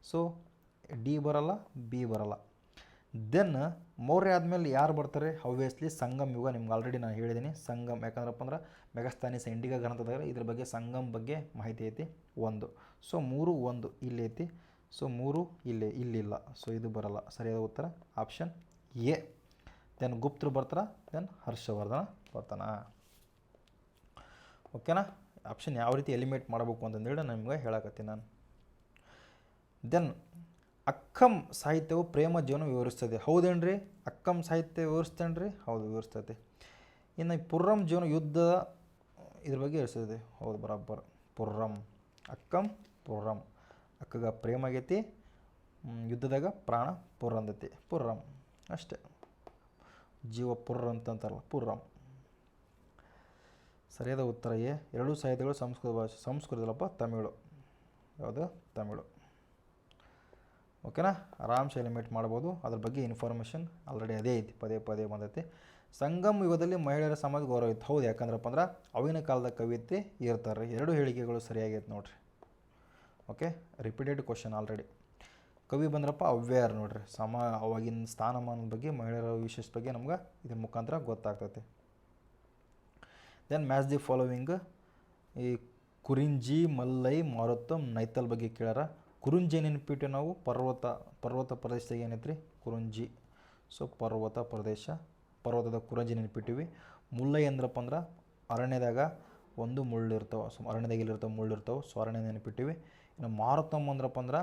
ಸೊ ಡಿ ಬರಲ್ಲ, ಬಿ ಬರಲ್ಲ. ದೆನ್ ಮೌರ್ಯ ಆದಮೇಲೆ ಯಾರು ಬರ್ತಾರೆ? ಆಬ್ವಿಯಸ್ಲಿ ಸಂಗಮ್ ಯುಗ. ನಿಮ್ಗೆ ಆಲ್ರೆಡಿ ನಾನು ಹೇಳಿದ್ದೀನಿ ಸಂಗಮ್. ಯಾಕಂದ್ರಪ್ಪ ಅಂದ್ರೆ ಮೆಗಸ್ತಾನಿಸ್ ಇಂಡಿಗಾ ಗ್ರಂಥದಾಗ ಇದ್ರ ಬಗ್ಗೆ ಸಂಗಮ್ ಬಗ್ಗೆ ಮಾಹಿತಿ ಐತಿ 1. ಸೊ 3 1 ಇಲ್ಲಿ ಐತಿ. ಸೊ 3 ಇಲ್ಲಿಲ್ಲ. ಸೊ ಇದು ಬರಲ್ಲ. ಸರಿಯಾದ ಉತ್ತರ ಆಪ್ಷನ್ ಎ. ದೆನ್ ಗುಪ್ತರು ಬರ್ತಾರ, ದೆನ್ ಹರ್ಷವರ್ಧನ ಬರ್ತಾನ. ಓಕೆನಾ? ಆಪ್ಷನ್ ಯಾವ ರೀತಿ ಎಲಿಮಿನೇಟ್ ಮಾಡಬೇಕು ಅಂತಂದೇಳಿ ನಿಮ್ಗೆ ಹೇಳಕತ್ತೀನಿ ನಾನು. ದೆನ್ ಅಕ್ಕಂ ಸಾಹಿತ್ಯವು ಪ್ರೇಮ ಜೀವನ ವಿವರಿಸ್ತದೆ. ಹೌದೇನ್ರಿ? ಅಕ್ಕಂ ಸಾಹಿತ್ಯ ವಿವರಿಸ್ತೇನ್ರಿ? ಹೌದು, ವಿವರಿಸ್ತೈತಿ. ಇನ್ನು ಪುರ್ರಂ ಜೀವನ ಯುದ್ಧ ಇದ್ರ ಬಗ್ಗೆ ವಿವರಿಸ್ತದೆ. ಹೌದು, ಬರಾಬರ್. ಪುರ್ರಂ, ಅಕ್ಕಂ, ಪುರ್ರಂ. ಅಕ್ಕಗ ಪ್ರೇಮ ಆಗೈತಿ, ಯುದ್ಧದಾಗ ಪ್ರಾಣ ಪುರ್ರಂದೈತಿ. ಪುರ್ರಂ ಅಷ್ಟೇ. ಜೀವ ಪುರ್ರ ಅಂತಂತಾರಲ್ಲ, ಪುರ್ರಂ. ಸರಿಯಾದ ಉತ್ತರ ಎ. 2 ಸಾಹಿತ್ಯಗಳು ಸಂಸ್ಕೃತ ಭಾಷೆ. ಸಂಸ್ಕೃತದಲ್ಲಪ್ಪ, ತಮಿಳು. ಯಾವುದು? ತಮಿಳು. ಓಕೆನಾ? ಆರಾಮ್ಸೆ ಎಲಿಮಿನೇಟ್ ಮಾಡ್ಬೋದು. ಅದ್ರ ಬಗ್ಗೆ ಇನ್ಫಾರ್ಮೇಷನ್ ಆಲ್ರೆಡಿ ಅದೇ ಐತಿ, ಪದೇ ಬಂದೈತಿ. ಸಂಗಮ್ ಯುಗದಲ್ಲಿ ಮಹಿಳೆಯರ ಸಮಾಜ ಗೌರವ ಇತ್ತು. ಹೌದು, ಯಾಕಂದ್ರಪ್ಪ ಅಂದ್ರೆ ಅವಿನ ಕಾಲದ ಕವಿತೆ ಇರ್ತಾರೆ. 2 ಹೇಳಿಕೆಗಳು ಸರಿಯಾಗೈತೆ ನೋಡ್ರಿ. Okay, repeated question already. ಕವಿ ಬಂದ್ರಪ್ಪ ಅವ್ಯಾರು ನೋಡ್ರಿ. ಅವಾಗಿನ ಸ್ಥಾನಮಾನದ ಬಗ್ಗೆ, ಮಹಿಳೆಯರ ವಿಶೇಷ ಬಗ್ಗೆ ನಮ್ಗೆ ಇದ್ರ ಮುಖಾಂತರ ಗೊತ್ತಾಗ್ತೈತಿ. Then match the following. ಈ ಕುರಿಂಜಿ, ಮಲ್ಲೈ, ಮಾರುತಂ, ನೈತಲ್ ಬಗ್ಗೆ ಕೇಳ್ಯಾರ. ಕುರುಂಜಿ ನೆನಪಿಟ್ಟು ನಾವು ಪರ್ವತ ಪ್ರದೇಶದಾಗ ಏನೈತ್ರಿ ಕುರುಂಜಿ. ಸೊ ಪರ್ವತದ ಕುರಂಜಿ ನೆನಪಿಟ್ಟಿವಿ. ಮುಲ್ಲೈ ಅಂದ್ರಪ್ಪ ಅಂದ್ರೆ ಅರಣ್ಯದಾಗ ಒಂದು ಮುಳ್ಳು ಇರ್ತಾವೆ. ಸೊ ಅರಣ್ಯದಾಗ ಎಲ್ಲಿರ್ತಾವೆ ಮುಳ್ಳು ಇರ್ತಾವೆ. ಸೊ ಅರಣ್ಯ ನೆನಪಿಟ್ಟಿವಿ. ಇನ್ನು ಮಾರುತಂ ಅಂದ್ರಪ್ಪ ಅಂದ್ರೆ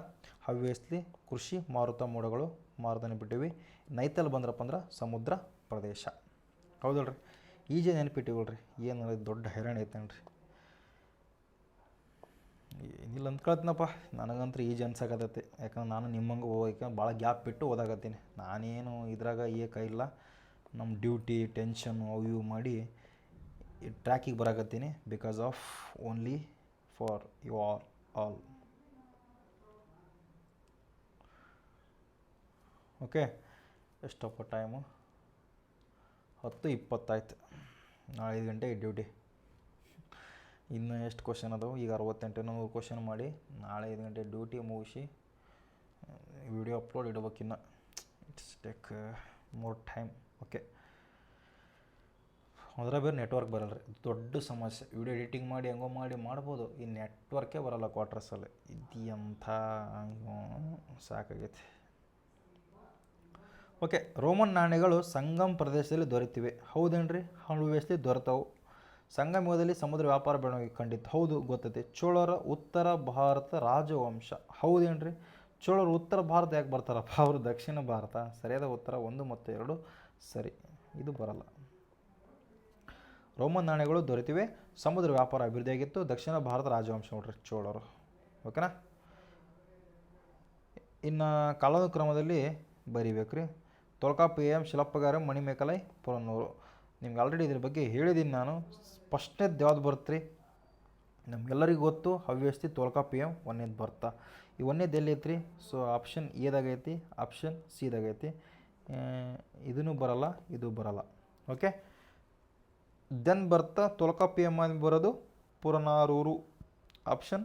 ಹವ್ಯಸ್ಲಿ ಕೃಷಿ ಮಾರುತ ಮೋಡಗಳು ಮಾರುತ ನೆನಪಿಟ್ಟಿವಿ. ನೈತಲ್ ಬಂದ್ರಪ್ಪ ಅಂದ್ರೆ ಸಮುದ್ರ ಪ್ರದೇಶ. ಹೌದಲ್ರಿ, ಈಜೆ ನೆನಪಿಟ್ಟಿವಲ್ರಿ. ಏನು ದೊಡ್ಡ ಹೈರಾಣ ಐತೇನ್ರಿ. ಏನಿಲ್ಲ ಅಂದ್ಕೊಳ್ತೀನಪ್ಪ, ನನಗಂತೂ ಈಜಿ ಅನ್ಸಕತ್ತೈತಿ. ಯಾಕಂದ್ರೆ ನಾನು ನಿಮ್ಮಂಗೆ ಹೋಗಕ್ಕೆ ಭಾಳ ಗ್ಯಾಪ್ ಬಿಟ್ಟು ಓದಾಕತ್ತೀನಿ. ನಾನೇನು ಇದ್ರಾಗ ಇಲ್ಲ. ನಮ್ಮ ಡ್ಯೂಟಿ ಟೆನ್ಷನ್ನು ಅವು ಇವು ಮಾಡಿ ಟ್ರ್ಯಾಕಿಗೆ ಬರಾಕತ್ತೀನಿ. Because of only for you all. Okay, ಎಷ್ಟಪ್ಪ ಟೈಮು? 10:20 ಆಯ್ತು. ನಾಳೆ 5 ಗಂಟೆಗೆ ಡ್ಯೂಟಿ. ಇನ್ನು ಎಷ್ಟು ಕ್ವಶನ್ ಅದಾವೆ? ಈಗ 68 ಕ್ವಶನ್ ಮಾಡಿ ನಾಳೆ 5 ಗಂಟೆ ಡ್ಯೂಟಿ ಮುಗಿಸಿ ವಿಡಿಯೋ ಅಪ್ಲೋಡ್ ಇಡಬೇಕಿನ್ನು. It's take more time. Okay, ಅದ್ರ ಬೇರೆ ನೆಟ್ವರ್ಕ್ ಬರಲ್ಲ ರೀ, ದೊಡ್ಡ ಸಮಸ್ಯೆ. ವಿಡಿಯೋ ಎಡಿಟಿಂಗ್ ಮಾಡಿ ಹೆಂಗೋ ಮಾಡ್ಬೋದು, ಈ ನೆಟ್ವರ್ಕೇ ಬರೋಲ್ಲ ಕ್ವಾರ್ಟರ್ಸಲ್ಲಿ. ಇದು ಎಂಥ ಸಾಕಾಗೈತಿ. ಓಕೆ, ರೋಮನ್ ನಾಣ್ಯಗಳು ಸಂಗಮ್ ಪ್ರದೇಶದಲ್ಲಿ ದೊರೆತಿವೆ. ಹೌದೇನ್ರಿ? ಹವ್ಯಸ್ಲಿ ದೊರೆತವು. ಸಂಗಮ ಯುಗದಲ್ಲಿ ಸಮುದ್ರ ವ್ಯಾಪಾರ ಬೆಳವಣಿಗೆ ಕಂಡಿತ್ತು. ಹೌದು, ಗೊತ್ತೈತಿ. ಚೋಳರ ಉತ್ತರ ಭಾರತ ರಾಜವಂಶ. ಹೌದೇನ್ರಿ? ಚೋಳರು ಉತ್ತರ ಭಾರತ ಯಾಕೆ ಬರ್ತಾರಪ್ಪ? ಅವರು ದಕ್ಷಿಣ ಭಾರತ. ಸರಿಯಾದ ಉತ್ತರ 1 ಮತ್ತು 2 ಸರಿ. ಇದು ಬರಲ್ಲ. ರೋಮನ್ ನಾಣ್ಯಗಳು ದೊರೆತಿವೆ, ಸಮುದ್ರ ವ್ಯಾಪಾರ ಅಭಿವೃದ್ಧಿಯಾಗಿತ್ತು, ದಕ್ಷಿಣ ಭಾರತ ರಾಜವಂಶ ನೋಡ್ರಿ ಚೋಳರು. ಓಕೆನಾ? ಇನ್ನು ಕಾಲಾನುಕ್ರಮದಲ್ಲಿ ಬರಿಬೇಕ್ರಿ. ತೊಲ್ಕಾಪಿಯಂ, ಶಿಲಪ್ಪಗಾರಂ, ಮಣಿಮೇಕಲೈ, ಪುರನ್ನೂರು. ನಿಮ್ಗೆ ಆಲ್ರೆಡಿ ಇದ್ರ ಬಗ್ಗೆ ಹೇಳಿದ್ದೀನಿ ನಾನು. ಫಸ್ಟ್ನೇದು ಯಾವ್ದು ಬರುತ್ತೆ? ನಮಗೆಲ್ಲರಿಗೂ ಗೊತ್ತು, ಹವ್ಯಸ್ತಿ ತೊಲ್ಕಾಪಿಯಂ 1ನೇದು ಬರ್ತಾ. ಈ 1ನೇದು ಎಲ್ಲಿ ಐತ್ರಿ? ಸೊ ಆಪ್ಷನ್ ಎದಾಗೈತಿ, ಆಪ್ಷನ್ ಸಿದಾಗೈತಿ. ಇದೂ ಬರಲ್ಲ, ಇದು ಬರಲ್ಲ. ಓಕೆ, ದೆನ್ ಬರ್ತಾ ತೊಲ್ಕಾಪಿಯಂ ಬರೋದು ಪುರನಾರೂರು. ಆಪ್ಷನ್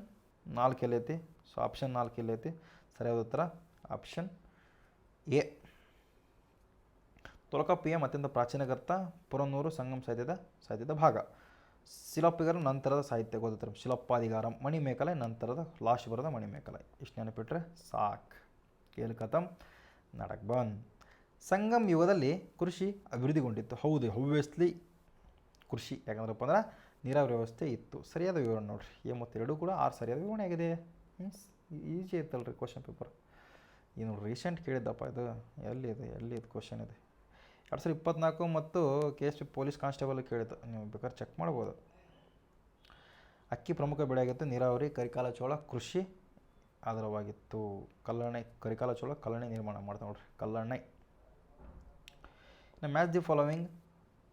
4 ಎಲ್ಲೈತಿ. ಸೊ ಆಪ್ಷನ್ 4 ಎಲ್ಲೈತಿ. ಸರಿಯಾದ ಉತ್ತರ ಆಪ್ಷನ್ ಎ. ತೊಲ್ಕಾಪಿಯಂ ಅತ್ಯಂತ ಪ್ರಾಚೀನ ಗ್ರಂಥ. ಪುರನ್ನೂರು ಸಂಗಮ ಸಾಹಿತ್ಯದ ಭಾಗ. ಶಿಲಪ್ಪಗಾರಂ ನಂತರದ ಸಾಹಿತ್ಯ ಗೊತ್ತಿರ್ತಾರೆ, ಶಿಲಪ್ಪಾದಿಗಾರಂ. ಮಣಿಮೇಕಲೈ ನಂತರದ ಲಾಸ್ಟ್ ಬರೋದ ಮಣಿಮೇಕಲೈ. ಇಷ್ಟು ನೆನಪಿಟ್ರೆ ಸಾಕು. ಕೇಳಿ ಖತಮ್, ನಾಟಕ ಬಂದ್. ಸಂಗಮ್ ಯುಗದಲ್ಲಿ ಕೃಷಿ ಅಭಿವೃದ್ಧಿಗೊಂಡಿತ್ತು. ಹೌದು, ಹವ್ಯಸ್ಲಿ ಕೃಷಿ. ಯಾಕಂದ್ರಪ್ಪ ಅಂದ್ರೆ ನೀರಾವರಿ ವ್ಯವಸ್ಥೆ ಇತ್ತು. ಸರಿಯಾದ ವಿವರಣೆ ನೋಡಿರಿ. ಎ ಮತ್ತು 2 ಕೂಡ 6 ಸರಿಯಾದ ವಿವರಣೆ ಆಗಿದೆ. ಈಜಿ ಇತ್ತಲ್ರಿ ಕ್ವಶನ್ ಪೇಪರ್. ಈ ನೋಡಿ ರೀಸೆಂಟ್ ಕೇಳಿದ್ದಪ್ಪ ಇದು. ಎಲ್ಲಿದೆ ಕ್ವಶನ್ ಇದೆ? 2024 ಮತ್ತು KSP ಪೊಲೀಸ್ ಕಾನ್ಸ್ಟೇಬಲ್ ಕೇಳಿದ್ದು. ನೀವು ಬೇಕಾದ್ರೆ ಚೆಕ್ ಮಾಡ್ಬೋದು. ಅಕ್ಕಿ ಪ್ರಮುಖ ಬೆಳೆ ಆಗಿತ್ತು. ನೀರಾವರಿ, ಕರಿಕಾಲ ಚೋಳ ಕೃಷಿ ಆಧಾರವಾಗಿತ್ತು. ಕರಿಕಾಲ ಚೋಳ ಕಲ್ಲಣೆ ನಿರ್ಮಾಣ ಮಾಡ್ತಾ ನೋಡ್ರಿ, ಕಲ್ಲಣೆ. ಇನ್ನು ಮ್ಯಾಚ್ ದಿ ಫಾಲೋವಿಂಗ್: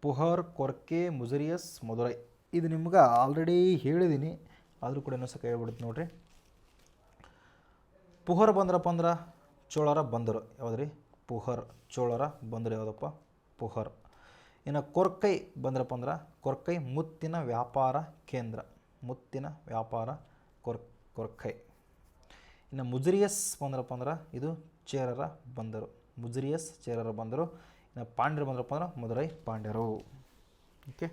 ಪುಹರ್, ಕೊರ್ಕೆ, ಮುಜರಿಯಸ್, ಮದುರೈ. ಇದು ನಿಮ್ಗೆ ಆಲ್ರೆಡಿ ಹೇಳಿದ್ದೀನಿ, ಆದರೂ ಕೂಡ ಇನ್ನೊಂದು ಸಲ ಹೇಳ್ಬಿಡ್ತು ನೋಡ್ರಿ. ಪುಹರ್ ಬಂದ್ರಪ್ಪ ಅಂದ್ರೆ ಚೋಳರ ಬಂದರು. ಯಾವುದ್ರಿ? ಪುಹರ್. ಚೋಳರ ಬಂದರು ಯಾವುದಪ್ಪ? ಪುಹರ್. ಇನ್ನು ಕೊರ್ಕೈ ಬಂದ್ರಪ್ಪ ಅಂದ್ರೆ ಕೊರ್ಕೈ ಮುತ್ತಿನ ವ್ಯಾಪಾರ ಕೇಂದ್ರ. ಮುತ್ತಿನ ವ್ಯಾಪಾರ ಕೊರ್ಕೈ. ಇನ್ನು ಮುಜರಿಯಸ್ ಬಂದ್ರಪ್ಪ ಅಂದ್ರೆ ಇದು ಚೇರರ ಬಂದರು. ಮುಜರಿಯಸ್ ಚೇರರ ಬಂದರು. ಇನ್ನು ಪಾಂಡ್ಯರು ಬಂದ್ರಪ್ಪ ಅಂದ್ರೆ ಮದುರೈ ಪಾಂಡ್ಯರು. ಓಕೆ,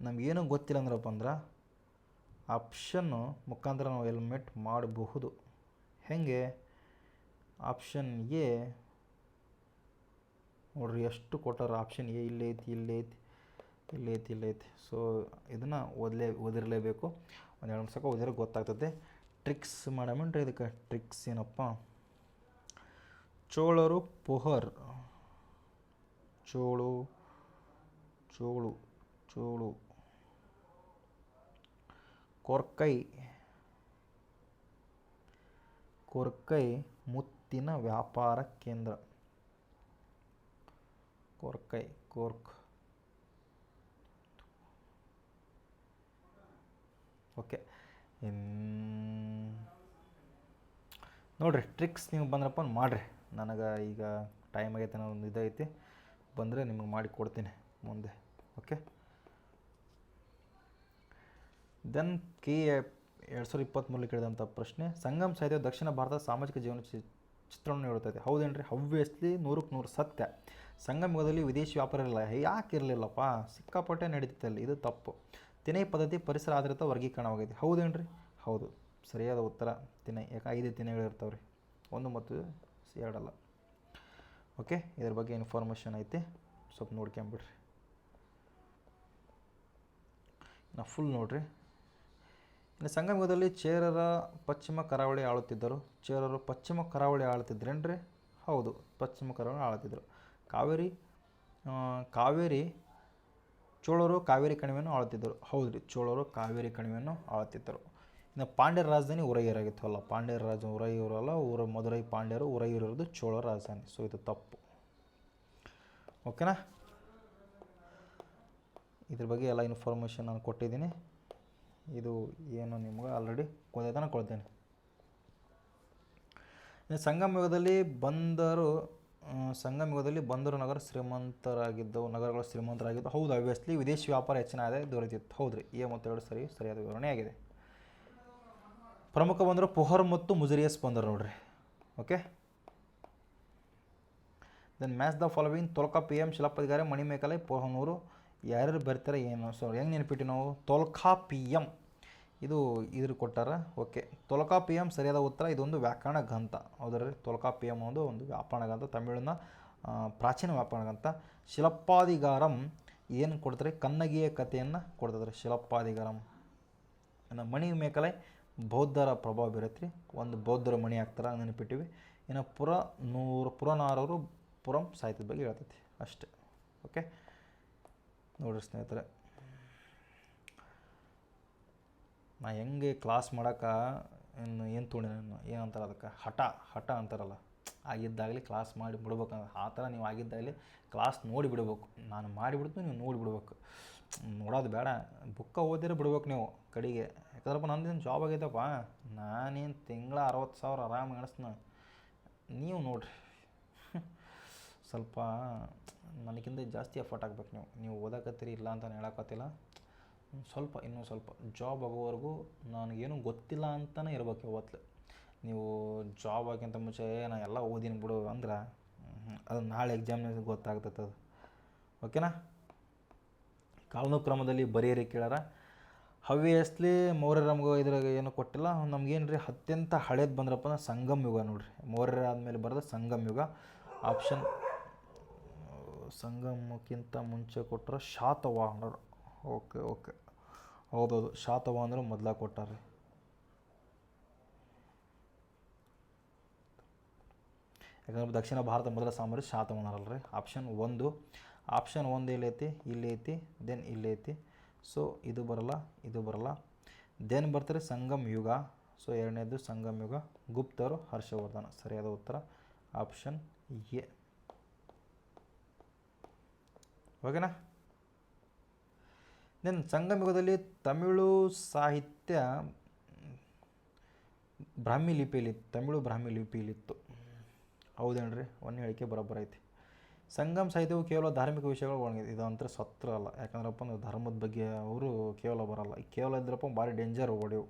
ನಮಗೇನು ಗೊತ್ತಿಲ್ಲ ಅಂದ್ರಪ್ಪ ಅಂದ್ರೆ ಆಪ್ಷನ್ನು ಮುಖಾಂತರ ನಾವು ಎಲಿಮಿನೇಟ್ ಮಾಡಬಹುದು. ಹೇಗೆ? ಆಪ್ಷನ್ ಎ ನೋಡ್ರಿ, ಎಷ್ಟು ಕೊಟ್ಟಾರ. ಆಪ್ಷನ್ ಎ ಇಲ್ಲೇ ಐತಿ. ಸೊ ಇದನ್ನು ಓದಿರಲೇಬೇಕು. ಒಂದು 2 ಸಲ ಓದಿದ್ರೆ ಗೊತ್ತಾಗ್ತದೆ. ಟ್ರಿಕ್ಸ್ ಮಾಡಮೇನ್ರಿ ಇದಕ್ಕೆ. ಟ್ರಿಕ್ಸ್ ಏನಪ್ಪ? ಚೋಳರು ಪುಹರ್, ಚೋಳು ಕೊರ್ಕೈ ಮುತ್ತಿನ ವ್ಯಾಪಾರ ಕೇಂದ್ರ. ಕೋರ್ಕ್. ಓಕೆ, ನೋಡಿರಿ ಟ್ರಿಕ್ಸ್ ನೀವು ಬಂದ್ರಪ್ಪ ಮಾಡಿರಿ. ನನಗೆ ಈಗ ಟೈಮ್ ಆಗೈತೆ, ಅನ್ನೋ ಒಂದು ಇದೈತಿ. ಬಂದರೆ ನಿಮಗೆ ಮಾಡಿ ಕೊಡ್ತೀನಿ ಮುಂದೆ. ಓಕೆ, ದೆನ್ KA 2023 ಕೇಳಿದಂಥ ಪ್ರಶ್ನೆ: ಸಂಗಮ್ ಸಾಹಿತ್ಯ ದಕ್ಷಿಣ ಭಾರತದ ಸಾಮಾಜಿಕ ಜೀವನ ಚಿತ್ರಣವನ್ನು ನೀಡುತ್ತದೆ. ಹೌದೇನ್ರಿ? ಹವ್ಯಸ್ಲಿ 100ಕ್ಕೆ 100 ಸತ್ಯ. ಸಂಗಮ ಯುಗದಲ್ಲಿ ವಿದೇಶಿ ವ್ಯಾಪಾರ ಇರಲಿಲ್ಲ. ಯಾಕೆ ಇರಲಿಲ್ಲಪ್ಪ? ಸಿಕ್ಕಾಪಟ್ಟೆ ನಡೀತಿತ್ತಲ್ಲಿ. ಇದು ತಪ್ಪು. ತಿಣೈ ಪದ್ಧತಿ ಪರಿಸರ ಆಧಾರಿತ ವರ್ಗೀಕರಣವಾಗಿದೆ. ಹೌದೇನ್ರಿ? ಹೌದು, ಸರಿಯಾದ ಉತ್ತರ ತಿಣೈ. ಯಾಕೆ 5 ತಿಣೈಗಳಿರ್ತಾವೆ ರೀ, 1 ಮತ್ತು 2 ಅಲ್ಲ. ಓಕೆ, ಇದ್ರ ಬಗ್ಗೆ ಇನ್ಫಾರ್ಮೇಷನ್ ಐತಿ, ಸ್ವಲ್ಪ ನೋಡ್ಕೊಂಬಿಡ್ರಿ. ನಾ ಫುಲ್ ನೋಡ್ರಿ. ಇನ್ನು ಸಂಗಮಯುಗದಲ್ಲಿ ಚೇರರ ಪಶ್ಚಿಮ ಕರಾವಳಿ ಆಳುತ್ತಿದ್ದರು. ಚೇರರು ಪಶ್ಚಿಮ ಕರಾವಳಿ ಆಳ್ತಿದ್ರೇನ್ರಿ? ಹೌದು, ಪಶ್ಚಿಮ ಕರಾವಳಿ ಆಳ್ತಿದ್ದರು. ಕಾವೇರಿ ಚೋಳರು ಕಾವೇರಿ ಕಣಿವೆಯನ್ನು ಆಳುತ್ತಿದ್ದರು. ಹೌದು ರೀ, ಚೋಳರು ಕಾವೇರಿ ಕಣಿವೆಯನ್ನು ಆಳುತ್ತಿದ್ದರು. ಇನ್ನು ಪಾಂಡ್ಯರ ರಾಜಧಾನಿ ಉರೈಯೂರಾಗಿತ್ತು. ಅಲ್ಲ, ಪಾಂಡ್ಯರ ರಾಜ ಉರೈಯೂರು ಅಲ್ಲ, ಮಧುರೈ ಪಾಂಡ್ಯರು, ಉರೈಯೂರು ಇರೋದು ಚೋಳರ ರಾಜಧಾನಿ. ಸೊ ಇದು ತಪ್ಪು. ಓಕೆನಾ? ಇದ್ರ ಬಗ್ಗೆ ಎಲ್ಲ ಇನ್ಫಾರ್ಮೇಷನ್ ನಾನು ಕೊಟ್ಟಿದ್ದೀನಿ. ಇದು ಏನು ನಿಮ್ಗೆ ಆಲ್ರೆಡಿ ಕೊಡ್ತೇನೆ. ಇನ್ನು ಸಂಗಮಯುಗದಲ್ಲಿ ಬಂದರು ನಗರಗಳು ಶ್ರೀಮಂತರಾಗಿದ್ದವು. ಹೌದು, ಆಬ್ವಿಯಸ್ಲಿ ವಿದೇಶಿ ವ್ಯಾಪಾರ ಹೆಚ್ಚಿನ ಆದಾಯ ದೊರೆತಿತ್ತು. ಹೌದು ರೀ, ಎ ಮತ್ತು 2 ಸರಿಯಾದ ವಿವರಣೆ ಆಗಿದೆ. ಪ್ರಮುಖ ಬಂದರು ಪೊಹರ್ ಮತ್ತು ಮುಜರಿಯಸ್ ಬಂದರು ನೋಡ್ರಿ. Okay, then match the following. ತೊಲ್ಕಾ PM, ಶಿಲಾಪಧಿಕಾರಿ, ಮಣಿಮೇಕಲೈ, ಪೊಹನೂರು. ಯಾರ್ಯಾರು ಬರ್ತಾರೆ ಏನು? ಸೊ ಹೆಂಗೆ ನೆನಪಿಟ್ಟು ನಾವು? ತೊಲ್ಕಾ PM ಇದು ಕೊಟ್ಟಾರ. ಓಕೆ, ತೊಲ್ಕಾ PM ಸರಿಯಾದ ಉತ್ತರ. ಇದೊಂದು ವ್ಯಾಕರಣ ಗ್ರಂಥ. ಹೌದ್ರಿ, ತೊಲ್ಕಾ PM ಒಂದು ವ್ಯಾಕರಣ ಗ್ರಂಥ, ತಮಿಳಿನ ಪ್ರಾಚೀನ ವ್ಯಾಕರಣ ಗ್ರಂಥ. ಶಿಲಪ್ಪಾಧಿಕಾರಂ ಏನು ಕೊಡ್ತಾರೆ? ಕನ್ನಗಿಯ ಕಥೆಯನ್ನು ಕೊಡ್ತದ್ರಿ ಶಿಲಪ್ಪಾಧಿಕಾರಂ. ಇನ್ನು ಮಣಿಮೇಕಲೈ ಬೌದ್ಧರ ಪ್ರಭಾವ ಬೀರತ್ರಿ. ಒಂದು ಬೌದ್ಧರ ಮಣಿ ಹಾಕ್ತಾರೆ, ನೆನಪಿಟ್ಟಿವಿ. ಇನ್ನು ಪುರನಾರವರು ಪುರಂ ಸಾಹಿತ್ಯದ ಬಗ್ಗೆ ಹೇಳ್ತೈತಿ ಅಷ್ಟೇ. ಓಕೆ ನೋಡಿರಿ ಸ್ನೇಹಿತರೆ, ನಾ ಹೆಂಗೆ ಕ್ಲಾಸ್ ಮಾಡೋಕೆ ಏನು ತೊಗೊಂಡೆ ನಾನು, ಏನಂತಾರೆ ಅದಕ್ಕೆ, ಹಠ ಅಂತಾರಲ್ಲ, ಆಗಿದ್ದಾಗಲಿ ಕ್ಲಾಸ್ ಮಾಡಿ ಬಿಡ್ಬೇಕು. ಆ ಥರ ನೀವು ಆಗಿದ್ದಾಗಲಿ ಕ್ಲಾಸ್ ನೋಡಿ ಬಿಡ್ಬೇಕು. ನಾನು ಮಾಡಿಬಿಡ್ತು, ನೀವು ನೋಡಿ ಬಿಡ್ಬೇಕು. ನೋಡೋದು ಬೇಡ, ಬುಕ್ಕ ಓದಿದ್ರೆ ಬಿಡ್ಬೇಕು ನೀವು ಕಡೆಗೆ. ಯಾಕಂದ್ರಪ್ಪ ನಂದೇನು ಜಾಬ್ ಆಗೈತಪ್ಪ, ನಾನೇನು ತಿಂಗಳ 60,000 ಆರಾಮ್ ಎಣಿಸ್ನ. ನೀವು ನೋಡಿರಿ, ಸ್ವಲ್ಪ ನನಗಿಂತ ಜಾಸ್ತಿ ಎಫರ್ಟ್ ಆಗ್ಬೇಕು. ನೀವು ಓದಕತ್ತೀರಿ, ಇಲ್ಲ ಅಂತ ಹೇಳಕತ್ತಿಲ್ಲ. ಇನ್ನೂ ಸ್ವಲ್ಪ ಜಾಬ್ ಆಗೋವರೆಗೂ ನನಗೇನು ಗೊತ್ತಿಲ್ಲ ಅಂತಲೇ ಇರ್ಬೇಕು. ಯಾವತ್ತು ನೀವು ಜಾಬ್ ಆಗಿಂತ ಮುಂಚೆ ನಾ ಎಲ್ಲ ಓದಿನ ಬಿಡು ಅಂದ್ರೆ ಅದು ನಾಳೆ ಎಕ್ಸಾಮ್ನಾಗ ಗೊತ್ತಾಗ್ತದೆ ಅದು. ಓಕೆನಾ? ಕಾಲಾನುಕ್ರಮದಲ್ಲಿ ಬರೆಯಿರಿ ಕೇಳಾರ. ಹವ್ಯಸ್ಲಿ ಮೌರ್ಯರ ನಮ್ಗೆ ಇದ್ರಾಗ ಏನು ಕೊಟ್ಟಿಲ್ಲ. ನಮ್ಗೇನು ರೀ ಅತ್ಯಂತ ಹಳೇದು ಬಂದ್ರಪ್ಪ ಅಂದ್ರೆ ಸಂಗಮ ಯುಗ ನೋಡಿರಿ. ಮೌರ್ಯರ ಆದಮೇಲೆ ಬರೋದು ಸಂಗಮ ಯುಗ. ಆಪ್ಷನ್ ಸಂಗಮಕ್ಕಿಂತ ಮುಂಚೆ ಕೊಟ್ಟರೆ ಶಾತವಾಹನರು. ಓಕೆ ಹೌದೌದು, ಶಾತವಾಹನರು ಮೊದಲಾಗಿ ಕೊಟ್ಟಾರೆ. ಯಾಕಂದ್ರೆ ದಕ್ಷಿಣ ಭಾರತ ಮೊದಲ ಸಾಮ್ರಾಜ್ಯ ಶಾತವಾಹನರಲ್ರಿ. ಆಪ್ಷನ್ 1 ಎಲ್ಲೈತಿ, ಇಲ್ಲಿ ಐತಿ, ದೆನ್ ಇಲ್ಲಿ ಐತಿ. ಸೊ ಇದು ಬರಲ್ಲ. ದೆನ್ ಬರ್ತಾರೆ ಸಂಗಮ್ ಯುಗ. ಸೊ ಎರಡನೇದು ಸಂಗಮ್ ಯುಗ. ಗುಪ್ತರು, ಹರ್ಷವರ್ಧನ. ಸರಿಯಾದ ಉತ್ತರ ಆಪ್ಷನ್ ಎ. ಓಕೆನಾ? ದೆನ್ ಸಂಗಮ ಯುಗದಲ್ಲಿ ತಮಿಳು ಸಾಹಿತ್ಯ ಬ್ರಾಹ್ಮಿ ಲಿಪಿಯಲ್ಲಿತ್ತು. ಹೌದೇನ್ರಿ? ಒಂದು ಹೇಳಿಕೆ ಬರೋಬ್ಬರ ಐತಿ. ಸಂಗಮ ಸಾಹಿತ್ಯವು ಕೇವಲ ಧಾರ್ಮಿಕ ವಿಷಯಗಳು ಒಳಗಿದೆ. ಇದಂತರ ಸತ್ರ ಅಲ್ಲ. ಯಾಕಂದ್ರಪ್ಪ ಒಂದು ಧರ್ಮದ ಬಗ್ಗೆ ಅವರು ಕೇವಲ ಬರಲ್ಲ. ಕೇವಲ ಇದ್ರಪ್ಪ ಭಾರಿ ಡೇಂಜರ್ ಹೊಡೆವು.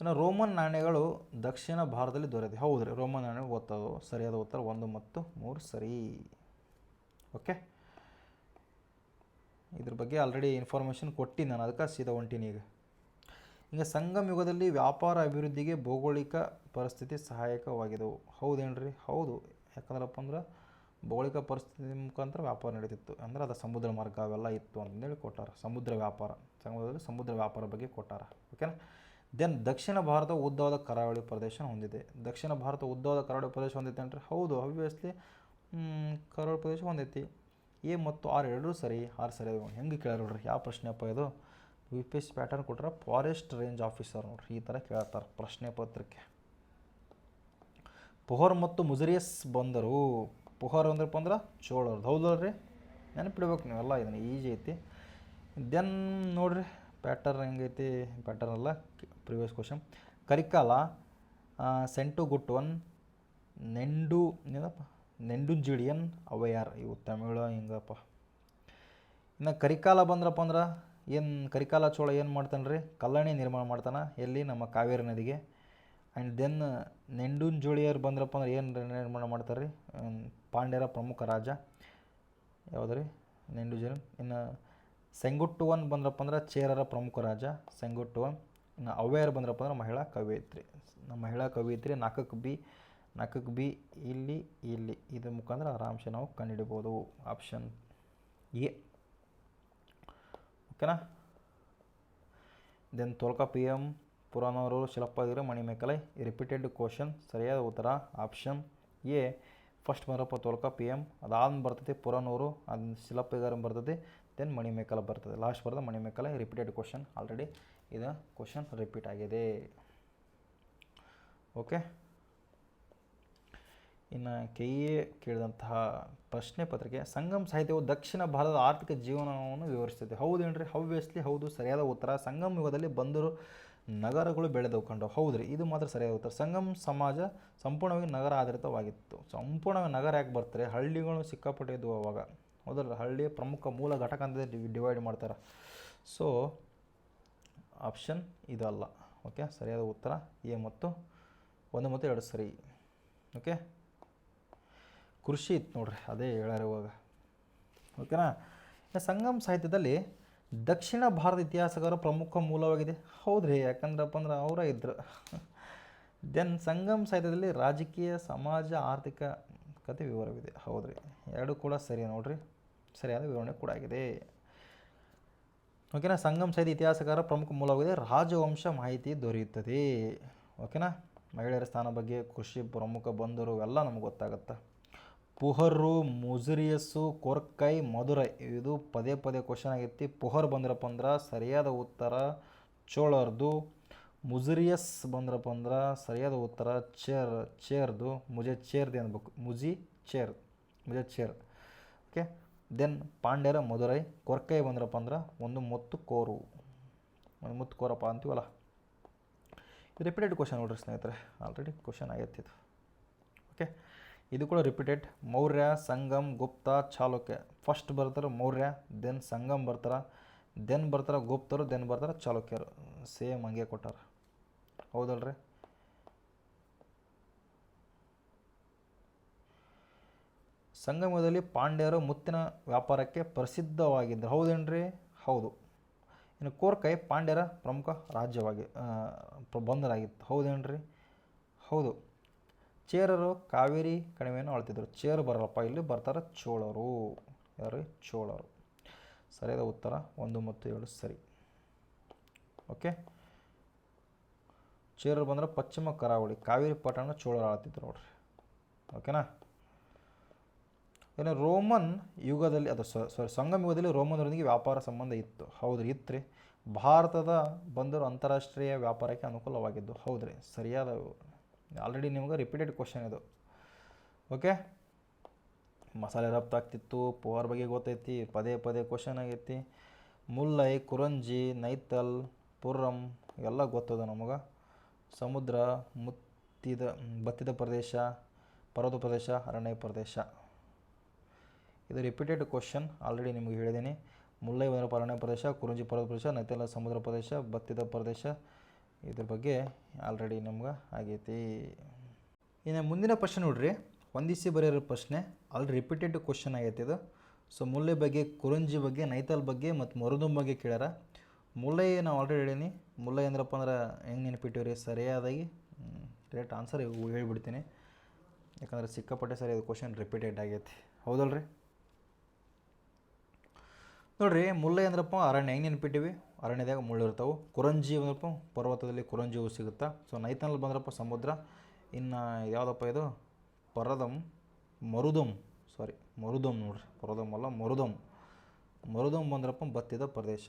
ಇನ್ನು ರೋಮನ್ ನಾಣ್ಯಗಳು ದಕ್ಷಿಣ ಭಾರತದಲ್ಲಿ ದೊರೆತಿದೆ. ಹೌದ್ರಿ, ರೋಮನ್ ನಾಣ್ಯಗಳು ಗೊತ್ತದು. ಸರಿಯಾದ ಉತ್ತರ 1 ಮತ್ತು 3 ಸರಿ. ಓಕೆ, ಇದ್ರ ಬಗ್ಗೆ ಆಲ್ರೆಡಿ ಇನ್ಫಾರ್ಮೇಷನ್ ಕೊಟ್ಟಿನಿ ನಾನು, ಅದಕ್ಕೆ ಸೀದಾ ಹೊಂಟೀನಿ ಈಗ ಸಂಗಮ ಯುಗದಲ್ಲಿ ವ್ಯಾಪಾರ ಅಭಿವೃದ್ಧಿಗೆ ಭೌಗೋಳಿಕ ಪರಿಸ್ಥಿತಿ ಸಹಾಯಕವಾಗಿದ್ದವು. ಹೌದೇನ್ರಿ? ಹೌದು. ಯಾಕಂದ್ರಪ್ಪ ಅಂದ್ರೆ ಭೌಗೋಳಿಕ ಪರಿಸ್ಥಿತಿ ಮುಖಾಂತರ ವ್ಯಾಪಾರ ನಡೀತಿತ್ತು. ಅಂದರೆ ಅದು ಸಮುದ್ರ ಮಾರ್ಗ ಅವೆಲ್ಲ ಇತ್ತು ಅಂತಂದೇಳಿ ಕೊಟ್ಟಾರ. ಸಮುದ್ರ ವ್ಯಾಪಾರ ಬಗ್ಗೆ ಕೊಟ್ಟಾರ. ಓಕೆನಾ? ದೆನ್ ದಕ್ಷಿಣ ಭಾರತ ಉದ್ದವಾದ ಕರಾವಳಿ ಪ್ರದೇಶ ಹೊಂದಿದೆ. ದಕ್ಷಿಣ ಭಾರತ ಉದ್ದವಾದ ಕರಾವಳಿ ಪ್ರದೇಶ ಹೊಂದೈತೆ ಅಂದರೆ ಹೌದು, ಆಬ್ವಿಯಸ್ಲಿ ಕರಾವಳಿ ಪ್ರದೇಶ ಹೊಂದೈತಿ. ಎ ಮತ್ತು 6 ಎರಡೂ ಸರಿ. 6 ಸರಿ. ಹೆಂಗೆ ಕೇಳ್ಯಾರ ನೋಡ್ರಿ, ಯಾವ ಪ್ರಶ್ನೆಯಪ್ಪ ಇದು? UPSC ಪ್ಯಾಟರ್ನ್ ಕೊಟ್ಟರೆ ಫಾರೆಸ್ಟ್ ರೇಂಜ್ ಆಫೀಸರ್ ನೋಡ್ರಿ, ಈ ಥರ ಕೇಳ್ತಾರೆ ಪ್ರಶ್ನೆ ಪತ್ರಿಕೆ. ಪೊಹರ್ ಮತ್ತು ಮುಜರಿಯಸ್ ಬಂದರು. ಪೊಹರ್ ಅಂದ್ರಪ್ಪ ಅಂದ್ರೆ ಚೋಳರ್ದು. ಹೌದಲ್ರಿ? ನೆನಪಿಡ್ಬೇಕು ನೀವೆಲ್ಲ, ಇದನ್ನು ಈಜಿ ಐತಿ. ದೆನ್ ನೋಡ್ರಿ ಪ್ಯಾಟರ್ನ್ ಹೆಂಗೈತಿ. ಪ್ಯಾಟರ್ನ್ ಅಲ್ಲ, ಪ್ರಿವಿಯಸ್ ಕ್ವಶನ್. ಕರಿಕಾಲ, ಸೆಂಟುಗುಟ್ಟುವನ್, ನೆಂಡುಂಜಿಡಿಯನ್, ಅವಯಾರ್. ಇವು ತಮಿಳು ಹಿಂಗಪ್ಪ. ಇನ್ನು ಕರಿಕಾಲ ಬಂದ್ರಪ್ಪ ಅಂದ್ರೆ ಕರಿಕಾಲ ಚೋಳ ಏನು ಮಾಡ್ತಾನೆ ರೀ? ಕಲ್ಲಣೆ ನಿರ್ಮಾಣ ಮಾಡ್ತಾನೆ. ಎಲ್ಲಿ? ನಮ್ಮ ಕಾವೇರಿ ನದಿಗೆ. ಆ್ಯಂಡ್ ದೆನ್ ನೆಂಡುಂಜುಳಿಯರು ಬಂದ್ರಪ್ಪ ಅಂದ್ರೆ ಏನು ನಿರ್ಮಾಣ ಮಾಡ್ತಾರೆ ರೀ? ಪಾಂಡ್ಯರ ಪ್ರಮುಖ ರಾಜ ಯಾವುದು ರೀ? ನೆಂಡುಂಜುಳಿಯನ್. ಇನ್ನು ಸೆಂಗುಟ್ಟುವನ್ ಬಂದ್ರಪ್ಪ ಅಂದ್ರೆ ಚೇರರ ಪ್ರಮುಖ ರಾಜ ಸೆಂಗುಟ್ಟುವನ್. ಇನ್ನು ಅವ್ಯಾರು ಬಂದ್ರಪ್ಪ ಅಂದ್ರೆ ಮಹಿಳಾ ಕವಯಿತ್ರಿ. ಮಹಿಳಾ ಕವಯಿತ್ರಿ ನಾಲ್ಕಕ್ಕೆ ಬಿ ಇಲ್ಲಿ ಇದ್ರ ಮುಖಾಂತರ ಆರಾಮ್ಸೆ ನಾವು ಕಂಡುಹಿಡಿಬೋದು. Option A. ಓಕೆನಾ. ದೆನ್ ತೊಲ್ಕಾಪಿಯಂ, ಪುರಾಣರು, ಶಿಲಪ್ಪಾದಿರು, ಮಣಿಮೇಕಲೈ. Repeated question. ಸರಿಯಾದ ಉತ್ತರ ಆಪ್ಷನ್ ಎ. ಫಸ್ಟ್ ಬಂದ್ರಪ್ಪ ತೊಲ್ಕಾಪಿಯಂ, ಅದಾದ ಬರ್ತದೆ ಪುರಾಣರು, ಅದು ಶಿಲಪ್ಪಾದಿಗಾರ ಬರ್ತದೆ, ದೆನ್ ಮಣಿಮೇಕಲ ಬರ್ತದೆ. ಲಾಸ್ಟ್ ಬರ್ತದೆ ಮಣಿಮೇಕಲ. Repeated question. ಆಲ್ರೆಡಿ ಇದು ಕ್ವಶನ್ ರಿಪೀಟ್ ಆಗಿದೆ. ಓಕೆ. ಇನ್ನು ಕೆಇಎ ಕೇಳಿದಂತಹ ಪ್ರಶ್ನೆ ಪತ್ರಿಕೆ, ಸಂಗಮ್ ಸಾಹಿತ್ಯವು ದಕ್ಷಿಣ ಭಾರತದ ಆರ್ಥಿಕ ಜೀವನವನ್ನು ವಿವರಿಸುತ್ತದೆ. ಹೌದೇನ್ರಿ? ಹವ್ಯಸ್ಲಿ ಹೌದು. ಸರಿಯಾದ ಉತ್ತರ. ಸಂಗಮ್ ಯುಗದಲ್ಲಿ ಬಂದರು ನಗರಗಳು ಬೆಳೆದವು ಕಂಡು. ಹೌದ್ರಿ, ಇದು ಮಾತ್ರ ಸರಿಯಾದ ಉತ್ತರ. ಸಂಗಮ್ ಸಮಾಜ ಸಂಪೂರ್ಣವಾಗಿ ನಗರ ಆಧಾರಿತವಾಗಿತ್ತು. ಸಂಪೂರ್ಣವಾಗಿ ನಗರ ಯಾಕೆ ಬರ್ತಾರೆ? ಹಳ್ಳಿಗಳು ಸಿಕ್ಕಾಪಟ್ಟೆ ಇದ್ವು ಅವಾಗ. ಹೌದಲ್ಲ, ಹಳ್ಳಿ ಪ್ರಮುಖ ಮೂಲ ಘಟಕ ಅಂತ ಡಿವೈಡ್ ಮಾಡ್ತಾರೆ. ಸೊ ಆಪ್ಷನ್ ಇದಲ್ಲ. ಓಕೆ, ಸರಿಯಾದ ಉತ್ತರ ಎ ಮತ್ತು 1 ಮತ್ತು 2 ಸರಿ. ಓಕೆ, ಕೃಷಿ ಇತ್ತು ನೋಡ್ರಿ, ಅದೇ ಹೇಳ್ಯಾರ ಇವಾಗ. ಓಕೆನಾ. ಸಂಗಮ್ ಸಾಹಿತ್ಯದಲ್ಲಿ ದಕ್ಷಿಣ ಭಾರತ ಇತಿಹಾಸಗಾರ ಪ್ರಮುಖ ಮೂಲವಾಗಿದೆ. ಹೌದ್ರಿ, ಯಾಕಂದ್ರಪ್ಪ ಅಂದ್ರೆ ಅವರ ಇದ್ರು. ದೆನ್ ಸಂಗಮ್ ಸಾಹಿತ್ಯದಲ್ಲಿ ರಾಜಕೀಯ, ಸಮಾಜ, ಆರ್ಥಿಕ ಕತೆ ವಿವರವಿದೆ. ಹೌದ್ರಿ, ಎರಡು ಕೂಡ ಸರಿ ನೋಡ್ರಿ, ಸರಿಯಾದ ವಿವರಣೆ ಕೂಡ ಆಗಿದೆ. ಓಕೆನಾ. ಸಂಗಮ್ ಸಾಹಿತ್ಯ ಇತಿಹಾಸಗಾರ ಪ್ರಮುಖ ಮೂಲವಾಗಿದೆ. ರಾಜವಂಶ ಮಾಹಿತಿ ದೊರೆಯುತ್ತದೆ. ಓಕೆನಾ. ಮಹಿಳೆಯರ ಸ್ಥಾನ ಬಗ್ಗೆ, ಕೃಷಿ, ಪ್ರಮುಖ ಬಂದರು ಎಲ್ಲ ನಮಗೆ ಗೊತ್ತಾಗುತ್ತೆ. ಪುಹರು, ಮುಜುರಿಯಸ್ಸು, ಕೊರ್ಕೈ, ಮಧುರೈ ಇದು ಪದೇ ಕ್ವಶನ್ ಆಗೈತಿ. ಪುಹರ್ ಬಂದ್ರಪ್ಪ ಅಂದ್ರೆ ಸರಿಯಾದ ಉತ್ತರ ಚೋಳರ್ದು. ಮುಜುರಿಯಸ್ ಬಂದ್ರಪ್ಪ ಅಂದ್ರೆ ಸರಿಯಾದ ಉತ್ತರ ಚೇರ್ದು. ಚೇರ್ದು ಅನ್ಬೇಕು, ಮುಜೆ ಚೇರ್. ಓಕೆ. ದೆನ್ ಪಾಂಡ್ಯರ ಮಧುರೈ. ಕೊರ್ಕೈ ಬಂದ್ರಪ್ಪ ಅಂದ್ರೆ ಒಂದು ಮುತ್ತು ಕೋರಪ್ಪ ಅಂತೀವಲ್ಲ. ರಿಪೀಟೆಡ್ ಕ್ವಶನ್ ನೋಡ್ರಿ ಸ್ನೇಹಿತರೆ, ಆಲ್ರೆಡಿ ಕ್ವಶನ್ ಆಗೈತಿ ಇದು. ಓಕೆ, ಇದು ಕೂಡ ರಿಪೀಟೆಡ್. ಮೌರ್ಯ, ಸಂಗಮ್, ಗುಪ್ತ, ಚಾಲುಕ್ಯ. ಫಸ್ಟ್ ಬರ್ತಾರೆ ಮೌರ್ಯ, ದೆನ್ ಸಂಗಮ್ ಬರ್ತಾರೆ, ದೆನ್ ಬರ್ತಾರೆ ಗುಪ್ತರು, ದೆನ್ ಬರ್ತಾರೆ ಚಾಲುಕ್ಯರು. ಸೇಮ್ ಹಂಗೆ ಕೊಟ್ಟಾರ. ಹೌದಲ್ರಿ? ಸಂಗಮದಲ್ಲಿ ಪಾಂಡ್ಯರು ಮುತ್ತಿನ ವ್ಯಾಪಾರಕ್ಕೆ ಪ್ರಸಿದ್ಧವಾಗಿದ್ದರು. ಹೌದೇನ್ರಿ? ಹೌದು. ಇನ್ನು ಕೋರ್ಕೈ ಪಾಂಡ್ಯರ ಪ್ರಮುಖ ಬಂದರಾಗಿತ್ತು. ಹೌದೇನ್ರಿ? ಹೌದು. ಚೇರರು ಕಾವೇರಿ ಕಣಿವೆಯನ್ನು ಆಳ್ತಿದ್ರು. ಚೇರು ಬರಲ್ಲಪ್ಪ, ಇಲ್ಲಿ ಬರ್ತಾರೆ ಚೋಳರು. ಯಾರು? ಚೋಳರು. ಸರಿಯಾದ ಉತ್ತರ 1 ಮತ್ತು 2 ಸರಿ. ಓಕೆ. ಚೇರರು ಬಂದ್ರೆ ಪಶ್ಚಿಮ ಕರಾವಳಿ, ಕಾವೇರಿ ಪಟ್ಟಣ ಚೋಳರು ಆಳ್ತಿದ್ರು ನೋಡ್ರಿ. ಓಕೆನಾ. ಇನ್ನು ರೋಮನ್ ಯುಗದಲ್ಲಿ, ಸಂಗಮ ಯುಗದಲ್ಲಿ ರೋಮನರೊಂದಿಗೆ ವ್ಯಾಪಾರ ಸಂಬಂಧ ಇತ್ತು. ಹೌದ್ರಿ, ಇತ್ತು. ಭಾರತದ ಬಂದರು ಅಂತಾರಾಷ್ಟ್ರೀಯ ವ್ಯಾಪಾರಕ್ಕೆ ಅನುಕೂಲವಾಗಿದ್ದು. ಹೌದ್ರಿ, ಸರಿಯಾದ. ಆಲ್ರೆಡಿ ನಿಮ್ಗೆ ರಿಪೀಟೆಡ್ ಕ್ವಶನ್ ಇದು. ಓಕೆ. ಮಸಾಲೆ ರಫ್ತಾಗ್ತಿತ್ತು. ಪೋರ್ ಬಗ್ಗೆ ಗೊತ್ತೈತಿ, ಪದೇ ಕ್ವಶನ್ ಆಗೈತಿ. ಮುಲ್ಲೈ, ಕುರಂಜಿ, ನೈತಲ್, ಪುರ್ರಂ ಇವೆಲ್ಲ ಗೊತ್ತದ ನಮಗೆ. ಸಮುದ್ರ, ಬತ್ತಿದ ಪ್ರದೇಶ, ಪರ್ವತ ಪ್ರದೇಶ, ಅರಣ್ಯ ಪ್ರದೇಶ. ಇದು ರಿಪೀಟೆಡ್ ಕ್ವಶನ್, ಆಲ್ರೆಡಿ ನಿಮಗೆ ಹೇಳಿದ್ದೀನಿ. ಮುಲ್ಲೈ ಅರಣ್ಯ ಪ್ರದೇಶ, ಕುರಂಜಿ ಪರ್ವತ ಪ್ರದೇಶ, ನೈತಲ ಸಮುದ್ರ ಪ್ರದೇಶ, ಬತ್ತಿದ ಪ್ರದೇಶ. ಇದ್ರ ಬಗ್ಗೆ ಆಲ್ರೆಡಿ ನಮ್ಗೆ ಆಗೈತಿ. ಇನ್ನು ಮುಂದಿನ ಪ್ರಶ್ನೆ ನೋಡ್ರಿ, ಹೊಂದಿಸಿ ಬರೆಯೋ ಪ್ರಶ್ನೆ. ಆಲ್ರೆಡಿ ರಿಪೀಟೆಡ್ ಕ್ವಶನ್ ಆಗೈತಿ ಇದು. ಸೊ ಮುಲ್ಲೈ ಬಗ್ಗೆ, ಕುರಂಜಿ ಬಗ್ಗೆ, ನೈತಲ್ ಬಗ್ಗೆ ಮತ್ತು ಮರುದುಂ ಬಗ್ಗೆ ಕೇಳ್ಯಾರ. ಮುಲ್ಲೈ ನಾವು ಆಲ್ರೆಡಿ ಹೇಳೀನಿ. ಮುಲ್ಲೈ ಅಂದ್ರಪ್ಪ ಅಂದ್ರೆ ಹೆಂಗೆ ನೆನಪಿಟ್ಟಿವ್ರಿ? ಸರಿಯಾದಾಗಿ ಡೈರೆಕ್ಟ್ ಆನ್ಸರ್ ಹೇಳ್ಬಿಡ್ತೀನಿ, ಯಾಕಂದರೆ ಸಿಕ್ಕಾಪಟ್ಟೆ ಸರಿ ಇದು ಕ್ವಶನ್ ರಿಪೀಟೆಡ್ ಆಗೈತಿ. ಹೌದಲ್ರಿ? ನೋಡಿರಿ, ಮುಲ್ಲೈ ಅಂದ್ರಪ್ಪ ಅರಣ್ಯ, ಹೆಂಗೆ ನೆನಪಿಟ್ಟಿವಿ? ಅರಣ್ಯದಾಗ ಮುಳ್ಳಿರ್ತಾವೆ. ಕುರಂಜಿ ಬಂದ್ರಪ್ಪ ಪರ್ವತದಲ್ಲಿ ಕುರಂಜಿ ಹೂ ಸಿಗುತ್ತಾ. ಸೊ ನೈತಲ್ ಬಂದ್ರಪ್ಪ ಸಮುದ್ರ. ಇನ್ನು ಯಾವುದಪ್ಪ ಇದು? ಮರುದುಂ ನೋಡ್ರಿ, ಪರದಮ್ ಅಲ್ಲ, ಮರುದುಂ ಬಂದ್ರಪ್ಪ ಬತ್ತಿದ ಪ್ರದೇಶ.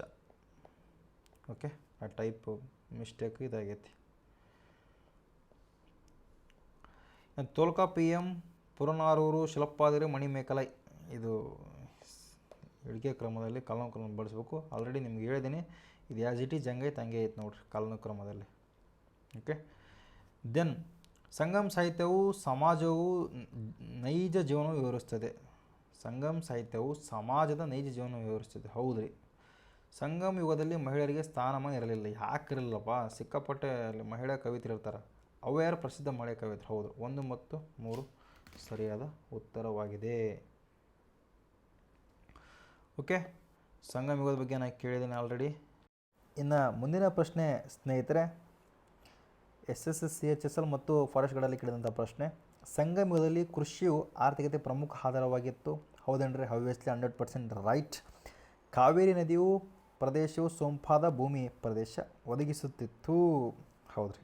ಓಕೆ, ಆ ಟೈಪ್ ಮಿಸ್ಟೇಕ್ ಇದಾಗೈತಿ. ತೊಲ್ಕಾಪಿಯಂ, ಪುರನಾರೂರು, ಶಿಲಪ್ಪಾದಿರು, ಮಣಿಮೇಕಲೈ ಇದು ಇಳಿಕೆ ಕ್ರಮದಲ್ಲಿ ಕಾಲಾನುಕ್ರಮ ಬಳಸಬೇಕು. ಆಲ್ರೆಡಿ ನಿಮ್ಗೆ ಹೇಳಿದ್ದೀನಿ, ಇದು ಆ್ಯಸ್ ಇಟ್ ಈಸ್ ಹೆಂಗೈತೆ ಹಂಗೆ ಐತೆ ನೋಡ್ರಿ ಕಾಲಾನುಕ್ರಮದಲ್ಲಿ. ಓಕೆ. ದೆನ್ ಸಂಗಮ್ ಸಾಹಿತ್ಯವು ಸಮಾಜವು ನೈಜ ಜೀವನ ವಿವರಿಸ್ತದೆ. ಸಂಗಮ್ ಸಾಹಿತ್ಯವು ಸಮಾಜದ ನೈಜ ಜೀವನ ವಿವರಿಸ್ತದೆ. ಹೌದ್ರಿ. ಸಂಗಮ್ ಯುಗದಲ್ಲಿ ಮಹಿಳೆಯರಿಗೆ ಸ್ಥಾನಮಾನ ಇರಲಿಲ್ಲ. ಯಾಕೆ ಇರಲಿಲ್ಲಪ್ಪ? ಸಿಕ್ಕಾಪಟ್ಟೆ ಅಲ್ಲಿ ಮಹಿಳಾ ಕವಿತರು ಇರ್ತಾರೆ. ಅವು ಯಾರು? ಪ್ರಸಿದ್ಧ ಮಹಿಳಾ ಕವಿತರು. ಹೌದು, 1 ಮತ್ತು 3 ಸರಿಯಾದ ಉತ್ತರವಾಗಿದೆ. ಓಕೆ. ಸಂಗಮ ಯುಗದ ಬಗ್ಗೆ ನಾನು ಕೇಳಿದ್ದೀನಿ ಆಲ್ರೆಡಿ. ಇನ್ನು ಮುಂದಿನ ಪ್ರಶ್ನೆ ಸ್ನೇಹಿತರೆ, SSC, ಮತ್ತು ಫಾರೆಸ್ಟ್ ಗಾರ್ಡಲ್ಲಿ ಕೇಳಿದಂಥ ಪ್ರಶ್ನೆ, ಸಂಗಮ ಯುಗದಲ್ಲಿ ಕೃಷಿಯು ಆರ್ಥಿಕತೆ ಪ್ರಮುಖ ಆಧಾರವಾಗಿತ್ತು. ಹೌದೇನ್ರಿ? Obviously 100% right. ಕಾವೇರಿ ನದಿಯು ಪ್ರದೇಶವು ಸೊಂಪಾದ ಭೂಮಿ ಪ್ರದೇಶ ಒದಗಿಸುತ್ತಿತ್ತು. ಹೌದ್ರಿ.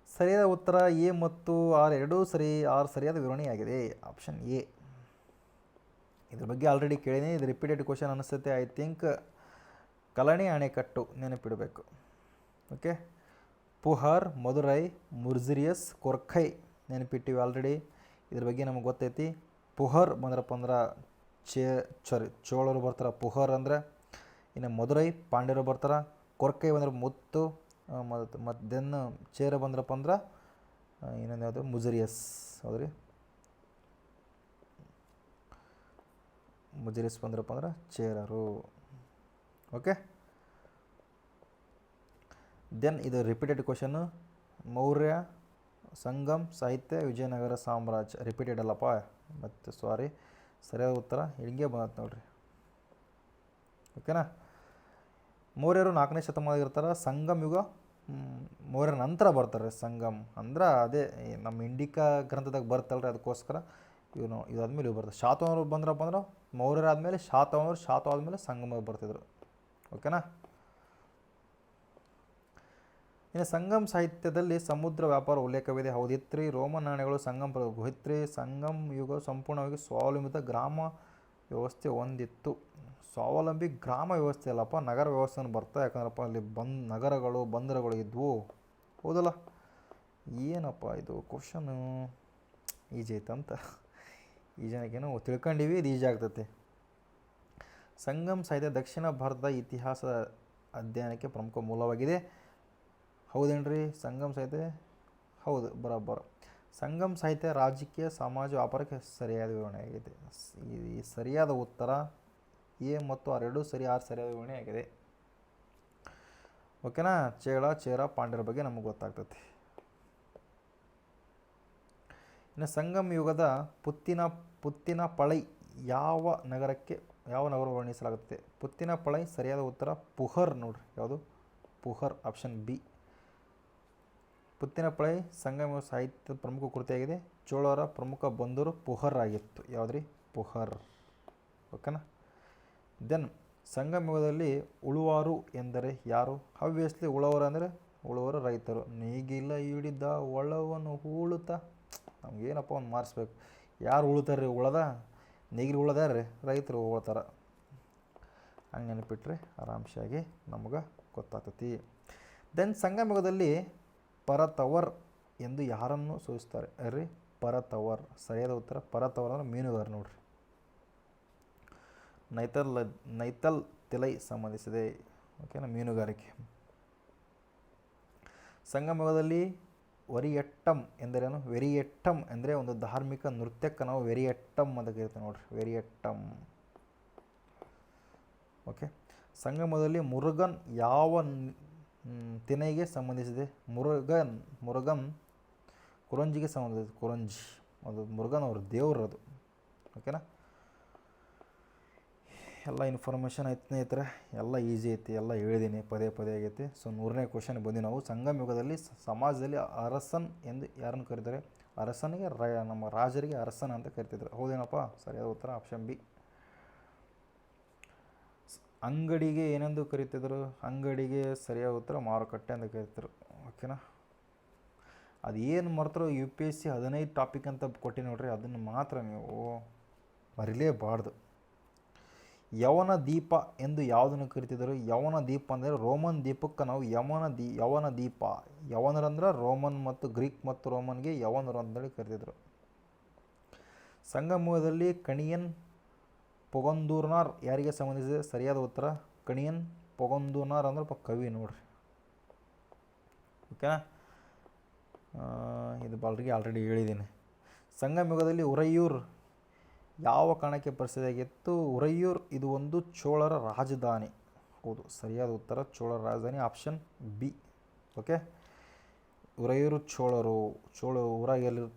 ಸರಿಯಾದ ಉತ್ತರ ಎ ಮತ್ತು ಆರ್ ಎರಡೂ ಸರಿ. ಆರ್ ಸರಿಯಾದ ವಿವರಣೆಯಾಗಿದೆ. Option A. ಇದ್ರ ಬಗ್ಗೆ ಆಲ್ರೆಡಿ ಕೇಳಿದ್ದೀನಿ. ಇದು ರಿಪೀಟೆಡ್ ಕ್ವಶನ್ ಅನಿಸುತ್ತೆ. ಐ ಥಿಂಕ್ ಕಲಣಿ ಅಣೆಕಟ್ಟು ನೆನಪಿಡಬೇಕು. ಓಕೆ. ಪುಹಾರ್, ಮದುರೈ, ಮುರ್ಜಿರಿಯಸ್, ಕೊರ್ಖೈ ನೆನಪಿಟ್ಟಿವಿ ಆಲ್ರೆಡಿ. ಇದ್ರ ಬಗ್ಗೆ ನಮಗೆ ಗೊತ್ತೈತಿ. ಪುಹರ್ ಬಂದ್ರಪ್ಪ ಅಂದ್ರೆ ಚೋಳರು ಬರ್ತಾರೆ ಪುಹರ್ ಅಂದರೆ. ಇನ್ನು ಮದುರೈ ಪಾಂಡ್ಯರು ಬರ್ತಾರೆ. ಕೊರ್ಕೈ ಬಂದ್ರೆ ಮುತ್ತು. ಮತ್ತು ದೆನ್ ಚೇರ ಬಂದ್ರಪ್ಪ ಅಂದ್ರೆ ಇನ್ನೊಂದು ಯಾವುದು ಮುಜರಿಯಸ್. ಹೌದ್ರಿ. ಮುಜರಿಯಸ್ ಬಂದ್ರಪ್ಪ ಅಂದ್ರೆ ಚೇರರು. ಓಕೆ. ದೆನ್ ಇದು ರಿಪೀಟೆಡ್ ಕ್ವಶನ್ನು. ಮೌರ್ಯ, ಸಂಗಮ್, ಸಾಹಿತ್ಯ, ವಿಜಯನಗರ ಸಾಮ್ರಾಜ್ಯ. ರಿಪೀಟೆಡ್ ಅಲ್ಲಪ್ಪ, ಮತ್ತು ಸಾರಿ. ಸರಿಯಾದ ಉತ್ತರ ಹಿಂಗೆ ಬಂದತ್ತೆ ನೋಡ್ರಿ. ಓಕೆನಾ. ಮೌರ್ಯರು 4ನೇ ಶತಮಾನದಾಗ ಇರ್ತಾರೆ. ಸಂಗಮ್ ಯುಗ ಮೌರ್ಯರ ನಂತರ ಬರ್ತಾರೆ. ಸಂಗಮ್ ಅಂದ್ರೆ ಅದೇ ನಮ್ಮ ಇಂಡಿಕಾ ಗ್ರಂಥದಾಗ ಬರ್ತಲ್ರಿ, ಅದಕ್ಕೋಸ್ಕರ ಇದು ಆದಮೇಲೆ ಇವು ಬರ್ತಾರೆ. ಶಾತವಾಹನರು ಬಂದ್ರಪ್ಪ ಅಂದ್ರೆ ಮೌರ್ಯರ ಆದಮೇಲೆ ಶಾತವಾಹನರು, ಆದಮೇಲೆ ಸಂಗಮ ಬರ್ತಿದ್ರು. ಓಕೆನಾ. ಇನ್ನು ಸಂಗಮ್ ಸಾಹಿತ್ಯದಲ್ಲಿ ಸಮುದ್ರ ವ್ಯಾಪಾರ ಉಲ್ಲೇಖವಿದೆ. ಹೌದಿತ್ರಿ. ರೋಮನ್ ನಾಣ್ಯಗಳು ಸಂಗಮ್ ಹೋಯ್ತ್ರಿ. ಸಂಗಮ್ ಯುಗ ಸಂಪೂರ್ಣವಾಗಿ ಸ್ವಾವಲಂಬಿತ ಗ್ರಾಮ ವ್ಯವಸ್ಥೆ ಹೊಂದಿತ್ತು. ಸ್ವಾವಲಂಬಿ ಗ್ರಾಮ ವ್ಯವಸ್ಥೆ ಅಲ್ಲಪ್ಪ, ನಗರ ವ್ಯವಸ್ಥೆನೂ ಬರ್ತಾ. ಯಾಕಂದ್ರಪ್ಪ ಅಲ್ಲಿ ನಗರಗಳು ಬಂದರುಗಳು ಇದ್ವು. ಹೌದಲ್ಲ. ಏನಪ್ಪ ಇದು ಕ್ವಶನು ಈಜಿ ಐತಂತ ಈ ಜನಕ್ಕೇನೋ ತಿಳ್ಕೊಂಡಿವಿ, ಇದು ಈಜಿ ಆಗ್ತೈತೆ. ಸಂಗಮ್ ಸಾಹಿತ್ಯ ದಕ್ಷಿಣ ಭಾರತದ ಇತಿಹಾಸ ಅಧ್ಯಯನಕ್ಕೆ ಪ್ರಮುಖ ಮೂಲವಾಗಿದೆ. ಹೌದೇನ್ರಿ? ಸಂಗಮ್ ಸಾಹಿತ್ಯ ಹೌದು, ಬರೋಬ್ಬರ. ಸಂಗಮ್ ಸಾಹಿತ್ಯ ರಾಜಕೀಯ, ಸಮಾಜ, ವ್ಯಾಪಾರಕ್ಕೆ ಸರಿಯಾದ ವಿವರಣೆ ಆಗಿದೆ. ಈ ಸರಿಯಾದ ಉತ್ತರ ಎ ಮತ್ತು ಆರ್ ಎರಡೂ ಸರಿ. ಆರ್ ಸರಿಯಾದ ವಿವರಣೆ ಆಗಿದೆ. ಓಕೆನಾ. ಚೇರ ಪಾಂಡ್ಯರ ಬಗ್ಗೆ ನಮಗೆ ಗೊತ್ತಾಗ್ತೈತಿ. ಇನ್ನು ಸಂಗಮ್ ಯುಗದ ಪುತ್ತಿನಪಳೈ ಯಾವ ನಗರ ವರ್ಣಿಸಲಾಗುತ್ತೆ? ಪುತ್ತಿನಪಳೈ ಸರಿಯಾದ ಉತ್ತರ ಪುಹರ್ ನೋಡ್ರಿ. ಯಾವುದು? ಪುಹರ್. Option B. ಪುತ್ತಿನಪಳೈ ಸಂಗಮ ಸಾಹಿತ್ಯದ ಪ್ರಮುಖ ಕೃತಿಯಾಗಿದೆ. ಚೋಳರ ಪ್ರಮುಖ ಬಂದರು ಪುಹರ್ ಆಗಿತ್ತು. ಯಾವುದ್ರಿ? ಪುಹರ್. ಓಕೆನಾ. ದೆನ್ ಸಂಗಮ ಯುಗದಲ್ಲಿ ಉಳುವಾರು ಎಂದರೆ ಯಾರು? ಆಬ್ವಿಯಸ್ಲಿ ಉಳುವರು ಅಂದರೆ ಉಳುವರು ರೈತರು. ನೇಗಿಲ ಹಿಡಿದ ಒಳವನು ಹೂಳುತ್ತಾ. ನಮಗೇನಪ್ಪ ಒಂದು ಮಾರ್ಸ್ಬೇಕು. ಯಾರು ಉಳ್ತಾರೆ ರೀ? ಉಳದ ನೇಗಿಲು ಉಳದಾರ್ರಿ, ರೈತರು ಉಳ್ತಾರೆ. ಹಂಗೆ ನೆನಪಿಟ್ರೆ ಆರಾಮ್ಸಾಗಿ ನಮಗೆ ಗೊತ್ತಾಗ್ತೈತಿ. ದೆನ್ ಸಂಗಮ ಯುಗದಲ್ಲಿ ಪರತವರ್ ಎಂದು ಯಾರನ್ನು ಸೂಚಿಸ್ತಾರೆ? ರೀ ಪರತವರ್. ಸರಿಯಾದ ಉತ್ತರ ಪರತವರ್ ಅಂದರೆ ಮೀನುಗಾರ ನೋಡ್ರಿ. ನೈತಲ್ ತಿಲೈ ಸಂಬಂಧಿಸಿದೆ. ಓಕೆನಾ. ಮೀನುಗಾರಿಕೆ. ಸಂಗಮ ಯುಗದಲ್ಲಿ ವರಿಯಟ್ಟಂ ಎಂದರೇನು? ವೆರಿಯಟ್ಟಂ ಅಂದರೆ ಒಂದು ಧಾರ್ಮಿಕ ನೃತ್ಯಕ್ಕೆ ನಾವು ವೆರಿಯಟ್ಟಂ ಅಂತ ಕರಿತೀವಿ ನೋಡ್ರಿ. ವೆರಿಯಟ್ಟಂ. ಓಕೆ. ಸಂಗಮದಲ್ಲಿ ಮುರುಗನ್ ಯಾವ ತಿನೈಗೆ ಸಂಬಂಧಿಸಿದೆ? ಮುರುಗನ್ ಕುರಂಜಿಗೆ ಸಂಬಂಧಿಸಿದೆ. ಕುರಂಜಿ ಅದು ಮುರುಗನ್ ಅವ್ರ ದೇವ್ರು ಅದು. ಓಕೆನಾ. ಎಲ್ಲ ಇನ್ಫಾರ್ಮೇಷನ್ ಐತೆ ಸ್ನೇಹಿತರೆ. ಎಲ್ಲ ಈಸಿ ಐತಿ, ಎಲ್ಲ ಹೇಳಿದ್ದೀನಿ, ಪದೇ ಆಗೈತಿ. ಸೊ 100ನೇ ಕ್ವಶನ್ ಬಂದು ನಾವು ಸಂಗಮ ಯುಗದಲ್ಲಿ ಸಮಾಜದಲ್ಲಿ ಅರಸನ್ ಎಂದು ಯಾರನ್ನು ಕರೀತಾರೆ? ಅರಸನಿಗೆ ನಮ್ಮ ರಾಜರಿಗೆ ಅರಸನ್ ಅಂತ ಕರಿತಿದ್ರು. ಹೌದೇನಪ್ಪ? ಸರಿಯಾದ ಉತ್ತರ ಆಪ್ಷನ್ ಬಿ. ಅಂಗಡಿಗೆ ಏನೆಂದು ಕರಿತಿದ್ರು? ಅಂಗಡಿಗೆ ಸರಿಯಾದ ಉತ್ತರ ಮಾರುಕಟ್ಟೆ ಅಂತ ಕರಿತಿದ್ರು. ಓಕೆನಾ. ಅದು ಏನು ಮರ್ತರು UPSC 15 ಟಾಪಿಕ್ ಅಂತ ಕೊಟ್ಟು ನೋಡ್ರಿ, ಅದನ್ನು ಮಾತ್ರ ನೀವು ಮರಿಲೇಬಾರ್ದು. ಯವನ ದೀಪ ಎಂದು ಯಾವುದನ್ನು ಕರಿತಿದ್ರು? ಯವನ ದೀಪ ಅಂದರೆ ರೋಮನ್ ದೀಪಕ್ಕೆ ನಾವು ಯವನ ದೀಪ. ಯವನರಂದ್ರೆ ರೋಮನ್ ಮತ್ತು ಗ್ರೀಕ್ ಮತ್ತು ರೋಮನ್ಗೆ ಯವನರು ಅಂತೇಳಿ ಕರಿತಿದ್ರು. ಸಂಗಮದಲ್ಲಿ ಕಣಿಯನ್ ಪೊಗಂದೂರ್ನಾರ್ ಯಾರಿಗೆ ಸಂಬಂಧಿಸಿದೆ? ಸರಿಯಾದ ಉತ್ತರ ಕಣಿಯನ್ ಪೊಗಂದೂರ್ನಾರ್ ಅಂದ್ರೆ ಕವಿ ನೋಡ್ರಿ. ಓಕೆನಾ. ಇದು ಆಲ್ರೆಡಿ ಹೇಳಿದ್ದೀನಿ. ಸಂಗಮ ಯುಗದಲ್ಲಿ ಉರೈಯೂರ್ ಯಾವ ಕಾರಣಕ್ಕೆ ಪ್ರಸಿದ್ಧಿಯಾಗಿತ್ತು? ಉರೈಯೂರ್ ಇದು ಒಂದು ಚೋಳರ ರಾಜಧಾನಿ. ಹೌದು, ಸರಿಯಾದ ಉತ್ತರ ಚೋಳರ ರಾಜಧಾನಿ. Option B. ಓಕೆ. ಉರೈಯೂರು ಚೋಳರು.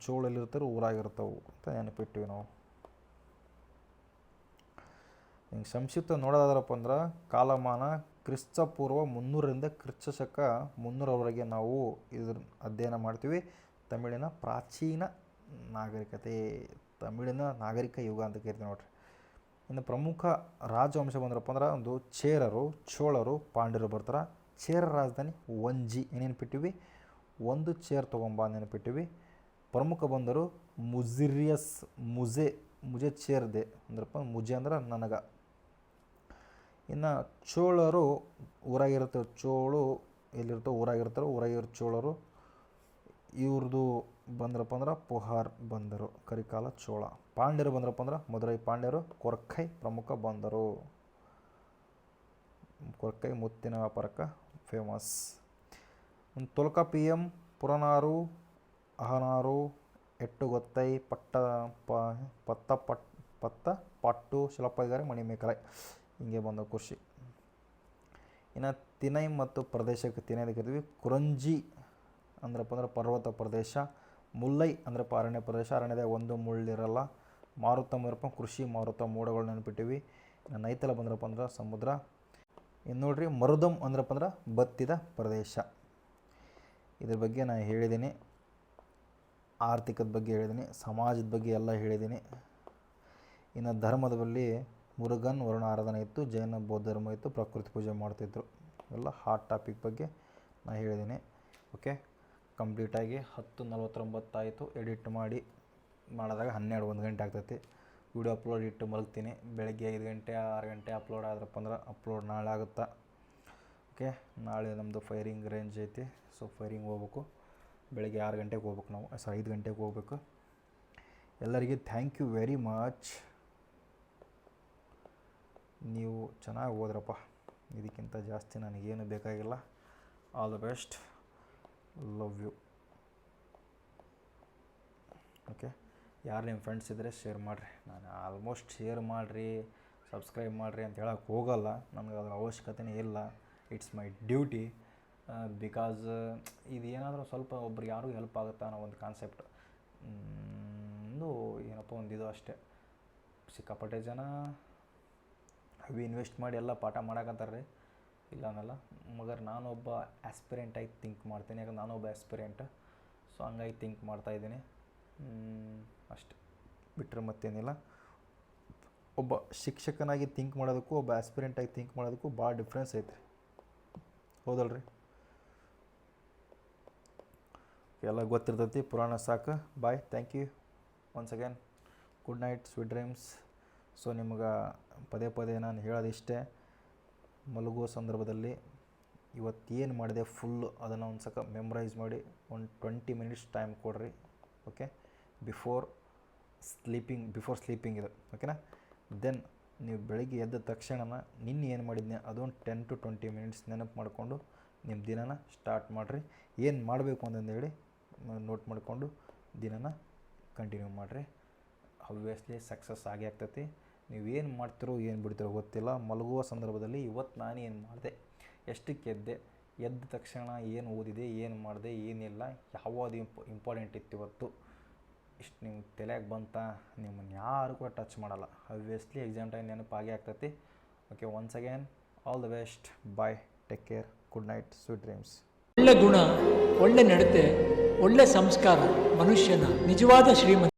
ಚೋಳಲ್ಲಿರ್ತಾರೆ, ಊರಾಗಿರ್ತಾವೆ ಅಂತ ನೆನಪಿಟ್ಟಿವಿ ನಾವು. ಹಿಂಗೆ ಸಂಕ್ಷಿಪ್ತ ನೋಡೋದಾದ್ರಪ್ಪ ಅಂದ್ರೆ ಕಾಲಮಾನ ಕ್ರಿಸ್ತಪೂರ್ವ 300ರಿಂದ ಕ್ರಿಸ್ತಶಕ 300ರವರೆಗೆ ನಾವು ಇದ್ರ ಅಧ್ಯಯನ ಮಾಡ್ತೀವಿ. ತಮಿಳಿನ ಪ್ರಾಚೀನ ನಾಗರಿಕತೆ, ತಮಿಳಿನ ನಾಗರಿಕ ಯುಗ ಅಂತ ಕರಿತೀವಿ ನೋಡ್ರಿ. ಇನ್ನು ಪ್ರಮುಖ ರಾಜವಂಶ ಬಂದ್ರಪ್ಪ ಅಂದ್ರೆ ಒಂದು ಚೇರರು, ಚೋಳರು, ಪಾಂಡ್ಯರು ಬರ್ತಾರೆ. ಚೇರ ರಾಜಧಾನಿ ವಂಜಿ ನೆನಪಿಟ್ಟಿವಿ. ಒಂದು ಚೇರ್ ತೊಗೊಂಬ ನೆನಪಿಟ್ಟಿವಿ. ಪ್ರಮುಖ ಬಂದರು ಮುಜಿರಿಯಸ್, ಮುಜೆ ಚೇರ್ದೆ ಅಂದ್ರಪ್ಪ, ಮುಜೆ ಅಂದ್ರೆ ನನಗೆ. ಇನ್ನು ಚೋಳರು ಊರಾಗಿರ್ತಾರೆ, ಚೋಳು ಎಲ್ಲಿರ್ತಾವೆ ಊರಾಗಿರ್ತಾರೆ, ಊರಾಗಿರೋ ಚೋಳರು. ಇವ್ರದ್ದು ಬಂದ್ರಪ್ಪ ಅಂದ್ರೆ ಪುಹಾರ್ ಬಂದರು, ಕರಿಕಾಲ ಚೋಳ. ಪಾಂಡ್ಯರು ಬಂದ್ರಪ್ಪ ಅಂದ್ರೆ ಮದುರೈ ಪಾಂಡ್ಯರು, ಕೊರ್ಕೈ ಪ್ರಮುಖ ಬಂದರು. ಕೊರ್ಕೈ ಮುತ್ತಿನ ವ್ಯಾಪಾರಕ್ಕೆ ಫೇಮಸ್. ತೊಲ್ಕಾಪಿಯಂ, ಪುರನಾರು, ಅಹನಾರು, ಎಟ್ಟುಗೊತ್ತೈ, ಪತ್ತ ಪಟ್ಟು, ಶಿಲಪ್ಪಗಾರೆ, ಮಣಿಮೇಕಲೆ ಹಿಂಗೆ ಬಂದ ಕೃಷಿ. ಇನ್ನು ತಿನೈ ಮತ್ತು ಪ್ರದೇಶಕ್ಕೆ ತಿನೈದ ಕರಿತೀವಿ. ಕುರಂಜಿ ಅಂದ್ರಪ್ಪ ಅಂದ್ರೆ ಪರ್ವತ ಪ್ರದೇಶ. ಮುಲ್ಲೈ ಅಂದ್ರಪ್ಪ ಅರಣ್ಯ ಪ್ರದೇಶ, ಅರಣ್ಯದಾಗ ಒಂದು ಮುಳ್ಳಿರಲ್ಲ. ಮಾರುತ ಬಂದ್ರಪ್ಪ ಕೃಷಿ, ಮಾರುತ ಮೋಡಗಳು ನೆನಪಿಟ್ಟಿವಿ. ಇನ್ನು ನೈತಲ ಬಂದ್ರಪ್ಪ ಅಂದ್ರೆ ಸಮುದ್ರ. ಇನ್ನು ನೋಡ್ರಿ ಮರುದಮ್ ಅಂದ್ರಪ್ಪ ಅಂದ್ರೆ ಬತ್ತಿದ ಪ್ರದೇಶ. ಇದ್ರ ಬಗ್ಗೆ ನಾನು ಹೇಳಿದ್ದೀನಿ, ಆರ್ಥಿಕದ ಬಗ್ಗೆ ಹೇಳಿದ್ದೀನಿ, ಸಮಾಜದ ಬಗ್ಗೆ ಎಲ್ಲ ಹೇಳಿದ್ದೀನಿ. ಇನ್ನು ಧರ್ಮದ ಬಳಿ ಮುರುಗನ್ ವರುಣ ಆರಾಧನೆ ಇತ್ತು, ಜೈನ ಬೌದ್ಧ ಧರ್ಮ ಇತ್ತು, ಪ್ರಕೃತಿ ಪೂಜೆ ಮಾಡ್ತಿದ್ರು. ಎಲ್ಲ ಹಾಟ್ ಟಾಪಿಕ್ ಬಗ್ಗೆ ನಾನು ಹೇಳಿದ್ದೀನಿ. ಓಕೆ, ಕಂಪ್ಲೀಟಾಗಿ 10:49 ಆಯಿತು. ಎಡಿಟ್ ಮಾಡಿದಾಗ 1 ಗಂಟೆ ಆಗ್ತೈತಿ. ವಿಡಿಯೋ ಅಪ್ಲೋಡ್ ಇಟ್ಟು ಮಲಗ್ತೀನಿ. ಬೆಳಗ್ಗೆ 5 ಗಂಟೆ 6 ಗಂಟೆ ಅಪ್ಲೋಡ್ ಆದ್ರಪ್ಪ ಅಂದ್ರೆ ಅಪ್ಲೋಡ್ ನಾಳೆ ಆಗುತ್ತಾ. ಓಕೆ, ನಾಳೆ ನಮ್ಮದು ಫೈರಿಂಗ್ ರೇಂಜ್ ಐತಿ. ಸೊ ಫೈರಿಂಗ್ ಹೋಗ್ಬೇಕು. ಬೆಳಗ್ಗೆ 6 ಗಂಟೆಗೆ ಹೋಗ್ಬೇಕು ನಾವು, 5 ಗಂಟೆಗೆ ಹೋಗ್ಬೇಕು. ಎಲ್ಲರಿಗೆ ಥ್ಯಾಂಕ್ ಯು ವೆರಿ ಮಚ್. ನೀವು ಚೆನ್ನಾಗಿ ಹೋದ್ರಪ್ಪ, ಇದಕ್ಕಿಂತ ಜಾಸ್ತಿ ನನಗೇನು ಬೇಕಾಗಿಲ್ಲ. All the best, love you. Okay, ಯಾರು ನಿಮ್ಮ ಫ್ರೆಂಡ್ಸ್ ಇದ್ದರೆ ಶೇರ್ ಮಾಡಿರಿ. ನಾನು ಆಲ್ಮೋಸ್ಟ್ ಶೇರ್ ಮಾಡಿರಿ, ಸಬ್ಸ್ಕ್ರೈಬ್ ಮಾಡಿರಿ ಅಂತ ಹೇಳೋಕ್ಕೆ ಹೋಗಲ್ಲ. ನನಗೆ ಅದರ ಅವಶ್ಯಕತೆಯೇ ಇಲ್ಲ. It's my duty. ಬಿಕಾಸ್ ಇದು ಏನಾದರೂ ಸ್ವಲ್ಪ ಒಬ್ರಿಗೆ ಯಾರಿಗೂ ಹೆಲ್ಪ್ ಆಗುತ್ತಾ ಅನ್ನೋ ಒಂದು ಕಾನ್ಸೆಪ್ಟ್ ಏನಪ್ಪ ಇದು ಅಷ್ಟೇ. ಸಿಕ್ಕಾಪಟ್ಟೆ ಜನ ಅವಿ ಇನ್ವೆಸ್ಟ್ ಮಾಡಿ ಎಲ್ಲ ಪಾಠ ಮಾಡಕತ್ತಾರೆ ರೀ, ಇಲ್ಲ ಅನ್ನಲ್ಲ. ಮಗರ್ ನಾನೊಬ್ಬ ಆಸ್ಪಿರೆಂಟಾಗಿ ಥಿಂಕ್ ಮಾಡ್ತೀನಿ, ಯಾಕಂದ್ರೆ ನಾನೊಬ್ಬ ಆಸ್ಪಿರೆಂಟ್. ಸೊ ಹಂಗಾಗಿ ಥಿಂಕ್ ಮಾಡ್ತಾಯಿದ್ದೀನಿ ಅಷ್ಟೆ, ಬಿಟ್ಟರೆ ಮತ್ತೇನಿಲ್ಲ. ಒಬ್ಬ ಶಿಕ್ಷಕನಾಗಿ ಥಿಂಕ್ ಮಾಡೋದಕ್ಕೂ ಒಬ್ಬ ಆಸ್ಪಿರೆಂಟಾಗಿ ಥಿಂಕ್ ಮಾಡೋದಕ್ಕೂ ಭಾಳ ಡಿಫ್ರೆನ್ಸ್ ಐತೆ, ಹೌದಲ್ರಿ? ಎಲ್ಲ ಗೊತ್ತಿರ್ತೈತಿ, ಪುರಾಣ ಸಾಕು. Bye, thank you once again. Good night, sweet dreams. So ನಿಮ್ಗೆ ಪದೇ ಪದೇ ನಾನು ಹೇಳೋದಿಷ್ಟೇ, ಮಲಗುವ ಸಂದರ್ಭದಲ್ಲಿ ಇವತ್ತೇನು ಮಾಡಿದೆ ಫುಲ್ಲು ಅದನ್ನು ಒಂದು ಸಕ ಮೆಮ್ರೈಸ್ ಮಾಡಿ ಒಂದು 20 ಮಿನಿಟ್ಸ್ ಟೈಮ್ ಕೊಡ್ರಿ. ಓಕೆ, ಬಿಫೋರ್ ಸ್ಲೀಪಿಂಗ್ ಇದು, ಓಕೆನಾ? ದೆನ್ ನೀವು ಬೆಳಗ್ಗೆ ಎದ್ದ ತಕ್ಷಣ ನಿನ್ನೆ ಏನು ಮಾಡಿದ್ನೆ ಅದೊಂದು 10 to 20 ಮಿನಿಟ್ಸ್ ನೆನಪು ಮಾಡಿಕೊಂಡು ನಿಮ್ಮ ದಿನನ ಸ್ಟಾರ್ಟ್ ಮಾಡಿರಿ. ಏನು ಮಾಡಬೇಕು ಅಂತಂದೇಳಿ ನೋಟ್ ಮಾಡಿಕೊಂಡು ದಿನನ ಕಂಟಿನ್ಯೂ ಮಾಡಿರಿ. ಆಬ್ವಿಯಸ್ಲಿ ಸಕ್ಸಸ್ ಆಗೇ ಆಗ್ತೈತಿ. ನೀವೇನು ಮಾಡ್ತಿರೋ ಏನು ಬಿಡ್ತಿರೋ ಗೊತ್ತಿಲ್ಲ. ಮಲಗುವ ಸಂದರ್ಭದಲ್ಲಿ ಇವತ್ತು ನಾನು ಏನು ಮಾಡಿದೆ, ಎಷ್ಟಕ್ಕೆ ಎದ್ದ ತಕ್ಷಣ ಏನು ಓದಿದೆ, ಏನು ಮಾಡಿದೆ, ಏನಿಲ್ಲ, ಯಾವುದು ಇಂಪಾರ್ಟೆಂಟ್ ಇತ್ತು ಇವತ್ತು, ಇಷ್ಟು ನಿಮ್ಗೆ ತಲೆಯಾಗಿ ಬಂತ, ನಿಮ್ಮನ್ನು ಯಾರು ಕೂಡ ಟಚ್ ಮಾಡಲ್ಲ. ಆಬ್ವಿಯಸ್ಲಿ ಎಕ್ಸಾಮ್ ಟೈಮ್ ನೆನಪಾಗೇ ಆಗ್ತೈತಿ. Okay, once again all the best, bye, take care, good night, sweet dreams. ಒಳ್ಳೆ ಗುಣ, ಒಳ್ಳೆ ನಡತೆ, ಒಳ್ಳೆ ಸಂಸ್ಕಾರ ಮನುಷ್ಯನ ನಿಜವಾದ ಶ್ರೀಮಂತ.